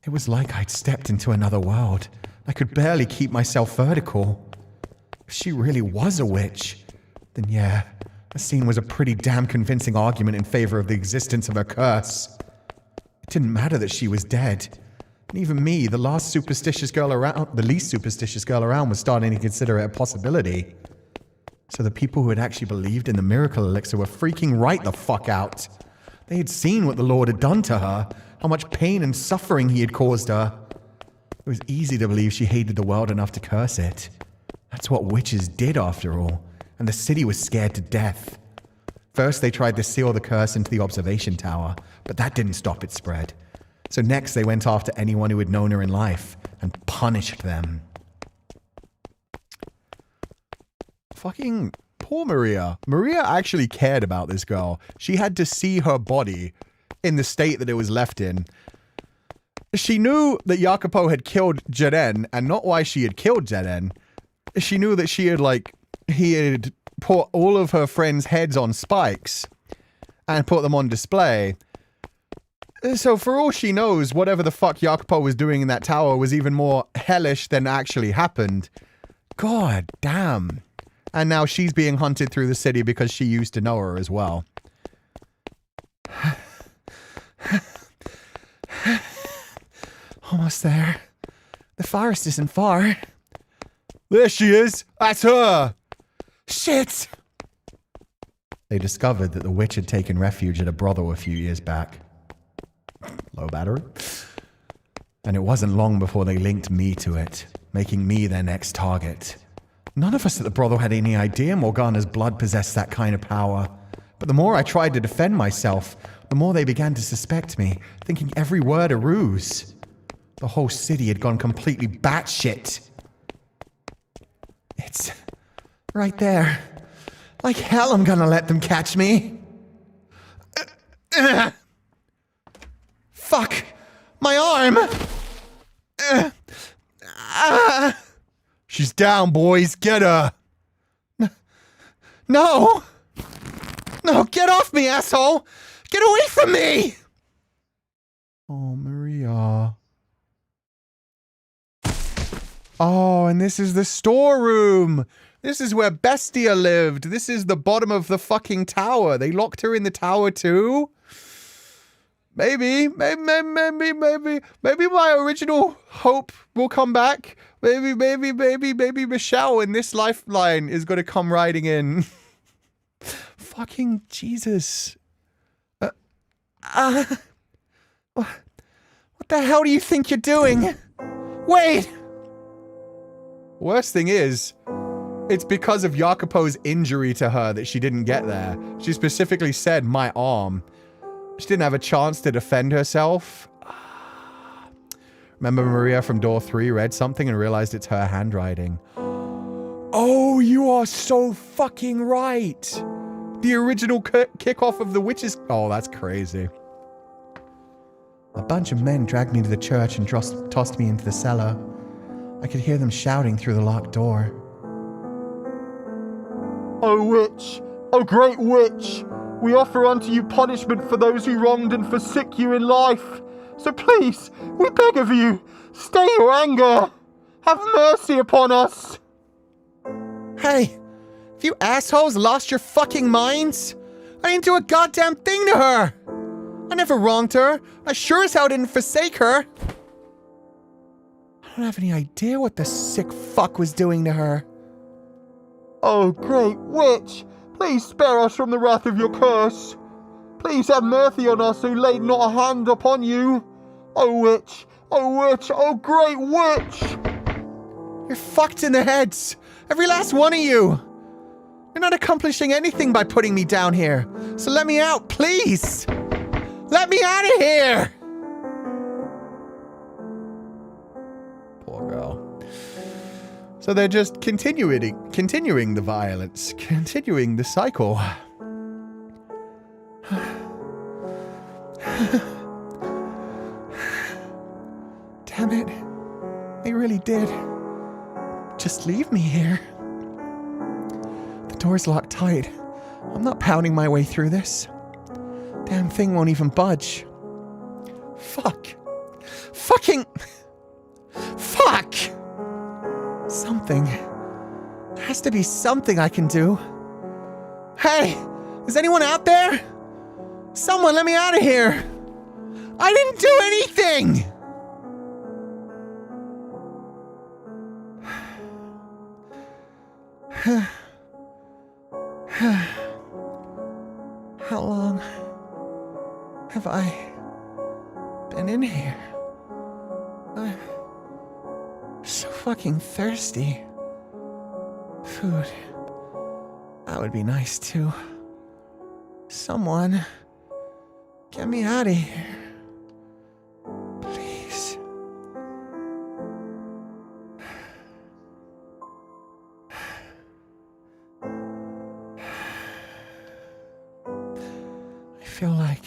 Speaker 2: It was like I'd stepped into another world. I could barely keep myself vertical. If she really was a witch, then yeah, the scene was a pretty damn convincing argument in favor of the existence of her curse. It didn't matter that she was dead. And even me, the least superstitious girl around, was starting to consider it a possibility. So the people who had actually believed in the miracle elixir were freaking right the fuck out. They had seen what the Lord had done to her, how much pain and suffering he had caused her. It was easy to believe she hated the world enough to curse it. That's what witches did after all, and the city was scared to death. First they tried to seal the curse into the observation tower, but that didn't stop its spread. So next they went after anyone who had known her in life and punished them.
Speaker 1: Fucking poor Maria. Maria actually cared about this girl. She had to see her body in the state that it was left in. She knew that Jacopo had killed Jeren, and not why she had killed Jeren. She knew that he had put all of her friends' heads on spikes and put them on display. So for all she knows, whatever the fuck Jacopo was doing in that tower was even more hellish than actually happened. God damn. And now she's being hunted through the city because she used to know her as well.
Speaker 2: Almost there. The forest isn't far.
Speaker 1: There she is! That's her!
Speaker 2: Shit! They discovered that the witch had taken refuge at a brothel a few years back. Low battery. And it wasn't long before they linked me to it, making me their next target. None of us at the brothel had any idea Morgana's blood possessed that kind of power. But the more I tried to defend myself, the more they began to suspect me, thinking every word a ruse. The whole city had gone completely batshit. It's right there. Like hell I'm gonna let them catch me. Fuck! My arm!
Speaker 1: She's down, boys. Get her!
Speaker 2: No! No, get off me, asshole! Get away from me!
Speaker 1: Oh, Maria. Oh, and this is the storeroom. This is where Bestia lived. This is the bottom of the fucking tower. They locked her in the tower too? Maybe my original hope will come back. Maybe Michelle in this lifeline is going to come riding in. Fucking Jesus.
Speaker 2: What the hell do you think you're doing? Wait!
Speaker 1: Worst thing is, it's because of Jacopo's injury to her that she didn't get there. She specifically said, my arm. She didn't have a chance to defend herself. Remember Maria from door 3 read something and realized it's her handwriting. Oh, you are so fucking right. The original kickoff of the witches. Oh, that's crazy.
Speaker 2: A bunch of men dragged me to the church and tossed me into the cellar. I could hear them shouting through the locked door.
Speaker 1: O witch, O great witch, we offer unto you punishment for those who wronged and forsook you in life. So please, we beg of you, stay your anger. Have mercy upon us.
Speaker 2: Hey, have you assholes lost your fucking minds? I didn't do a goddamn thing to her. I never wronged her. I sure as hell didn't forsake her. I don't have any idea what the sick fuck was doing to her.
Speaker 1: Oh, great witch, please spare us from the wrath of your curse. Please have mercy on us who laid not a hand upon you. Oh, witch, oh, great witch.
Speaker 2: You're fucked in the heads. Every last one of you. You're not accomplishing anything by putting me down here. So let me out, please. Let me out of here.
Speaker 1: Poor girl. So they're just continuing the violence, continuing the cycle. Damn it. They really did. Just leave me here. The door's locked tight. I'm not pounding my way through this. Damn thing won't even budge. Fuck. Fucking... Fuck! Something. There has to be something I can do. Hey! Is anyone out there? Someone let me out of here! I didn't do anything! How long have I been in here? I'm so fucking thirsty. Food. That would be nice too. Someone, get me out of here. Please. I feel like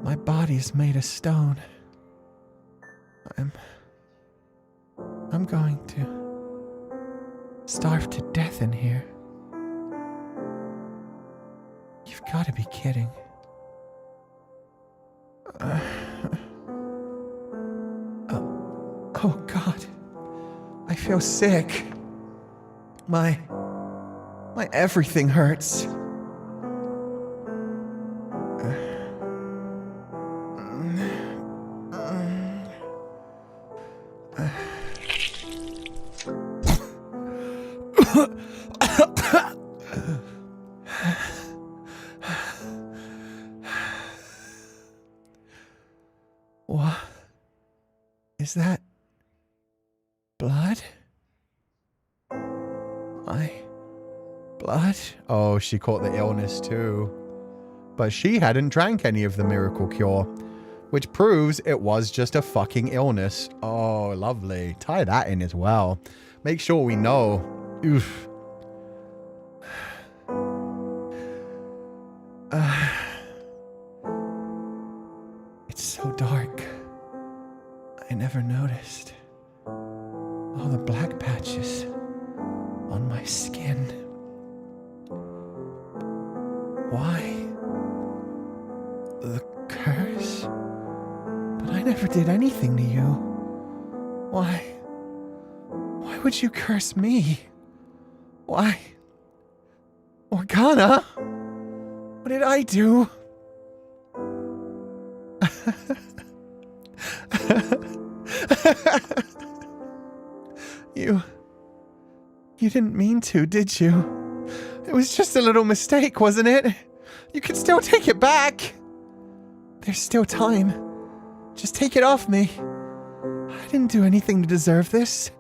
Speaker 1: my body's made of stone. I'm going to starve to death in here. You've got to be kidding. Oh God. I feel sick. My everything hurts. What? Is that blood? My blood? Oh, she caught the illness too. But she hadn't drank any of the miracle cure, which proves it was just a fucking illness. Oh, lovely. Tie that in as well. Make sure we know. Oof. It's so dark. I never noticed. All the black patches on my skin. Why? The curse? But I never did anything to you. Why? Why would you curse me? Why? Morgana? What did I do? You didn't mean to, did you? It was just a little mistake, wasn't it? You can still take it back. There's still time. Just take it off me. I didn't do anything to deserve this.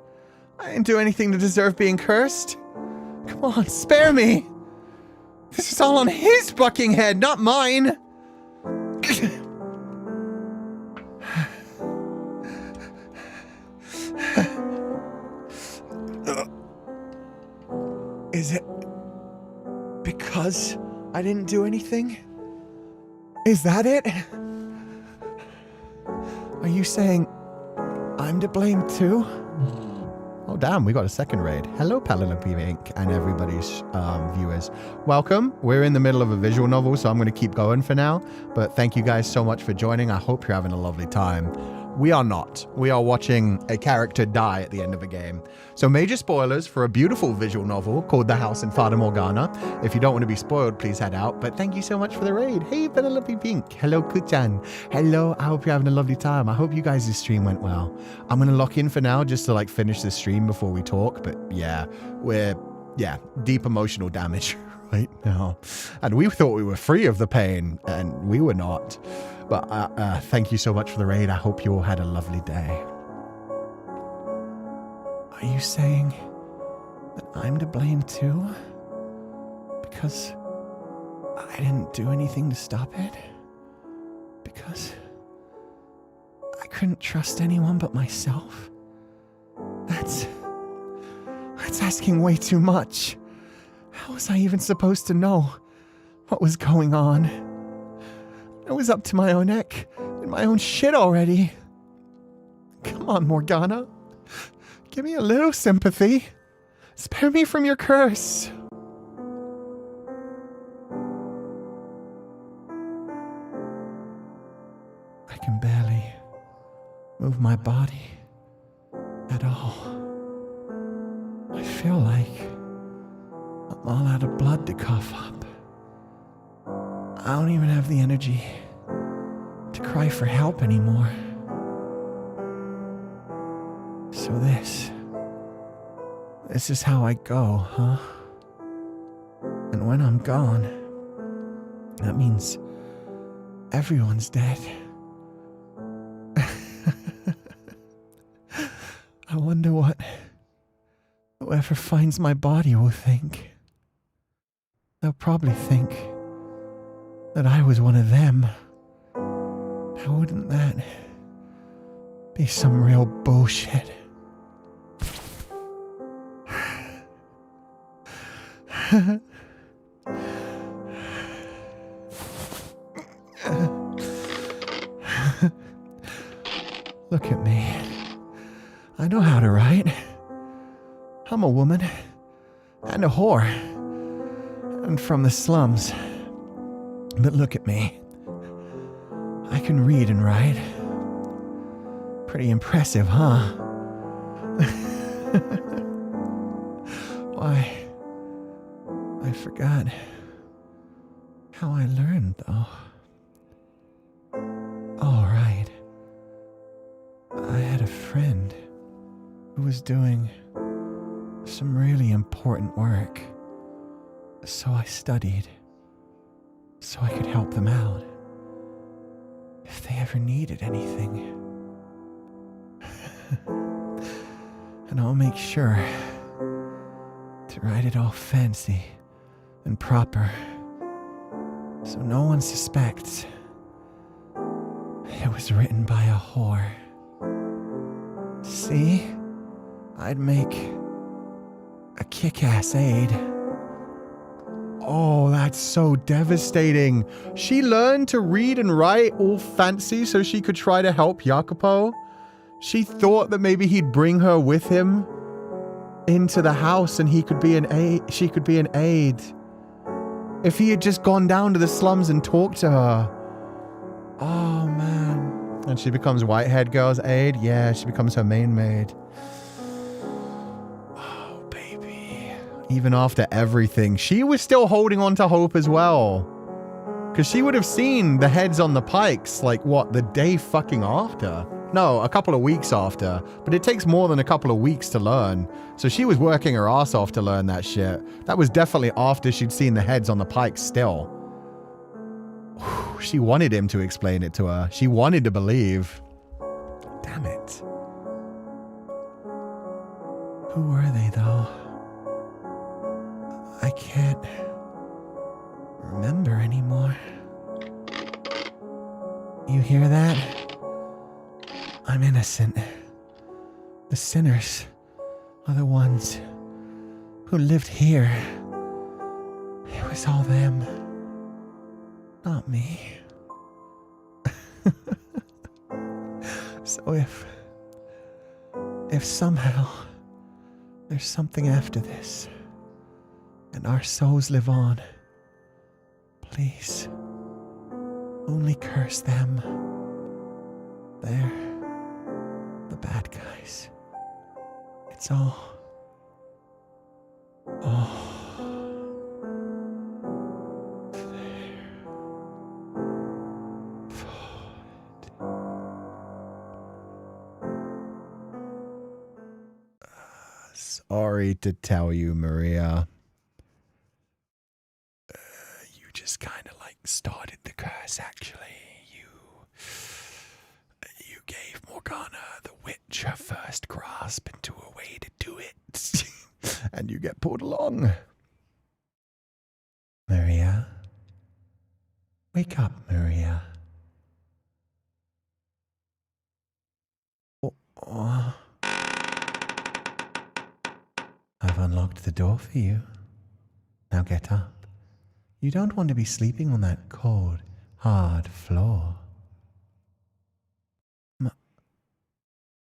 Speaker 1: I didn't do anything to deserve being cursed. Come on, spare me. This is all on his fucking head, not mine. Is it because I didn't do anything? Is that it? Are you saying I'm to blame too? Oh damn, we got a second raid. Hello Féileacán and everybody's viewers. Welcome. We're in the middle of a visual novel, so I'm going to keep going for now. But thank you guys so much for joining. I hope you're having a lovely time. We are not. We are watching a character die at the end of a game. So major spoilers for a beautiful visual novel called The House in Fata Morgana. If you don't want to be spoiled, please head out. But thank you so much for the raid. Hey, Féileacán. Hello, Kuchan. Hello. I hope you're having a lovely time. I hope you guys' stream went well. I'm going to lock in for now just to like finish the stream before we talk. But yeah, we're deep emotional damage right now. And we thought we were free of the pain, and we were not. But thank you so much for the raid. I hope you all had a lovely day. Are you saying that I'm to blame too? Because I didn't do anything to stop it? Because I couldn't trust anyone but myself? That's asking way too much. How was I even supposed to know what was going on? I was up to my own neck in my own shit already. Come on, Morgana. Give me a little sympathy. Spare me from your curse.
Speaker 2: I can barely move my body at all. I feel like I'm all out of blood to cough up. I don't even have the energy to cry for help anymore. So this is how I go, huh? And when I'm gone, that means everyone's dead. I wonder what whoever finds my body will think. They'll probably think that I was one of them. Now wouldn't that be some real bullshit? Look at me. I know how to write. I'm a woman and a whore and from the slums. But look at me. I can read and write. Pretty impressive, huh? Why? I forgot how I learned, though. All right. I had a friend who was doing some really important work. So I studied, so I could help them out if they ever needed anything. And I'll make sure to write it all fancy and proper so no one suspects it was written by a whore. See? I'd make a kick-ass aid.
Speaker 1: Oh, that's so devastating. She learned to read and write all fancy so she could try to help Jacopo. She thought that maybe he'd bring her with him into the house and he could be an aid. She could be an aid. If he had just gone down to the slums and talked to her. Oh, man. And she becomes Whitehead Girl's aide? Yeah, she becomes her main maid. Oh, baby. Even after everything, she was still holding on to hope as well. Because she would have seen the heads on the pikes, like, what, the day fucking after? No, a couple of weeks after. But it takes more than a couple of weeks to learn. So she was working her ass off to learn that shit. That was definitely after she'd seen the heads on the pikes still. She wanted him to explain it to her. She wanted to believe.
Speaker 2: Damn it. Who were they, though? I can't remember anymore. You hear that? I'm innocent. The sinners are the ones who lived here. It was all them. Not me. So if somehow there's something after this and our souls live on, please only curse them. They're the bad guys. It's all
Speaker 1: Sorry to tell you, Maria.
Speaker 2: You just kind of like started the curse, actually. You gave Morgana the witch her first grasp into a way to do it.
Speaker 1: And you get pulled along.
Speaker 2: Maria? Wake up, Maria. Oh. I've unlocked the door for you. Now get up. You don't want to be sleeping on that cold, hard floor.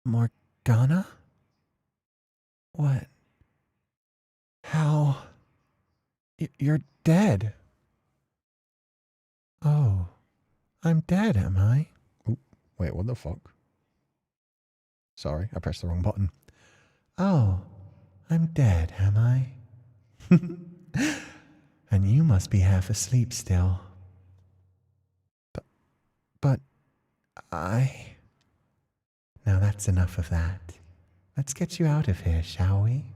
Speaker 2: Morgana? What? How? You're dead. Oh, I'm dead, am I?
Speaker 1: Ooh, wait, what the fuck? Sorry, I pressed the wrong button.
Speaker 2: Oh, I'm dead, am I? And you must be half asleep still. But I... Now that's enough of that. Let's get you out of here, shall we?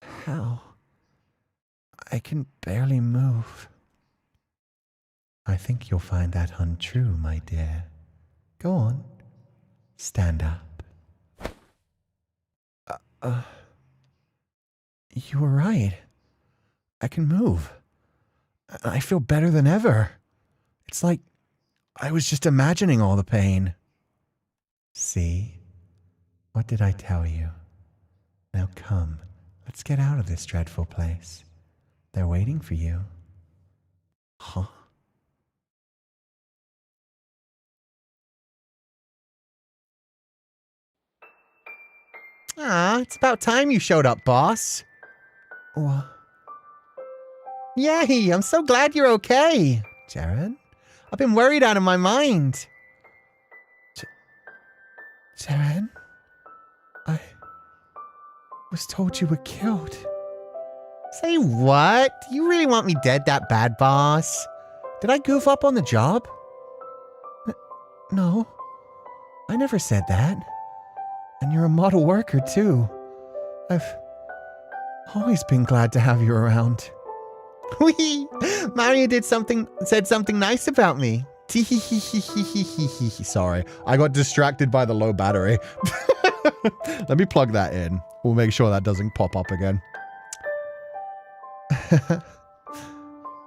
Speaker 2: How? I can barely move. I think you'll find that untrue, my dear. Go on. Stand up. You were right. I can move. I feel better than ever. It's like I was just imagining all the pain. See? What did I tell you? Now come, let's get out of this dreadful place. They're waiting for you. Huh? Ah, it's about time you showed up, boss. What? Yay, I'm so glad you're okay. Jared? I've been worried out of my mind. Jared? I was told you were killed. Say what? You really want me dead that bad, boss? Did I goof up on the job? No, I never said that. And you're a model worker, too. I've always been glad to have you around. Whee! Mario said something nice about me.
Speaker 1: Sorry, I got distracted by the low battery. Let me plug that in. We'll make sure that doesn't pop up again.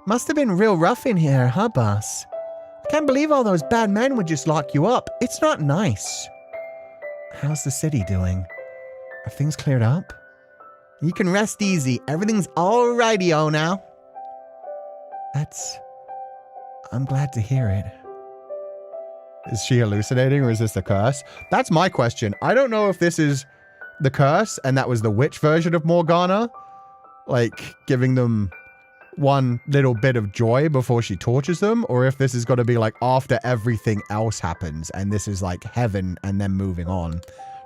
Speaker 2: Must have been real rough in here, huh, boss? I can't believe all those bad men would just lock you up. It's not nice. How's the city doing? Have things cleared up?
Speaker 3: You can rest easy. Everything's all righty-o now.
Speaker 2: I'm glad to hear it.
Speaker 1: Is she hallucinating or is this the curse? That's my question. I don't know if this is the curse and that was the witch version of Morgana. Like, giving them one little bit of joy before she tortures them, or if this is going to be like after everything else happens and this is like heaven and then moving on.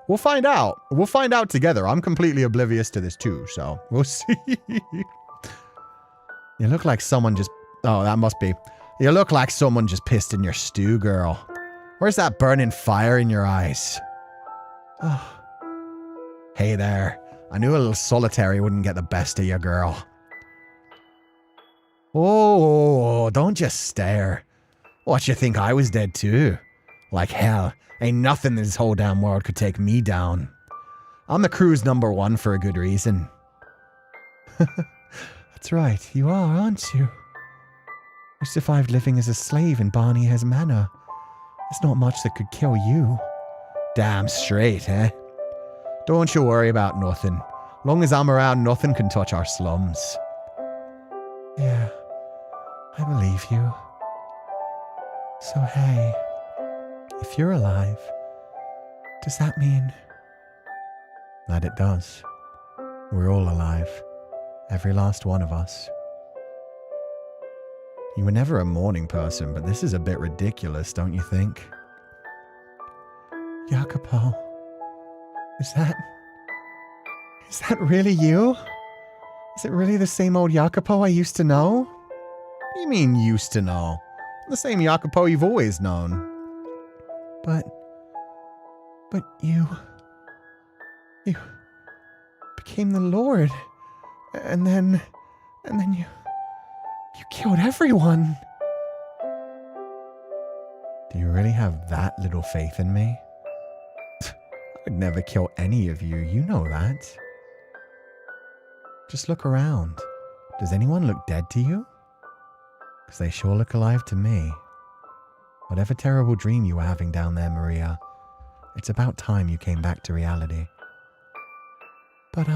Speaker 1: We'll find out. We'll find out together. I'm completely oblivious to this too, so we'll see.
Speaker 2: You look like someone just...
Speaker 1: Oh, that must be.
Speaker 2: You look like someone just pissed in your stew, girl. Where's that burning fire in your eyes? Oh. Hey there. I knew a little solitary wouldn't get the best of you, girl. Oh, don't just stare. What, you think I was dead too? Like hell, ain't nothing in this whole damn world could take me down. I'm the crew's #1 for a good reason. That's right, you are, aren't you? You survived living as a slave in Barney's manor. There's not much that could kill you. Damn straight, eh? Don't you worry about nothing. Long as I'm around, nothing can touch our slums. Yeah, I believe you. So hey, if you're alive, does that mean... That it does. We're all alive. Every last one of us. You were never a morning person, but this is a bit ridiculous, don't you think? Jacopo, is that really you? Is it really the same old Jacopo I used to know?
Speaker 1: What do you mean used to know? The same Jacopo you've always known.
Speaker 2: But you became the Lord, and then you killed everyone. Do you really have that little faith in me? I'd never kill any of you, you know that. Just look around. Does anyone look dead to you? Because they sure look alive to me. Whatever terrible dream you were having down there, Maria, it's about time you came back to reality. But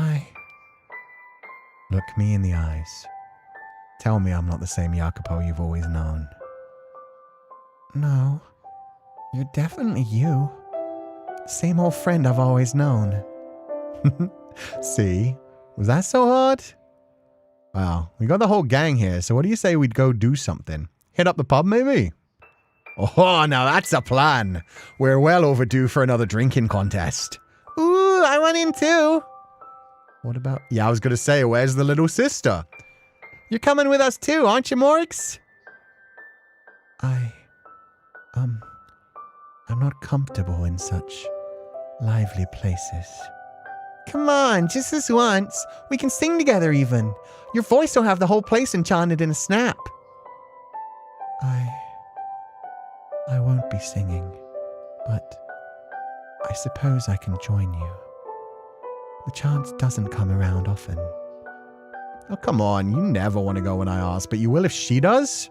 Speaker 2: Look me in the eyes. Tell me I'm not the same Jacopo you've always known. No, you're definitely you.
Speaker 3: Same old friend I've always known.
Speaker 1: See? Was that so hard? Wow, we got the whole gang here, so what do you say we'd go do something? Hit up the pub, maybe? Oh, now that's a plan. We're well overdue for another drinking contest.
Speaker 3: Ooh, I want in too.
Speaker 1: What about... Yeah, I was going to say, where's the little sister?
Speaker 3: You're coming with us too, aren't you, Morix?
Speaker 2: I'm not comfortable in such lively places.
Speaker 3: Come on, just this once. We can sing together even. Your voice will have the whole place enchanted in a snap.
Speaker 2: I won't be singing, but I suppose I can join you. The chance doesn't come around often.
Speaker 1: Oh, come on. You never want to go when I ask, but you will if she does?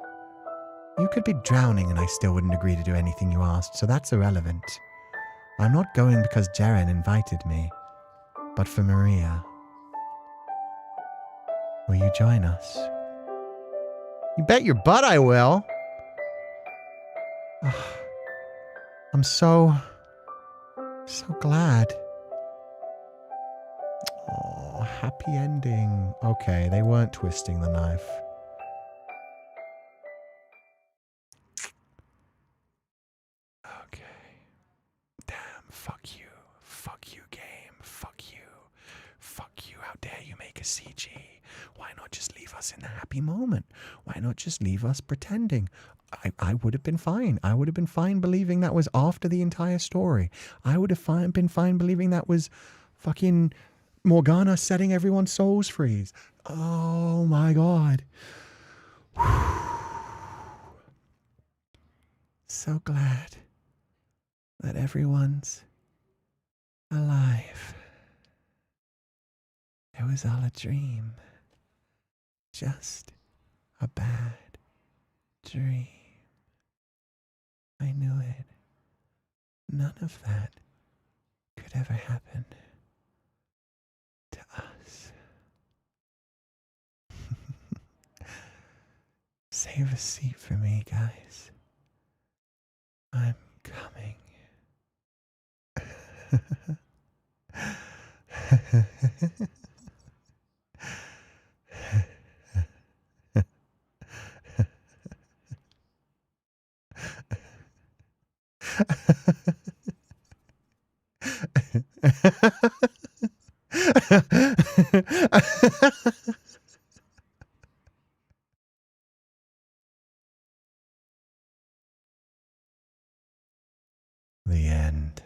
Speaker 2: You could be drowning and I still wouldn't agree to do anything you asked, so that's irrelevant. I'm not going because Jaren invited me, but for Maria. Will you join us?
Speaker 1: You bet your butt I will.
Speaker 2: I'm so glad.
Speaker 1: Oh, happy ending. Okay, they weren't twisting the knife.
Speaker 2: Okay. Damn, fuck you. Fuck you, game. Fuck you. Fuck you. How dare you make a CG? Why not just leave us in the happy moment? Why not just leave us pretending? I would have been fine. I would have been fine believing that was after the entire story. I would have been fine believing that was fucking Morgana setting everyone's souls free. Oh my god. So glad that everyone's alive. It was all a dream. Just a bad dream. I knew it. None of that could ever happen to us. Save a seat for me, guys. I'm coming. The end.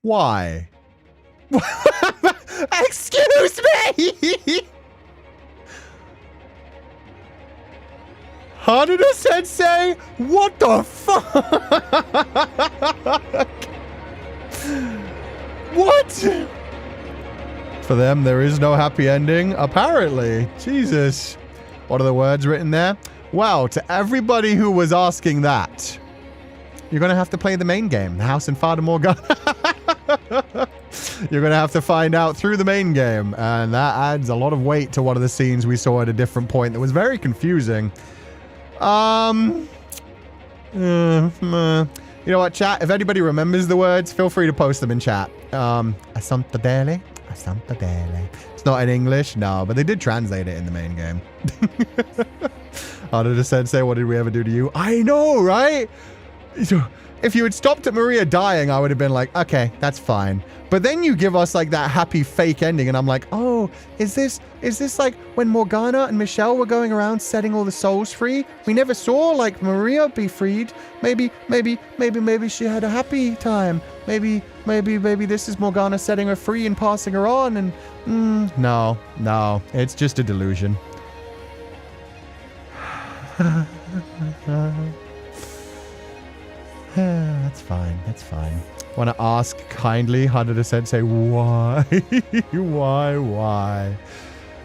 Speaker 1: Why?
Speaker 3: Excuse me!
Speaker 1: Haruda Sensei? What the fuck? What? For them, there is no happy ending, apparently. Jesus. What are the words written there? Well, to everybody who was asking that, you're going to have to play the main game, the House in Fata Morgana. You're going to have to find out through the main game, and that adds a lot of weight to one of the scenes we saw at a different point that was very confusing. You know what, chat? If anybody remembers the words, feel free to post them in chat. Asante Dele. Asante Dele. It's not in English, no, but they did translate it in the main game. Haruda Sensei, what did we ever do to you? I know, right? If you had stopped at Maria dying, I would have been like, okay, that's fine. But then you give us like that happy fake ending, and I'm like, oh, is this like when Morgana and Michelle were going around setting all the souls free? We never saw like Maria be freed. Maybe she had a happy time. Maybe this is Morgana setting her free and passing her on. And no, it's just a delusion. That's fine. Want to ask kindly, Haruda Sensei, why? Why?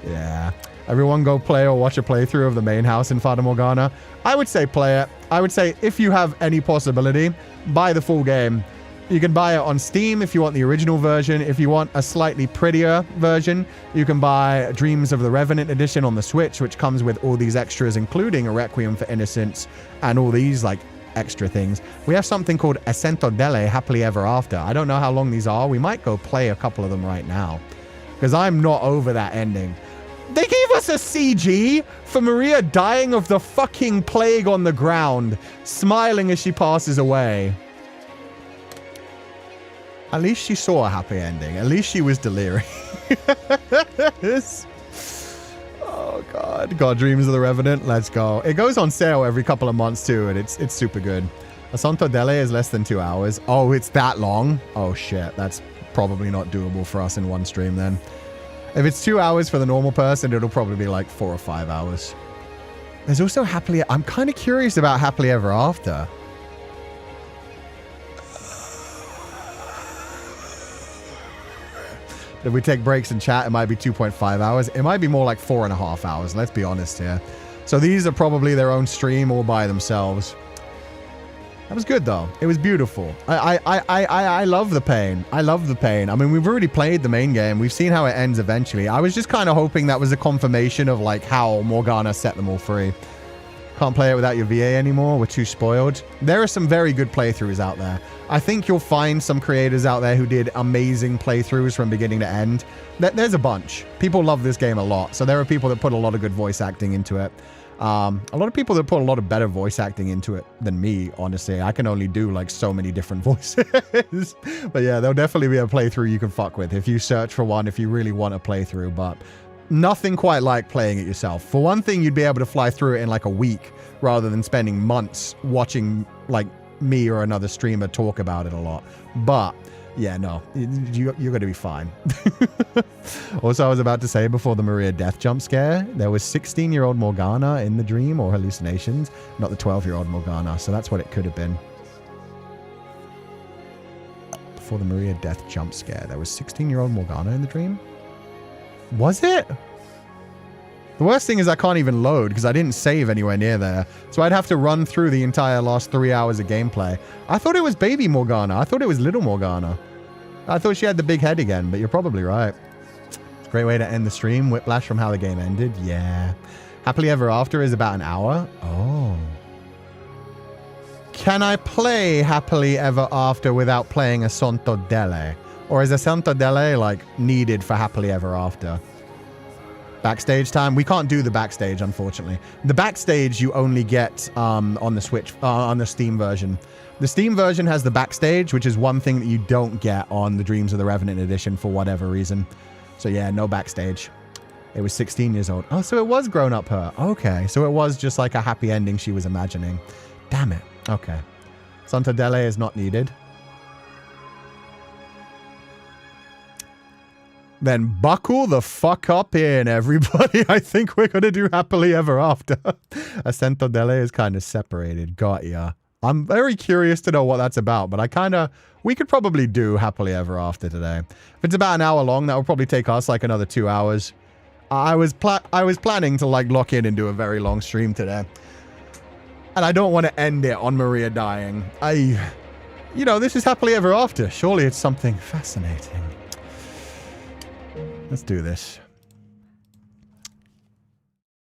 Speaker 1: Yeah. Everyone go play or watch a playthrough of the main house in Fata Morgana. I would say play it. I would say if you have any possibility, buy the full game. You can buy it on Steam if you want the original version. If you want a slightly prettier version, you can buy Dreams of the Revenant edition on the Switch, which comes with all these extras, including a Requiem for Innocence and all these like
Speaker 3: extra things. We have something called Ascento Delle, Happily Ever After. I don't know how long these are. We might go play a couple of them right now, because I'm not over that ending. They gave us a CG for Maria dying of the fucking plague on the ground, smiling as she passes away. At least she saw a happy ending. At least she was delirious. Oh, God. God, Dreams of the Revenant. Let's go. It goes on sale every couple of months, too, and it's super good. Ascento Delle is less than 2 hours. Oh, it's that long? Oh, shit. That's probably not doable for us in one stream, then. If it's 2 hours for the normal person, it'll probably be like 4 or 5 hours. There's also Happily... I'm kind of curious about Happily Ever After. If we take breaks and chat, it might be 2.5 hours. It might be more like 4.5 hours. Let's be honest here. So these are probably their own stream all by themselves. That was good, though. It was beautiful. I love the pain. I love the pain. I mean, we've already played the main game. We've seen how it ends eventually. I was just kind of hoping that was a confirmation of, like, how Morgana set them all free. Can't play it without your VA anymore. We're too spoiled. There are some very good playthroughs out there. I think you'll find some creators out there who did amazing playthroughs from beginning to end. There's a bunch. People love this game a lot. So there are people that put a lot of good voice acting into it. A lot of people that put a lot of better voice acting into it than me, honestly. I can only do like so many different voices. But yeah, there'll definitely be a playthrough you can fuck with if you search for one, if you really want a playthrough. But nothing quite like playing it yourself. For one thing, you'd be able to fly through it in like a week rather than spending months watching like me or another streamer talk about it a lot. But yeah, no, you're going to be fine. Also, I was about to say before the Maria death jump scare, there was 16-year-old Morgana in the dream or hallucinations, not the 12-year-old Morgana. So that's what it could have been. Before the Maria death jump scare, there was 16-year-old Morgana in the dream. Was it? The worst thing is I can't even load because I didn't save anywhere near there. So I'd have to run through the entire last 3 hours of gameplay. I thought it was baby Morgana. I thought it was little Morgana. I thought she had the big head again, but you're probably right. It's a great way to end the stream. Whiplash from how the game ended. Yeah. Happily Ever After is about an hour. Oh. Can I play Happily Ever After without playing Ascento Delle? Or is Ascento Delle like needed for Happily Ever After? Backstage time? We can't do the backstage, unfortunately. The backstage you only get on the Switch, on the Steam version. The Steam version has the backstage, which is one thing that you don't get on the Dreams of the Revenant edition for whatever reason. So yeah, no backstage. It was 16 years old. Oh, so it was grown up her. Okay, so it was just like a happy ending she was imagining. Damn it. Okay. Ascento Delle is not needed. Then buckle the fuck up in, everybody. I think we're going to do Happily Ever After. Ascento Delle is kind of separated. Got ya. I'm very curious to know what that's about, but we could probably do Happily Ever After today. If it's about an hour long, that will probably take us like another 2 hours. I was planning to like lock in and do a very long stream today. And I don't want to end it on Maria dying. You know, this is Happily Ever After. Surely it's something fascinating. Let's do this.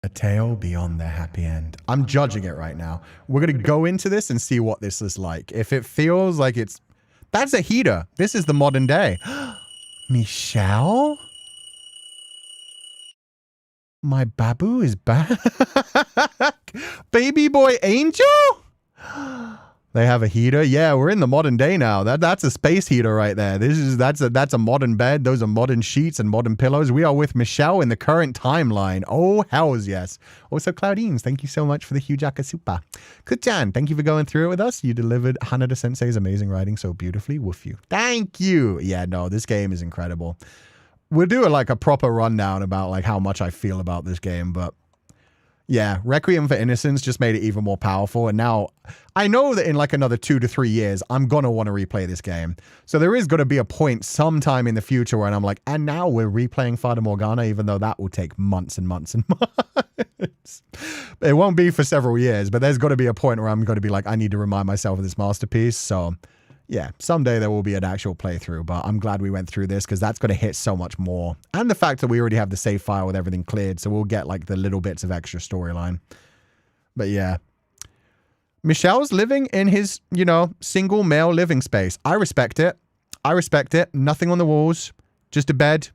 Speaker 3: A tale beyond their happy end. I'm judging it right now. We're going to go into this and see what this is like. If it feels like it's... That's a heater. This is the modern day. Michelle? My babu is back. Baby boy Angel? They have a heater. Yeah, we're in the modern day now. That's a space heater right there. That's a modern bed. Those are modern sheets and modern pillows. We are with Michelle in the current timeline. Oh, hells yes. Also, Claudines, thank you so much for the huge akasupa. Kuchan, thank you for going through it with us. You delivered Hanada Sensei's amazing writing so beautifully. Woof you. Thank you. Yeah, no, this game is incredible. We'll do like a proper rundown about like how much I feel about this game, but yeah, Requiem for Innocence just made it even more powerful. And now I know that in like another 2 to 3 years, I'm going to want to replay this game. So there is going to be a point sometime in the future where I'm like, and now we're replaying Fata Morgana, even though that will take months and months and months. It won't be for several years, but there's got to be a point where I'm going to be like, I need to remind myself of this masterpiece. So yeah, someday there will be an actual playthrough, but I'm glad we went through this because that's going to hit so much more. And the fact that we already have the save file with everything cleared, so we'll get like the little bits of extra storyline. But yeah. Michelle's living in his, you know, single male living space. I respect it. I respect it. Nothing on the walls. Just a bed.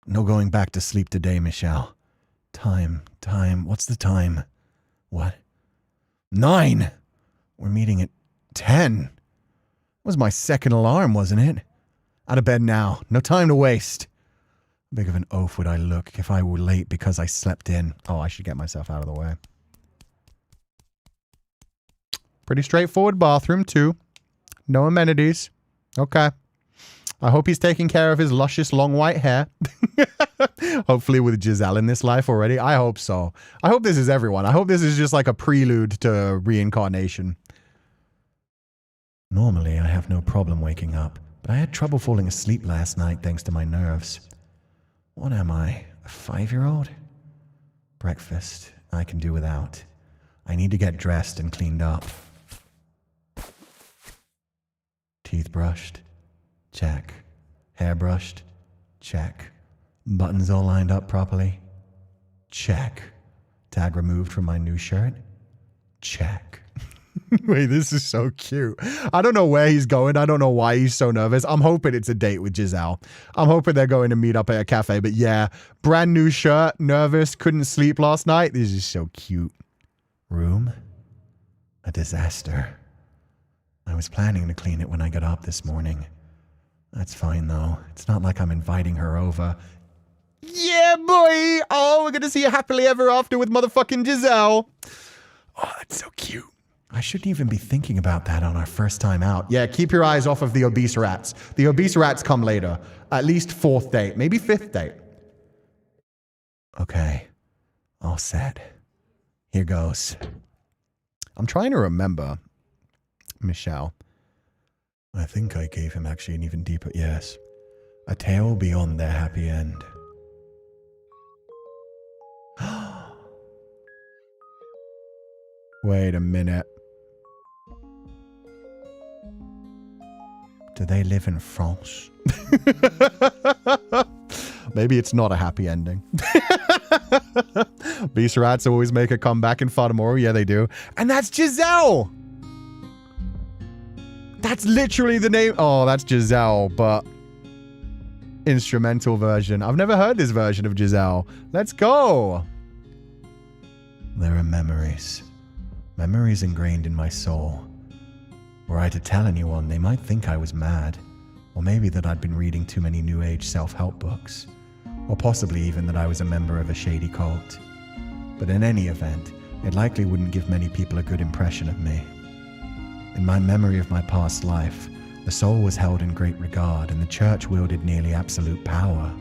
Speaker 3: No going back to sleep today, Michelle. Time. What's the time? What? 9! We're meeting at 10. Was my second alarm, wasn't it? Out of bed now. No time to waste. How big of an oaf would I look if I were late because I slept in? Oh, I should get myself out of the way. Pretty straightforward bathroom, too. No amenities. Okay. I hope he's taking care of his luscious long white hair. Hopefully with Giselle in this life already. I hope so. I hope this is everyone. I hope this is just like a prelude to reincarnation. Normally, I have no problem waking up, but I had trouble falling asleep last night thanks to my nerves. What am I, a 5-year-old? Breakfast, I can do without. I need to get dressed and cleaned up. Teeth brushed? Check. Hair brushed? Check. Buttons all lined up properly? Check. Tag removed from my new shirt? Check. Wait, this is so cute. I don't know where he's going. I don't know why he's so nervous. I'm hoping it's a date with Giselle. I'm hoping they're going to meet up at a cafe. But yeah, brand new shirt, nervous, couldn't sleep last night. This is so cute. Room? A disaster. I was planning to clean it when I got up this morning. That's fine, though. It's not like I'm inviting her over. Yeah, boy! Oh, we're gonna see a happily ever after with motherfucking Giselle. Oh, that's so cute. I shouldn't even be thinking about that on our first time out. Yeah, keep your eyes off of the obese rats. The obese rats come later. At least 4th date, maybe 5th date. Okay, all set. Here goes. I'm trying to remember Michelle. I think I gave him actually an even deeper yes. A tale beyond their happy end. Wait a minute. Do they live in France? Maybe it's not a happy ending. Beast rats always make a comeback in Fata Morgana. Yeah, they do. And that's Giselle! That's literally the name. Oh, that's Giselle, but instrumental version. I've never heard this version of Giselle. Let's go. There are memories. Memories ingrained in my soul. Were I to tell anyone, they might think I was mad. Or maybe that I'd been reading too many New Age self-help books. Or possibly even that I was a member of a shady cult. But in any event, it likely wouldn't give many people a good impression of me. In my memory of my past life, the soul was held in great regard and the church wielded nearly absolute power.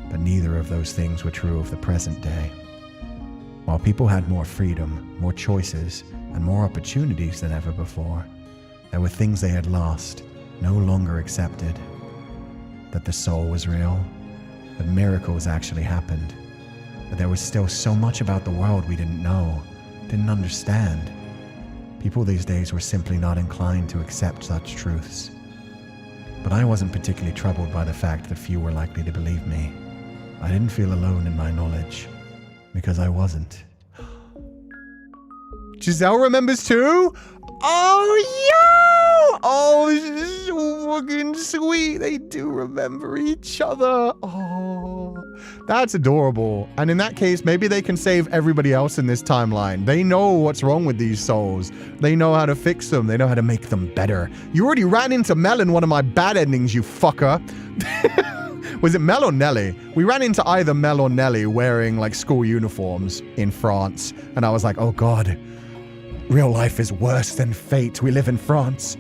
Speaker 3: But neither of those things were true of the present day. While people had more freedom, more choices, and more opportunities than ever before, there were things they had lost, no longer accepted. That the soul was real, that miracles actually happened, that there was still so much about the world we didn't know, didn't understand. People these days were simply not inclined to accept such truths. But I wasn't particularly troubled by the fact that few were likely to believe me. I didn't feel alone in my knowledge, because I wasn't. Giselle remembers too? Oh, yo! Oh, so fucking sweet. They do remember each other. Oh, that's adorable. And in that case, maybe they can save everybody else in this timeline. They know what's wrong with these souls. They know how to fix them. They know how to make them better. You already ran into Mel in one of my bad endings, you fucker. Was it Mel or Nelly? We ran into either Mel or Nelly wearing like school uniforms in France. And I was like, oh God. Real life is worse than fate. We live in France.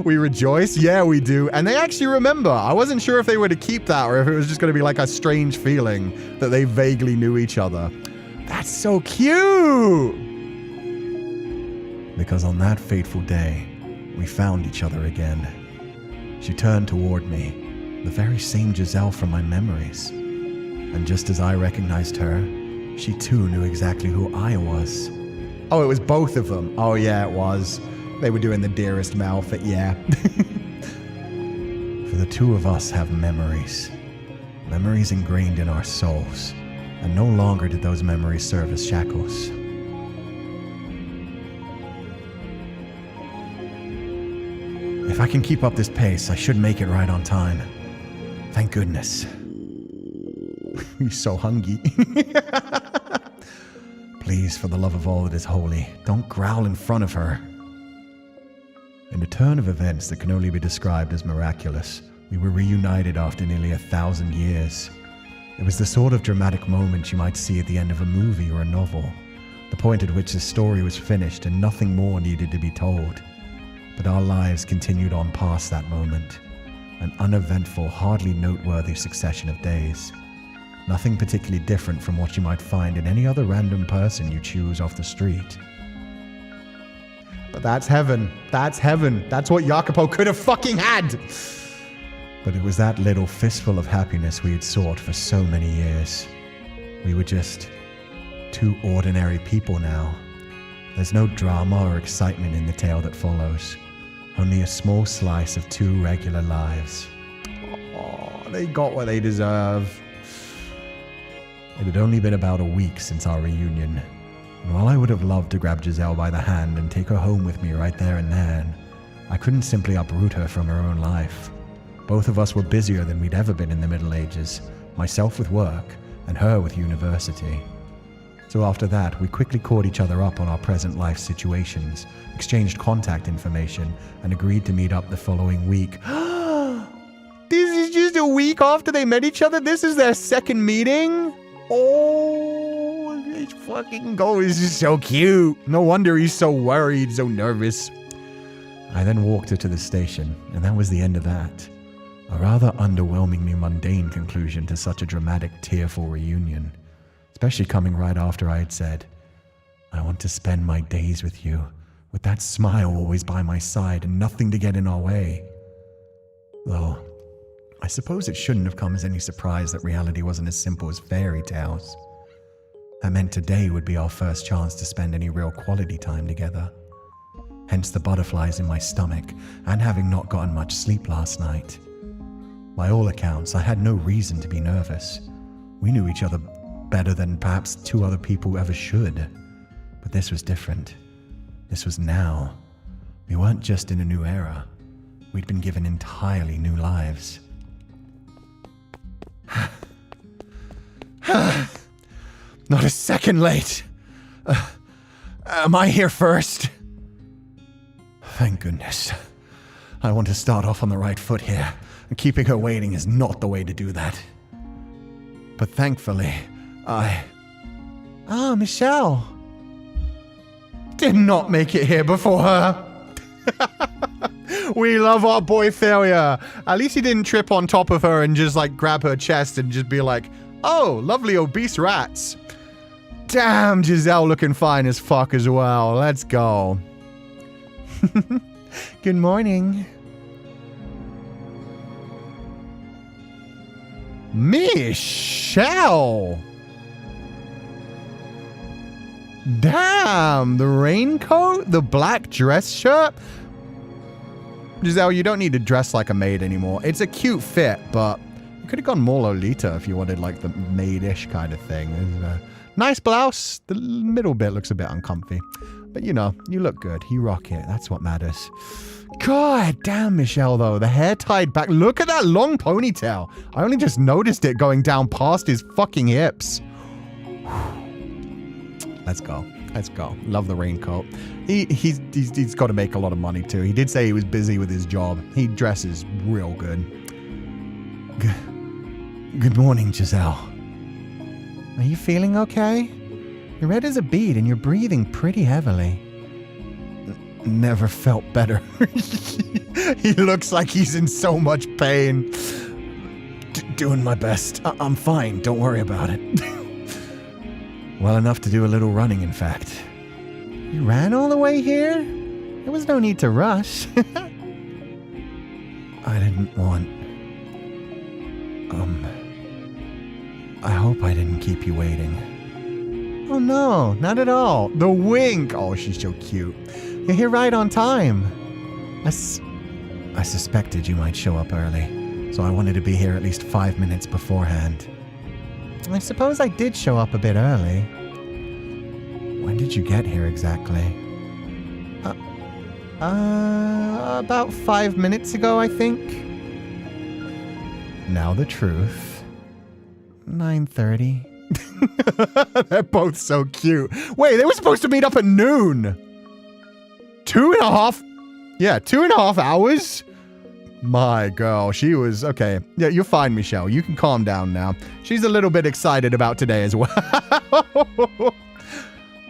Speaker 3: We rejoice. Yeah, we do. And they actually remember. I wasn't sure if they were to keep that or if it was just going to be like a strange feeling that they vaguely knew each other. That's so cute. Because on that fateful day, we found each other again. She turned toward me, the very same Giselle from my memories. And just as I recognized her, she too knew exactly who I was. Oh, it was both of them. Oh, yeah, it was. They were doing the dearest Mel thing. Yeah.
Speaker 2: For the two of us have memories. Memories ingrained in our souls. And no longer did those memories serve as shackles. If I can keep up this pace, I should make it right on time. Thank goodness.
Speaker 3: He's so hungry.
Speaker 2: Please, for the love of all that is holy, don't growl in front of her. In a turn of events that can only be described as miraculous, we were reunited after nearly 1,000 years. It was the sort of dramatic moment you might see at the end of a movie or a novel, the point at which the story was finished and nothing more needed to be told. But our lives continued on past that moment, an uneventful, hardly noteworthy succession of days. Nothing particularly different from what you might find in any other random person you choose off the street.
Speaker 3: But that's heaven. That's heaven. That's what Jacopo could have fucking had.
Speaker 2: But it was that little fistful of happiness we had sought for so many years. We were just two ordinary people now. There's no drama or excitement in the tale that follows. Only a small slice of two regular lives.
Speaker 3: Oh, they got what they deserve.
Speaker 2: It had only been about a week since our reunion, and while I would have loved to grab Giselle by the hand and take her home with me right there and then, I couldn't simply uproot her from her own life. Both of us were busier than we'd ever been in the Middle Ages, myself with work, and her with university. So after that, we quickly caught each other up on our present life situations, exchanged contact information, and agreed to meet up the following week.
Speaker 3: This is just a week after they met each other? This is their second meeting? Oh, let's fucking go. This is so cute. No wonder he's so worried, so nervous.
Speaker 2: I then walked her to the station, and that was the end of that. A rather underwhelmingly mundane conclusion to such a dramatic, tearful reunion. Especially coming right after I had said, I want to spend my days with you, with that smile always by my side and nothing to get in our way. Though, I suppose it shouldn't have come as any surprise that reality wasn't as simple as fairy tales. That meant today would be our first chance to spend any real quality time together. Hence the butterflies in my stomach and having not gotten much sleep last night. By all accounts, I had no reason to be nervous. We knew each other better than perhaps two other people ever should. But this was different. This was now. We weren't just in a new era. We'd been given entirely new lives.
Speaker 3: Not a second late. Am I here first?
Speaker 2: Thank goodness. I want to start off on the right foot here, and keeping her waiting is not the way to do that. But thankfully,
Speaker 3: Michelle. Did not make it here before her. We love our boy Failure. At least he didn't trip on top of her and just like grab her chest and just be like, oh, lovely obese rats. Damn, Giselle looking fine as fuck as well. Let's go. Good morning. Michelle. Damn, the raincoat, the black dress shirt. Giselle, you don't need to dress like a maid anymore. It's a cute fit, but you could have gone more Lolita if you wanted like the maid-ish kind of thing. Nice blouse. The middle bit looks a bit uncomfy. But you know, you look good. You rock it. That's what matters. God damn, Michelle, though. The hair tied back. Look at that long ponytail. I only just noticed it going down past his fucking hips. Let's go. Let's go. Love the raincoat. He's got to make a lot of money, too. He did say he was busy with his job. He dresses real good.
Speaker 2: Good morning, Giselle.
Speaker 3: Are you feeling okay? You're red as a bead and you're breathing pretty heavily.
Speaker 2: Never felt better.
Speaker 3: He looks like he's in so much pain.
Speaker 2: Doing my best. I'm fine. Don't worry about it. Well enough to do a little running, in fact.
Speaker 3: You ran all the way here? There was no need to rush.
Speaker 2: I didn't want... I hope I didn't keep you waiting.
Speaker 3: Oh no, not at all. The wink. Oh, she's so cute. You're here right on time.
Speaker 2: I suspected you might show up early. so I wanted to be here at least 5 minutes beforehand.
Speaker 3: I suppose I did show up a bit early.
Speaker 2: When did you get here exactly?
Speaker 3: About 5 minutes ago, I think.
Speaker 2: Now the truth.
Speaker 3: 9:30.
Speaker 1: They're both so cute. Wait, they were supposed to meet up at noon. 2.5? Yeah, 2.5 hours? My girl, she was... Okay, yeah, you're fine, Michelle. You can calm down now. She's a little bit excited about today as well.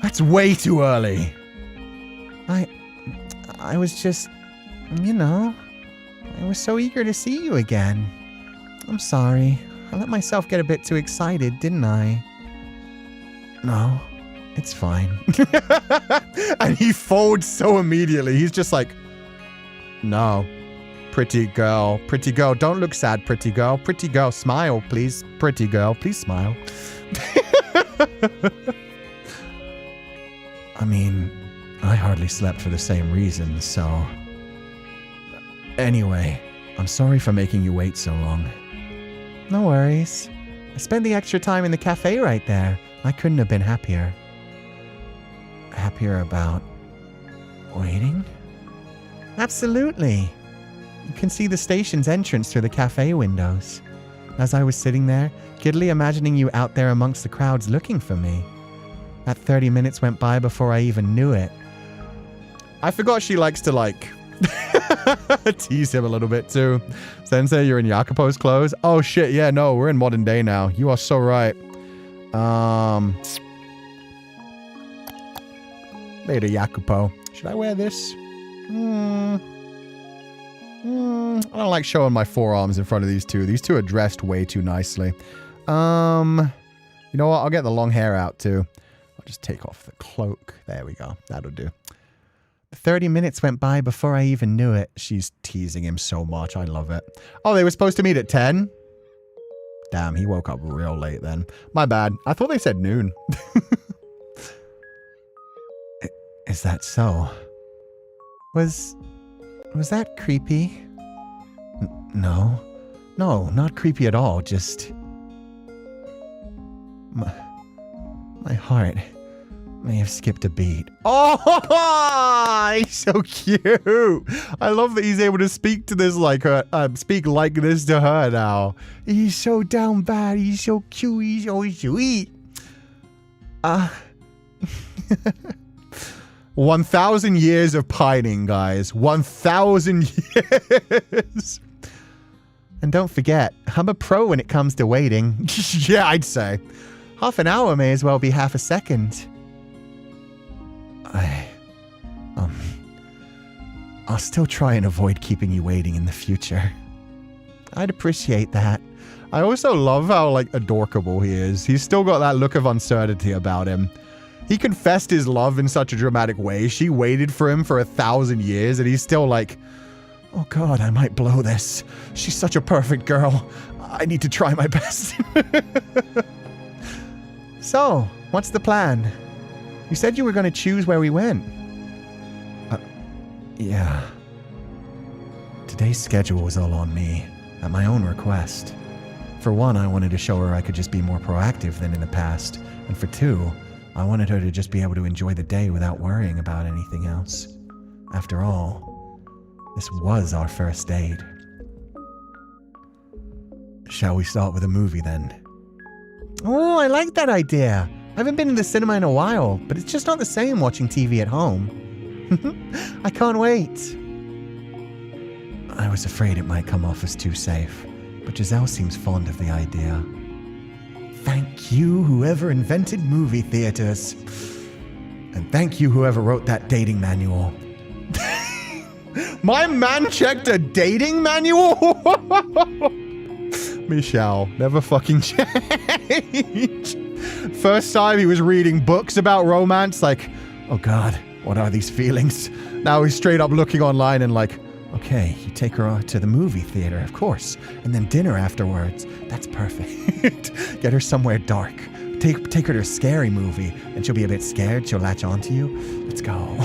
Speaker 1: That's way too early.
Speaker 3: I was just... You know... I was so eager to see you again. I'm sorry. I let myself get a bit too excited, didn't I? No, it's fine.
Speaker 1: And he folds so immediately. He's just like, no. Pretty girl, don't look sad, pretty girl, smile, please, pretty girl, please smile.
Speaker 2: I mean, I hardly slept for the same reason, so... Anyway, I'm sorry for making you wait so long.
Speaker 3: No worries. I spent the extra time in the cafe right there. I couldn't have been happier.
Speaker 2: Happier about... waiting?
Speaker 3: Absolutely. You can see the station's entrance through the cafe windows. As I was sitting there, giddily imagining you out there amongst the crowds looking for me. That 30 minutes went by before I even knew it.
Speaker 1: I forgot she likes to, like, tease him a little bit, too. Sensei, you're in Jacopo's clothes? Oh, shit, yeah, no, we're in modern day now. You are so right. Later, Jacopo. Should I wear this? I don't like showing my forearms in front of these two. These two are dressed way too nicely. You know what? I'll get the long hair out, too. I'll just take off the cloak. There we go. That'll do.
Speaker 3: 30 minutes went by before I even knew it.
Speaker 1: She's teasing him so much. I love it. Oh, they were supposed to meet at 10? Damn, he woke up real late then. My bad. I thought they said noon.
Speaker 3: Is that so? Was that creepy?
Speaker 2: No. No, not creepy at all. Just... My heart may have skipped a beat.
Speaker 1: Oh, he's so cute. I love that he's able to speak to this like her, speak like this to her now. He's so down bad. He's so cute. He's so sweet. 1,000 years of pining, guys. 1,000 years.
Speaker 3: And don't forget, I'm a pro when it comes to waiting.
Speaker 1: Yeah, I'd say.
Speaker 3: Half an hour may as well be half a second.
Speaker 2: I'll still try and avoid keeping you waiting in the future.
Speaker 3: I'd appreciate that.
Speaker 1: I also love how, like, adorkable he is. He's still got that look of uncertainty about him. He confessed his love in such a dramatic way. She waited for him for 1,000 years, and he's still like, oh God, I might blow this. She's such a perfect girl. I need to try my best.
Speaker 3: So, what's the plan? You said you were going to choose where we went.
Speaker 2: Yeah. Today's schedule was all on me, at my own request. For one, I wanted to show her I could just be more proactive than in the past. And for two, I wanted her to just be able to enjoy the day without worrying about anything else. After all, this was our first date. Shall we start with a movie then?
Speaker 3: Oh, I like that idea. I haven't been to the cinema in a while, but it's just not the same watching TV at home. I can't wait.
Speaker 2: I was afraid it might come off as too safe, but Giselle seems fond of the idea. Thank you, whoever invented movie theaters. And thank you, whoever wrote that dating manual.
Speaker 1: My man checked a dating manual? Michelle, never fucking change. First time he was reading books about romance, like, oh God, what are these feelings? Now he's straight up looking online and like,
Speaker 2: okay, you take her to the movie theater, of course, and then dinner afterwards. That's perfect. Get her somewhere dark. Take her to a scary movie, and she'll be a bit scared. She'll latch onto you. Let's go.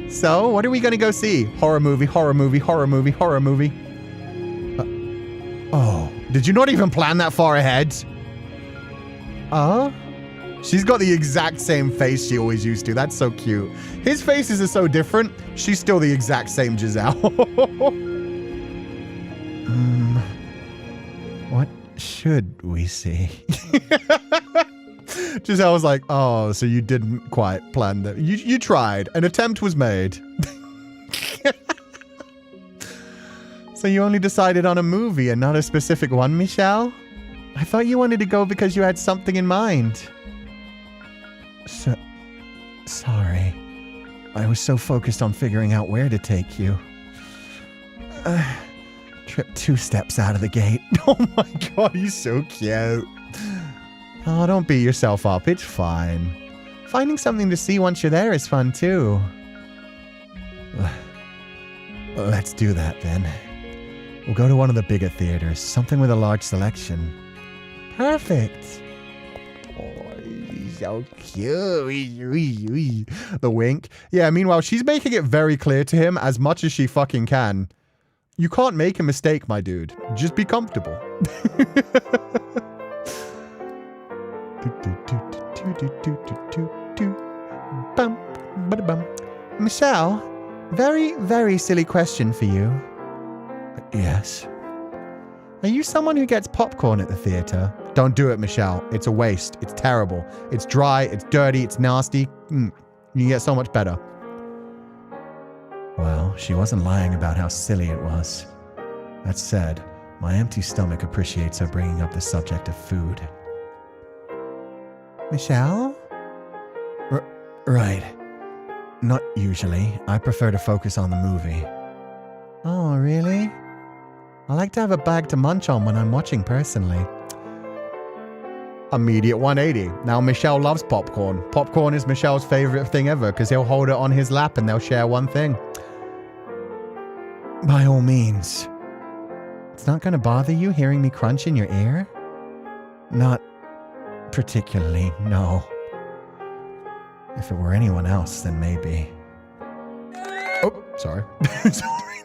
Speaker 3: So, what are we going to go see?
Speaker 1: Horror movie, horror movie, horror movie, horror movie.
Speaker 3: Oh, did you not even plan that far ahead? She's got the exact same face she always used to. That's so cute. His faces are so different. She's still the exact same Giselle. What should we see? Giselle was like, oh, so you didn't quite plan that. You tried. An attempt was made. So you only decided on a movie and not a specific one, Michelle? I thought you wanted to go because you had something in mind. Sorry. I was so focused on figuring out where to take you. Tripped 2 steps out of the gate. Oh my god, he's so cute. Oh, don't beat yourself up. It's fine. Finding something to see once you're there is fun too. Let's do that then. We'll go to one of the bigger theaters, something with a large selection. Perfect. Oh, he's so cute. The wink. Yeah, meanwhile, she's making it very clear to him as much as she fucking can. You can't make a mistake, my dude. Just be comfortable. Michelle, very, very silly question for you. Yes. Are you someone who gets popcorn at the theater? Don't do it, Michelle. It's a waste. It's terrible. It's dry. It's dirty. It's nasty. You can get so much better. Well, she wasn't lying about how silly it was. That said, my empty stomach appreciates her bringing up the subject of food. Michelle? Right. Not usually. I prefer to focus on the movie. Oh, really? I like to have a bag to munch on when I'm watching personally. Immediate 180. Now Michelle loves popcorn. Popcorn is Michelle's favorite thing ever because he'll hold it on his lap and they'll share one thing. By all means. It's not going to bother you hearing me crunch in your ear? Not particularly, no. If it were anyone else, then maybe. Oh, sorry.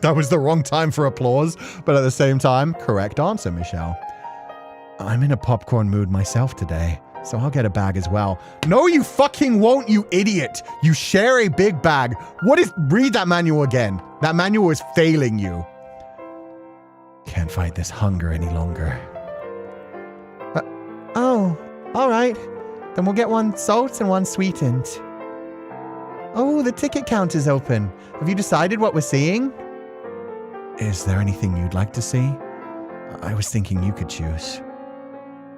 Speaker 3: That was the wrong time for applause, but at the same time, correct answer, Michelle. I'm in a popcorn mood myself today, so I'll get a bag as well. No, you fucking won't, you idiot. You share a big bag. Read that manual again. That manual is failing you. Can't fight this hunger any longer. Oh, all right. Then we'll get one salt and one sweetened. Oh, the ticket counter's open. Have you decided what we're seeing? Is there anything you'd like to see? I was thinking you could choose.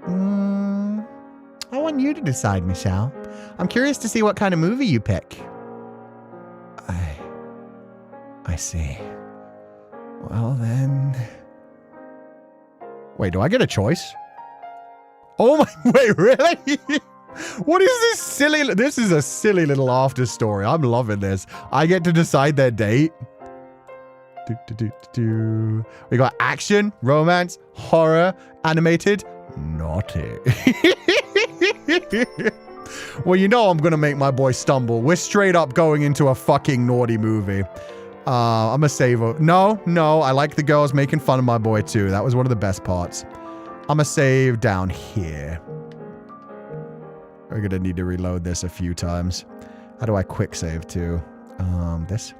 Speaker 3: I want you to decide, Michelle. I'm curious to see what kind of movie you pick. I see. Well then... Wait, do I get a choice? Oh my... Wait, really? What is this silly... This is a silly little after story. I'm loving this. I get to decide their date. We got action, romance, horror, animated, naughty. Well, you know I'm gonna make my boy stumble. We're straight up going into a fucking naughty movie. I'm gonna save her. No, I like the girls making fun of my boy too. That was one of the best parts. I'm gonna save down here. We're gonna need to reload this a few times. How do I quick save to? This?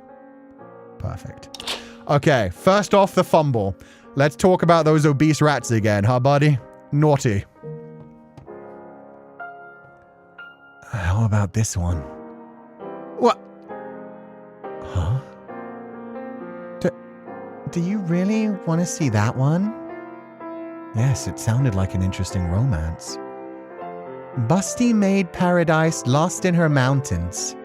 Speaker 3: Perfect. Okay, first off the fumble. Let's talk about those obese rats again, huh, buddy? Naughty. How about this one? What? Huh? Do you really want to see that one? Yes, it sounded like an interesting romance. Busty maid paradise lost in her mountains.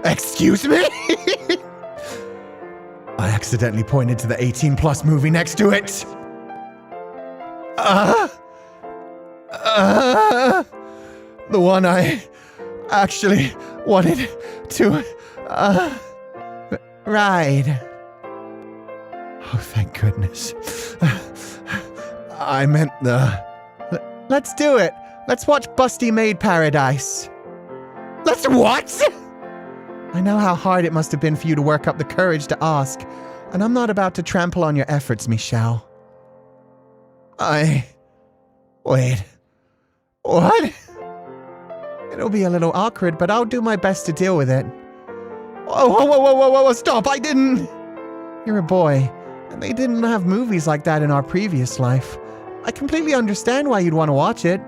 Speaker 3: Excuse me? I accidentally pointed to the 18+ movie next to it. The one I actually wanted to, ride. Oh, thank goodness. I meant the... Let's do it. Let's watch Busty Maid Paradise. Let's what? I know how hard it must have been for you to work up the courage to ask. And I'm not about to trample on your efforts, Michelle. Wait. What? It'll be a little awkward, but I'll do my best to deal with it. Whoa, stop, I didn't... You're a boy, and they didn't have movies like that in our previous life. I completely understand why you'd want to watch it.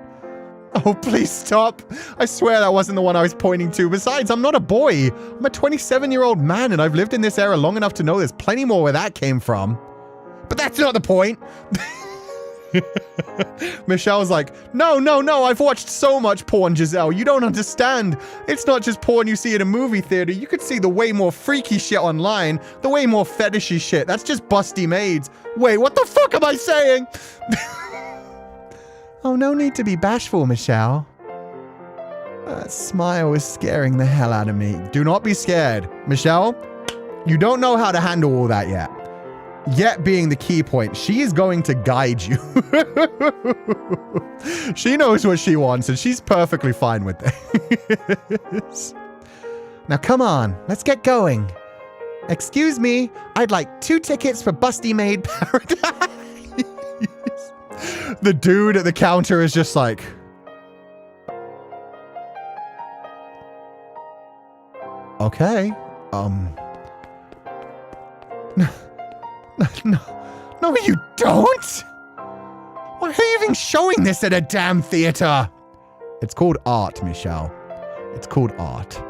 Speaker 3: Oh, please stop. I swear that wasn't the one I was pointing to. Besides, I'm not a boy. I'm a 27-year-old man, and I've lived in this era long enough to know there's plenty more where that came from. But that's not the point. Michelle's like, no, I've watched so much porn, Giselle. You don't understand. It's not just porn you see in a movie theater. You could see the way more freaky shit online, the way more fetishy shit. That's just busty maids. Wait, what the fuck am I saying? Oh, no need to be bashful, Michelle. That smile is scaring the hell out of me. Do not be scared. Michelle, you don't know how to handle all that yet. Yet being the key point, she is going to guide you. She knows what she wants, and she's perfectly fine with this. Now come on, let's get going. Excuse me, I'd like 2 tickets for Busty Maid Paradise. The dude at the counter is just like... Okay, No, you don't! Why are you even showing this at a damn theater? It's called art, Michelle. It's called art.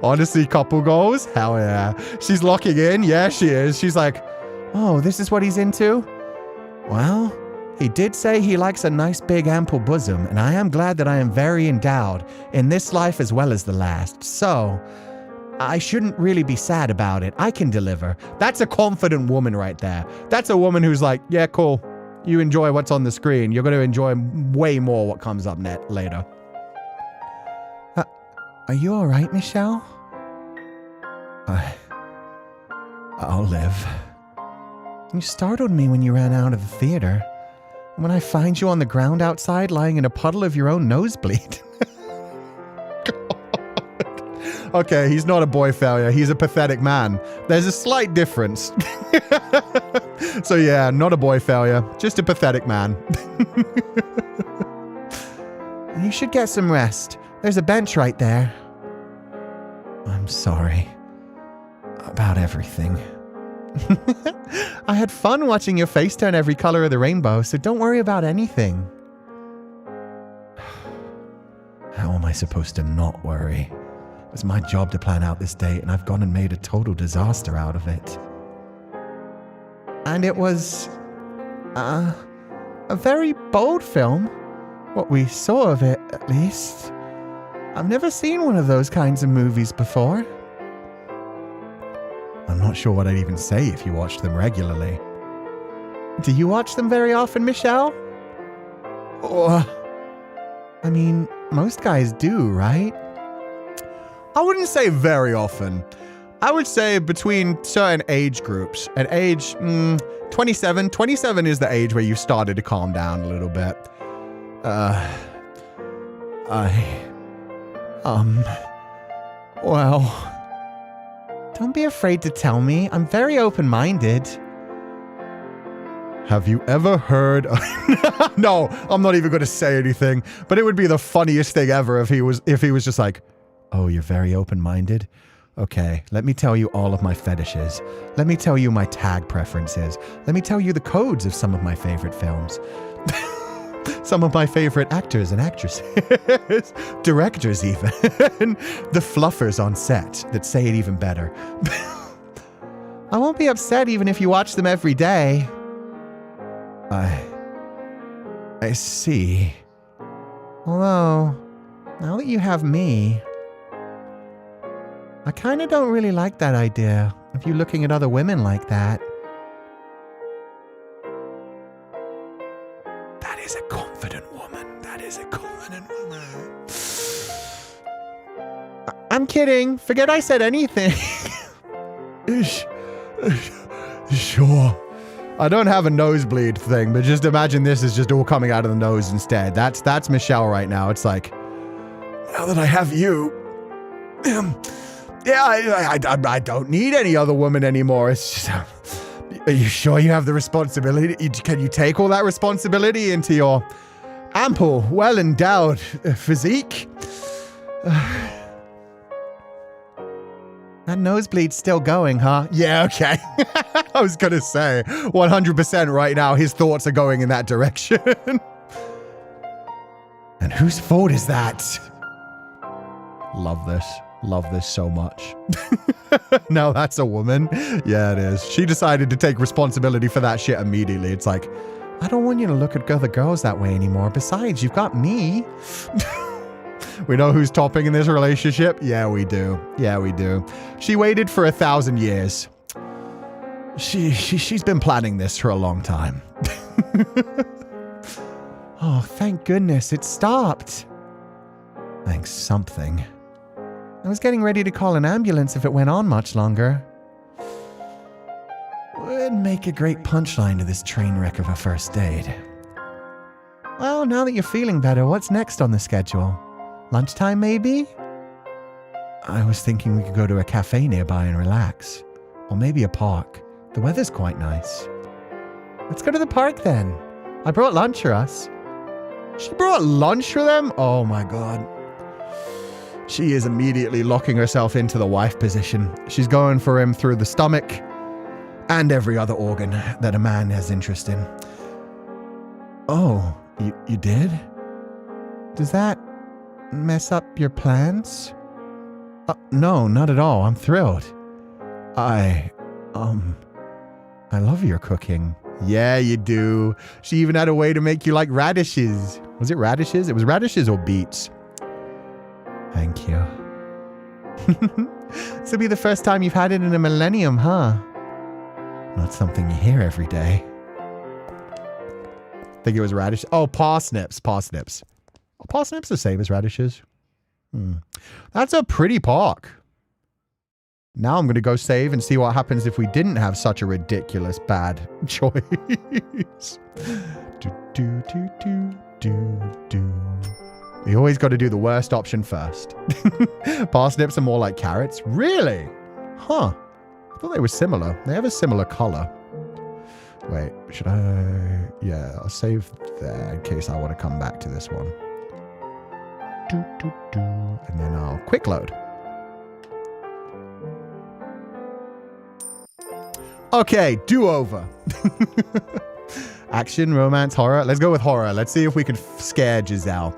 Speaker 3: Honestly, couple goals? Hell yeah. She's locking in? Yeah, she is. She's like, oh, this is what he's into? Well, he did say he likes a nice big ample bosom, and I am glad that I am very endowed in this life as well as the last. So... I shouldn't really be sad about it. I can deliver. That's a confident woman right there. That's a woman who's like, yeah, cool. You enjoy what's on the screen. You're going to enjoy way more what comes up later. Are you all right, Michelle? I'll live. You startled me when you ran out of the theater. When I find you on the ground outside lying in a puddle of your own nosebleed. Okay, he's not a boy failure. He's a pathetic man. There's a slight difference. So yeah, not a boy failure. Just a pathetic man. You should get some rest. There's a bench right there. I'm sorry. About everything. I had fun watching your face turn every color of the rainbow, so don't worry about anything. How am I supposed to not worry? It was my job to plan out this date, and I've gone and made a total disaster out of it. And it was... a very bold film. What we saw of it, at least. I've never seen one of those kinds of movies before. I'm not sure what I'd even say if you watched them regularly. Do you watch them very often, Michelle? Or... I mean, most guys do, right? I wouldn't say very often. I would say between certain age groups. At age 27. 27 is the age where you started to calm down a little bit. Well... Don't be afraid to tell me. I'm very open-minded. Have you ever heard... No, I'm not even going to say anything. But it would be the funniest thing ever if he was just like... Oh, you're very open-minded? Okay, let me tell you all of my fetishes. Let me tell you my tag preferences. Let me tell you the codes of some of my favorite films. Some of my favorite actors and actresses. Directors, even. The fluffers on set that say it even better. I won't be upset even if you watch them every day. I see. Although, now that you have me... I kind of don't really like that idea of you looking at other women like that. That is a confident woman. That is a confident woman. I'm kidding. Forget I said anything. Sure. I don't have a nosebleed thing, but just imagine this is just all coming out of the nose instead. That's Michelle right now. It's like, now that I have you... Yeah, I don't need any other woman anymore. It's just, are you sure you have the responsibility? Can you take all that responsibility into your ample, well-endowed physique? That nosebleed's still going, huh? Yeah, okay. I was gonna say, 100% right now, his thoughts are going in that direction. And whose fault is that? Love this. Love this so much. Now that's a woman. Yeah, it is. She decided to take responsibility for that shit immediately. It's like, I don't want you to look at other girls that way anymore. Besides, you've got me. We know who's topping in this relationship? Yeah, we do. Yeah, we do. She waited for 1,000 years. She's been planning this for a long time. Oh, thank goodness it stopped. Thanks something. I was getting ready to call an ambulance if it went on much longer. Would make a great punchline to this train wreck of a first date. Well, now that you're feeling better, what's next on the schedule? Lunchtime, maybe? I was thinking we could go to a cafe nearby and relax. Or maybe a park. The weather's quite nice. Let's go to the park then. I brought lunch for us. She brought lunch for them? Oh my god. She is immediately locking herself into the wife position. She's going for him through the stomach and every other organ that a man has interest in. Oh, you did? Does that mess up your plans? No, not at all. I'm thrilled. I love your cooking. Yeah, you do. She even had a way to make you like radishes. Was it radishes? It was radishes or beets. Thank you. This will be the first time you've had it in a millennium, huh? Not something you hear every day. I think it was radish. Oh, parsnips. Parsnips. Are parsnips the same as radishes? That's a pretty park. Now I'm going to go save and see what happens if we didn't have such a ridiculous bad choice. We always got to do the worst option first. Parsnips are more like carrots. Really? Huh. I thought they were similar. They have a similar color. Wait, should I? Yeah, I'll save there in case I want to come back to this one. And then I'll quick load. Okay, do-over. Action, romance, horror. Let's go with horror. Let's see if we can scare Giselle.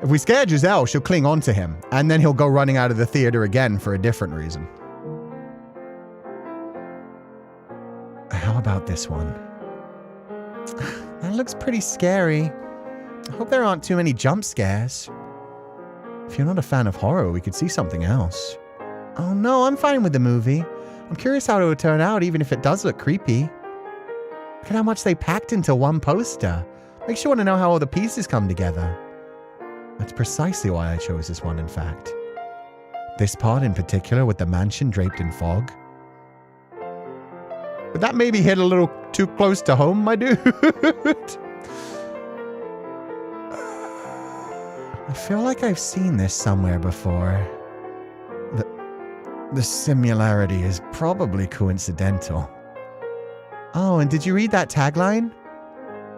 Speaker 3: If we scare Giselle, she'll cling on to him, and then he'll go running out of the theater again for a different reason. How about this one? That looks pretty scary. I hope there aren't too many jump scares. If you're not a fan of horror, we could see something else. Oh no, I'm fine with the movie. I'm curious how it would turn out, even if it does look creepy. Look at how much they packed into one poster. Makes you want to know how all the pieces come together. That's precisely why I chose this one, in fact. This part in particular with the mansion draped in fog. Would that maybe hit a little too close to home, my dude? I feel like I've seen this somewhere before. The similarity is probably coincidental. Oh, and did you read that tagline?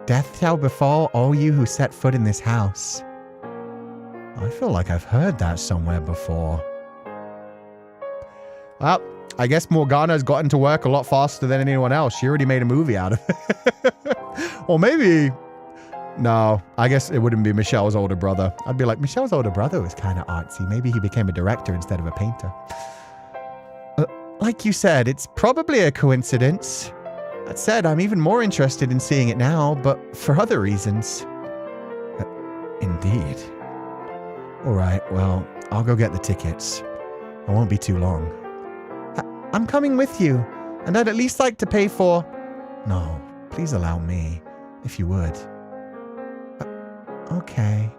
Speaker 3: Death shall befall all you who set foot in this house. I feel like I've heard that somewhere before. Well, I guess Morgana's gotten to work a lot faster than anyone else. She already made a movie out of it. Or maybe... No, I guess it wouldn't be Michelle's older brother. I'd be like, Michelle's older brother was kind of artsy. Maybe he became a director instead of a painter. Like you said, it's probably a coincidence. That said, I'm even more interested in seeing it now, but for other reasons. Indeed. All right, well, I'll go get the tickets. I won't be too long. I'm coming with you, and I'd at least like to pay for... No, please allow me, if you would. Okay.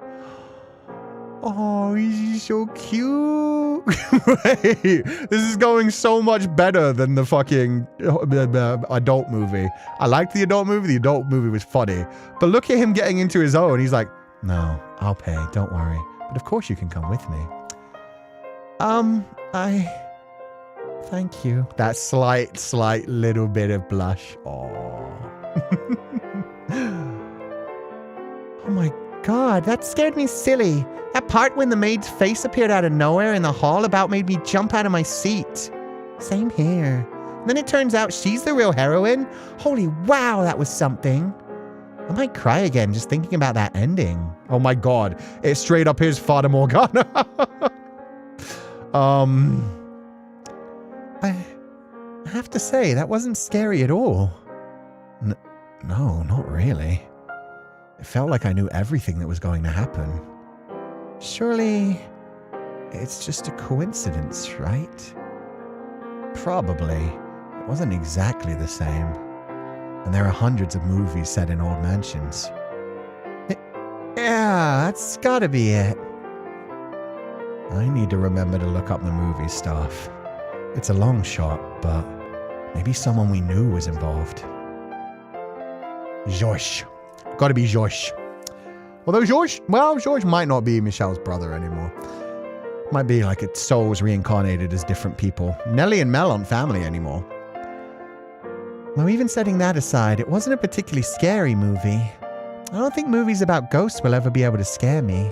Speaker 3: Oh, he's so cute. Wait, this is going so much better than the fucking adult movie. I liked the adult movie. The adult movie was funny. But look at him getting into his own. He's like, no, I'll pay. Don't worry. But of course you can come with me. Thank you. That slight little bit of blush. Oh. Oh my god, that scared me silly. That part when the maid's face appeared out of nowhere in the hall about made me jump out of my seat. Same here. And then it turns out she's the real heroine. Holy wow, that was something. I might cry again just thinking about that ending. Oh my god, it straight up is Fata Morgana. I have to say, that wasn't scary at all. No, not really. It felt like I knew everything that was going to happen. Surely, it's just a coincidence, right? Probably. It wasn't exactly the same. And there are hundreds of movies set in old mansions. Yeah, that's gotta be it. I need to remember to look up the movie stuff. It's a long shot, but maybe someone we knew was involved. Josh. Gotta be Josh. Although George might not be Michelle's brother anymore. Might be like its souls reincarnated as different people. Nellie and Mel aren't family anymore. Though even setting that aside, it wasn't a particularly scary movie. I don't think movies about ghosts will ever be able to scare me.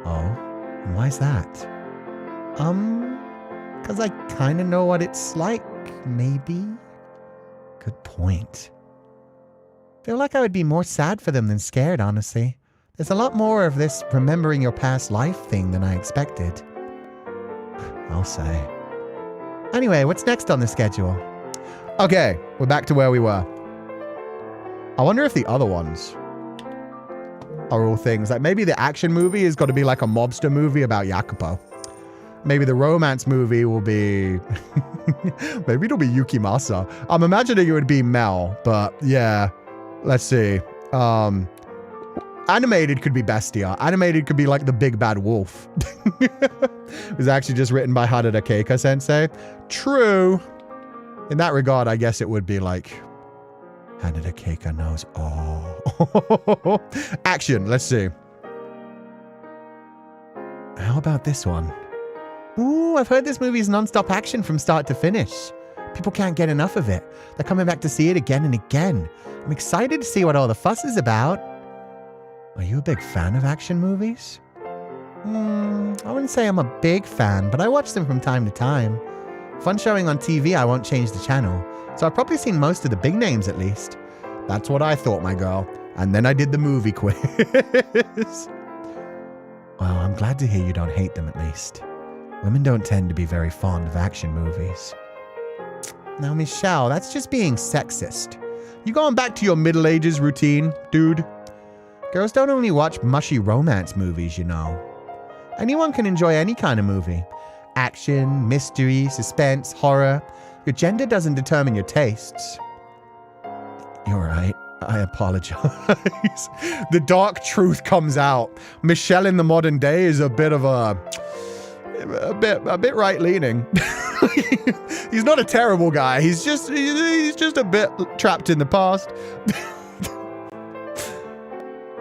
Speaker 3: Oh, and why's that? Because I kind of know what it's like, maybe? Good point. Feel like I would be more sad for them than scared, honestly. There's a lot more of this remembering your past life thing than I expected. I'll say. Anyway, what's next on the schedule? Okay, we're back to where we were. I wonder if the other ones are all things. Like maybe the action movie has got to be like a mobster movie about Jacopo. Maybe the romance movie will be... maybe it'll be Yukimasa. I'm imagining it would be Mel, but yeah. Let's see. Animated could be Bestia. Animated could be like the big bad wolf. It was actually just written by Haruda Keika sensei. True. In that regard, I guess it would be like Haruda Keika knows all. Action. Let's see. How about this one? Ooh, I've heard this movie is non-stop action from start to finish. People can't get enough of it. They're coming back to see it again and again. I'm excited to see what all the fuss is about. Are you a big fan of action movies? I wouldn't say I'm a big fan, but I watch them from time to time. Fun showing on TV, I won't change the channel. So I've probably seen most of the big names at least. That's what I thought, my girl. And then I did the movie quiz. Well, I'm glad to hear you don't hate them at least. Women don't tend to be very fond of action movies. Now, Michelle, that's just being sexist. You going back to your Middle Ages routine, dude? Girls don't only watch mushy romance movies, you know. Anyone can enjoy any kind of movie. Action, mystery, suspense, horror. Your gender doesn't determine your tastes. You're right. I apologize. The dark truth comes out. Michelle in the modern day is a bit right-leaning. He's not a terrible guy. He's just a bit trapped in the past.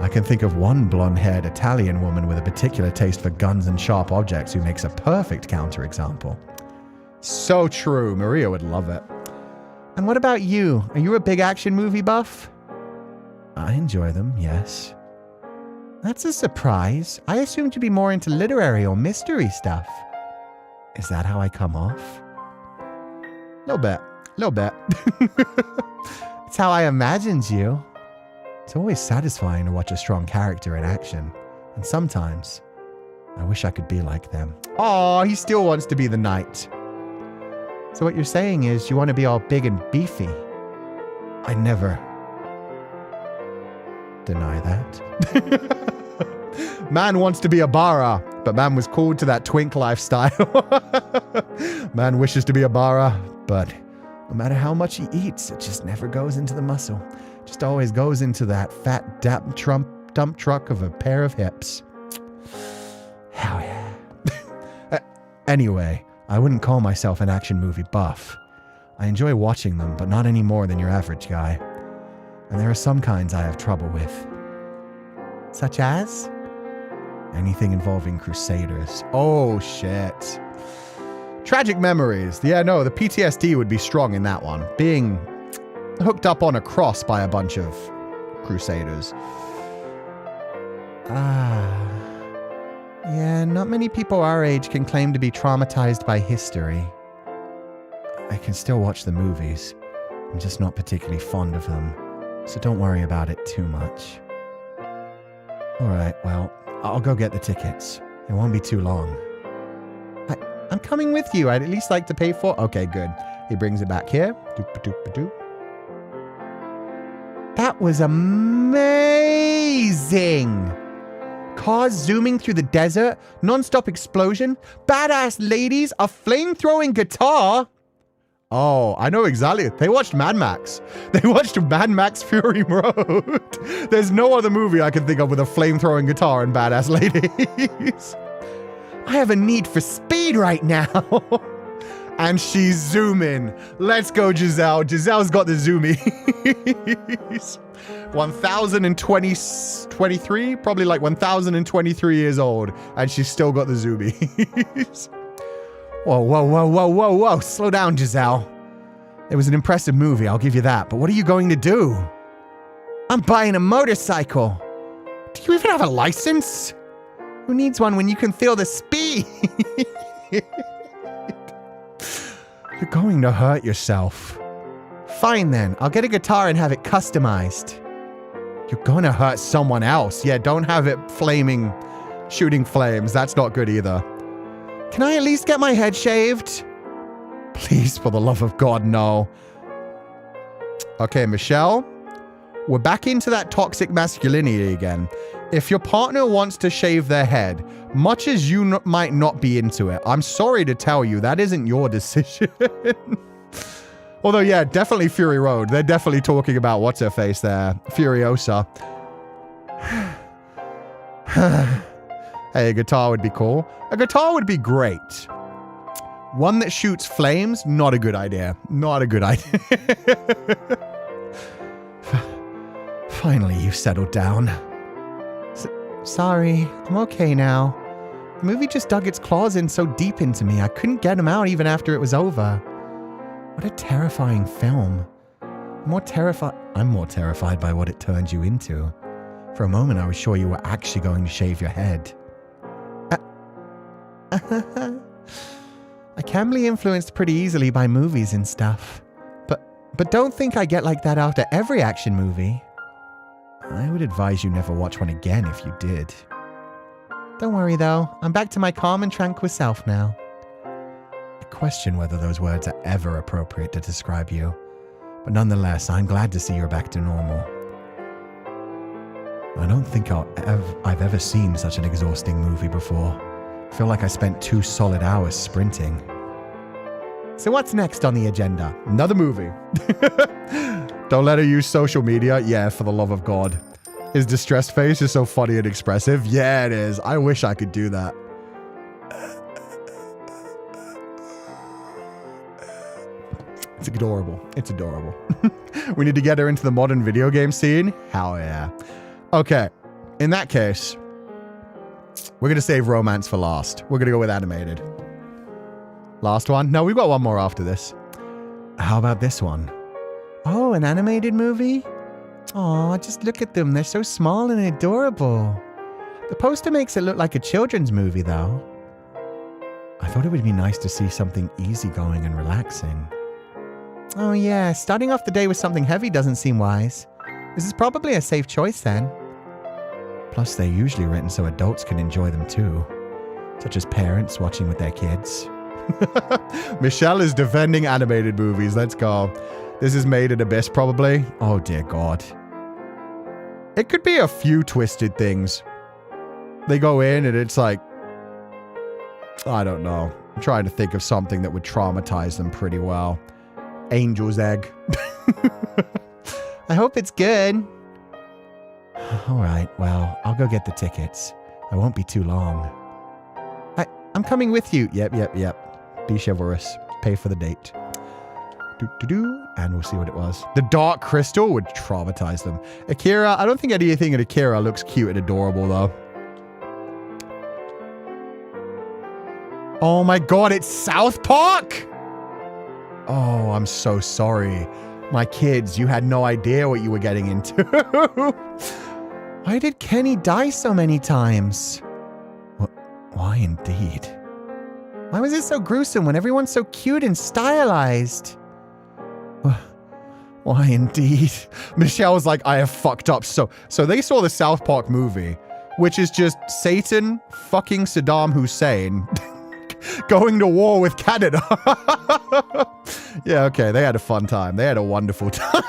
Speaker 3: I can think of one blonde-haired Italian woman with a particular taste for guns and sharp objects who makes a perfect counterexample. So true. Maria would love it. And what about you? Are you a big action movie buff? I enjoy them, yes. That's a surprise. I assumed you'd be more into literary or mystery stuff. Is that how I come off? Little bit. It's how I imagined you. It's always satisfying to watch a strong character in action. And sometimes, I wish I could be like them. Aw, he still wants to be the knight. So what you're saying is you want to be all big and beefy. I never deny that. Man wants to be a bara, but man was called to that twink lifestyle. Man wishes to be a bara, but no matter how much he eats, it just never goes into the muscle. Just always goes into that fat dump truck of a pair of hips. Hell yeah. Anyway, I wouldn't call myself an action movie buff. I enjoy watching them, but not any more than your average guy. And there are some kinds I have trouble with. Such as? Anything involving Crusaders. Oh, shit. Tragic memories. Yeah, no, the PTSD would be strong in that one. Being hooked up on a cross by a bunch of Crusaders. Yeah, not many people our age can claim to be traumatized by history. I can still watch the movies. I'm just not particularly fond of them, so don't worry about it too much. Alright, well, I'll go get the tickets. It won't be too long. I'm coming with you. I'd at least like to pay for... Okay, good. He brings it back here. Doop-a-doop-a-doop. That was amazing! Cars zooming through the desert, non-stop explosion, badass ladies, a flame-throwing guitar. Oh, I know exactly. They watched Mad Max. They watched Mad Max Fury Road. There's no other movie I can think of with a flame-throwing guitar and badass ladies. I have a need for speed right now. And she's zooming. Let's go, Giselle. Giselle's got the zoomies. 1,023, probably like 1,023 years old, and she's still got the zoomies. Whoa, whoa, whoa, whoa, whoa, whoa. Slow down, Giselle. It was an impressive movie, I'll give you that, but what are you going to do? I'm buying a motorcycle. Do you even have a license? Who needs one when you can feel the speed? You're going to hurt yourself. Fine then, I'll get a guitar and have it customized. You're going to hurt someone else. Yeah, don't have it flaming, shooting flames. That's not good either. Can I at least get my head shaved? Please, for the love of God, no. Okay, Michelle, we're back into that toxic masculinity again. If your partner wants to shave their head, much as you might not be into it, I'm sorry to tell you, that isn't your decision. Although, yeah, definitely Fury Road. They're definitely talking about what's-her-face there. Furiosa. Hey, a guitar would be cool. A guitar would be great. One that shoots flames, not a good idea. Not a good idea. Finally, you've settled down. Sorry, I'm okay now. The movie just dug its claws in so deep into me, I couldn't get them out even after it was over. What a terrifying film. I'm more terrified by what it turned you into. For a moment, I was sure you were actually going to shave your head. I can be influenced pretty easily by movies and stuff. But don't think I get like that after every action movie. I would advise you never watch one again if you did. Don't worry though, I'm back to my calm and tranquil self now. I question whether those words are ever appropriate to describe you. But nonetheless, I'm glad to see you're back to normal. I don't think I've ever seen such an exhausting movie before. I feel like I spent 2 solid hours sprinting. So what's next on the agenda? Another movie. Don't let her use social media. Yeah, for the love of God. His distressed face is so funny and expressive. Yeah, it is. I wish I could do that. It's adorable. It's adorable. We need to get her into the modern video game scene. Hell yeah. Okay. In that case, we're going to save romance for last. We're going to go with animated. Last one? No, we've got one more after this. How about this one? Oh, an animated movie? Aw, just look at them. They're so small and adorable. The poster makes it look like a children's movie, though. I thought it would be nice to see something easygoing and relaxing. Oh yeah, starting off the day with something heavy doesn't seem wise. This is probably a safe choice then. Plus, they're usually written so adults can enjoy them too. Such as parents watching with their kids. Michelle is defending animated movies. Let's go. This is Made in Abyss, probably. Oh, dear God. It could be a few twisted things. They go in and it's like... I don't know. I'm trying to think of something that would traumatize them pretty well. Angel's Egg. I hope it's good. Alright, well, I'll go get the tickets. I won't be too long. I'm coming with you. Yep. Be chivalrous. Pay for the date. And we'll see what it was. The Dark Crystal would traumatize them. Akira, I don't think anything in Akira looks cute and adorable, though. Oh my god, it's South Park? Oh, I'm so sorry. My kids, you had no idea what you were getting into. Why did Kenny die so many times? Why indeed? Why was it so gruesome when everyone's so cute and stylized? Why indeed? Michelle was like, I have fucked up. So they saw the South Park movie, which is just Satan fucking Saddam Hussein going to war with Canada. Yeah, okay, they had a fun time. They had a wonderful time.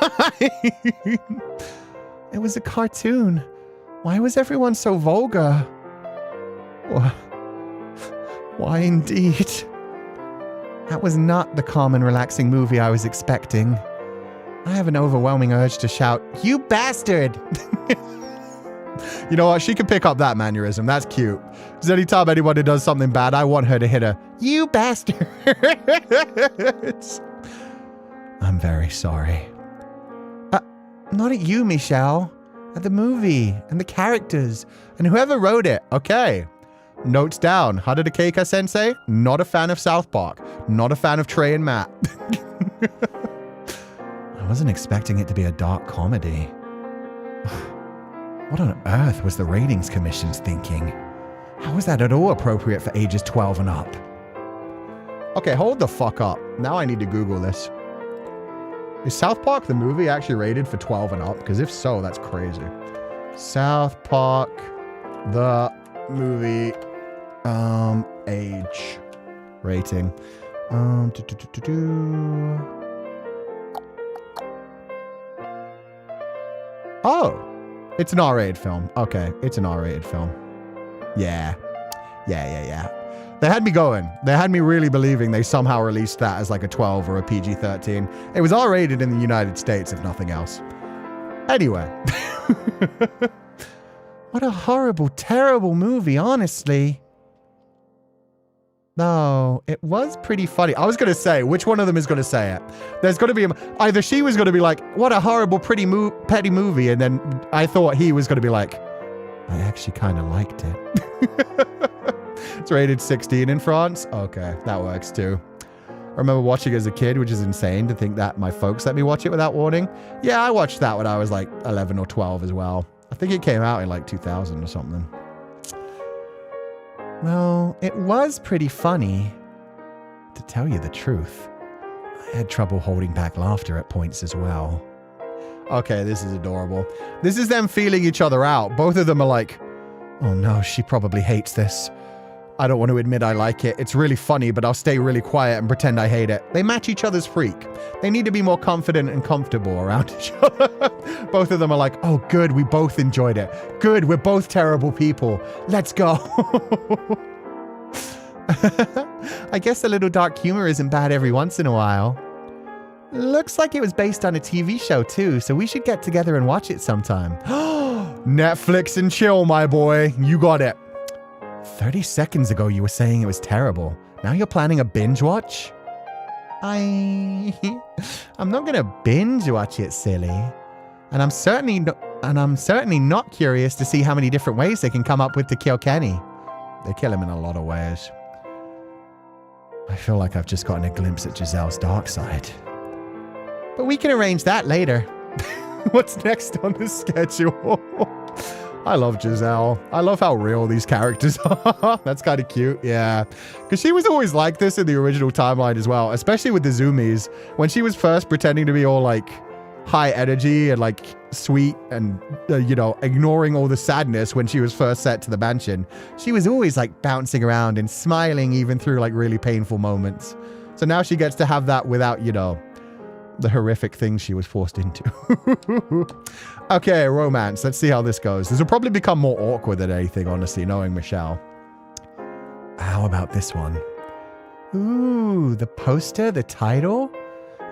Speaker 3: It was a cartoon. Why was everyone so vulgar? Why indeed? That was not the calm and relaxing movie I was expecting. I have an overwhelming urge to shout, "You bastard!" You know what? She can pick up that mannerism. That's cute. Because anytime anybody does something bad, I want her to hit her, "You bastard!" I'm very sorry. Not at you, Michelle. At the movie and the characters and whoever wrote it. Okay. Notes down. Haruka Keika Sensei, not a fan of South Park. Not a fan of Trey and Matt. I wasn't expecting it to be a dark comedy. What on earth was the ratings commission's thinking? How was that at all appropriate for ages 12 and up? Okay, hold the fuck up. Now I need to Google this. Is South Park the movie actually rated for 12 and up? Because if so, that's crazy. South Park, the movie, age rating. Oh, it's an R-rated film. Okay, it's an R-rated film. Yeah. They had me going. They had me really believing they somehow released that as like a 12 or a PG-13. It was R-rated in the United States, if nothing else. Anyway. What a horrible, terrible movie, honestly. No, it was pretty funny. I was going to say, which one of them is going to say it? There's going to be, either she was going to be like, what a horrible, petty movie, and then I thought he was going to be like, I actually kind of liked it. It's rated 16 in France. Okay, that works too. I remember watching it as a kid, which is insane to think that my folks let me watch it without warning. Yeah, I watched that when I was like 11 or 12 as well. I think it came out in like 2000 or something. Well, it was pretty funny. To tell you the truth, I had trouble holding back laughter at points as well. Okay, this is adorable. This is them feeling each other out. Both of them are like, oh no, she probably hates this. I don't want to admit I like it. It's really funny, but I'll stay really quiet and pretend I hate it. They match each other's freak. They need to be more confident and comfortable around each other. Both of them are like, oh good, we both enjoyed it. Good, we're both terrible people. Let's go. I guess a little dark humor isn't bad every once in a while. Looks like it was based on a TV show too, so we should get together and watch it sometime. Netflix and chill, my boy. You got it. 30 seconds ago you were saying it was terrible. Now you're planning a binge watch? I'm not gonna binge watch it, silly. And I'm certainly not curious to see how many different ways they can come up with to kill Kenny. They kill him in a lot of ways. I feel like I've just gotten a glimpse at Giselle's dark side. But we can arrange that later. What's next on the schedule? I love Giselle. I love how real these characters are. That's kind of cute. Yeah. Because she was always like this in the original timeline as well, especially with the Zoomies. When she was first pretending to be all like high energy and like sweet and, ignoring all the sadness when she was first set to the mansion, she was always like bouncing around and smiling even through like really painful moments. So now she gets to have that without, the horrific things she was forced into. Okay, romance. Let's see how this goes. This will probably become more awkward than anything, honestly, knowing Michelle. How about this one? Ooh, the poster, the title.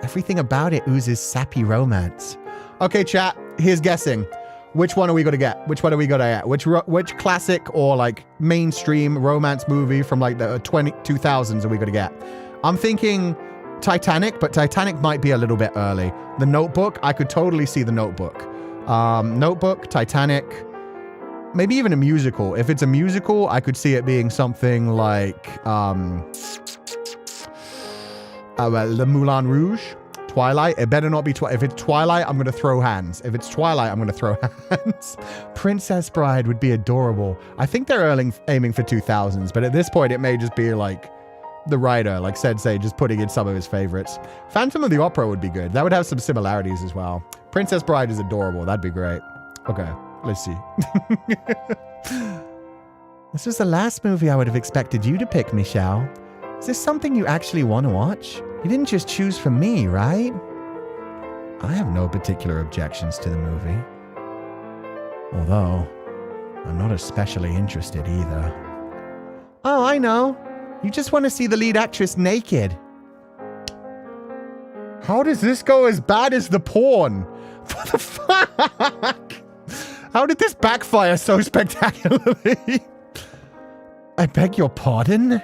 Speaker 3: Everything about it oozes sappy romance. Okay, chat, here's guessing. Which one are we going to get? Which one are we going to get? Which classic or like mainstream romance movie from like the 2000s are we going to get? I'm thinking Titanic, but Titanic might be a little bit early. The Notebook, I could totally see The Notebook. Notebook, Titanic. maybe even a musical. If it's a musical, I could see it being something like Le Moulin Rouge, Twilight. It better not be Twilight. If it's Twilight, I'm going to throw hands. If it's Twilight, I'm going to throw hands. Princess Bride would be adorable. I think they're aiming for 2000s, but at this point, it may just be like the writer, like Sensei, just putting in some of his favorites. Phantom of the Opera would be good. That would have some similarities as well. Princess Bride is adorable. That'd be great. Okay, let's see. This was the last movie I would have expected you to pick, Michelle. Is this something you actually want to watch? You didn't just choose from me, right? I have no particular objections to the movie. Although, I'm not especially interested either. Oh, I know. You just want to see the lead actress naked. How does this go as bad as the porn? What the fuck? How did this backfire so spectacularly? I beg your pardon?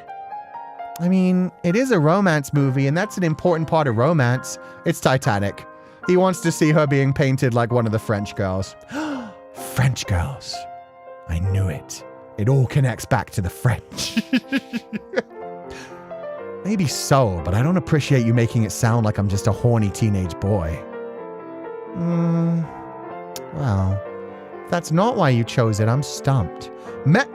Speaker 3: I mean, it is a romance movie, and that's an important part of romance. It's Titanic. He wants to see her being painted like one of the French girls. French girls. I knew it. It all connects back to the French. Maybe so, but I don't appreciate you making it sound like I'm just a horny teenage boy. Well, if that's not why you chose it, I'm stumped.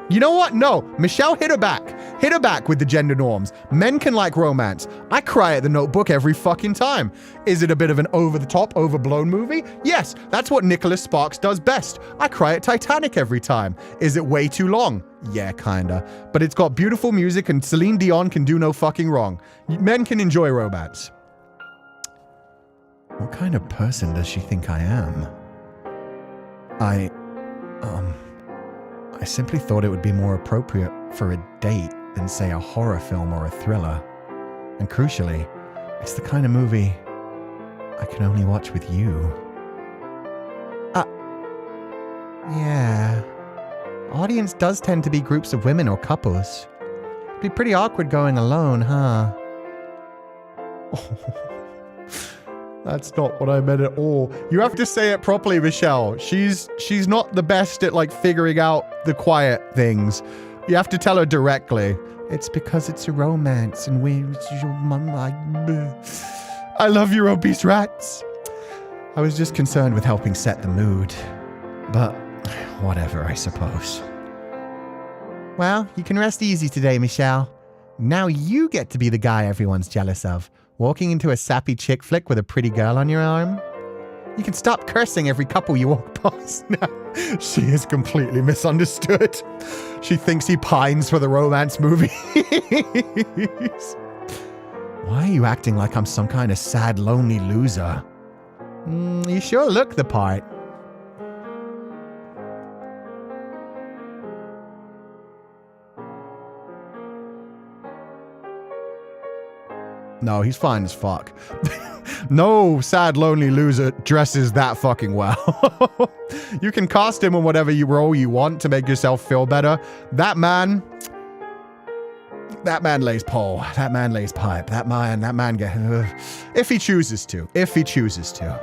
Speaker 3: You know what? No. Michelle, hit her back. Hit her back with the gender norms. Men can like romance. I cry at The Notebook every fucking time. Is it a bit of an over-the-top, overblown movie? Yes, that's what Nicholas Sparks does best. I cry at Titanic every time. Is it way too long? Yeah, kinda. But it's got beautiful music and Celine Dion can do no fucking wrong. Men can enjoy romance. What kind of person does she think I am? I simply thought it would be more appropriate for a date than, say, a horror film or a thriller. And crucially, it's the kind of movie I can only watch with you. Yeah. Audience does tend to be groups of women or couples. It'd be pretty awkward going alone, huh? That's not what I meant at all. You have to say it properly, Michelle. She's not the best at like figuring out the quiet things. You have to tell her directly. It's because it's a romance and I love your obese rats. I was just concerned with helping set the mood. But whatever, I suppose. Well, you can rest easy today, Michelle. Now you get to be the guy everyone's jealous of. Walking into a sappy chick flick with a pretty girl on your arm? You can stop cursing every couple you walk past now. She is completely misunderstood. She thinks he pines for the romance movies. Why are you acting like I'm some kind of sad, lonely loser? You sure look the part. No, he's fine as fuck. No sad, lonely loser dresses that fucking well. You can cast him in whatever role you want to make yourself feel better. That man lays pole. That man lays pipe. That man if he chooses to. If he chooses to.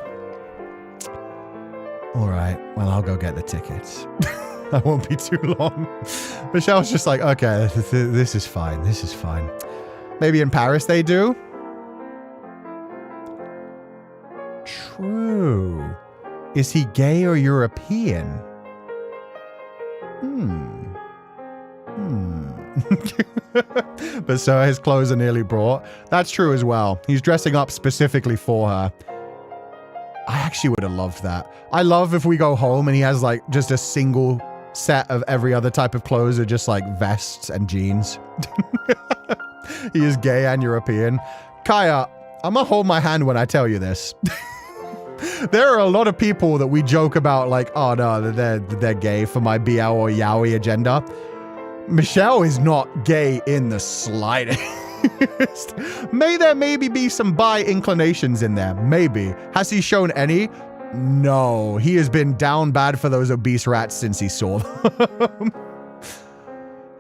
Speaker 3: All right, well, I'll go get the tickets. That won't be too long. Michelle's just like, okay, this is fine. This is fine. Maybe in Paris they do? True. Is he gay or European? But so his clothes are nearly brought. That's true as well. He's dressing up specifically for her. I actually would have loved that. I love if we go home and he has like just a single set of every other type of clothes are just like vests and jeans. He is gay and European. Kaya, I'm gonna hold my hand when I tell you this. There are a lot of people that we joke about like, oh no, they're gay for my BL or yaoi agenda. Michelle is not gay in the slightest. There maybe be some bi inclinations in there. Maybe. Has he shown any? No. He has been down bad for those obese rats since he saw them.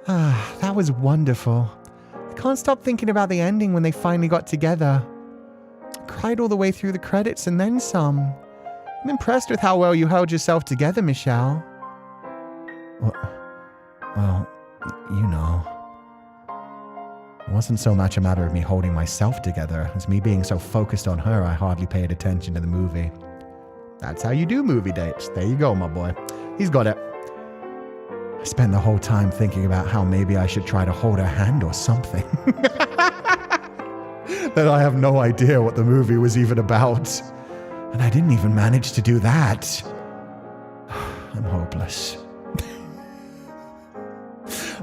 Speaker 3: That was wonderful. I can't stop thinking about the ending when they finally got together. I cried all the way through the credits and then some. I'm impressed with how well you held yourself together, Michelle.
Speaker 2: Well, you know. It wasn't so much a matter of me holding myself together as me being so focused on her I hardly paid attention to the movie.
Speaker 3: That's how you do movie dates. There you go, my boy. He's got it.
Speaker 2: I spent the whole time thinking about how maybe I should try to hold her hand or something.
Speaker 3: That I have no idea what the movie was even about.
Speaker 2: And I didn't even manage to do that. I'm hopeless.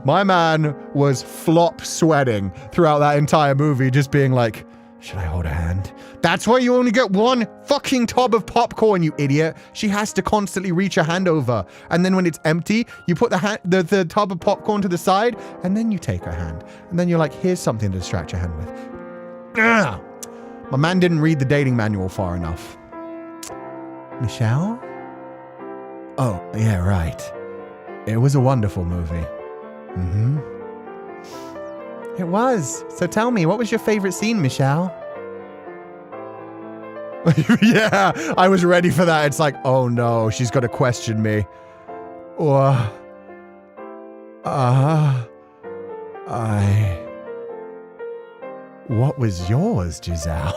Speaker 3: My man was flop sweating throughout that entire movie, just being like,
Speaker 2: should I hold her hand?
Speaker 3: that's why you only get one fucking tub of popcorn, you idiot. She has to constantly reach her hand over. And then when it's empty, you put the tub of popcorn to the side, and then you take her hand. And then you're like, here's something to distract your hand with. Ugh. My man didn't read the dating manual far enough.
Speaker 2: Michelle? Oh, yeah, right. It was a wonderful movie. Mm-hmm.
Speaker 3: It was. So tell me, what was your favorite scene, Michelle? Yeah, I was ready for that. It's like, oh no, she's going to question me. What was yours, Giselle?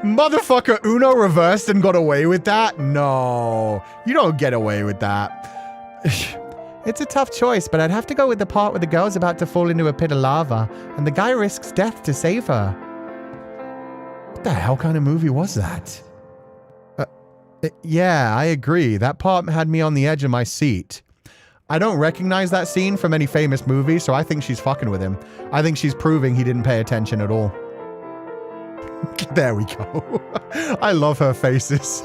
Speaker 3: Motherfucker, Uno reversed and got away with that? No, you don't get away with that. It's a tough choice, but I'd have to go with the part where the girl's about to fall into a pit of lava, and the guy risks death to save her.
Speaker 2: What the hell kind of movie was that?
Speaker 3: Yeah, I agree. That part had me on the edge of my seat. I don't recognize that scene from any famous movie, so I think she's fucking with him. I think she's proving he didn't pay attention at all. There we go. I love her faces.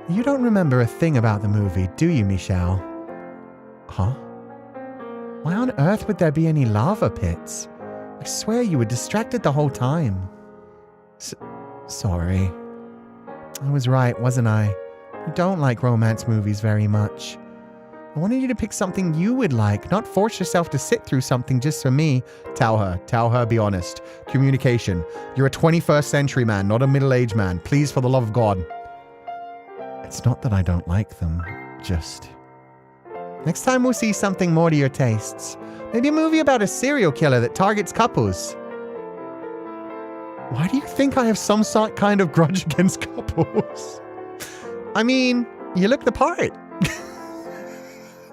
Speaker 2: You don't remember a thing about the movie, do you, Michelle?
Speaker 3: Huh?
Speaker 2: Why on earth would there be any lava pits? I swear you were distracted the whole time. Sorry. I was right, wasn't I? You don't like romance movies very much. I wanted you to pick something you would like, not force yourself to sit through something just for me.
Speaker 3: Tell her, be honest. Communication. You're a 21st century man, not a middle-aged man. Please, for the love of God.
Speaker 2: It's not that I don't like them, just...
Speaker 3: Next time we'll see something more to your tastes. Maybe a movie about a serial killer that targets couples. Why do you think I have some kind of grudge against couples? I mean, you look the part.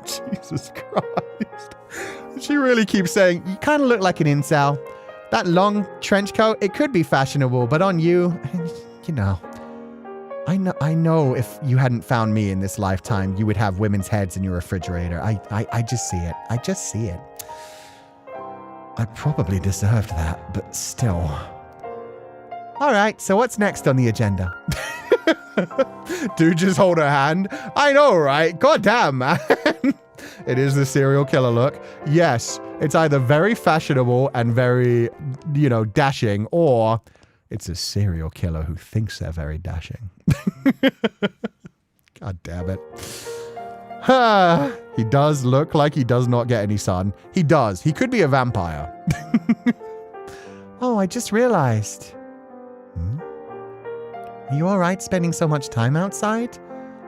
Speaker 3: Jesus Christ. She really keeps saying, you kind of look like an incel. That long trench coat, it could be fashionable, but on you, you know. I know if you hadn't found me in this lifetime, you would have women's heads in your refrigerator. I just see it. I just see it.
Speaker 2: I probably deserved that, but still.
Speaker 3: All right, so what's next on the agenda? Dude, just hold her hand. I know, right? God damn, man. It is the serial killer look. Yes, it's either very fashionable and very, dashing, or it's a serial killer who thinks they're very dashing. God damn it. He does look like he does not get any sun. He does. He could be a vampire.
Speaker 2: Oh, I just realized. Are you all right spending so much time outside?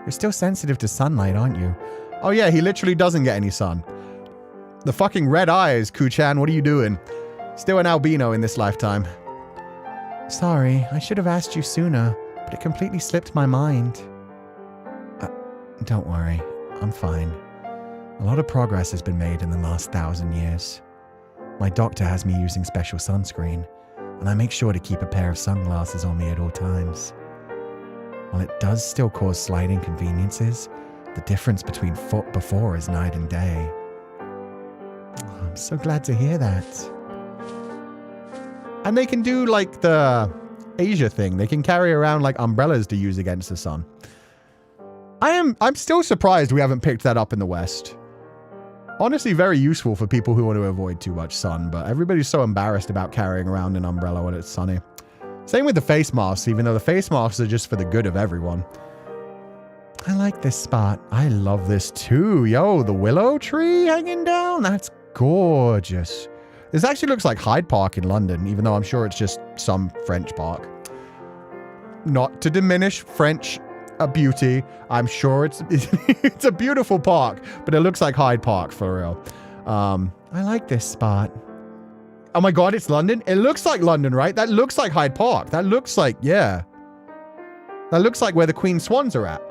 Speaker 2: You're still sensitive to sunlight, aren't you?
Speaker 3: Oh yeah, he literally doesn't get any sun. The fucking red eyes, Kuchan, what are you doing? Still an albino in this lifetime.
Speaker 2: Sorry, I should have asked you sooner, but it completely slipped my mind. Don't worry, I'm fine. A lot of progress has been made in the last 1,000 years. My doctor has me using special sunscreen, and I make sure to keep a pair of sunglasses on me at all times. While it does still cause slight inconveniences, the difference between before is night and day. I'm so glad to hear that.
Speaker 3: And they can do like the Asia thing. They can carry around like umbrellas to use against the sun. I'm still surprised we haven't picked that up in the West. Honestly, very useful for people who want to avoid too much sun, but everybody's so embarrassed about carrying around an umbrella when it's sunny. Same with the face masks, even though the face masks are just for the good of everyone.
Speaker 2: I like this spot.
Speaker 3: I love this too. Yo, the willow tree hanging down. That's gorgeous. This actually looks like Hyde Park in London, even though I'm sure it's just some French park. Not to diminish French a beauty. I'm sure it's it's a beautiful park, but it looks like Hyde Park for real. I like this spot. Oh my god, it's London? It looks like London, right? That looks like Hyde Park. That looks like, yeah. That looks like where the Queen Swans are at.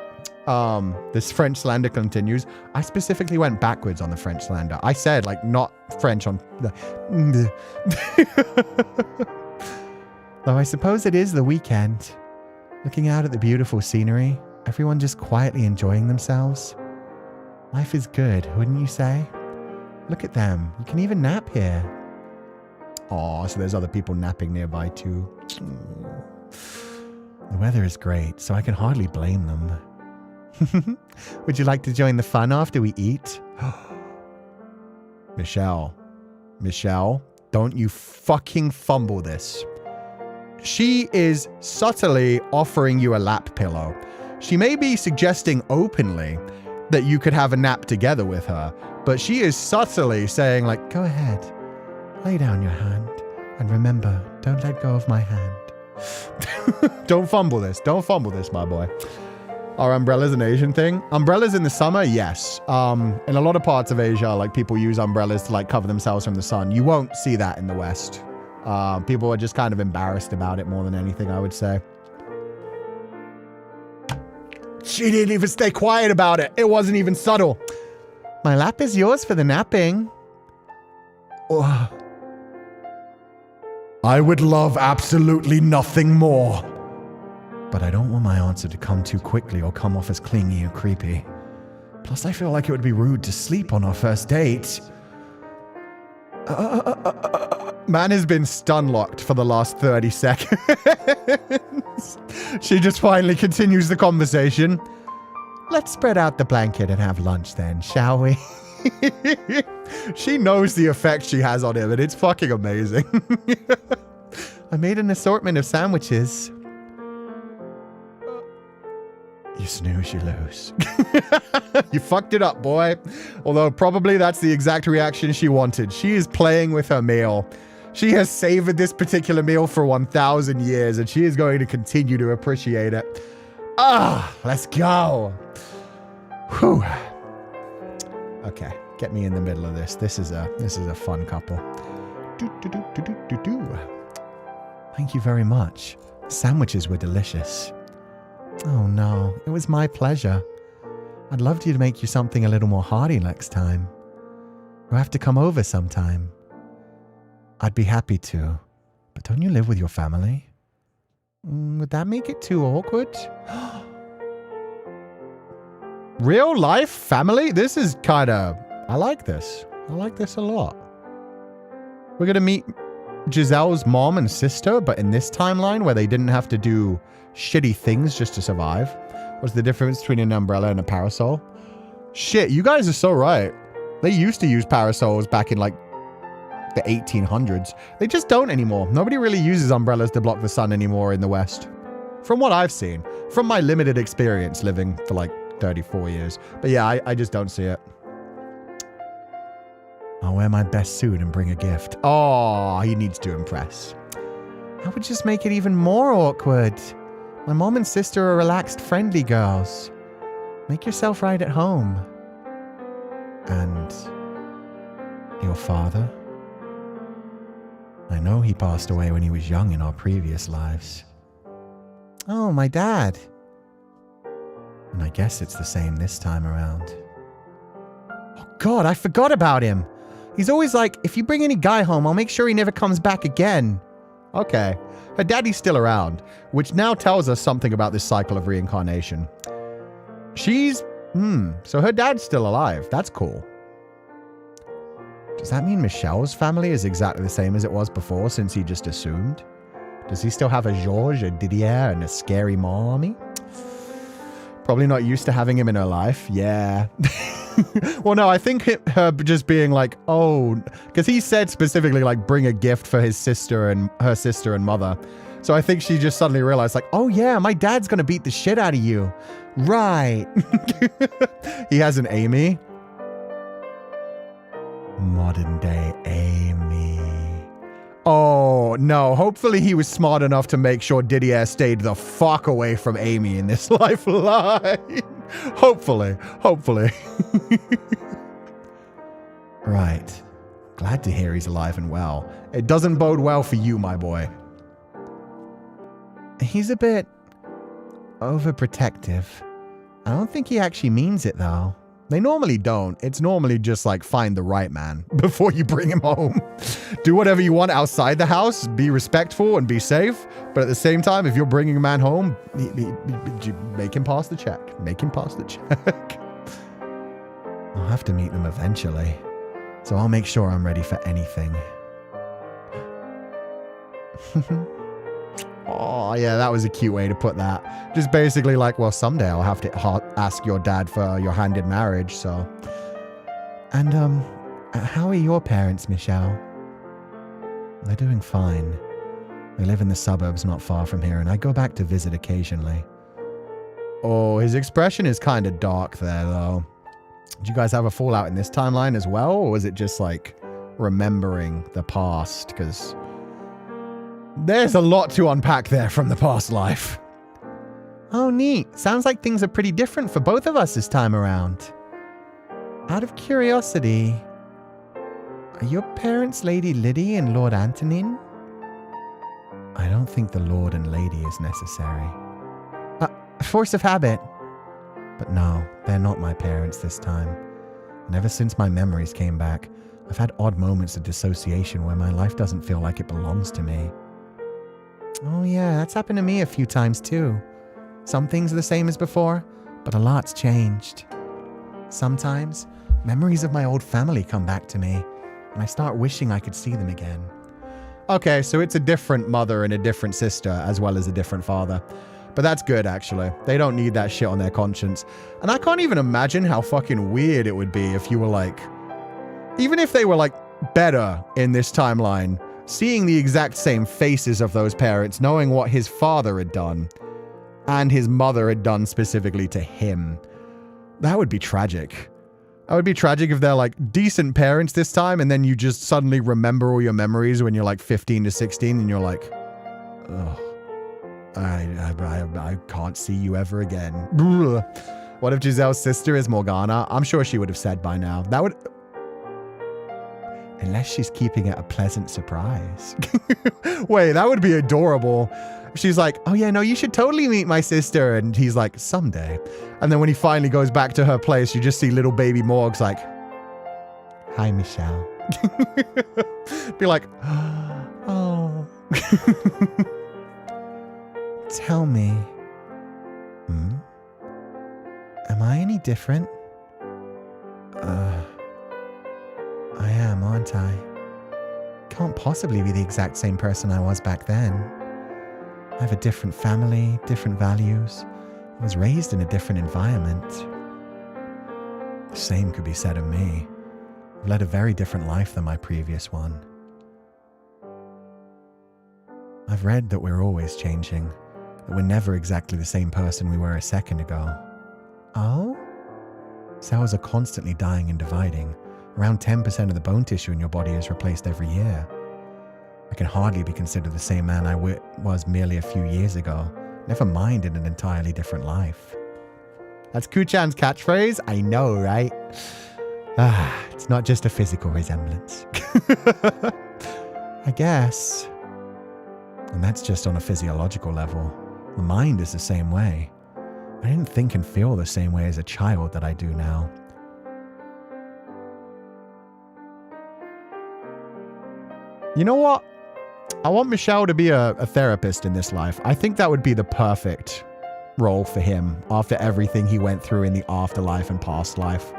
Speaker 3: This French slander continues. I specifically went backwards on the French slander. I said, like, not French on the... Though I suppose it is the weekend. Looking out at the beautiful scenery. Everyone just quietly enjoying themselves. Life is good, wouldn't you say? Look at them. You can even nap here. Aw, so there's other people napping nearby too. The weather is great, so I can hardly blame them. Would you like to join the fun after we eat? Michelle, don't you fucking fumble this. She is subtly offering you a lap pillow. She may be suggesting openly that you could have a nap together with her, but she is subtly saying, like, go ahead, lay down your hand, and remember, don't let go of my hand. Don't fumble this, my boy. Are umbrellas an Asian thing? Umbrellas in the summer, yes. In a lot of parts of Asia, like, people use umbrellas to, like, cover themselves from the sun. You won't see that in the West. People are just kind of embarrassed about it more than anything, I would say. She didn't even stay quiet about it. It wasn't even subtle. My lap is yours for the napping. Oh. I would love absolutely nothing more. But I don't want my answer to come too quickly or come off as clingy or creepy. Plus, I feel like it would be rude to sleep on our first date. Man has been stun-locked for the last 30 seconds. She just finally continues the conversation. Let's spread out the blanket and have lunch then, shall we? She knows the effect she has on him, and it's fucking amazing. I made an assortment of sandwiches. You snooze, you lose. You fucked it up, boy. Although probably that's the exact reaction she wanted. She is playing with her meal. She has savored this particular meal for 1,000 years, and she is going to continue to appreciate it. Let's go. Whew. Okay, get me in the middle of this. This is a fun couple. Thank you very much. The sandwiches were delicious. Oh no, it was my pleasure. I'd love to make you something a little more hearty next time. You'll have to come over sometime. I'd be happy to, but don't you live with your family? Would that make it too awkward? Real life family? This is kind of... I like this. I like this a lot. We're going to meet Giselle's mom and sister, but in this timeline where they didn't have to do shitty things just to survive. What's the difference between an umbrella and a parasol? Shit, you guys are so right. They used to use parasols back in, like, the 1800s. They just don't anymore. Nobody really uses umbrellas to block the sun anymore in the West. From what I've seen. From my limited experience living for, like, 34 years. But yeah, I just don't see it. I'll wear my best suit and bring a gift. Oh, he needs to impress. That would just make it even more awkward. My mom and sister are relaxed, friendly girls. Make yourself right at home. And your father? I know he passed away when he was young in our previous lives. Oh, my dad. And I guess it's the same this time around. Oh God, I forgot about him. He's always like, if you bring any guy home, I'll make sure he never comes back again. Okay. Her daddy's still around, which now tells us something about this cycle of reincarnation. She's... so her dad's still alive. That's cool. Does that mean Michelle's family is exactly the same as it was before, since he just assumed? Does he still have a Georges, a Didier, and a scary mommy? Probably not used to having him in her life. Yeah. Well, no, I think her just being like, oh, because he said specifically, like, bring a gift for his sister and her sister and mother. So I think she just suddenly realized, like, oh yeah, my dad's going to beat the shit out of you. Right. He has an Amy. Modern day Amy. Oh, No, no. Hopefully he was smart enough to make sure Didier stayed the fuck away from Amy in this lifeline. Hopefully. Right. Glad to hear he's alive and well. It doesn't bode well for you, my boy. He's a bit overprotective. I don't think he actually means it, though. They normally don't. It's normally just like find the right man before you bring him home. Do whatever you want outside the house. Be respectful and be safe. But at the same time, if you're bringing a man home, make him pass the check. Make him pass the check. I'll have to meet them eventually. So I'll make sure I'm ready for anything. Oh, yeah, that was a cute way to put that. Just basically like, well, someday I'll have to ask your dad for your hand in marriage, so. And, how are your parents, Michelle? They're doing fine. They live in the suburbs not far from here, and I go back to visit occasionally. Oh, his expression is kind of dark there, though. Did you guys have a fallout in this timeline as well, or was it just, like, remembering the past? Because there's a lot to unpack there from the past life. Oh, neat. Sounds like things are pretty different for both of us this time around. Out of curiosity, are your parents Lady Liddy and Lord Antonin? I don't think the Lord and Lady is necessary. Force of habit. But no, they're not my parents this time. And ever since my memories came back, I've had odd moments of dissociation where my life doesn't feel like it belongs to me. Oh yeah, that's happened to me a few times too. Some things are the same as before, but a lot's changed. Sometimes, memories of my old family come back to me, and I start wishing I could see them again. Okay, so it's a different mother and a different sister, as well as a different father. But that's good, actually. They don't need that shit on their conscience. And I can't even imagine how fucking weird it would be if you were like, even if they were like better in this timeline, seeing the exact same faces of those parents, knowing what his father had done and his mother had done specifically to him. That would be tragic. That would be tragic if they're like decent parents this time and then you just suddenly remember all your memories when you're like 15 to 16 and you're like, ugh. I can't see you ever again. What if Giselle's sister is Morgana? I'm sure she would have said by now. That would... Unless she's keeping it a pleasant surprise. Wait, that would be adorable. She's like, oh yeah, no, you should totally meet my sister. And he's like, someday. And then when he finally goes back to her place, you just see little baby Morg's like, hi, Michelle. Be like, oh. Tell me, am I any different? I am, aren't I? Can't possibly be the exact same person I was back then. I have a different family, different values. I was raised in a different environment. The same could be said of me. I've led a very different life than my previous one. I've read that we're always changing. That we're never exactly the same person we were a second ago. Oh? Cells are constantly dying and dividing. Around 10% of the bone tissue in your body is replaced every year. I can hardly be considered the same man I was merely a few years ago, never mind in an entirely different life. That's Kuchan's catchphrase? I know, right? It's not just a physical resemblance. I guess. And that's just on a physiological level. The mind is the same way. I didn't think and feel the same way as a child that I do now. You know what? I want Michelle to be a therapist in this life. I think that would be the perfect role for him after everything he went through in the afterlife and past life.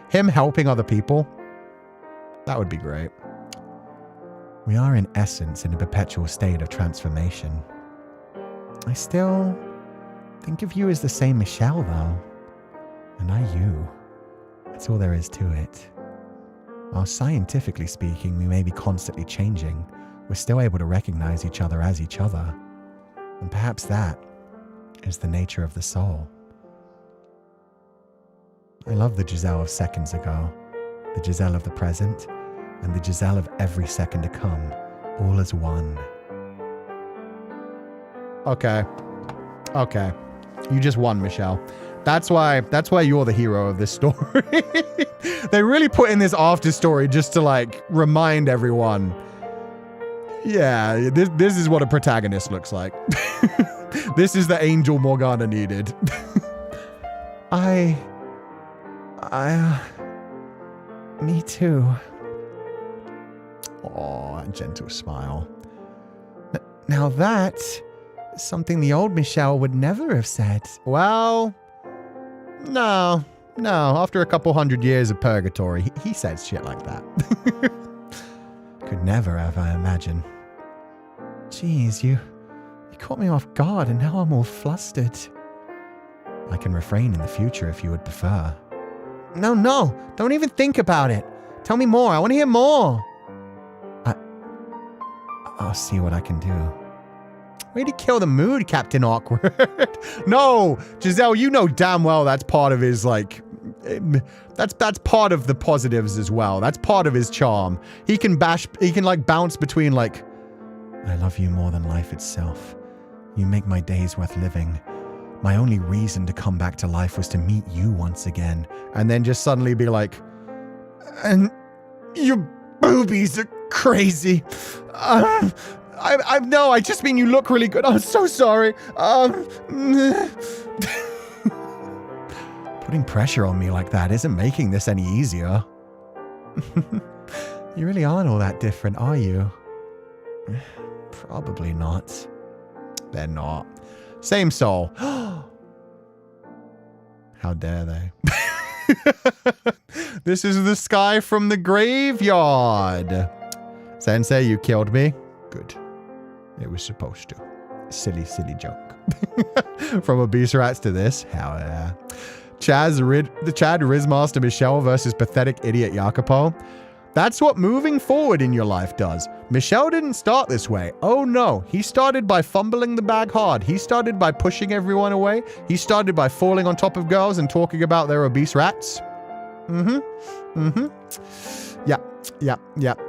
Speaker 3: Him helping other people, that would be great. We are in essence in a perpetual state of transformation. I still think of you as the same Michelle, though. And I you. That's all there is to it. While scientifically speaking, we may be constantly changing, we're still able to recognize each other as each other. And perhaps that is the nature of the soul. I love the Giselle of seconds ago, the Giselle of the present, and the Giselle of every second to come, all as one. Okay. Okay. You just won, Michelle. That's why you're the hero of this story. They really put in this after story just to like remind everyone. Yeah, this is what a protagonist looks like. This is the angel Morgana needed. Me too. Oh, a gentle smile. Now that's something the old Michelle would never have said. Well, no. After a couple 100 years of purgatory, he said shit like that. Could never have, I imagine. Jeez, you caught me off guard and now I'm all flustered. I can refrain in the future if you would prefer. No, don't even think about it. Tell me more, I want to hear more. I'll see what I can do. Way to kill the mood, Captain Awkward. No, Giselle, you know damn well that's part of his, like, that's part of the positives as well. That's part of his charm. He can like bounce between like, I love you more than life itself. You make my days worth living. My only reason to come back to life was to meet you once again. And then just suddenly be like, and your boobies are crazy. I just mean you look really good. I'm so sorry. Putting pressure on me like that isn't making this any easier. You really aren't all that different, are you? Probably not. They're not. Same soul. How dare they? This is the sky from the graveyard. Sensei, you killed me. Good. It was supposed to. Silly joke. From obese rats to this. Hell yeah. Chad Rizmaster Michelle versus pathetic idiot Jacopo. That's what moving forward in your life does. Michelle didn't start this way. Oh no. He started by fumbling the bag hard. He started by pushing everyone away. He started by falling on top of girls and talking about their obese rats. Yeah.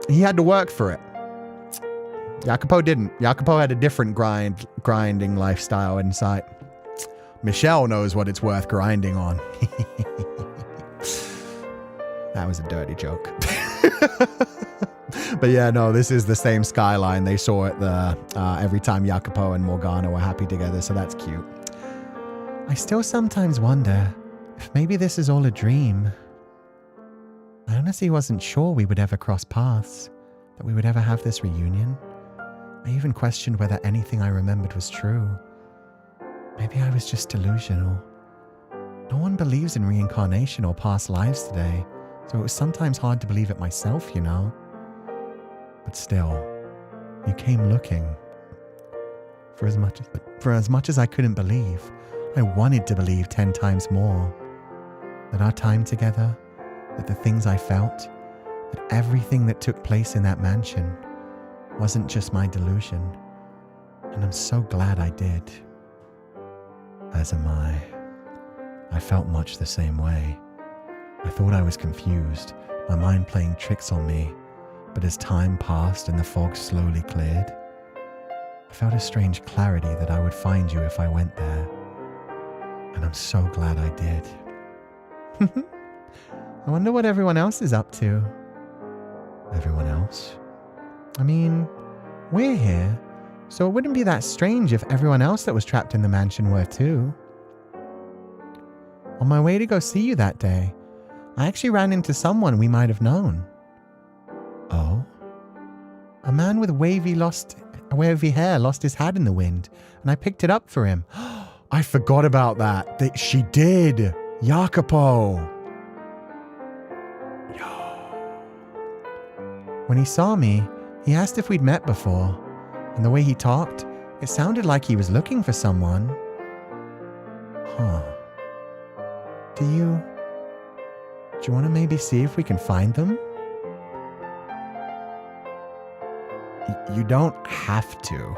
Speaker 3: He had to work for it. Jacopo didn't. Jacopo had a different grinding lifestyle in sight. Michelle knows what it's worth grinding on. That was a dirty joke. But yeah, no, this is the same skyline they saw at the every time Jacopo and Morgana were happy together, so that's cute. I still sometimes wonder if maybe this is all a dream. I honestly wasn't sure we would ever cross paths, that we would ever have this reunion. I even questioned whether anything I remembered was true. Maybe I was just delusional. No one believes in reincarnation or past lives today, so it was sometimes hard to believe it myself, you know. But still, you came looking. For as much as I couldn't believe, I wanted to believe 10 times more. That our time together, that the things I felt, that everything that took place in that mansion wasn't just my delusion. And I'm so glad I did. As am I. I felt much the same way. I thought I was confused, my mind playing tricks on me, but as time passed and the fog slowly cleared, I felt a strange clarity that I would find you if I went there. And I'm so glad I did. I wonder what everyone else is up to. Everyone else? I mean, we're here, so it wouldn't be that strange if everyone else that was trapped in the mansion were too. On my way to go see you that day, I actually ran into someone we might have known. Oh? A man with wavy hair lost his hat in the wind, and I picked it up for him. I forgot about that. She did. Jacopo. When he saw me, he asked if we'd met before, and the way he talked, it sounded like he was looking for someone. Huh. Do you want to maybe see if we can find them? You don't have to.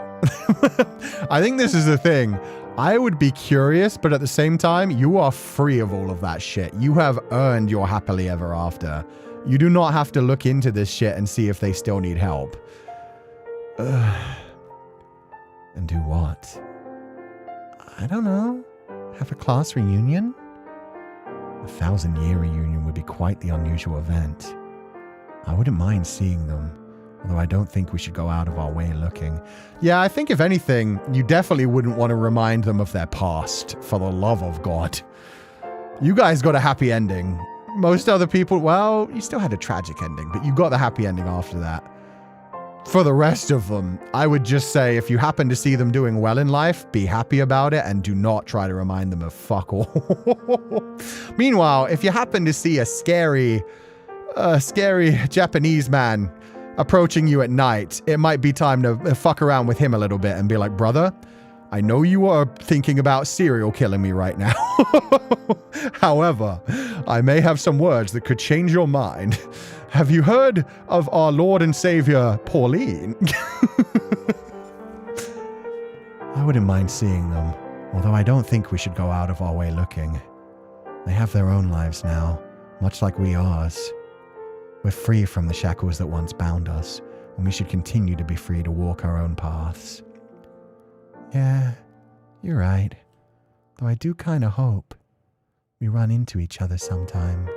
Speaker 3: I think this is the thing. I would be curious, but at the same time, you are free of all of that shit. You have earned your happily ever after. You do not have to look into this shit and see if they still need help. And do what?
Speaker 2: I don't know. Have a class reunion? A 1,000-year reunion would be quite the unusual event. I wouldn't mind seeing them, although I don't think we should go out of our way looking.
Speaker 3: Yeah, I think if anything, you definitely wouldn't want to remind them of their past, for the love of God. You guys got a happy ending. Most other people, well, you still had a tragic ending, but you got the happy ending after that. For the rest of them, I would just say if you happen to see them doing well in life, be happy about it and do not try to remind them of fuck all. Meanwhile, if you happen to see a scary Japanese man approaching you at night, it might be time to fuck around with him a little bit and be like, brother, I know you are thinking about serial killing me right now. However, I may have some words that could change your mind. Have you heard of our Lord and Savior, Pauline?
Speaker 2: I wouldn't mind seeing them, although I don't think we should go out of our way looking. They have their own lives now, much like we ours. We're free from the shackles that once bound us, and we should continue to be free to walk our own paths. Yeah, you're right. Though I do kind of hope we run into each other sometime.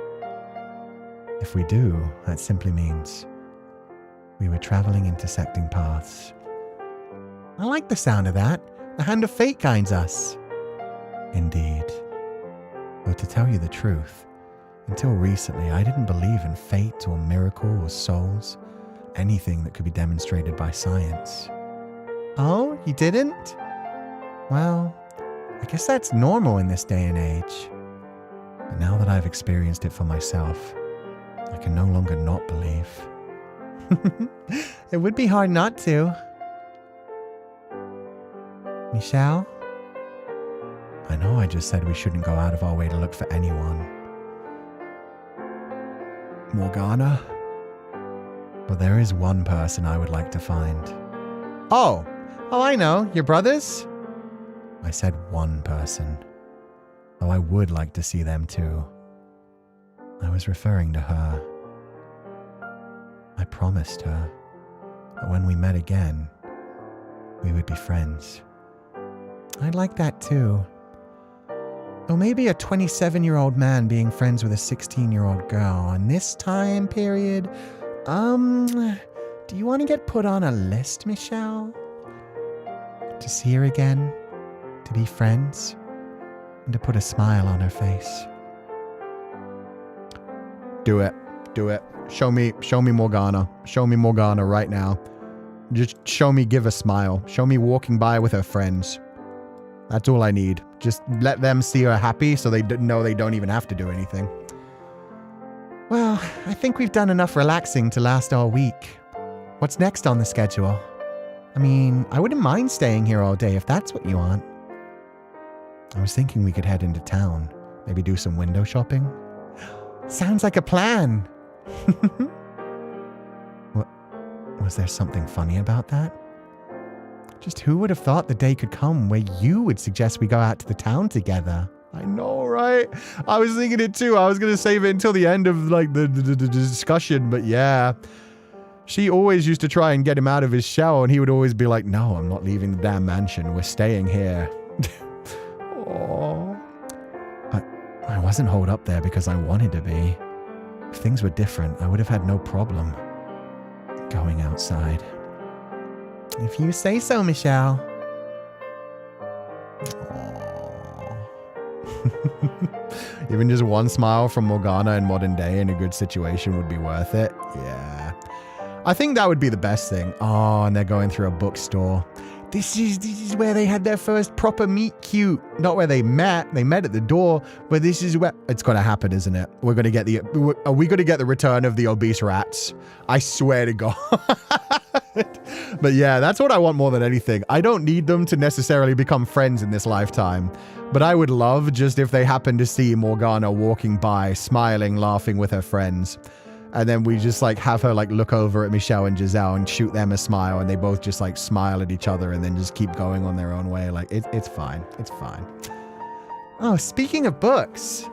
Speaker 2: If we do, that simply means we were traveling intersecting paths. I like the sound of that. The hand of fate guides us. Indeed. Though to tell you the truth, until recently I didn't believe in fate or miracle or souls, anything that could be demonstrated by science.
Speaker 3: Oh, you didn't?
Speaker 2: Well, I guess that's normal in this day and age. But now that I've experienced it for myself, I can no longer not believe.
Speaker 3: It would be hard not to.
Speaker 2: Michelle? I know I just said we shouldn't go out of our way to look for anyone.
Speaker 3: Morgana?
Speaker 2: But there is one person I would like to find.
Speaker 3: Oh, I know. Your brothers?
Speaker 2: I said one person. Though I would like to see them too. I was referring to her. I promised her that when we met again, we would be friends.
Speaker 3: I'd like that too. Or maybe a 27-year-old man being friends with a 16-year-old girl. In this time period, do you want to get put on a list, Michelle? To see her again? To be friends? And to put a smile on her face? Do it. Do it. Show me Morgana. Show me Morgana right now. Just show me give a smile. Show me walking by with her friends. That's all I need. Just let them see her happy so they know they don't even have to do anything. Well, I think we've done enough relaxing to last all week. What's next on the schedule? I mean, I wouldn't mind staying here all day if that's what you want.
Speaker 2: I was thinking we could head into town. Maybe do some window shopping.
Speaker 3: Sounds like a plan.
Speaker 2: What? Was there something funny about that?
Speaker 3: Just who would have thought the day could come where you would suggest we go out to the town together? I know, right? I was thinking it too. I was going to save it until the end of like the discussion, but yeah. She always used to try and get him out of his shell, and he would always be like, no, I'm not leaving the damn mansion. We're staying here.
Speaker 2: Oh. I wasn't holed up there because I wanted to be. If things were different, I would have had no problem going outside.
Speaker 3: If you say so, Michelle. Even just one smile from Morgana in modern day in a good situation would be worth it. Yeah. I think that would be the best thing. Oh, and they're going through a bookstore. This is where they had their first proper meet cute. Not where they met. They met at the door. But this is where it's going to happen, isn't it? Are we going to get the return of the obese rats? I swear to God. But yeah, that's what I want more than anything. I don't need them to necessarily become friends in this lifetime. But I would love just if they happen to see Morgana walking by, smiling, laughing with her friends. And then we just like have her like look over at Michelle and Giselle and shoot them a smile, and they both just like smile at each other and then just keep going on their own way. Like it's fine. It's fine. Oh, speaking of books.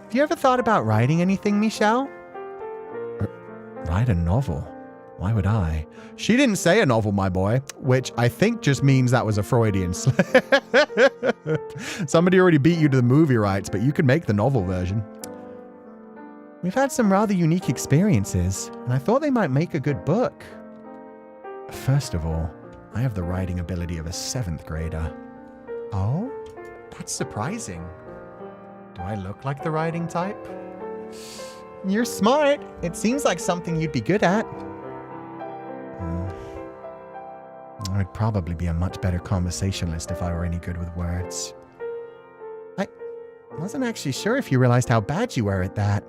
Speaker 3: Have you ever thought about writing anything, Michelle?
Speaker 2: Write a novel? Why would I?
Speaker 3: She didn't say a novel, my boy, which I think just means that was a Freudian slip. Somebody already beat you to the movie rights, but you could make the novel version.
Speaker 2: We've had some rather unique experiences, and I thought they might make a good book. First of all, I have the writing ability of a 7th grader.
Speaker 3: Oh? That's surprising. Do I look like the writing type?
Speaker 2: You're smart. It seems like something you'd be good at. I'd probably be a much better conversationalist if I were any good with words. I wasn't actually sure if you realized how bad you were at that.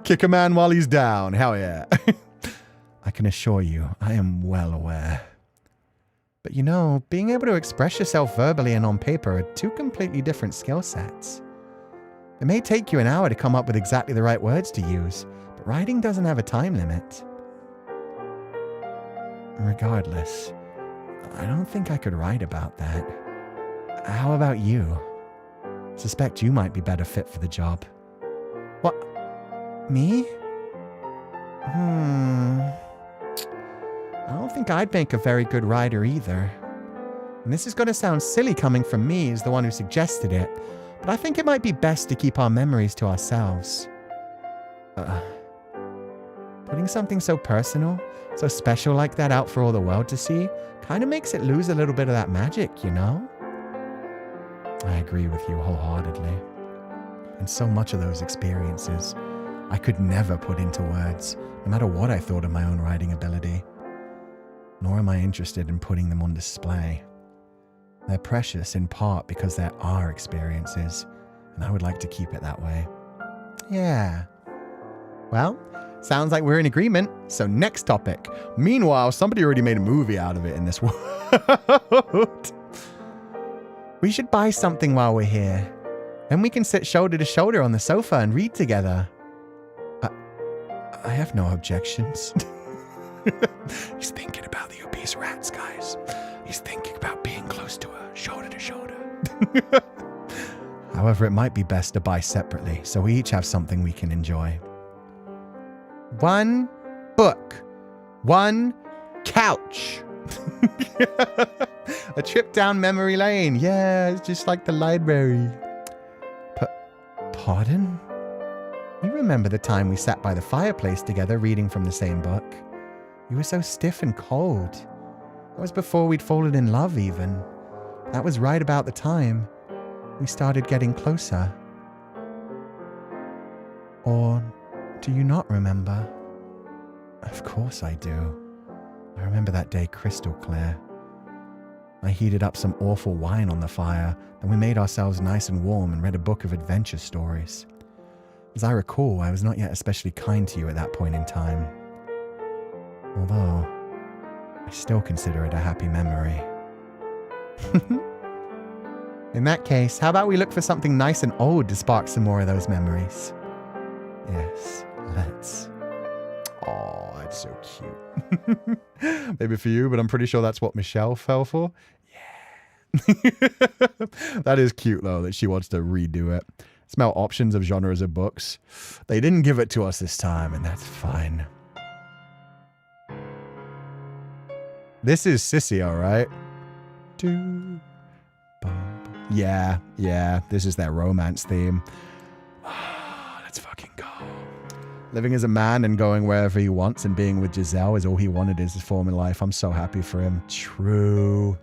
Speaker 3: Kick a man while he's down. Hell yeah.
Speaker 2: I can assure you, I am well aware. But you know, being able to express yourself verbally and on paper are 2 completely different skill sets. It may take you an hour to come up with exactly the right words to use, but writing doesn't have a time limit. Regardless, I don't think I could write about that. How about you? Suspect you might be better fit for the job. What? Me? I don't think I'd make a very good writer either. And this is going to sound silly coming from me as the one who suggested it, but I think it might be best to keep our memories to ourselves. Putting something so personal, so special like that out for all the world to see, kind of makes it lose a little bit of that magic, you know? I agree with you wholeheartedly. And so much of those experiences, I could never put into words, no matter what I thought of my own writing ability. Nor am I interested in putting them on display. They're precious in part because they're our experiences, and I would like to keep it that way.
Speaker 3: Yeah. Well, sounds like we're in agreement. So next topic. Meanwhile, somebody already made a movie out of it in this world.
Speaker 2: We should buy something while we're here. Then we can sit shoulder to shoulder on the sofa and read together. I have no objections. He's thinking about the obese rats, guys. He's thinking about being close to her, shoulder to shoulder. However, it might be best to buy separately, so we each have something we can enjoy.
Speaker 3: 1 book. 1 couch. A trip down memory lane. Yeah, it's just like the library.
Speaker 2: Pardon? You remember the time we sat by the fireplace together reading from the same book? You were so stiff and cold. That was before we'd fallen in love even. That was right about the time we started getting closer. Or do you not remember? Of course I do. I remember that day crystal clear. I heated up some awful wine on the fire, then we made ourselves nice and warm and read a book of adventure stories. As I recall, I was not yet especially kind to you at that point in time. Although, I still consider it a happy memory.
Speaker 3: In that case, how about we look for something nice and old to spark some more of those memories?
Speaker 2: Yes, let's.
Speaker 3: Oh, that's so cute. Maybe for you, but I'm pretty sure that's what Michelle fell for. Yeah. That is cute, though, that she wants to redo it. Smell options of genres of books. They didn't give it to us this time, and that's fine. This is Sissio, right? Yeah. This is their romance theme. Let's fucking go. Living as a man and going wherever he wants and being with Giselle is all he wanted in his former life. I'm so happy for him. True.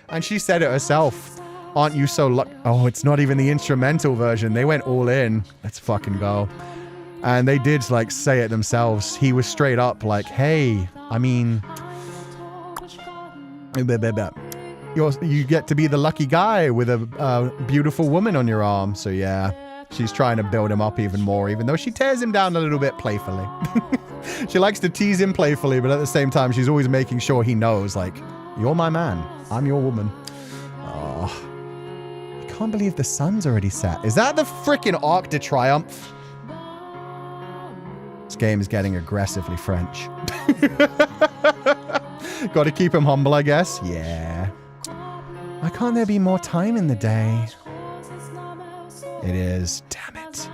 Speaker 3: And she said it herself. Aren't you so lucky? Oh, it's not even the instrumental version. They went all in. Let's fucking go. And they did like say it themselves. He was straight up like, hey, I mean, you get to be the lucky guy with a beautiful woman on your arm. So yeah, she's trying to build him up even more, even though she tears him down a little bit playfully. She likes to tease him playfully, but at the same time, she's always making sure he knows, like, you're my man. I'm your woman. Oh, I can't believe the sun's already set. Is that the freaking Arc de Triomphe? This game is getting aggressively French. Got to keep him humble, I guess. Yeah.
Speaker 2: Why can't there be more time in the day?
Speaker 3: It is. Damn it.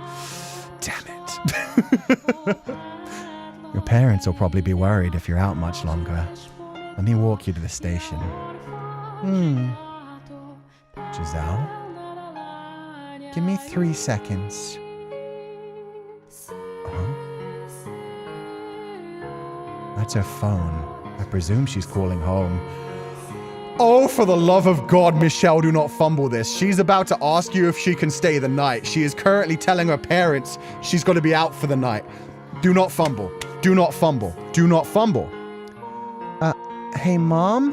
Speaker 3: Your parents will probably be worried if you're out much longer. Let me walk you to the station. Giselle? Give me 3 seconds. That's her phone. I presume she's calling home. Oh, for the love of God, Michelle, do not fumble this. She's about to ask you if she can stay the night. She is currently telling her parents she's going to be out for the night. Do not fumble. Do not fumble. Do not fumble. Hey, Mom?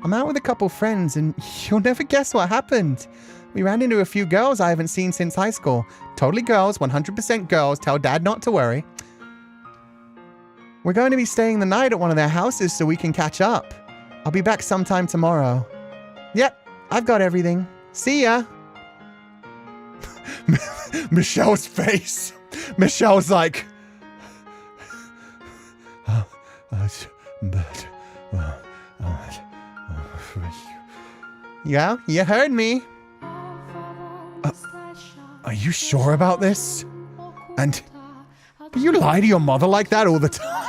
Speaker 3: I'm out with a couple friends, and you'll never guess what happened. We ran into a few girls I haven't seen since high school. Totally girls, 100% girls. Tell Dad not to worry. We're going to be staying the night at one of their houses so we can catch up. I'll be back sometime tomorrow. Yep, I've got everything. See ya. Michelle's face. Michelle's like... Yeah, you heard me. Are you sure about this? And you lie to your mother like that all the time?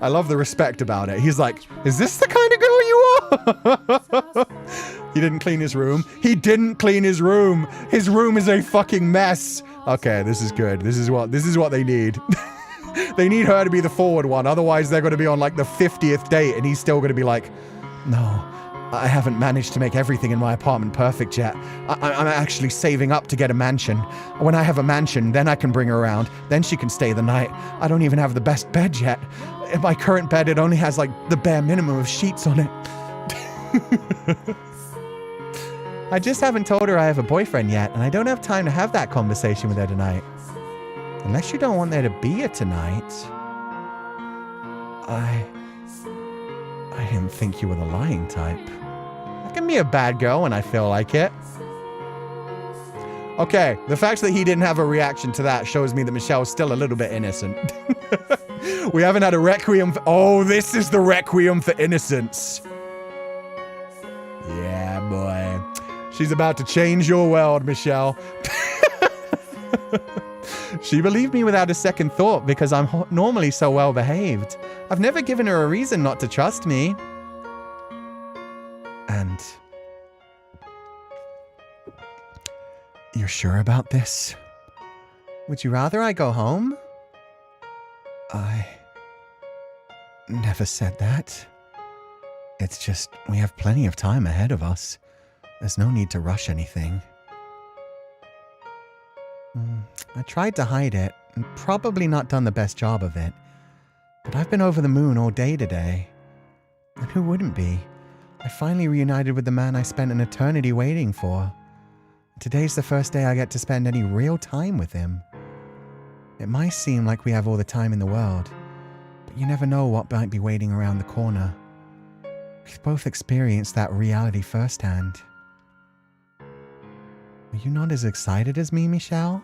Speaker 3: I love the respect about it. He's like, is this the kind of girl you are? He didn't clean his room. He didn't clean his room. His room is a fucking mess. Okay, this is good. This is what they need. They need her to be the forward one. Otherwise, they're going to be on like the 50th date and he's still going to be like, no, I haven't managed to make everything in my apartment perfect yet. I'm actually saving up to get a mansion. When I have a mansion, then I can bring her around. Then she can stay the night. I don't even have the best bed yet. In my current bed, it only has like the bare minimum of sheets on it. I just haven't told her I have a boyfriend yet, and I don't have time to have that conversation with her tonight. Unless you don't want there to be a tonight. I didn't think you were the lying type. I can be a bad girl when I feel like it. Okay, the fact that he didn't have a reaction to that shows me that Michelle's still a little bit innocent. We haven't had a Requiem for... Oh, this is the Requiem for Innocence. Yeah, boy. She's about to change your world, Michelle. She believed me without a second thought because I'm normally so well behaved. I've never given her a reason not to trust me. And... You're sure about this? Would you rather I go home? I never said that. It's just we have plenty of time ahead of us. There's no need to rush anything. I tried to hide it, and probably not done the best job of it. But I've been over the moon all day today. And who wouldn't be? I finally reunited with the man I spent an eternity waiting for. Today's the first day I get to spend any real time with him. It might seem like we have all the time in the world, but you never know what might be waiting around the corner. We've both experienced that reality firsthand. Are you not as excited as me, Michelle?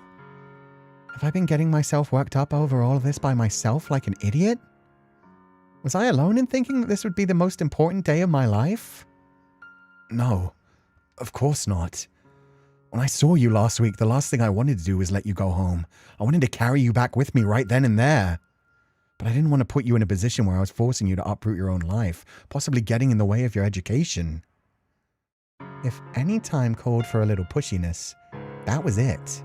Speaker 3: Have I been getting myself worked up over all of this by myself like an idiot? Was I alone in thinking that this would be the most important day of my life? No, of course not. When I saw you last week, the last thing I wanted to do was let you go home. I wanted to carry you back with me right then and there. But I didn't want to put you in a position where I was forcing you to uproot your own life, possibly getting in the way of your education. If any time called for a little pushiness, that was it.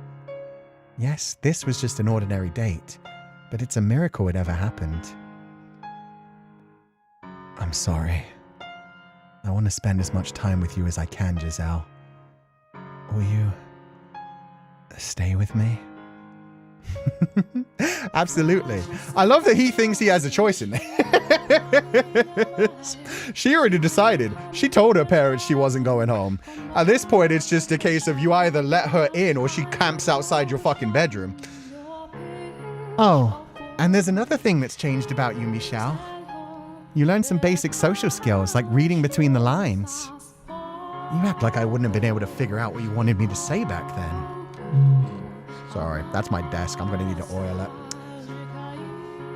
Speaker 3: Yes, this was just an ordinary date, but it's a miracle it ever happened. I'm sorry. I want to spend as much time with you as I can, Giselle. Will you stay with me? Absolutely. I love that he thinks he has a choice in this. She already decided. She told her parents she wasn't going home. At this point, it's just a case of you either let her in or she camps outside your fucking bedroom. Oh, and there's another thing that's changed about you, Michelle. You learned some basic social skills, like reading between the lines. You act like I wouldn't have been able to figure out what you wanted me to say back then. Sorry, that's my desk. I'm going to need to oil it.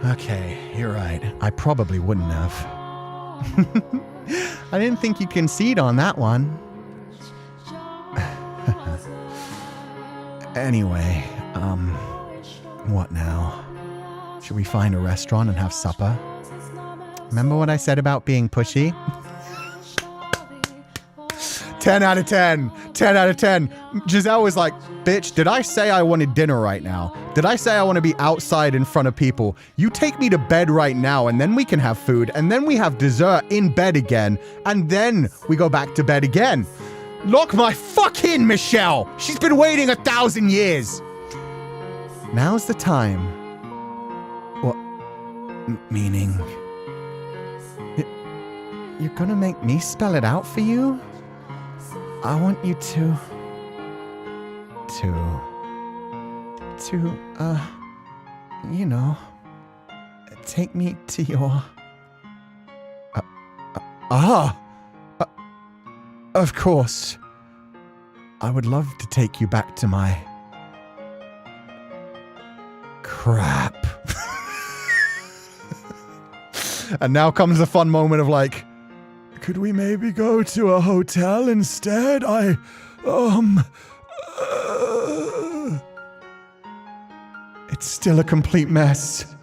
Speaker 3: Okay, you're right. I probably wouldn't have. I didn't think you'd concede on that one. Anyway, what now? Should we find a restaurant and have supper? Remember what I said about being pushy? 10 out of 10. 10 out of 10. Giselle was like, bitch, did I say I wanted dinner right now? Did I say I want to be outside in front of people? You take me to bed right now and then we can have food and then we have dessert in bed again and then we go back to bed again. Lock my fuck in, Michelle. She's been waiting 1,000 years. Now's the time. What? Meaning? You're gonna make me spell it out for you? I want you to, you know, take me to your, of course. I would love to take you back to my crap. And now comes the fun moment of like, could we maybe go to a hotel instead? It's still a complete mess.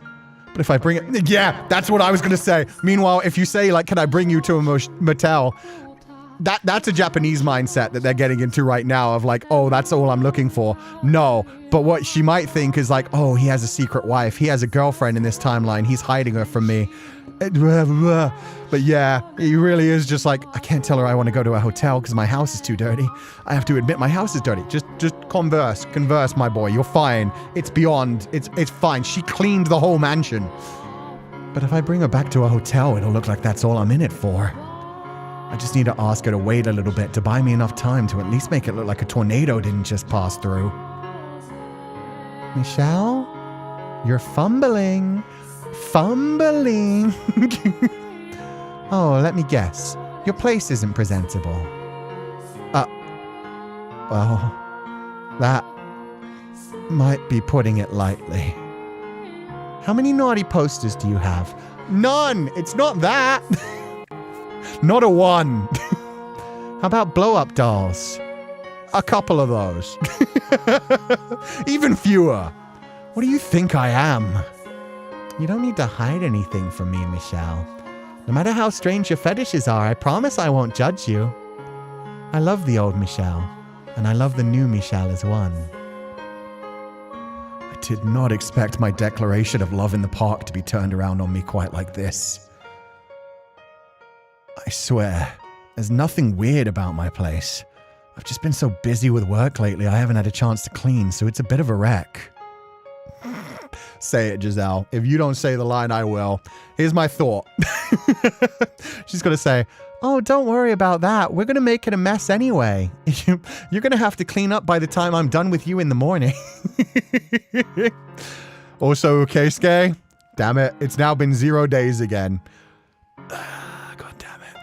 Speaker 3: But if I bring it... Yeah, that's what I was going to say. Meanwhile, if you say, like, can I bring you to a motel? That's a Japanese mindset that they're getting into right now of like, oh, that's all I'm looking for. No. But what she might think is like, oh, he has a secret wife. He has a girlfriend in this timeline. He's hiding her from me. But yeah, he really is just like, I can't tell her I want to go to a hotel because my house is too dirty. I have to admit my house is dirty. Just converse, my boy. You're fine. It's beyond. It's fine. She cleaned the whole mansion. But if I bring her back to a hotel, it'll look like that's all I'm in it for. I just need to ask her to wait a little bit to buy me enough time to at least make it look like a tornado didn't just pass through. Michelle, you're fumbling. Oh, let me guess. Your place isn't presentable. Well, that might be putting it lightly. How many naughty posters do you have? None! It's not that! Not a one. How about blow-up dolls? A couple of those. Even fewer. What do you think I am? You don't need to hide anything from me, Michelle. No matter how strange your fetishes are, I promise I won't judge you. I love the old Michelle, and I love the new Michelle as one. I did not expect my declaration of love in the park to be turned around on me quite like this. I swear, there's nothing weird about my place. I've just been so busy with work lately, I haven't had a chance to clean, so it's a bit of a wreck. Say it, Giselle. If you don't say the line, I will. Here's my thought. She's going to say, oh, don't worry about that. We're going to make it a mess anyway. You're going to have to clean up by the time I'm done with you in the morning. Also, Keisuke, damn it. It's now been 0 days again. God damn it.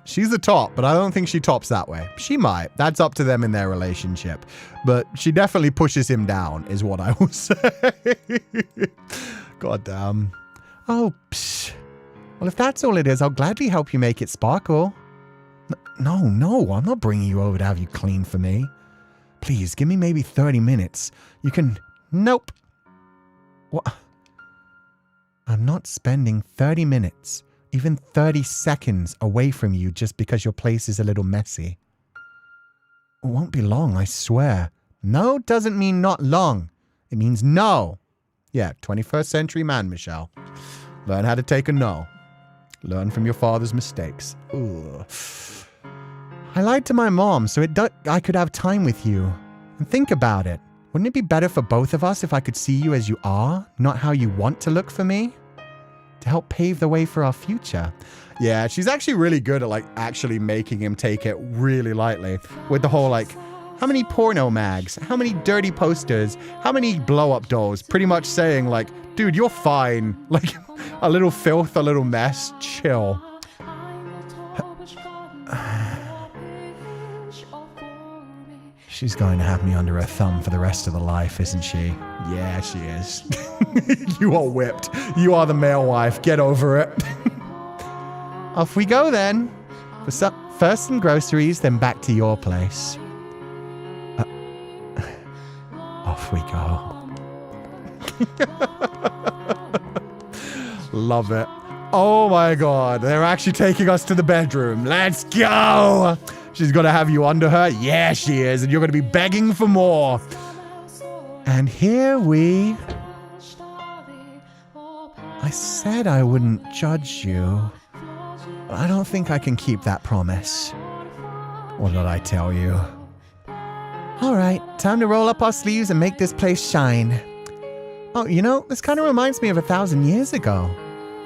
Speaker 3: She's the top, but I don't think she tops that way. She might. That's up to them in their relationship. But she definitely pushes him down, is what I will say. God damn. Oh, psh. Well, if that's all it is, I'll gladly help you make it sparkle. No, I'm not bringing you over to have you clean for me. Please, give me maybe 30 minutes. You can... Nope. What? I'm not spending 30 minutes, even 30 seconds away from you just because your place is a little messy. It won't be long, I swear. No doesn't mean not long. It means no. Yeah, 21st century man, Michelle. Learn how to take a no. Learn from your father's mistakes. Ugh. I lied to my mom so I could have time with you. And think about it. Wouldn't it be better for both of us if I could see you as you are, not how you want to look for me? To help pave the way for our future. Yeah, she's actually really good at like actually making him take it really lightly. With the whole like, how many porno mags? How many dirty posters? How many blow-up dolls? Pretty much saying like, dude, you're fine. Like, a little filth, a little mess. Chill. She's going to have me under her thumb for the rest of the life, isn't she? Yeah, she is. You are whipped. You are the male wife. Get over it. Off we go then. First some groceries, then back to your place. Off we go. Love it. Oh my god, they're actually taking us to the bedroom. Let's go! She's gonna have you under her? Yeah, she is, and you're gonna be begging for more. And here we... I said I wouldn't judge you. But I don't think I can keep that promise. What did I tell you? Alright, time to roll up our sleeves and make this place shine. Oh, you know, this kind of reminds me of 1,000 years ago.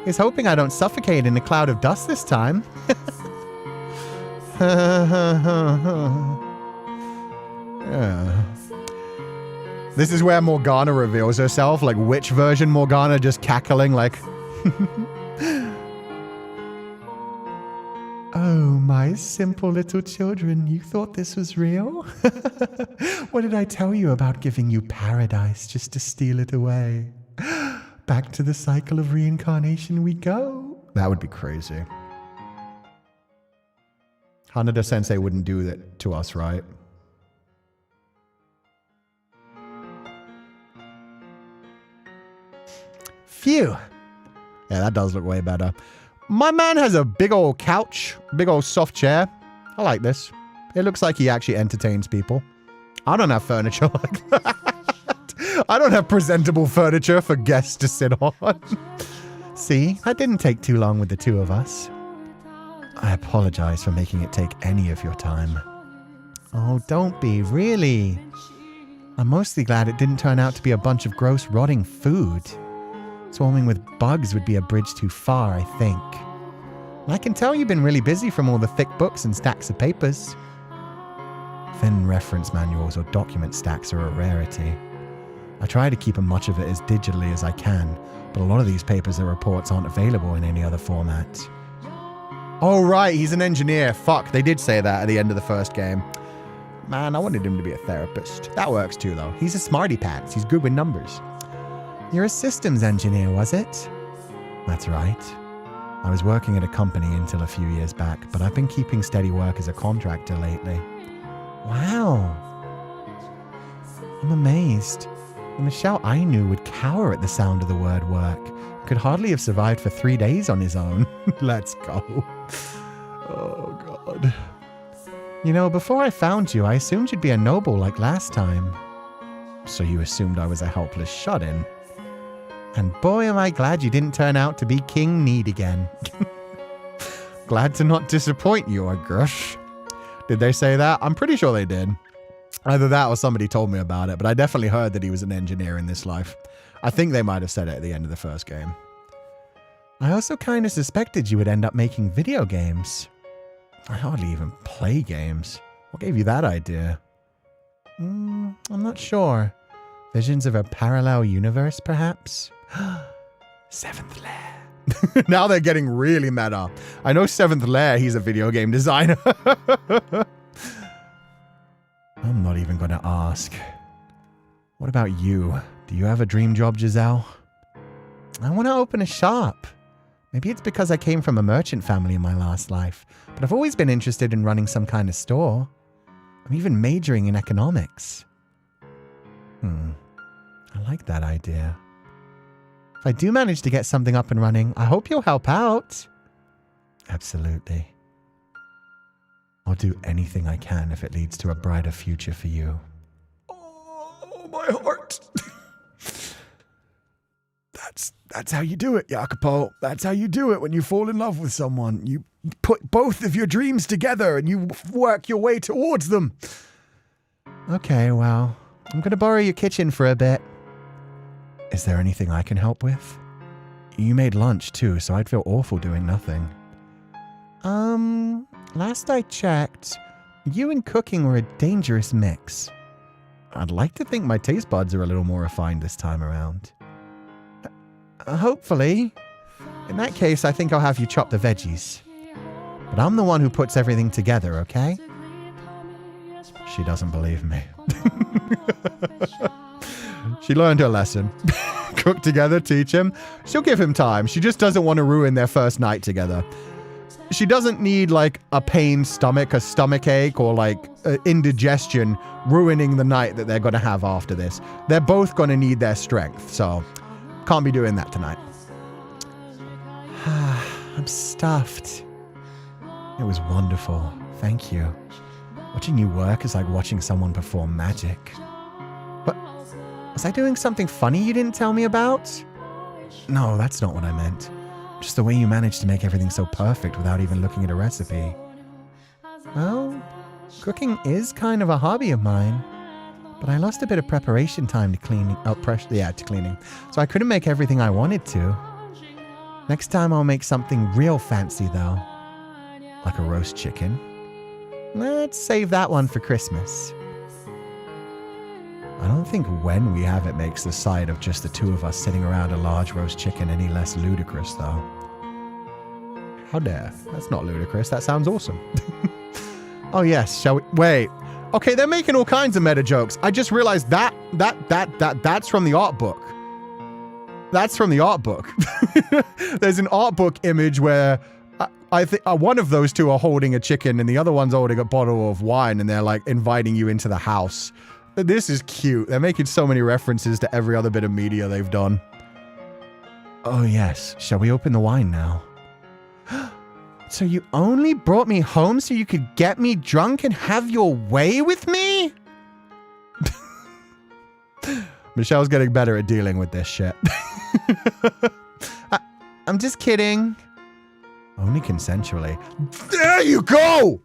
Speaker 3: He's hoping I don't suffocate in a cloud of dust this time. Yeah. This is where Morgana reveals herself, like witch version Morgana just cackling like... Oh, my simple little children, you thought this was real? What did I tell you about giving you paradise just to steal it away? Back to the cycle of reincarnation we go. That would be crazy. Hanada-sensei wouldn't do that to us, right? Phew. Yeah, that does look way better. My man has a big old couch, big old soft chair. I like this. It looks like he actually entertains people. I don't have furniture like that. I don't have presentable furniture for guests to sit on. See, that didn't take too long with the two of us. I apologize for making it take any of your time. Oh, don't be, really. I'm mostly glad it didn't turn out to be a bunch of gross rotting food. Swarming with bugs would be a bridge too far, I think. And I can tell you've been really busy from all the thick books and stacks of papers. Thin reference manuals or document stacks are a rarity. I try to keep as much of it as digitally as I can, but a lot of these papers and reports aren't available in any other format. Oh right, he's an engineer. Fuck, they did say that at the end of the first game. Man, I wanted him to be a therapist. That works too, though. He's a smarty pants. He's good with numbers. You're a systems engineer, was it? That's right. I was working at a company until a few years back, but I've been keeping steady work as a contractor lately. Wow. I'm amazed. The Michelle I knew would cower at the sound of the word work. Could hardly have survived for 3 days on his own. Let's go. Oh, God. You know, before I found you, I assumed you'd be a noble like last time. So you assumed I was a helpless shut-in. And boy, am I glad you didn't turn out to be King Need again. Glad to not disappoint you, I guess. Did they say that? I'm pretty sure they did. Either that or somebody told me about it, but I definitely heard that he was an engineer in this life. I think they might have said it at the end of the first game. I also kind of suspected you would end up making video games. I hardly even play games. What gave you that idea? I'm not sure. Visions of a parallel universe, perhaps? Seventh Lair. Now they're getting really meta. I know Seventh Lair, he's a video game designer. I'm not even going to ask. What about you? Do you have a dream job, Giselle? I want to open a shop. Maybe it's because I came from a merchant family in my last life, but I've always been interested in running some kind of store. I'm even majoring in economics. I like that idea. If I do manage to get something up and running, I hope you'll help out. Absolutely. I'll do anything I can if it leads to a brighter future for you. Oh, my heart. That's how you do it, Jacopo. That's how you do it when you fall in love with someone. You put both of your dreams together and you work your way towards them. Okay, well, I'm going to borrow your kitchen for a bit. Is there anything I can help with? You made lunch too, so I'd feel awful doing nothing. Last I checked, you and cooking were a dangerous mix. I'd like to think my taste buds are a little more refined this time around. Hopefully. In that case, I think I'll have you chop the veggies. But I'm the one who puts everything together, okay? She doesn't believe me. She learned her lesson. Cook together, teach him. She'll give him time. She just doesn't want to ruin their first night together. She doesn't need, like, a pained stomach, a stomachache, or, like, indigestion ruining the night that they're going to have after this. They're both going to need their strength, so can't be doing that tonight. I'm stuffed. It was wonderful. Thank you. Watching you work is like watching someone perform magic. But was I doing something funny you didn't tell me about? No, that's not what I meant. Just the way you managed to make everything so perfect without even looking at a recipe. Well, cooking is kind of a hobby of mine. But I lost a bit of preparation time to cleaning. To cleaning. So I couldn't make everything I wanted to. Next time I'll make something real fancy though. Like a roast chicken. Let's save that one for Christmas. I don't think when we have it makes the sight of just the two of us sitting around a large roast chicken any less ludicrous though. How dare? That's not ludicrous. That sounds awesome. Oh yes, shall we? Wait. Okay, they're making all kinds of meta jokes. I just realized that's from the art book. That's from the art book. There's an art book image where I think one of those two are holding a chicken and the other one's holding a bottle of wine and they're like inviting you into the house. This is cute. They're making so many references to every other bit of media they've done. Oh yes, shall we open the wine now? So you only brought me home so you could get me drunk and have your way with me? Michelle's getting better at dealing with this shit. I'm just kidding. Only consensually. There you go!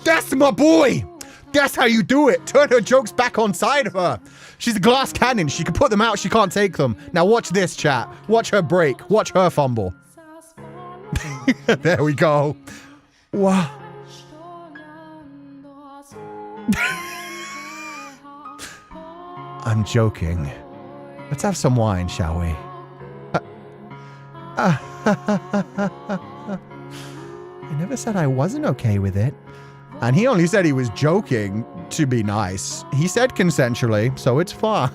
Speaker 3: That's my boy! That's how you do it. Turn her jokes back on side of her. She's a glass cannon. She can put them out. She can't take them. Now watch this, chat. Watch her break. Watch her fumble. There we go. Wow. I'm joking. Let's have some wine, shall we? I never said I wasn't okay with it. And he only said he was joking to be nice. He said consensually, so it's fine.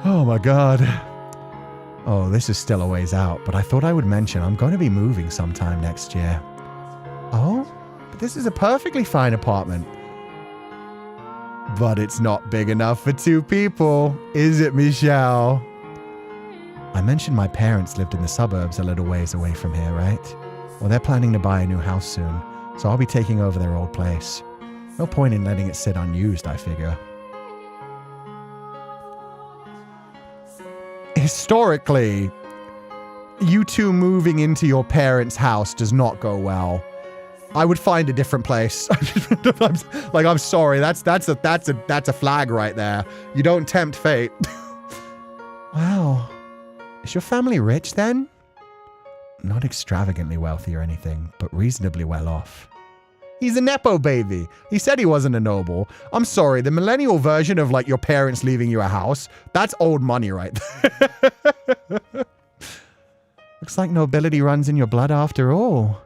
Speaker 3: Oh my god. Oh, this is still a ways out, but I thought I would mention I'm going to be moving sometime next year. Oh, but this is a perfectly fine apartment. But it's not big enough for two people, is it, Michelle? I mentioned my parents lived in the suburbs a little ways away from here, right? Well, they're planning to buy a new house soon, so I'll be taking over their old place. No point in letting it sit unused, I figure. Historically, you two moving into your parents' house does not go well. I would find a different place. I'm sorry. That's a flag right there. You don't tempt fate. Wow. Is your family rich then? Not extravagantly wealthy or anything, but reasonably well off. He's a Nepo baby. He said he wasn't a noble. I'm sorry, the millennial version of like your parents leaving you a house, that's old money right there. Looks like nobility runs in your blood after all.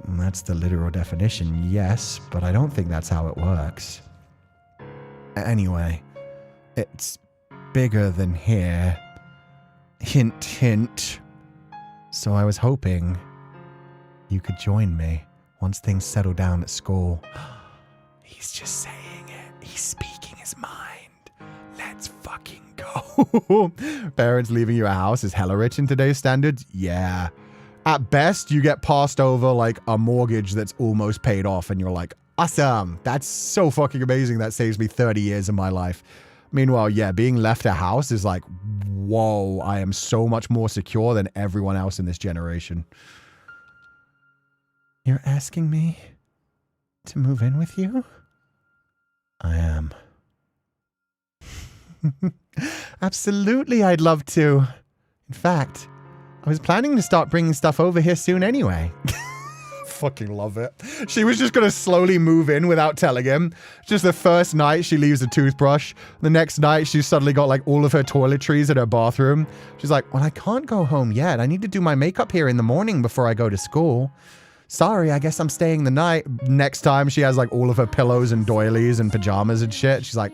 Speaker 3: That's the literal definition, yes, but I don't think that's how it works. Anyway, it's bigger than here. Hint, hint. So I was hoping you could join me once things settle down at school. He's just saying it. He's speaking his mind. Let's fucking go. Parents leaving you a house is hella rich in today's standards? Yeah. At best, you get passed over like a mortgage that's almost paid off and you're like, awesome. That's so fucking amazing. That saves me 30 years of my life. Meanwhile, yeah, being left a house is like, whoa, I am so much more secure than everyone else in this generation. You're asking me to move in with you? I am. Absolutely, I'd love to. In fact, I was planning to start bringing stuff over here soon anyway. Fucking love it. She was just going to slowly move in without telling him. Just the first night she leaves a toothbrush. The next night she's suddenly got like all of her toiletries in her bathroom. She's like, well, I can't go home yet. I need to do my makeup here in the morning before I go to school. Sorry, I guess I'm staying the night. Next time she has like all of her pillows and doilies and pajamas and shit. She's like,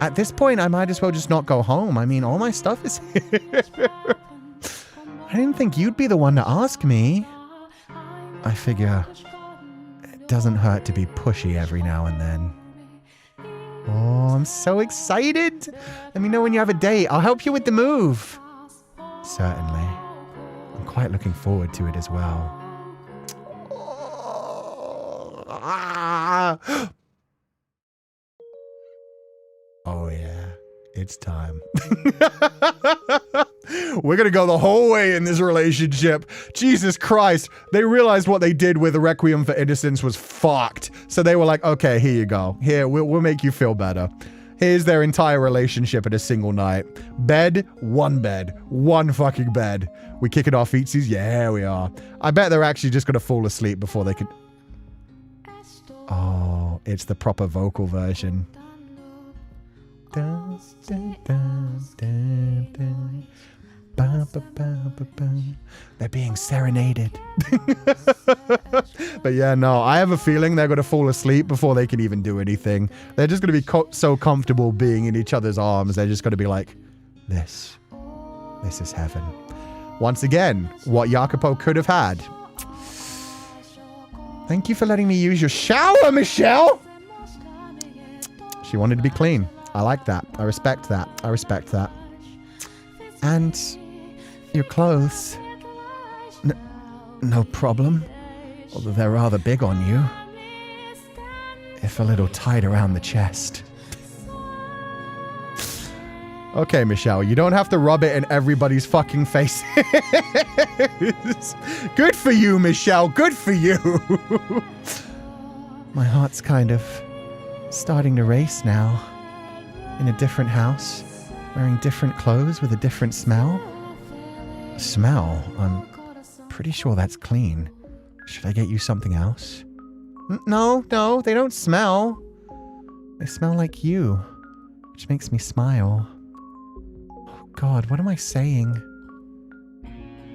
Speaker 3: at this point, I might as well just not go home. I mean, all my stuff is here. I didn't think you'd be the one to ask me. I figure it doesn't hurt to be pushy every now and then. Oh, I'm so excited. Let me know when you have a date. I'll help you with the move.
Speaker 2: Certainly. I'm quite looking forward to it as well.
Speaker 3: Oh yeah, it's time. We're gonna go the whole way in this relationship. Jesus Christ. They realized what they did with Requiem for Innocence was fucked. So they were like, okay, here you go. Here, we'll make you feel better. Here's their entire relationship in a single night. Bed, one fucking bed. We kicking our feetsies? Yeah, we are. I bet they're actually just gonna fall asleep before they could... Oh, it's the proper vocal version. Dun, dun, dun, dun, dun. Ba, ba, ba, ba, ba. They're being serenaded. But yeah, no, I have a feeling they're going to fall asleep before they can even do anything. They're just going to be so comfortable being in each other's arms. They're just going to be like, this is heaven. Once again, what Jacopo could have had. Thank you for letting me use your shower, Michelle. She wanted to be clean. I like that. I respect that. I respect that. And your clothes. No problem. Although they're rather big on you. If a little tight around the chest. Okay, Michelle, you don't have to rub it in everybody's fucking face. Good for you, Michelle. Good for you. My heart's kind of starting to race now. In a different house, wearing different clothes with a different smell. Smell? I'm pretty sure that's clean. Should I get you something else? No, they don't smell. They smell like you, which makes me smile. Oh God, what am I saying?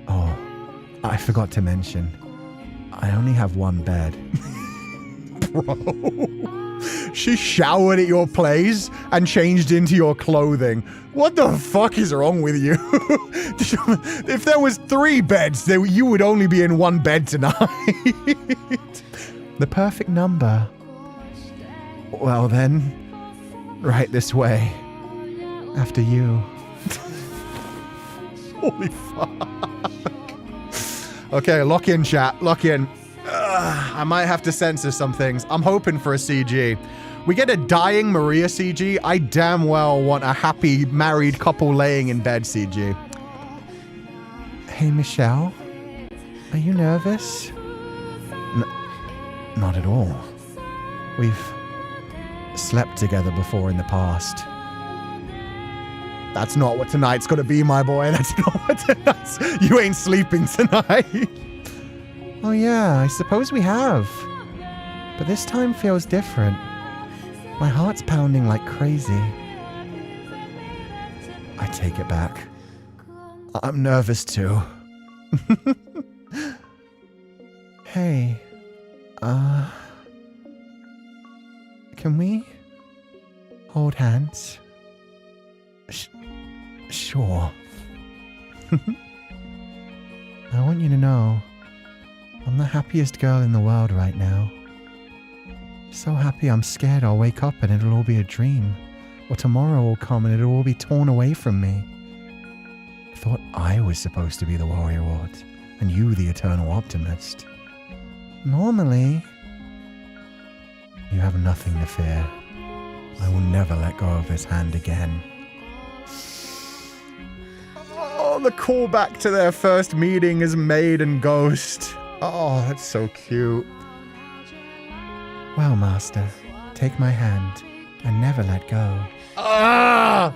Speaker 3: Oh, I forgot to mention. I only have one bed. Bro. She showered at your place and changed into your clothing. What the fuck is wrong with you? If there was 3 beds, you would only be in one bed tonight. The perfect number. Well then, right this way. After you. Holy fuck. Okay, lock in, chat. Lock in. I might have to censor some things. I'm hoping for a CG. We get a dying Maria CG. I damn well want a happy married couple laying in bed CG. Hey, Michelle. Are you nervous? Not at all. We've slept together before in the past. That's not what tonight's gonna be, my boy. That's not what tonight's... You ain't sleeping tonight. Oh yeah, I suppose we have. But this time feels different. My heart's pounding like crazy. I take it back. I'm nervous too. Hey, can we hold hands? Sure. I want you to know I'm the happiest girl in the world right now. So happy I'm scared I'll wake up and it'll all be a dream. Or tomorrow will come and it'll all be torn away from me. I thought I was supposed to be the warrior ward, and you the eternal optimist. Normally, you have nothing to fear. I will never let go of this hand again. Oh, the callback to their first meeting as maid and ghost. Oh, that's so cute. Well, master, take my hand and never let go. Ah!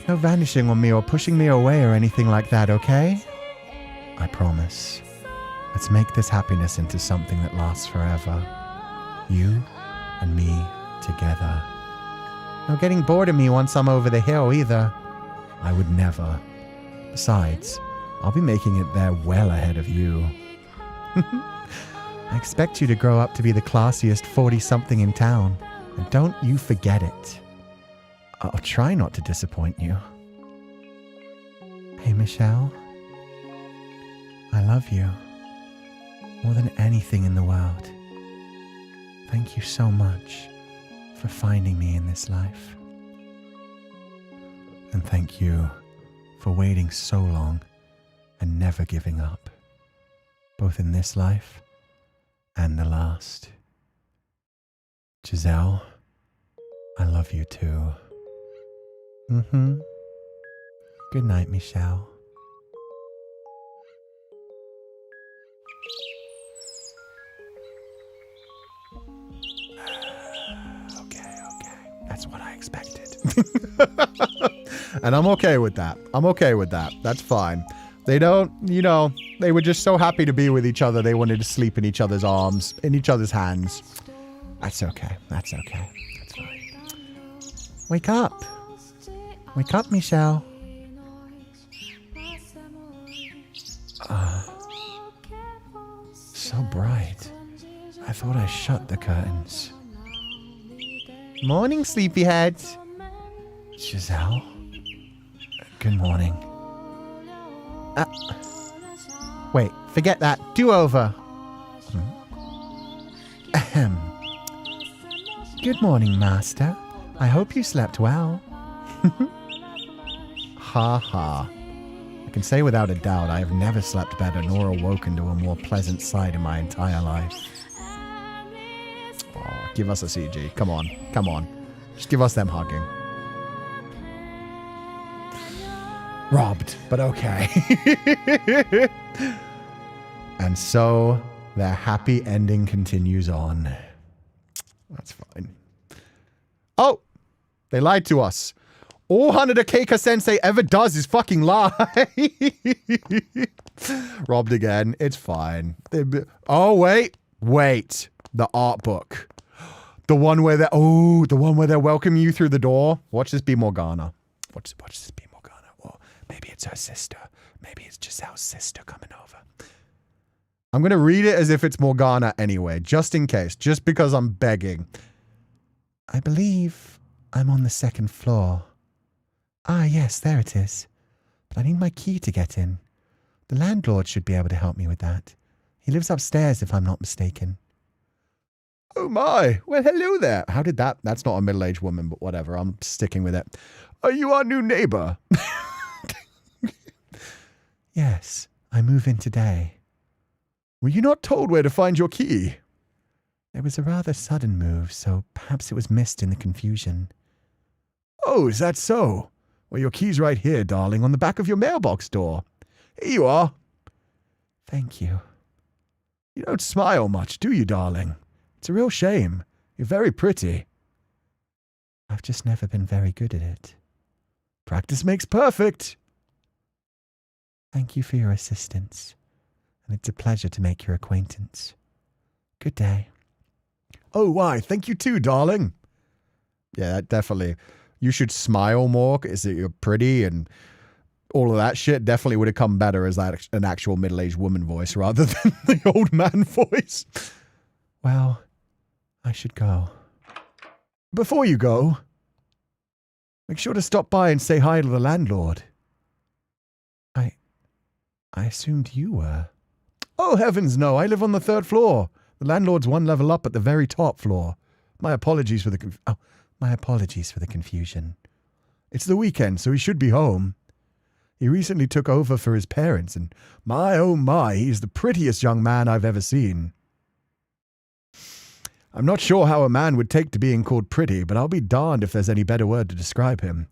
Speaker 3: No vanishing on me or pushing me away or anything like that, okay? I promise. Let's make this happiness into something that lasts forever. You and me together. No getting bored of me once I'm over the hill either. I would never. Besides, I'll be making it there well ahead of you. I expect you to grow up to be the classiest 40-something in town. And don't you forget it. I'll try not to disappoint you. Hey, Michelle. I love you. More than anything in the world. Thank you so much for finding me in this life. And thank you
Speaker 2: for waiting so long and never giving up, both in this life and the last. Giselle, I love you too. Good night, Michelle. Okay. That's what I expected.
Speaker 3: And I'm okay with that. That's fine. They don't, they were just so happy to be with each other. They wanted to sleep in each other's arms, in each other's hands. That's okay. That's fine. Wake up. Wake up, Michelle.
Speaker 2: So bright. I thought I shut the curtains.
Speaker 3: Morning, sleepyhead.
Speaker 2: Giselle? Good morning.
Speaker 3: Wait, forget that. Do over.
Speaker 2: Ahem. Good morning, Master. I hope you slept well.
Speaker 3: Ha ha. I can say without a doubt I have never slept better nor awoken to a more pleasant sight in my entire life. Oh, give us a CG. Come on. Just give us them hugging.
Speaker 2: Robbed, but okay.
Speaker 3: And so their happy ending continues on. That's fine. Oh! They lied to us. All Hanada Keika Sensei ever does is fucking lie. Robbed again. It's fine. Oh, wait. The art book. The one where they're welcoming you through the door. Watch this be Morgana. Watch this be Morgana. Or maybe it's her sister. Maybe it's Giselle's sister coming over. I'm going to read it as if it's Morgana anyway, just in case. Just because I'm begging.
Speaker 2: I believe I'm on the second floor. Ah, yes, there it is. But I need my key to get in. The landlord should be able to help me with that. He lives upstairs, if I'm not mistaken.
Speaker 3: Oh my, well hello there. How did that? That's not a middle-aged woman, but whatever, I'm sticking with it. Are you our new neighbor?
Speaker 2: Yes, I move in today.
Speaker 3: Were you not told where to find your key?
Speaker 2: It was a rather sudden move, so perhaps it was missed in the confusion.
Speaker 3: Oh, is that so? Well, your key's right here, darling, on the back of your mailbox door. Here you are.
Speaker 2: Thank you.
Speaker 3: You don't smile much, do you, darling? It's a real shame. You're very pretty.
Speaker 2: I've just never been very good at it.
Speaker 3: Practice makes perfect.
Speaker 2: Thank you for your assistance, and it's a pleasure to make your acquaintance. Good day.
Speaker 3: Oh, why, thank you too, darling. Yeah, that definitely. You should smile more, is that you're pretty and all of that shit definitely would have come better as that an actual middle-aged woman voice rather than the old man voice.
Speaker 2: Well, I should go.
Speaker 3: Before you go, make sure to stop by and say hi to the landlord.
Speaker 2: I assumed you were.
Speaker 3: Oh, heavens no, I live on the 3rd floor. The landlord's one level up at the very top floor. My apologies for the confusion. It's the weekend, so he should be home. He recently took over for his parents, and my oh my, he's the prettiest young man I've ever seen. I'm not sure how a man would take to being called pretty, but I'll be darned if there's any better word to describe him.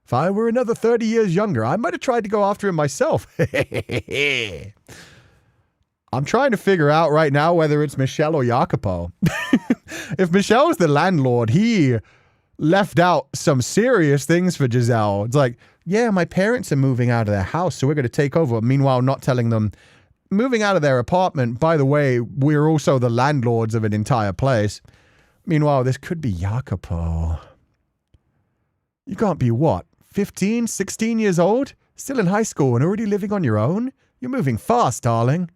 Speaker 3: If I were another 30 years younger, I might have tried to go after him myself. I'm trying to figure out right now whether it's Michelle or Jacopo. If Michelle's the landlord, he left out some serious things for Giselle. It's like, yeah, my parents are moving out of their house, so we're going to take over. Meanwhile, not telling them, moving out of their apartment, by the way, we're also the landlords of an entire place. Meanwhile, this could be Jacopo. You can't be what, 15, 16 years old? Still in high school and already living on your own? You're moving fast, darling.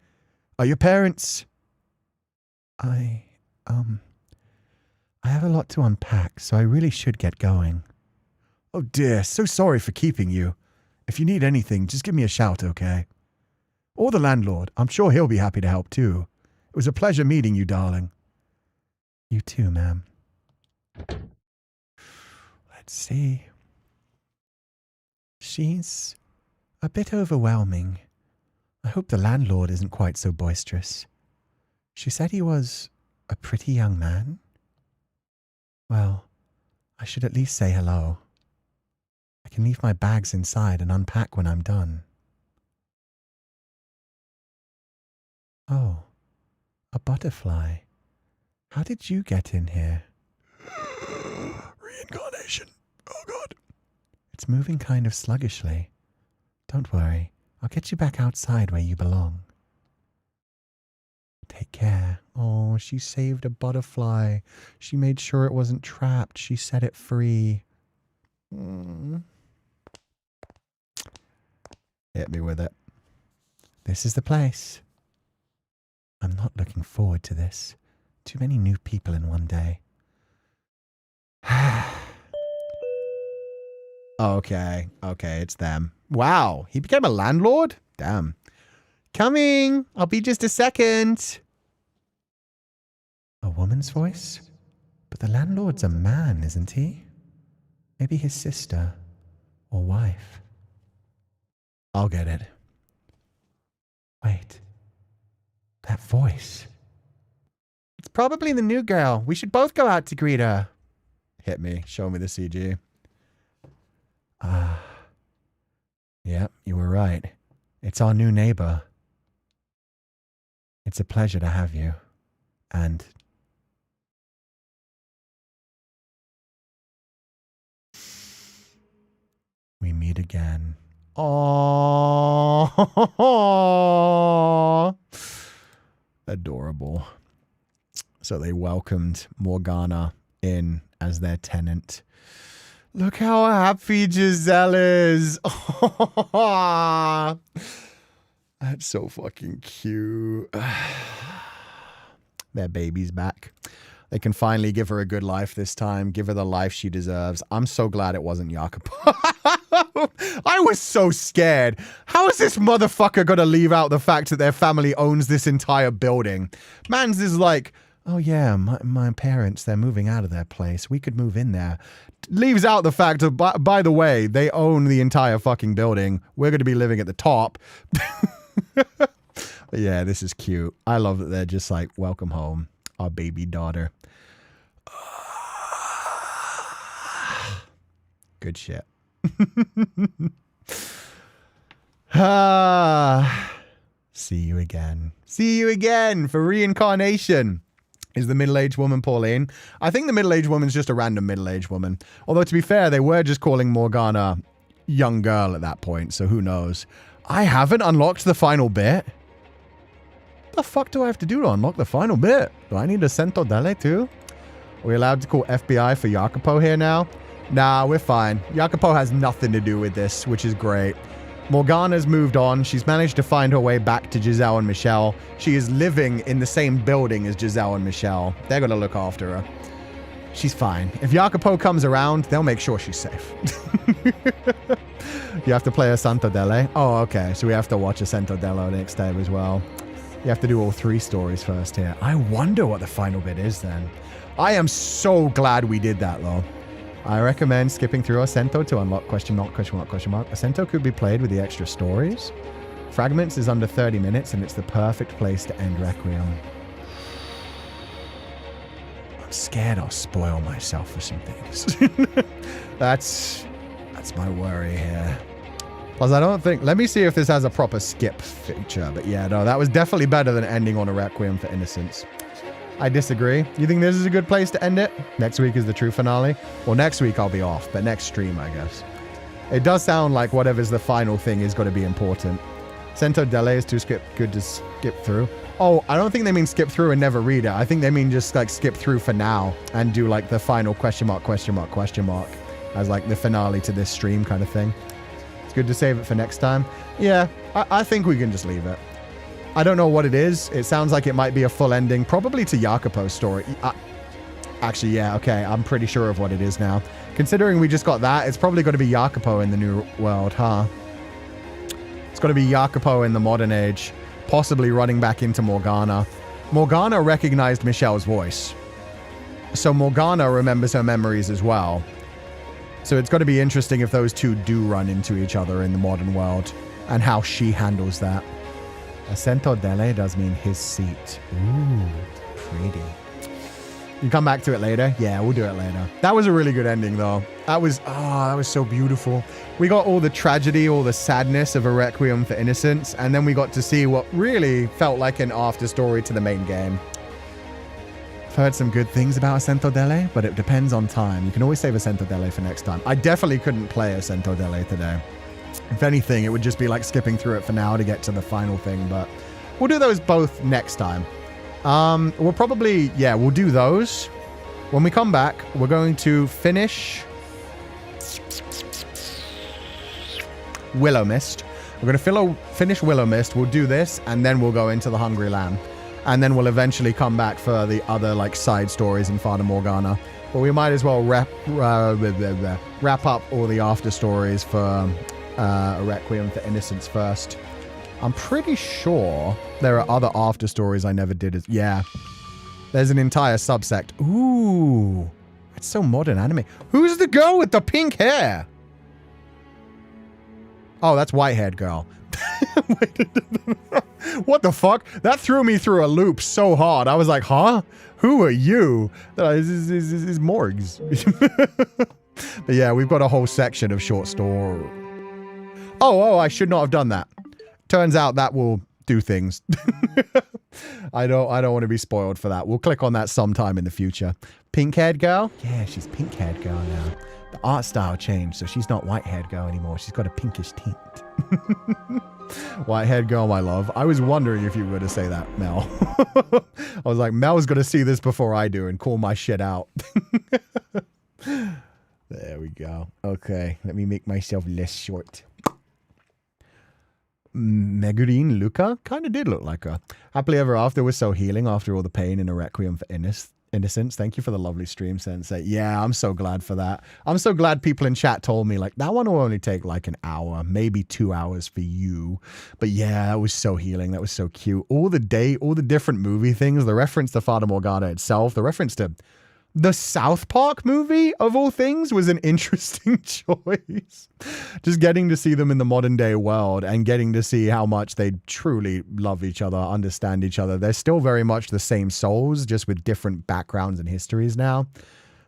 Speaker 3: Are your parents...
Speaker 2: I have a lot to unpack, so I really should get going.
Speaker 3: Oh dear, so sorry for keeping you. If you need anything, just give me a shout, okay? Or the landlord. I'm sure he'll be happy to help too. It was a pleasure meeting you, darling.
Speaker 2: You too, ma'am. Let's see. She's A bit overwhelming. I hope the landlord isn't quite so boisterous. She said he was a pretty young man. Well, I should at least say hello. I can leave my bags inside and unpack when I'm done. Oh, a butterfly. How did you get in here?
Speaker 3: Reincarnation. Oh, God.
Speaker 2: It's moving kind of sluggishly. Don't worry. I'll get you back outside where you belong. Take care.
Speaker 3: Oh, she saved a butterfly. She made sure it wasn't trapped. She set it free. Hit me with it.
Speaker 2: This is the place. I'm not looking forward to this. Too many new people in one day.
Speaker 3: Okay, it's them. Wow, he became a landlord? Damn. Coming! I'll be just a second.
Speaker 2: A woman's voice? But the landlord's a man, isn't he? Maybe his sister or wife.
Speaker 3: I'll get it.
Speaker 2: Wait. That voice.
Speaker 3: It's probably the new girl. We should both go out to greet her. Hit me. Show me the CG.
Speaker 2: Yep, you were right. It's our new neighbor. It's a pleasure to have you. And we meet again.
Speaker 3: Aww. Adorable. So they welcomed Morgana in as their tenant. Look how happy Giselle is. That's so fucking cute. Their baby's back. They can finally give her a good life this time. Give her the life she deserves. I'm so glad it wasn't Jacopo. I was so scared. How is this motherfucker gonna leave out the fact that their family owns this entire building? Man's is like, oh yeah, my parents, they're moving out of their place. We could move in there. Leaves out the fact of, by the way, they own the entire fucking building. We're going to be living at the top. But yeah, this is cute. I love that they're just like, welcome home, our baby daughter. Good shit. See you again. See you again for reincarnation. Is the middle-aged woman Pauline? I think the middle-aged woman's just a random middle-aged woman. Although, to be fair, they were just calling Morgana young girl at that point, so who knows. I haven't unlocked the final bit. The fuck do I have to do to unlock the final bit? Do I need a Cento Delle too? Are we allowed to call FBI for Jacopo here now? Nah, we're fine. Jacopo has nothing to do with this, which is great. Morgana's moved on. She's managed to find her way back to Giselle and Michelle. She is living in the same building as Giselle and Michelle. They're going to look after her. She's fine. If Jacopo comes around, they'll make sure she's safe. You have to play a Santo Delle? Oh, okay. So we have to watch a Santo Dello next time as well. You have to do all 3 stories first here. I wonder what the final bit is then. I am so glad we did that, though. I recommend skipping through Ascento to unlock question mark. Ascento could be played with the extra stories. Fragments is under 30 minutes, and it's the perfect place to end Requiem. I'm scared I'll spoil myself for some things. That's my worry here. Plus, I don't think... Let me see if this has a proper skip feature. But yeah, no, that was definitely better than ending on a Requiem for Innocence. I disagree. You think this is a good place to end it? Next week is the true finale? Well, next week I'll be off, but next stream, I guess. It does sound like whatever's the final thing is going to be important. Cento Delle is too good to skip through. Oh, I don't think they mean skip through and never read it. I think they mean just like skip through for now and do like the final question mark as like the finale to this stream kind of thing. It's good to save it for next time. Yeah, I think we can just leave it. I don't know what it is. It sounds like it might be a full ending, probably to Jacopo's story. Actually, yeah, okay. I'm pretty sure of what it is now. Considering we just got that, it's probably going to be Jacopo in the new world, huh? It's going to be Jacopo in the modern age, possibly running back into Morgana. Morgana recognized Michelle's voice. So Morgana remembers her memories as well. So it's going to be interesting if those two do run into each other in the modern world. and how she handles that. Assento delle does mean his seat. Ooh, pretty. You come back to it later? Yeah, we'll do it later. That was a really good ending, though. That was so beautiful. We got all the tragedy, all the sadness of a Requiem for Innocence, and then we got to see what really felt like an after story to the main game. I've heard some good things about Assento delle, but it depends on time. You can always save Assento delle for next time. I definitely couldn't play Assento delle today. If anything, it would just be like skipping through it for now to get to the final thing, but we'll do those both next time. We'll probably, we'll do those. When we come back, we're going to finish Willow Mist. We're going to finish Willow Mist. We'll do this, and then we'll go into the Hungry Lamb. And then we'll eventually come back for the other, like, side stories in Fata Morgana. But we might as well wrap up all the after stories for a Requiem for Innocence first. I'm pretty sure there are other after stories I never did. Yeah. There's an entire subsect. Ooh. It's so modern anime. Who's the girl with the pink hair? Oh, that's white-haired girl. What the fuck? That threw me through a loop so hard. I was like, huh? Who are you? This is Morgs. But yeah, we've got a whole section of short story. Oh, I should not have done that. Turns out that will do things. I don't want to be spoiled for that. We'll click on that sometime in the future. Pink-haired girl? Yeah, she's pink-haired girl now. The art style changed, so she's not white-haired girl anymore. She's got a pinkish tint. White-haired girl, my love. I was wondering if you were going to say that, Mel. I was like, Mel's going to see this before I do and call my shit out. There we go. Okay, let me make myself less short. Megurine Luca kind of did look like her. Happily Ever After was so healing after all the pain in a Requiem for Innocence. Thank you for the lovely stream, Sensei. Yeah, I'm so glad for that. I'm so glad people in chat told me, like, that one will only take like an hour, maybe 2 hours for you. But yeah, that was so healing. That was so cute. All the different movie things, the reference to Fata Morgana itself, the reference to the South Park movie, of all things, was an interesting choice. Just getting to see them in the modern day world and getting to see how much they truly love each other, understand each other. They're still very much the same souls, just with different backgrounds and histories now.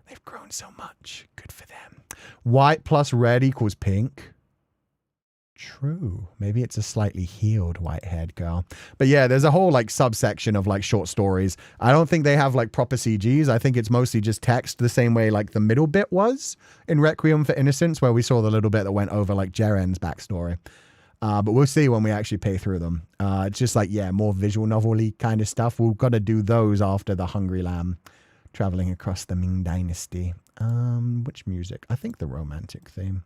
Speaker 3: They've grown so much. Good for them. White plus red equals pink. True. Maybe it's a slightly healed white-haired girl. But yeah, there's a whole like subsection of like short stories. I don't think they have like proper CGs. I think it's mostly just text, the same way like the middle bit was in Requiem for Innocence, where we saw the little bit that went over like Jeren's backstory. But we'll see when we actually pay through them. It's just like, yeah, more visual novel-y kind of stuff. We've got to do those after the Hungry Lamb, traveling across the Ming Dynasty. Which music? I think the romantic theme.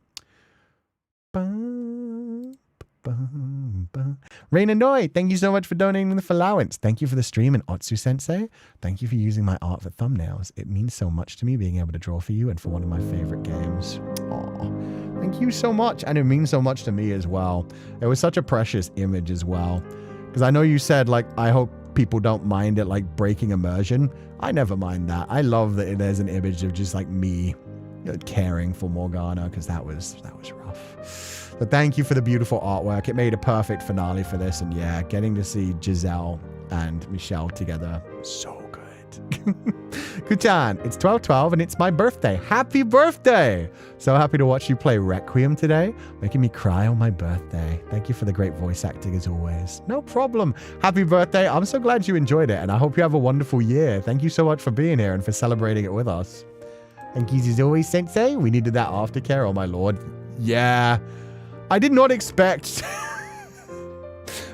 Speaker 3: Rain Annoy, thank you so much for donating the allowance. Thank you for the stream, and Otsu Sensei, thank you for using my art for thumbnails. It means so much to me being able to draw for you and for one of my favorite games. Aww. Thank you so much, and it means so much to me as well. It was such a precious image as well, because I know you said, like, I hope people don't mind it like breaking immersion. I never mind that. I love that there's an image of just like me caring for Morgana, because that was rough. But thank you for the beautiful artwork. It made a perfect finale for this, and yeah, getting to see Giselle and Michelle together, so good. Kuchan, it's 12/12 and it's my birthday. Happy birthday! So happy to watch you play Requiem today, making me cry on my birthday. Thank you for the great voice acting as always. No problem. Happy birthday. I'm so glad you enjoyed it, and I hope you have a wonderful year. Thank you so much for being here and for celebrating it with us. Thank you as always, Sensei. We needed that aftercare, oh my lord. Yeah. I did not expect...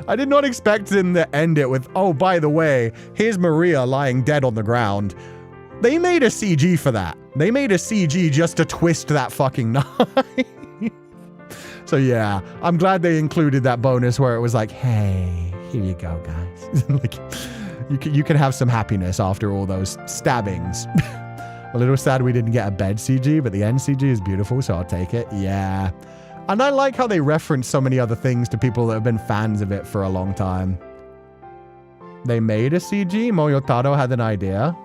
Speaker 3: I did not expect them to end it with, oh, by the way, here's Maria lying dead on the ground. They made a CG for that. They made a CG just to twist that fucking knife. So yeah, I'm glad they included that bonus where it was like, hey, here you go, guys. Like, you can have some happiness after all those stabbings. A little sad we didn't get a bed CG, but the end CG is beautiful, so I'll take it. Yeah. And I like how they reference so many other things to people that have been fans of it for a long time. They made a CG? Moyotaro had an idea.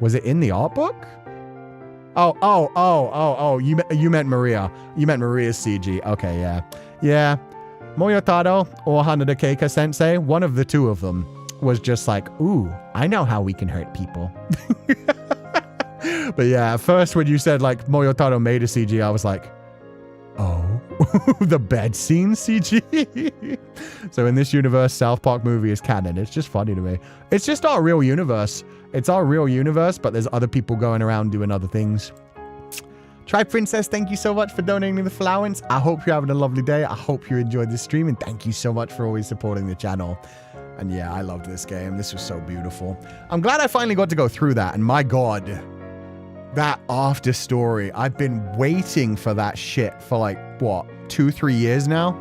Speaker 3: Was it in the art book? Oh. You meant Maria. You meant Maria's CG. Okay, yeah. Yeah. Moyotaro or Hanada Keika Sensei, one of the two of them was just like, ooh, I know how we can hurt people. But yeah, at first when you said like Moyotaro made a CG, I was like, oh, the bed scene CG. So in this universe, South Park movie is canon. It's just funny to me. It's just our real universe. It's our real universe, but there's other people going around doing other things. Tri Princess, thank you so much for donating the flowers. I hope you're having a lovely day. I hope you enjoyed this stream, and thank you so much for always supporting the channel. And yeah, I loved this game. This was so beautiful. I'm glad I finally got to go through that, and my God, that after story, I've been waiting for that shit for like, what, 2-3 years now?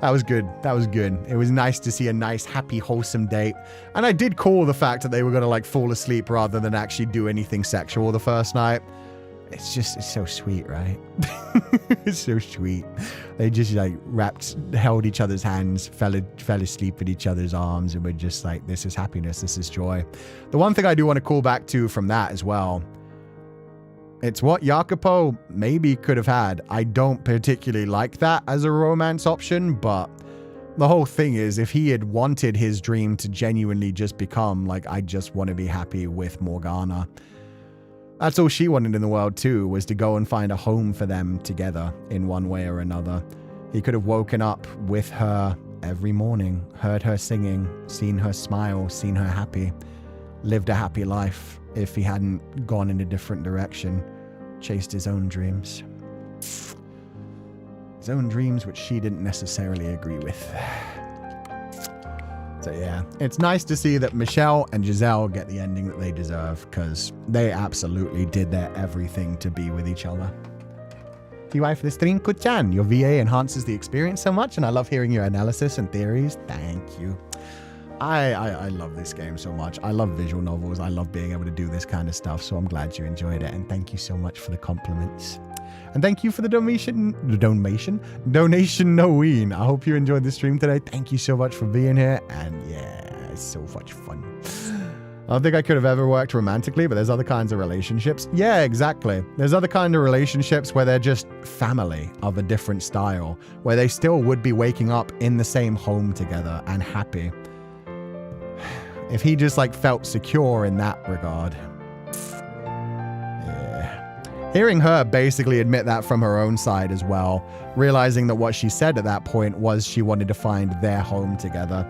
Speaker 3: That was good. That was good. It was nice to see a nice, happy, wholesome date. And I did call the fact that they were going to like fall asleep rather than actually do anything sexual the first night. It's so sweet, right? It's so sweet. They just like held each other's hands, fell asleep in each other's arms, and were just like, this is happiness, this is joy. The one thing I do want to call back to from that as well, it's what Jacopo maybe could have had. I don't particularly like that as a romance option, but the whole thing is, if he had wanted his dream to genuinely just become like, I just want to be happy with Morgana, that's all she wanted in the world too, was to go and find a home for them together in one way or another. He could have woken up with her every morning, heard her singing, seen her smile, seen her happy, lived a happy life if he hadn't gone in a different direction, chased his own dreams. His own dreams which she didn't necessarily agree with. So yeah, it's nice to see that Michelle and Giselle get the ending that they deserve, because they absolutely did their everything to be with each other. TY for the stream, Kuchan. Your VA enhances the experience so much, and I love hearing your analysis and theories. Thank you. I love this game so much. I love visual novels. I love being able to do this kind of stuff, so I'm glad you enjoyed it, and thank you so much for the compliments. And thank you for the donation, Noeen. I hope you enjoyed the stream today. Thank you so much for being here. And yeah, it's so much fun. I don't think I could have ever worked romantically, but there's other kinds of relationships. Yeah, exactly. There's other kind of relationships where they're just family of a different style, where they still would be waking up in the same home together and happy. If he just like felt secure in that regard. Hearing her basically admit that from her own side as well, realizing that what she said at that point was she wanted to find their home together.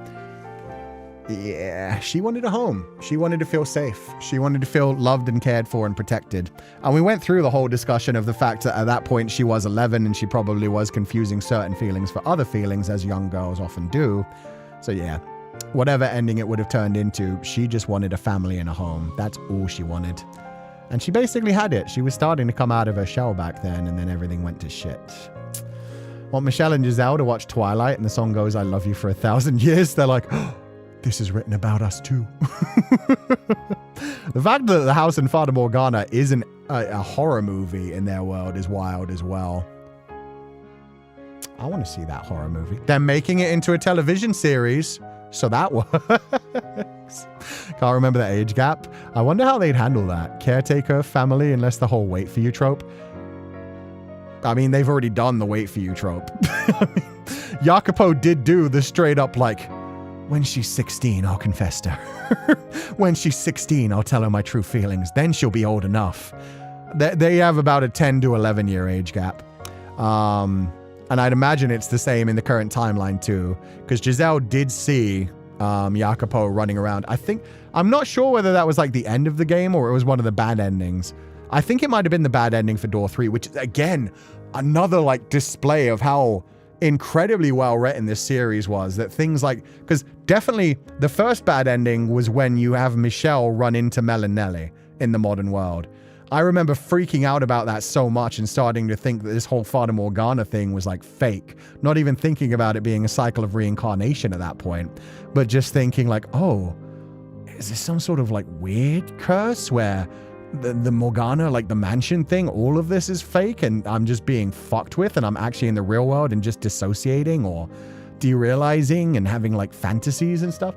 Speaker 3: Yeah, she wanted a home. She wanted to feel safe. She wanted to feel loved and cared for and protected. And we went through the whole discussion of the fact that at that point she was 11 and she probably was confusing certain feelings for other feelings, as young girls often do. So yeah, whatever ending it would have turned into, she just wanted a family and a home. That's all she wanted. And she basically had it. She was starting to come out of her shell back then, and then everything went to shit. Want Michelle and Giselle to watch Twilight, and the song goes, I love you for 1,000 years. They're like, oh, this is written about us too. The fact that the house in Fata Morgana isn't a horror movie in their world is wild as well. I want to see that horror movie. They're making it into a television series, so that works. Can't remember the age gap. I wonder how they'd handle that. Caretaker, family, unless the whole wait for you trope. I mean, they've already done the wait for you trope. Jacopo did do the straight up like, when she's 16, I'll confess to her. When she's 16, I'll tell her my true feelings. Then she'll be old enough. They have about a 10 to 11 year age gap. And I'd imagine it's the same in the current timeline too, because Giselle did see Jacopo running around. I'm not sure whether that was like the end of the game or it was one of the bad endings. I think it might have been the bad ending for Door 3, which is again another like display of how incredibly well written this series was. That things like, because definitely the first bad ending was when you have Michelle run into Mel and Nelly in the modern world. I remember freaking out about that so much and starting to think that this whole Fata Morgana thing was like fake. Not even thinking about it being a cycle of reincarnation at that point, but just thinking like, oh, is this some sort of like weird curse where the Morgana, like the mansion thing, all of this is fake and I'm just being fucked with and I'm actually in the real world and just dissociating or derealizing and having like fantasies and stuff.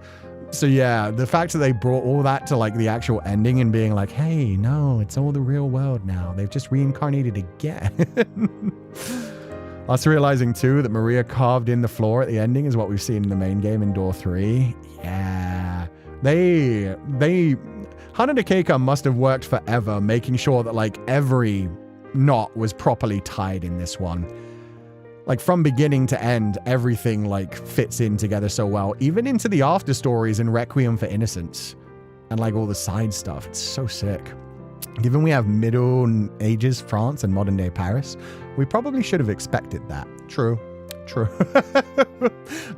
Speaker 3: So yeah, the fact that they brought all that to like the actual ending and being like, hey, no, it's all the real world now. They've just reincarnated again. Us realizing too that Maria carved in the floor at the ending is what we've seen in the main game in Door 3. Yeah. They Hanada Keika must have worked forever making sure that like every knot was properly tied in this one. Like from beginning to end, everything like fits in together so well, even into the after stories in Requiem for Innocence and like all the side stuff. It's so sick. Given we have Middle Ages France and modern day Paris, we probably should have expected that. True.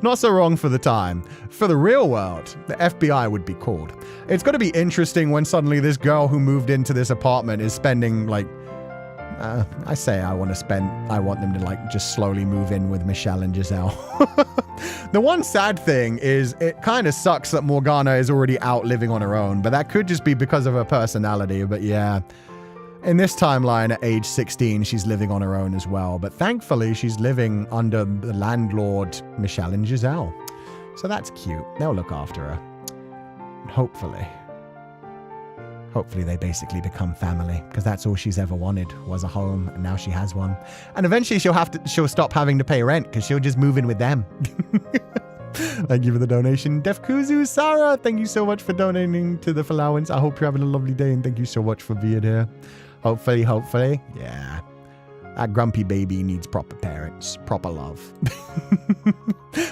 Speaker 3: Not so wrong for the time. For the real world, the FBI would be called. It's going to be interesting when suddenly this girl who moved into this apartment is spending like, I want them to like just slowly move in with Michelle and Giselle. The one sad thing is it kind of sucks that Morgana is already out living on her own, but that could just be because of her personality. But yeah, in this timeline at age 16, she's living on her own as well. But thankfully, she's living under the landlord, Michelle and Giselle. So that's cute. They'll look after her. Hopefully they basically become family, because that's all she's ever wanted was a home, and now she has one. And eventually she'll stop having to pay rent because she'll just move in with them. Thank you for the donation. Defkuzu Sarah, thank you so much for donating to the allowance. I hope you're having a lovely day, and thank you so much for being here. Hopefully, yeah. That grumpy baby needs proper parents, proper love.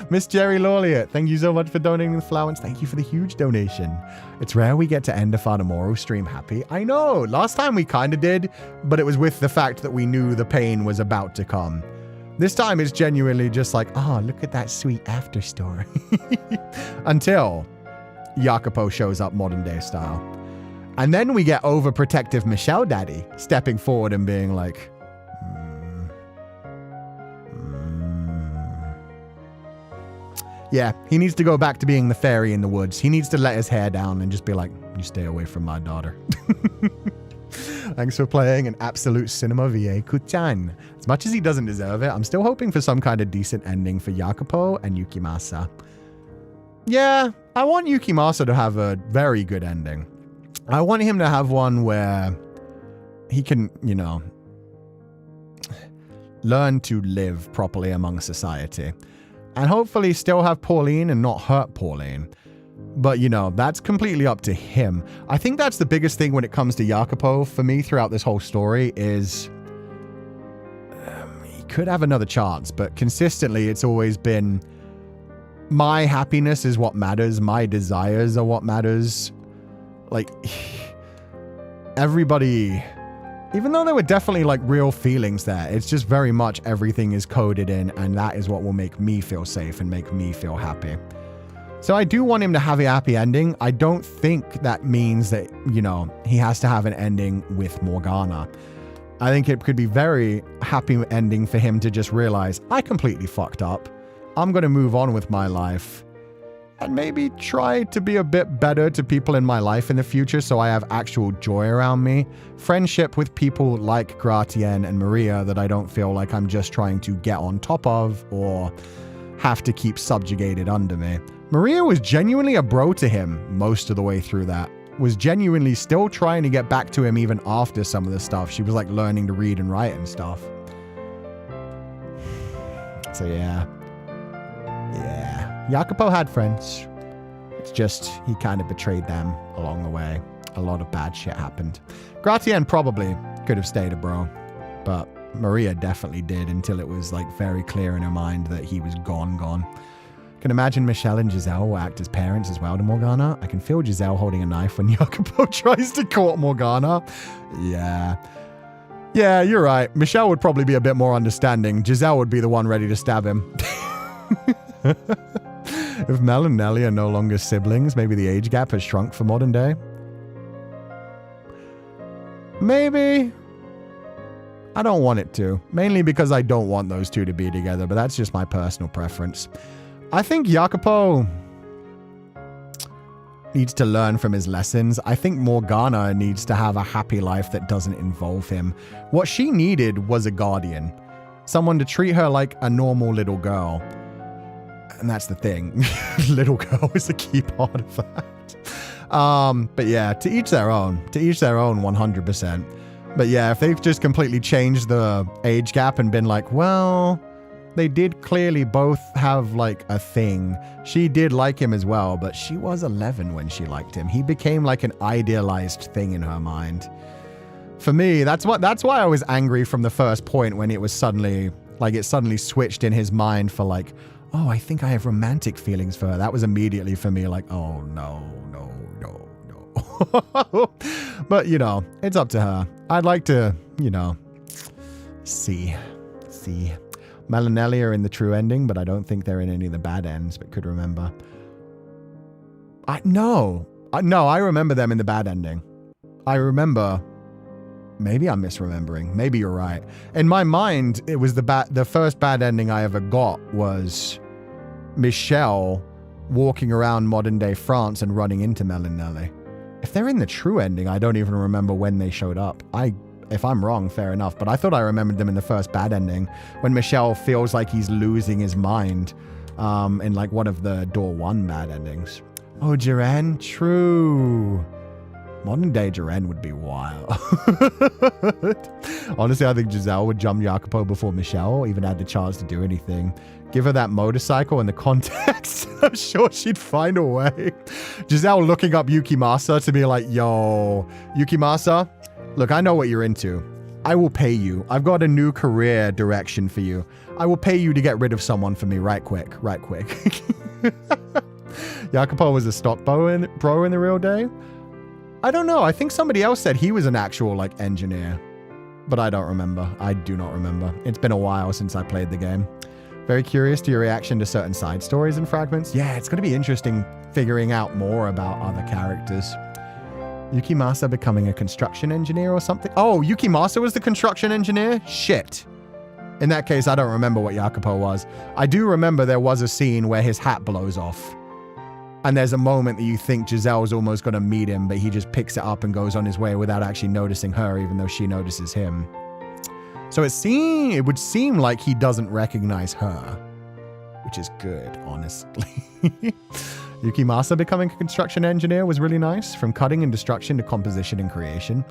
Speaker 3: Miss Jerry Lawliet, thank you so much for donating the allowance. Thank you for the huge donation. It's rare we get to end a Fata Morgana stream happy. I know, last time we kind of did, but it was with the fact that we knew the pain was about to come. This time it's genuinely just like, oh, look at that sweet after story. Until Jacopo shows up modern day style. And then we get overprotective Michelle Daddy stepping forward and being like, yeah, he needs to go back to being the fairy in the woods. He needs to let his hair down and just be like, you stay away from my daughter. Thanks for playing an absolute cinema VA Kuchan. As much as he doesn't deserve it, I'm still hoping for some kind of decent ending for Jacopo and Yukimasa. Yeah, I want Yukimasa to have a very good ending. I want him to have one where he can, you know, learn to live properly among society. And hopefully still have Pauline and not hurt Pauline. But, you know, that's completely up to him. I think that's the biggest thing when it comes to Jacopo for me throughout this whole story is he could have another chance, but consistently it's always been my happiness is what matters. My desires are what matters. Like, everybody, even though there were definitely like real feelings there, it's just very much everything is coded in, and that is what will make me feel safe and make me feel happy. So I do want him to have a happy ending. I don't think that means that, you know, he has to have an ending with Morgana. I think it could be very happy ending for him to just realize, I completely fucked up. I'm going to move on with my life and maybe try to be a bit better to people in my life in the future so I have actual joy around me. Friendship with people like Gratien and Maria that I don't feel like I'm just trying to get on top of or have to keep subjugated under me. Maria was genuinely a bro to him most of the way through that. Was genuinely still trying to get back to him even after some of the stuff. She was like learning to read and write and stuff. So yeah. Yeah. Jacopo had friends. It's just he kind of betrayed them along the way. A lot of bad shit happened. Gratien probably could have stayed a bro, but Maria definitely did until it was like very clear in her mind that he was gone. Can imagine Michelle and Giselle will act as parents as well to Morgana. I can feel Giselle holding a knife when Jacopo tries to court Morgana. Yeah, you're right. Michelle would probably be a bit more understanding. Giselle would be the one ready to stab him. If Mel and Nellie are no longer siblings, maybe the age gap has shrunk for modern day. Maybe. I don't want it to. Mainly because I don't want those two to be together, but that's just my personal preference. I think Jacopo needs to learn from his lessons. I think Morgana needs to have a happy life that doesn't involve him. What she needed was a guardian. Someone to treat her like a normal little girl. And that's the thing. Little girl is a key part of that. But yeah, to each their own. To each their own 100%. But yeah, if they've just completely changed the age gap and been like, well, they did clearly both have like a thing. She did like him as well, but she was 11 when she liked him. He became like an idealized thing in her mind. For me, that's why I was angry from the first point when it was suddenly switched in his mind for like, oh, I think I have romantic feelings for her. That was immediately for me like, oh no. But you know, it's up to her. I'd like to, you know, see. Millennia are in the true ending, but I don't think they're in any of the bad ends, but could remember. No, I remember them in the bad ending. I remember. Maybe I'm misremembering. Maybe you're right. In my mind, it was the first bad ending I ever got was Michelle walking around modern day France and running into Millennia. If they're in the true ending, I don't even remember when they showed up. If I'm wrong, fair enough, but I thought I remembered them in the first bad ending when Michelle feels like he's losing his mind in like one of the Door 1 bad endings. Oh, Jiren, true. Modern day Jiren would be wild. Honestly, I think Giselle would jump Jacopo before Michelle even had the chance to do anything. Give her that motorcycle and the context. I'm sure she'd find a way. Giselle looking up Yukimasa to be like, yo, Yukimasa, look, I know what you're into. I will pay you. I've got a new career direction for you. I will pay you to get rid of someone for me right quick. Jacopo was a stock pro in the real day. I don't know. I think somebody else said he was an actual like engineer, but I don't remember. I do not remember. It's been a while since I played the game. Very curious to your reaction to certain side stories and fragments. Yeah, it's going to be interesting figuring out more about other characters. Yukimasa becoming a construction engineer or something. Oh, Yukimasa was the construction engineer? Shit. In that case, I don't remember what Jacopo was. I do remember there was a scene where his hat blows off. And there's a moment that you think Giselle's almost going to meet him, but he just picks it up and goes on his way without actually noticing her, even though she notices him. So it would seem like he doesn't recognize her, which is good, honestly. Yukimasa becoming a construction engineer was really nice, from cutting and destruction to composition and creation.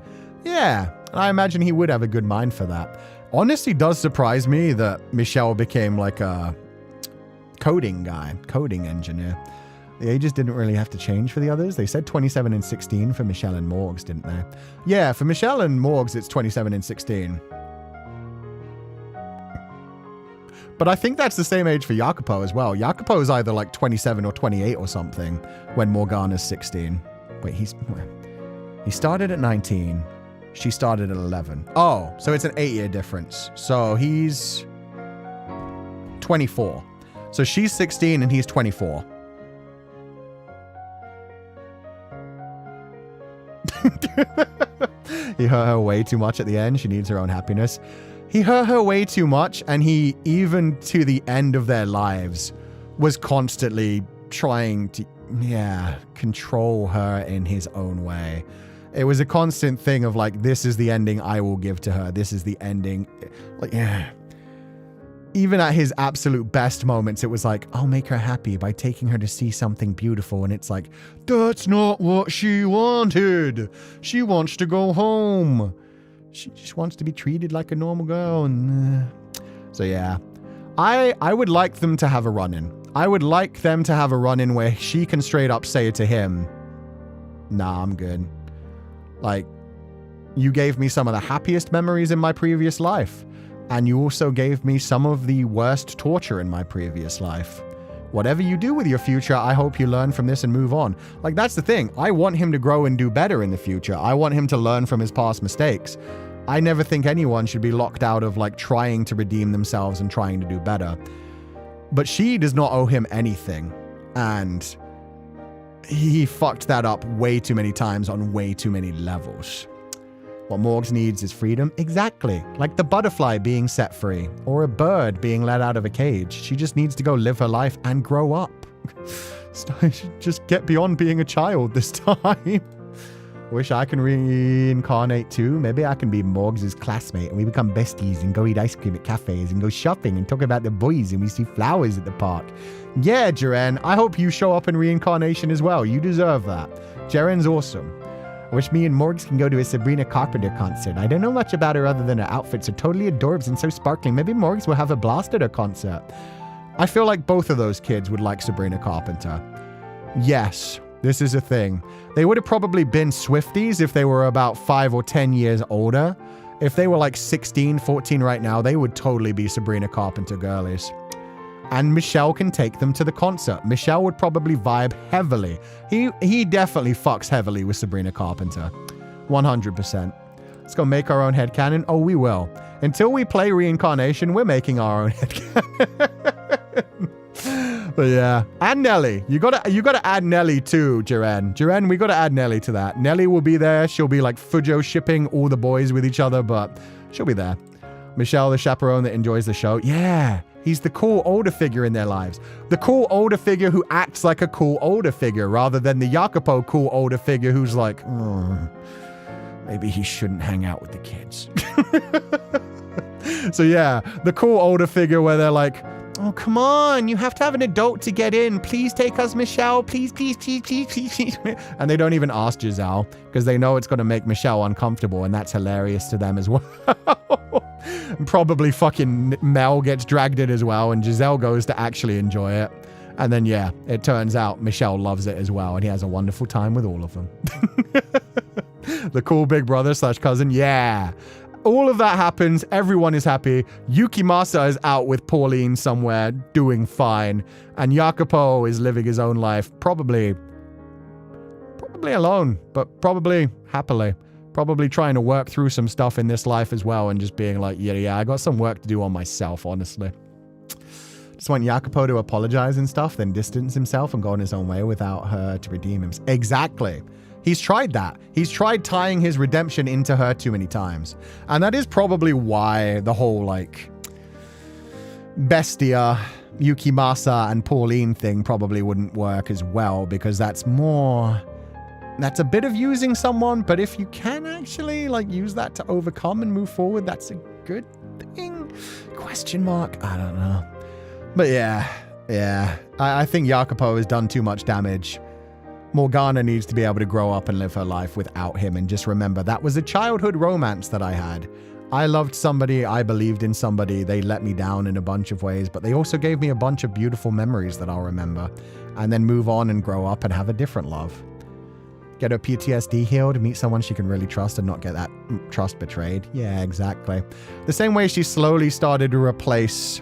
Speaker 3: Yeah, I imagine he would have a good mind for that. Honestly, does surprise me that Michelle became like a coding engineer. The ages didn't really have to change for the others. They said 27 and 16 for Michelle and Morgs, didn't they? Yeah, for Michelle and Morgs, it's 27 and 16. But I think that's the same age for Jacopo as well. Jacopo is either like 27 or 28 or something when Morgana's 16. Wait, he started at 19. She started at 11. Oh, so it's an 8-year difference. So he's 24. So she's 16 and he's 24. He hurt her way too much at the end. She needs her own happiness. He hurt her way too much, and he, even to the end of their lives, was constantly trying to, control her in his own way. It was a constant thing of like, this is the ending I will give to her. This is the ending. Like, even at his absolute best moments, it was like, I'll make her happy by taking her to see something beautiful. And it's like, that's not what she wanted. She wants to go home. She just wants to be treated like a normal girl. And so, yeah, I would like them to have a run-in. I would like them to have a run-in where she can straight up say to him, nah, I'm good. Like, you gave me some of the happiest memories in my previous life. And you also gave me some of the worst torture in my previous life. Whatever you do with your future, I hope you learn from this and move on. Like, that's the thing. I want him to grow and do better in the future. I want him to learn from his past mistakes. I never think anyone should be locked out of, like, trying to redeem themselves and trying to do better. But she does not owe him anything. And he fucked that up way too many times on way too many levels. What Morgs needs is freedom. Exactly. Like the butterfly being set free or a bird being let out of a cage. She just needs to go live her life and grow up. Just get beyond being a child this time. Wish I can reincarnate too. Maybe I can be Morgs' classmate and we become besties and go eat ice cream at cafes and go shopping and talk about the boys and we see flowers at the park. Yeah, Jaren, I hope you show up in reincarnation as well. You deserve that. Jaren's awesome. I wish me and Morgs can go to a Sabrina Carpenter concert. I don't know much about her other than her outfits are totally adorbs and so sparkling. Maybe Morgs will have a blast at her concert. I feel like both of those kids would like Sabrina Carpenter. Yes, this is a thing. They would have probably been Swifties if they were about 5 or 10 years older. If they were like 16, 14 right now, they would totally be Sabrina Carpenter girlies. And Michelle can take them to the concert. Michelle would probably vibe heavily. He definitely fucks heavily with Sabrina Carpenter. 100%. Let's go make our own headcanon. Oh, we will. Until we play Reincarnation, we're making our own headcanon. But yeah, and Nelly. You gotta add Nelly too, Jaren. Jaren, we gotta add Nelly to that. Nelly will be there. She'll be like Fujo shipping all the boys with each other, but she'll be there. Michelle, the chaperone that enjoys the show. Yeah, he's the cool older figure in their lives. The cool older figure who acts like a cool older figure rather than the Jacopo cool older figure who's like, maybe he shouldn't hang out with the kids. So yeah, the cool older figure where they're like, oh, come on, you have to have an adult to get in. Please take us, Michelle. Please, please, please, please, please, please. And they don't even ask Giselle because they know it's going to make Michelle uncomfortable, and that's hilarious to them as well. Probably fucking Mel gets dragged in as well, and Giselle goes to actually enjoy it. And then, yeah, it turns out Michelle loves it as well, and he has a wonderful time with all of them. The cool big brother / cousin, yeah. All of that happens. Everyone is happy. Yukimasa is out with Pauline somewhere doing fine. And Jacopo is living his own life. Probably alone, but probably happily. Probably trying to work through some stuff in this life as well and just being like, yeah, I got some work to do on myself, honestly. Just want Jacopo to apologize and stuff, then distance himself and go on his own way without her to redeem him. Exactly. He's tried that. He's tried tying his redemption into her too many times. And that is probably why the whole, like, Bestia, Yukimasa, and Pauline thing probably wouldn't work as well, because that's a bit of using someone, but if you can actually, like, use that to overcome and move forward, that's a good thing? Question mark? I don't know. But yeah. I think Jacopo has done too much damage. Morgana needs to be able to grow up and live her life without him and just remember that was a childhood romance that I had. I loved somebody, I believed in somebody, they let me down in a bunch of ways, but they also gave me a bunch of beautiful memories that I'll remember and then move on and grow up and have a different love. Get her PTSD healed, meet someone she can really trust and not get that trust betrayed. Yeah, exactly. The same way she slowly started to replace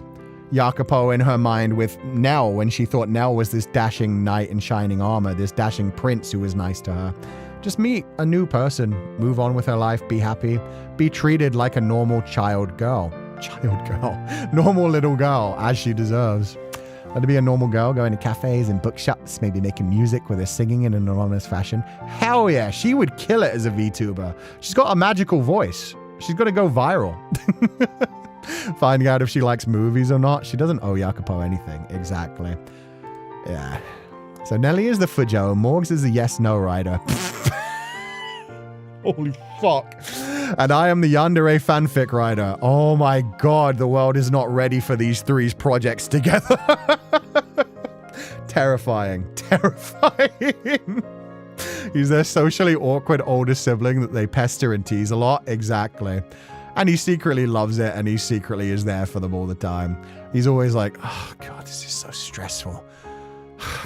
Speaker 3: Jacopo in her mind with Nell when she thought Nell was this dashing knight in shining armor, this dashing prince who was nice to her. Just meet a new person, move on with her life, be happy, be treated like a normal girl, normal little girl as she deserves. Let her be a normal girl, going to cafes and bookshops, maybe making music with her singing in an anonymous fashion. Hell yeah, she would kill it as a VTuber. She's got a magical voice. She's going to go viral. Finding out if she likes movies or not. She doesn't owe Jacopo anything. Exactly. Yeah. So Nelly is the Fujo. Morgs is the yes-no writer. Holy fuck. And I am the Yandere fanfic writer. Oh my god, the world is not ready for these three's projects together. Terrifying. He's their socially awkward older sibling that they pester and tease a lot. Exactly. And he secretly loves it, and he secretly is there for them all the time. He's always like, oh god, this is so stressful.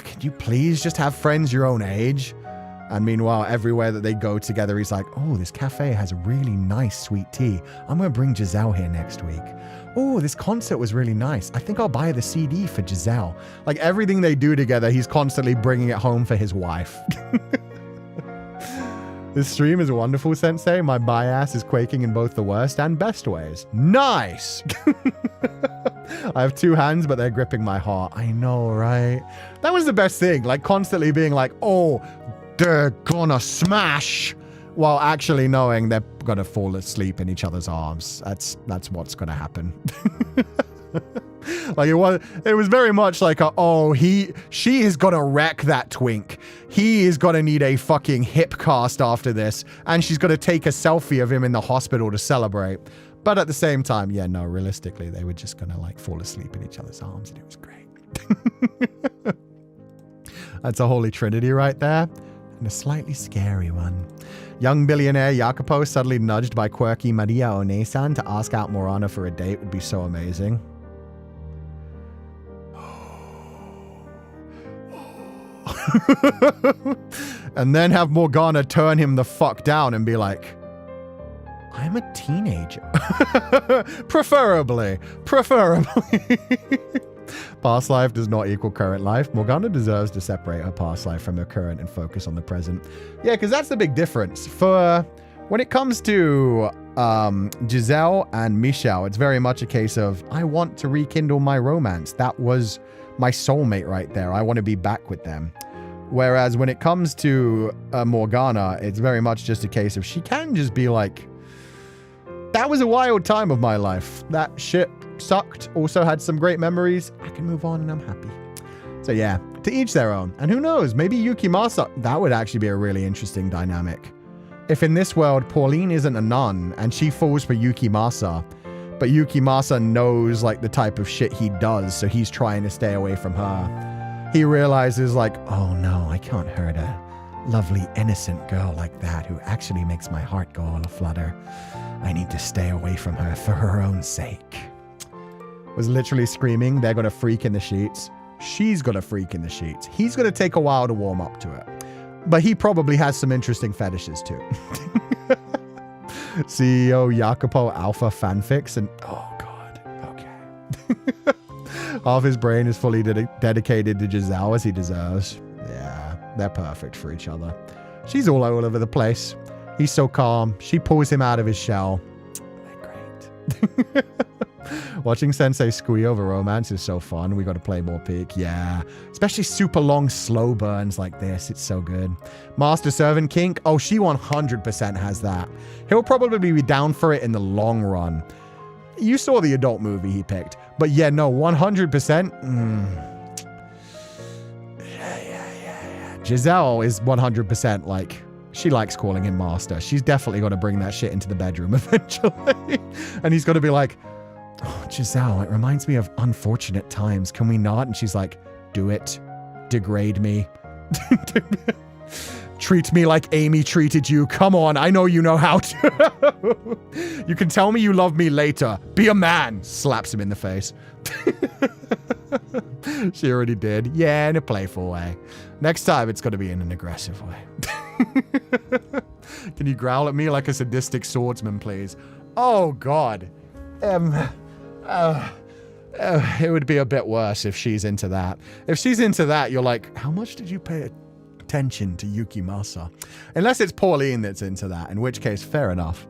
Speaker 3: Can you please just have friends your own age? And meanwhile, everywhere that they go together, he's like, oh, this cafe has really nice sweet tea. I'm going to bring Giselle here next week. Oh, this concert was really nice. I think I'll buy the CD for Giselle. Like, everything they do together, he's constantly bringing it home for his wife. This stream is wonderful, Sensei. My bias is quaking in both the worst and best ways. Nice! I have two hands, but they're gripping my heart. I know, right? That was the best thing. Like, constantly being like, oh, they're gonna smash, while actually knowing they're gonna fall asleep in each other's arms. That's what's gonna happen. Like it was very much like she is gonna wreck that twink. He is gonna need a fucking hip cast after this, and she's gonna take a selfie of him in the hospital to celebrate. But at the same time, yeah, no, realistically, they were just gonna like fall asleep in each other's arms, and it was great. That's a holy trinity right there, and a slightly scary one. Young billionaire Jacopo suddenly nudged by quirky Maria Onesan to ask out Morgana for a date would be so amazing. And then have Morgana turn him the fuck down and be like, I'm a teenager. Preferably. Past life does not equal current life. Morgana deserves to separate her past life from her current and focus on the present. Yeah, because that's the big difference. For when it comes to Giselle and Michel, it's very much a case of, I want to rekindle my romance. That was my soulmate right there. I want to be back with them. Whereas when it comes to Morgana, it's very much just a case of she can just be like, that was a wild time of my life. That shit sucked. Also had some great memories. I can move on and I'm happy. So yeah, to each their own. And who knows, maybe Yukimasa, that would actually be a really interesting dynamic. If in this world, Pauline isn't a nun and she falls for Yukimasa, but Yukimasa knows like the type of shit he does, so he's trying to stay away from her. He realizes like, oh no, I can't hurt a lovely innocent girl like that who actually makes my heart go all aflutter. I need to stay away from her for her own sake. Was literally screaming, they're gonna freak in the sheets. She's gonna freak in the sheets. He's gonna take a while to warm up to it. But he probably has some interesting fetishes too. CEO Jacopo Alpha fanfics and oh god, okay. Half his brain is fully dedicated to Giselle as he deserves. Yeah, they're perfect for each other. She's all over the place. He's so calm. She pulls him out of his shell. They're great. Watching Sensei squee over romance is so fun. We got to play more Peak. Yeah. Especially super long, slow burns like this. It's so good. Master Servant Kink. Oh, she 100% has that. He'll probably be down for it in the long run. You saw the adult movie he picked. But yeah, no, 100%. Yeah. Giselle is 100% like, she likes calling him master. She's definitely going to bring that shit into the bedroom eventually. And he's going to be like, oh, Giselle, it reminds me of unfortunate times. Can we not? And she's like, do it. Degrade me. Treat me like Amy treated you. Come on, I know you know how to. You can tell me you love me later. Be a man. Slaps him in the face. She already did. Yeah, in a playful way. Next time, it's going to be in an aggressive way. Can you growl at me like a sadistic swordsman, please? Oh, God. It would be a bit worse if she's into that. If she's into that, you're like, how much did you pay attention to Yukimasa? Unless it's Pauline that's into that, in which case, fair enough.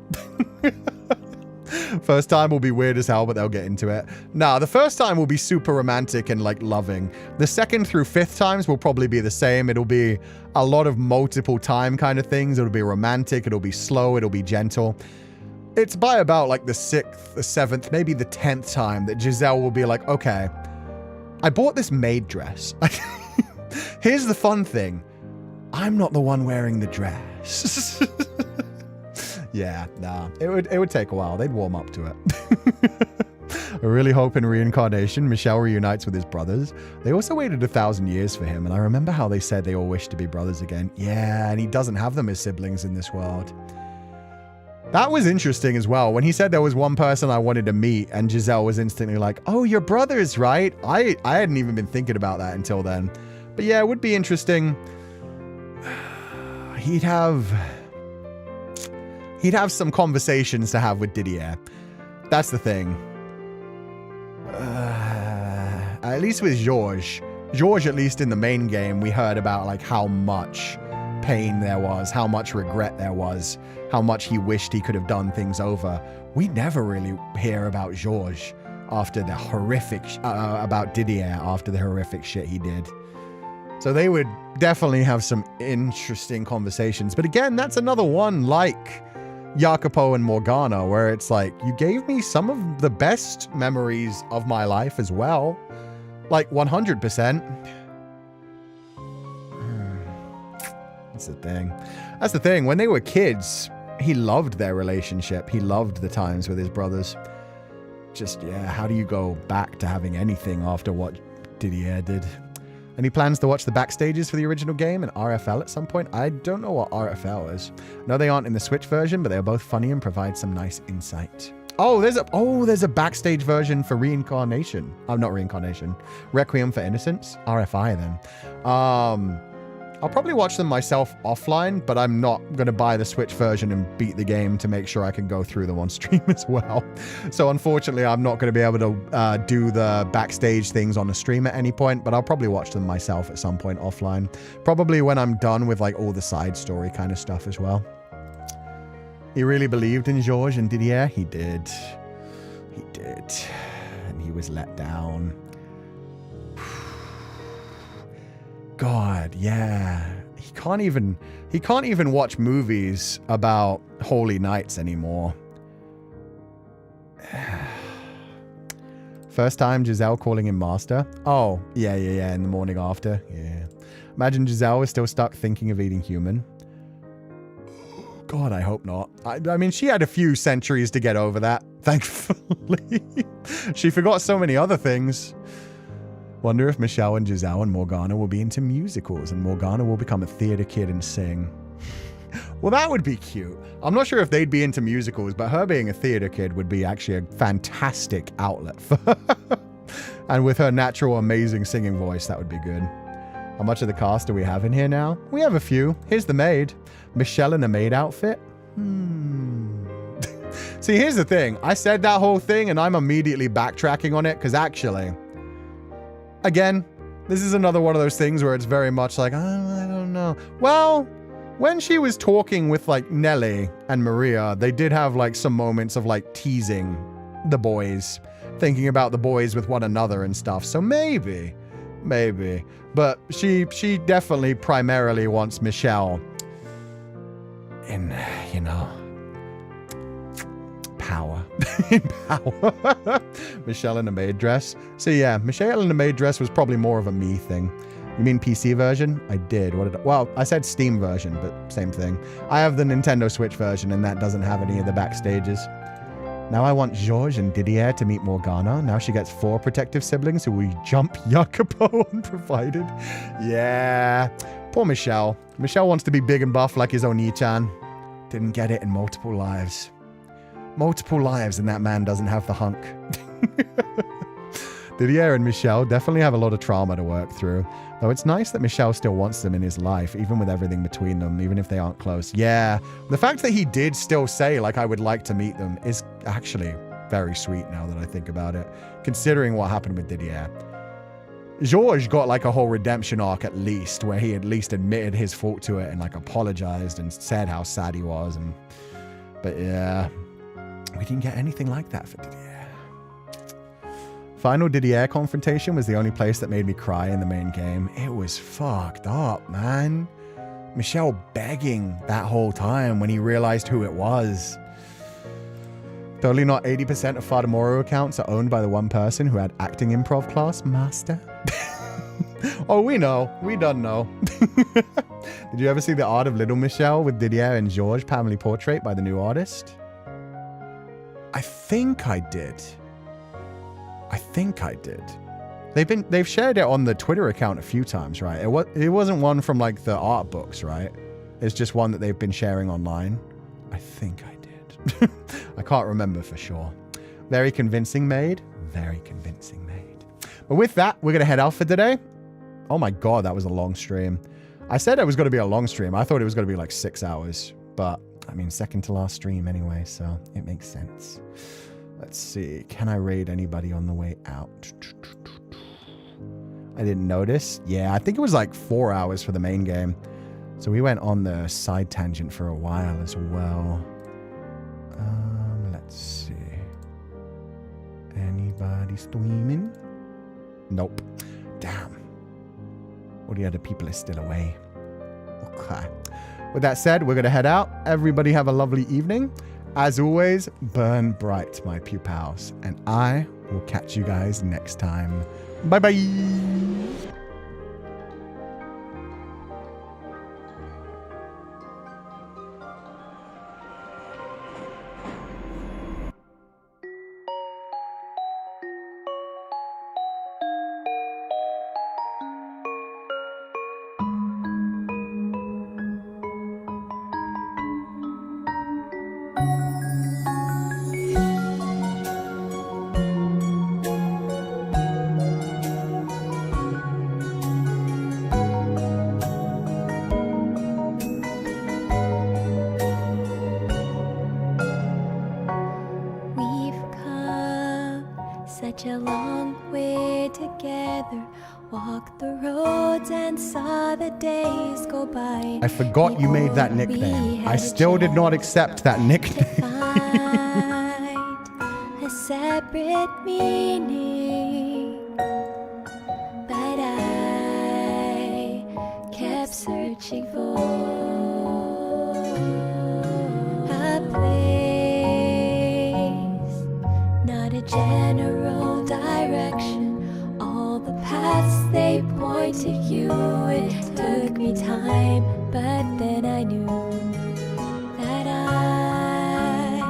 Speaker 3: First time will be weird as hell, but they'll get into it. Nah, the first time will be super romantic and like loving. The second through fifth times will probably be the same. It'll be a lot of multiple time kind of things. It'll be romantic. It'll be slow. It'll be gentle. It's by about like the 6th, the 7th, maybe the 10th time that Giselle will be like, okay, I bought this maid dress. Here's the fun thing. I'm not the one wearing the dress. Yeah, nah. It would take a while. They'd warm up to it. I really hope in Reincarnation, Michel reunites with his brothers. They also waited 1,000 years for him, and I remember how they said they all wish to be brothers again. Yeah, and he doesn't have them as siblings in this world. That was interesting as well. When he said there was one person I wanted to meet, and Giselle was instantly like, oh, you're brothers, right? I hadn't even been thinking about that until then. But yeah, it would be interesting. He'd have some conversations to have with Didier. That's the thing. At least with Georges. Georges, at least in the main game, we heard about like how much pain there was, how much regret there was, how much he wished he could have done things over. We never really hear about Georges after the horrific, about Didier after the horrific shit he did. So they would definitely have some interesting conversations. But again, that's another one like Jacopo and Morgana, where it's like, you gave me some of the best memories of my life as well. Like 100%. That's the thing. That's the thing. When they were kids, he loved their relationship. He loved the times with his brothers. Just, yeah, how do you go back to having anything after what Didier did? Any plans to watch the backstages for the original game and RFL at some point? I don't know what RFL is. No, they aren't in the Switch version, but they're both funny and provide some nice insight. Oh, there's a backstage version for Reincarnation. Not Reincarnation. Requiem for Innocence. RFI then. I'll probably watch them myself offline, but I'm not going to buy the Switch version and beat the game to make sure I can go through them on stream as well. So unfortunately, I'm not going to be able to do the backstage things on the stream at any point, but I'll probably watch them myself at some point offline. Probably when I'm done with like all the side story kind of stuff as well. He really believed in Georges and Didier. He did. He did. And he was let down. God, yeah. He can't even watch movies about holy nights anymore. First time Giselle calling him master. Oh, yeah, in the morning after. Yeah. Imagine Giselle was still stuck thinking of eating human. God, I hope not. I mean, she had a few centuries to get over that, thankfully. She forgot so many other things. Wonder if Michelle and Giselle and Morgana will be into musicals and Morgana will become a theater kid and sing. Well, that would be cute. I'm not sure if they'd be into musicals, but her being a theater kid would be actually a fantastic outlet for her. And with her natural, amazing singing voice, that would be good. How much of the cast do we have in here now? We have a few. Here's the maid. Michelle in a maid outfit. See, here's the thing. I said that whole thing and I'm immediately backtracking on it because actually... Again, this is another one of those things where it's very much like, I don't know. Well, when she was talking with like Nelly and Maria, they did have like some moments of like teasing the boys, thinking about the boys with one another and stuff. So maybe. But she definitely primarily wants Michelle in, you know, power. In power. Michelle in a maid dress. So yeah, Michelle in a maid dress was probably more of a me thing. You mean PC version? I did. Well, I said Steam version, but same thing. I have the Nintendo Switch version and that doesn't have any of the backstages. Now I want Georges and Didier to meet Morgana. Now she gets 4 protective siblings who we jump Jacopo unprovided. Yeah. Poor Michelle. Michelle wants to be big and buff like his Oni-chan. Didn't get it in multiple lives. Multiple lives and that man doesn't have the hunk. Didier and Michelle definitely have a lot of trauma to work through. Though it's nice that Michelle still wants them in his life, even with everything between them, even if they aren't close. Yeah, the fact that he did still say, like, I would like to meet them is actually very sweet now that I think about it, considering what happened with Didier. Georges got, like, a whole redemption arc at least, where he at least admitted his fault to it and, like, apologized and said how sad he was. But yeah, we didn't get anything like that for Didier. Final Didier confrontation was the only place that made me cry in the main game. It was fucked up, man. Michelle begging that whole time when he realized who it was. Totally not 80% of Fata Morgana accounts are owned by the one person who had acting improv class, master. Oh, we know. We done know. Did you ever see the art of Little Michelle with Didier and Georges family portrait by the new artist? I think I did. They've shared it on the Twitter account a few times, right? It wasn't one from like the art books, right? It's just one that they've been sharing online. I think I did. I can't remember for sure. Very convincing maid. Very convincing maid. But with that, we're going to head out for today. Oh my God, that was a long stream. I said it was going to be a long stream. I thought it was going to be like 6 hours, but I mean, second to last stream anyway, so it makes sense. Let's see. Can I raid anybody on the way out? I didn't notice. Yeah, I think it was like 4 hours for the main game. So we went on the side tangent for a while as well. Let's see. Anybody streaming? Nope. Damn. All the other people are still away. Okay. With that said, we're going to head out. Everybody have a lovely evening. As always, burn bright, my pupils. And I will catch you guys next time. Bye-bye.
Speaker 4: Such a long way together, walked the roads and saw the days go by.
Speaker 3: I forgot you made that nickname. I still did not accept that nickname.
Speaker 4: Find a separate meaning, but I kept searching for a place, not a general direction. All the paths they point to you. It took me time, but then I knew that I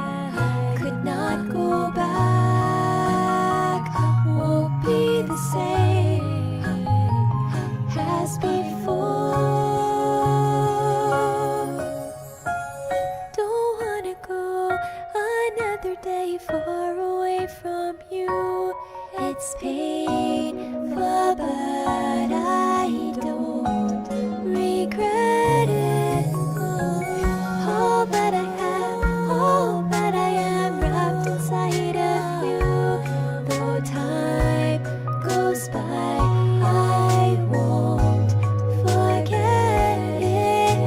Speaker 4: could not go back. Won't be the same as before. Don't wanna go another day far away from you. It's painful, but I don't regret it. All that I have, all that I am, wrapped inside of you. Though time goes by, I won't forget it.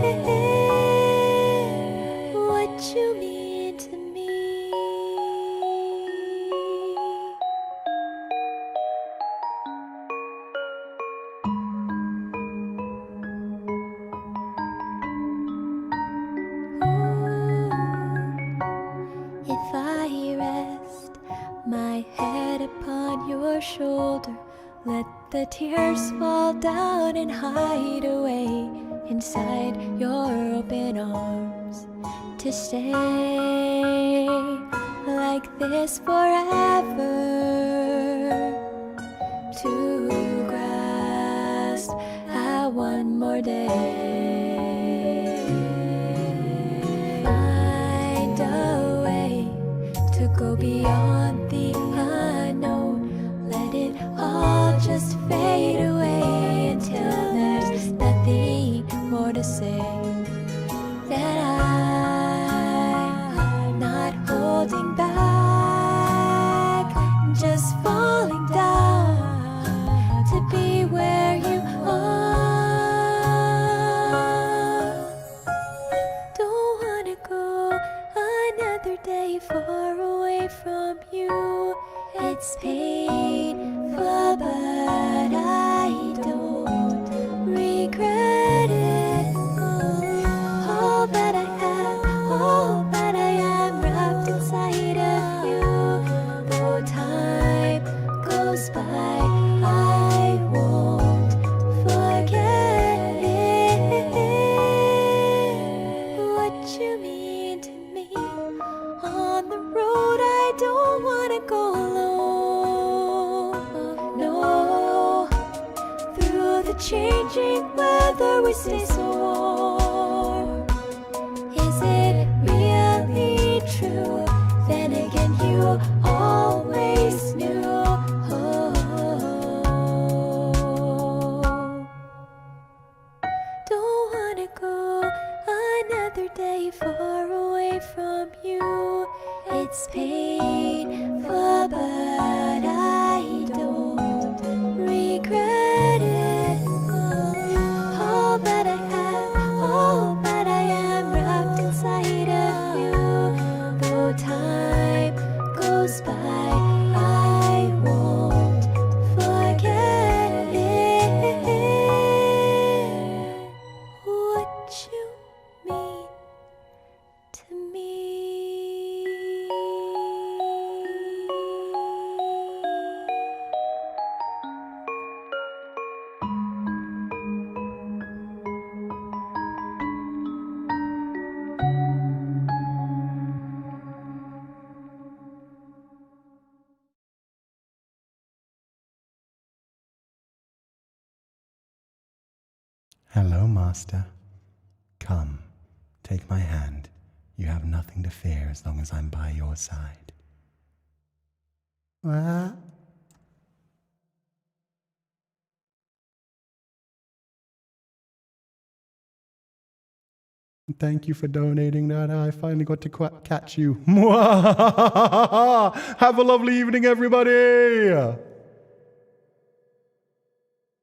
Speaker 4: What you mean to me. If I rest my head upon your shoulder, let the tears fall down and hide away inside your open arms, to stay like this forever, to grasp at one more day. Find a way to go beyond the unknown. Let it all just fade away until there's nothing more to say. That I'm not holding back, just falling down to be where you are. Don't wanna go another day far away from you. It's painful, but I don't regret it. All that I have, all that I am, wrapped inside of you. Though time goes by, I won't forget it. What you mean to me. On the road, I don't wanna go alone. No, through the changing weather, we stay so warm. Is it really true? Then again, you always knew. Don't wanna go another day far away from you. It's painful, but I don't regret it. All that I have, all
Speaker 2: Hello, Master. Come, take my hand. You have nothing to fear as long as I'm by your side. What? Thank you for donating that. I finally got to catch you. Have a lovely evening, everybody.